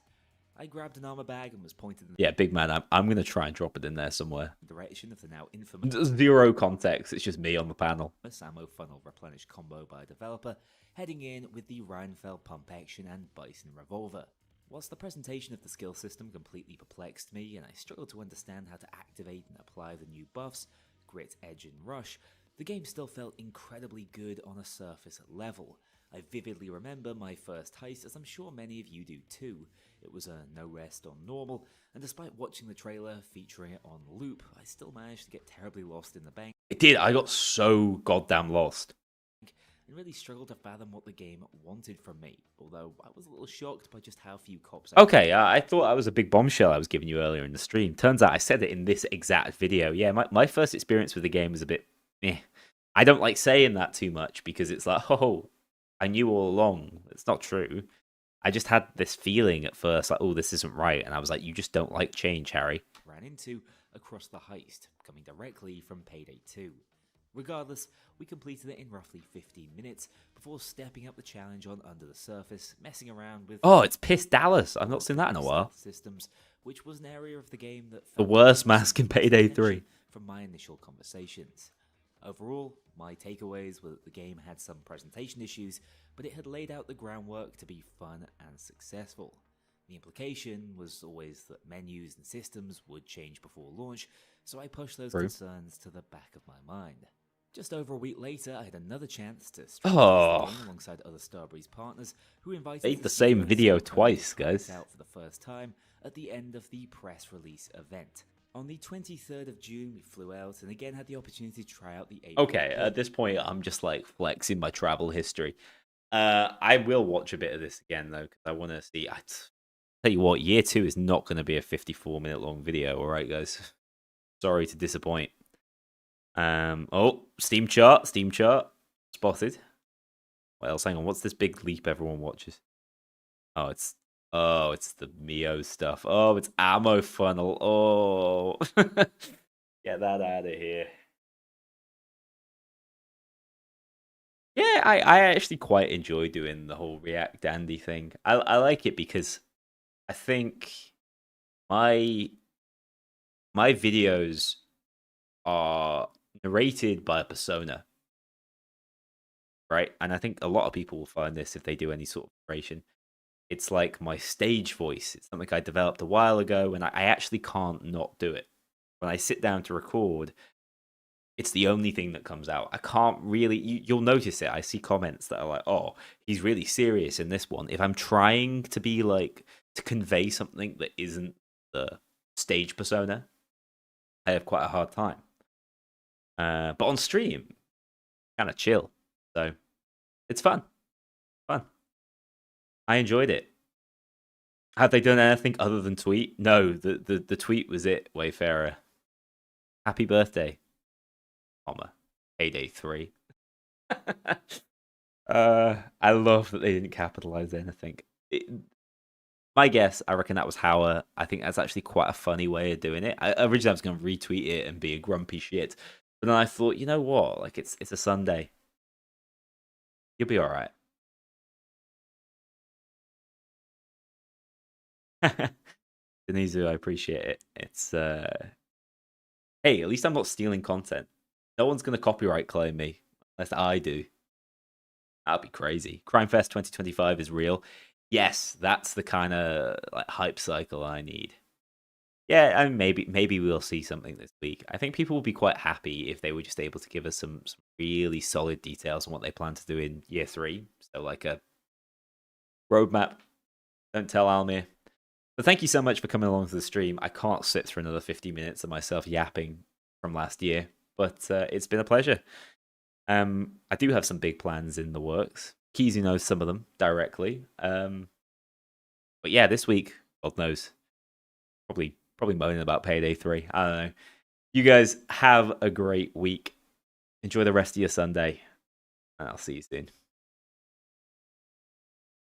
I grabbed an armor bag and was pointed in Yeah, big man, I'm going to try and drop it in there somewhere. the direction of the now infamous Zero context, it's just me on the panel. ammo funnel replenish combo by a developer, heading in with the Rheinfeld pump action and Bison revolver. Whilst the presentation of the skill system completely perplexed me and I struggled to understand how to activate and apply the new buffs, Grit, Edge and Rush, the game still felt incredibly good on a surface level. I vividly remember my first heist, as I'm sure many of you do too. It was a no rest on normal, and despite watching the trailer featuring it on loop, I still managed to get terribly lost in the bank It did, I got so goddamn lost. and really struggled to fathom what the game wanted from me, although I was a little shocked by just how few cops Okay, I thought that was a big bombshell I was giving you earlier in the stream. Turns out I said it in this exact video. Yeah, my first experience with the game was a bit I don't like saying that too much because it's like, oh, I knew all along. It's not true. I just had this feeling at first, like, oh, this isn't right. And I was like, you just don't like change, Harry. ran into across the heist, coming directly from Payday 2. Regardless, we completed it in roughly 15 minutes before stepping up the challenge on Under the Surface, messing around with Oh, it's Piss Dallas. I've not seen that in a while. systems, which was an area of the game that The felt worst missing mask in Payday 3. from my initial conversations. Overall, my takeaways were that the game had some presentation issues, but it had laid out the groundwork to be fun and successful. The implication was always that menus and systems would change before launch, so I pushed those True. concerns to the back of my mind. Just over a week later, I had another chance to Oh. the game alongside other Starbreeze partners who invited Made us the to same see video us twice, try it guys. out for the first time at the end of the press release event. On the 23rd of June, we flew out and again had the opportunity to try out the Okay, at this point, I'm just like flexing my travel history. I will watch a bit of this again though, because I want to see. Tell you what, year 2 is not going to be a 54-minute long video. All right, guys. Sorry to disappoint. Oh, Steam chart spotted. What else? Hang on, what's this big leap everyone watches? Oh, it's the Mio stuff. Oh, it's ammo funnel. Oh, get that out of here. Yeah, I actually quite enjoy doing the whole React Dandy thing. I like it because I think my videos are narrated by a persona, right? And I think a lot of people will find this if they do any sort of narration. It's like my stage voice. It's something I developed a while ago, and I actually can't not do it. When I sit down to record, it's the only thing that comes out. I can't really... You'll notice it. I see comments that are like, oh, he's really serious in this one. If I'm trying to be like... to convey something that isn't the stage persona, I have quite a hard time. But on stream, kind of chill. So, it's fun. I enjoyed it. Have they done anything other than tweet? No, the tweet was it, Wayfarer. Happy birthday, comma, Payday 3. I love that they didn't capitalize anything. My guess, I reckon that was Hauer. I think that's actually quite a funny way of doing it. Originally I was going to retweet it and be a grumpy shit, but then I thought, you know what? Like it's a Sunday. You'll be all right. Denizu, I appreciate it. It's hey, at least I'm not stealing content. No one's gonna copyright claim me unless I do. That'd be crazy. Crime Fest 2025 is real. Yes, that's the kind of like hype cycle I need. Yeah, and maybe we'll see something this week. I think people will be quite happy if they were just able to give us some really solid details on what they plan to do in year 3. So like a roadmap. Don't tell Almir. But thank you so much for coming along to the stream. I can't sit through another 50 minutes of myself yapping from last year, but it's been a pleasure. I do have some big plans in the works. Keezy knows some of them directly. But yeah, this week, God knows, probably moaning about Payday 3. I don't know. You guys have a great week. Enjoy the rest of your Sunday, and I'll see you soon.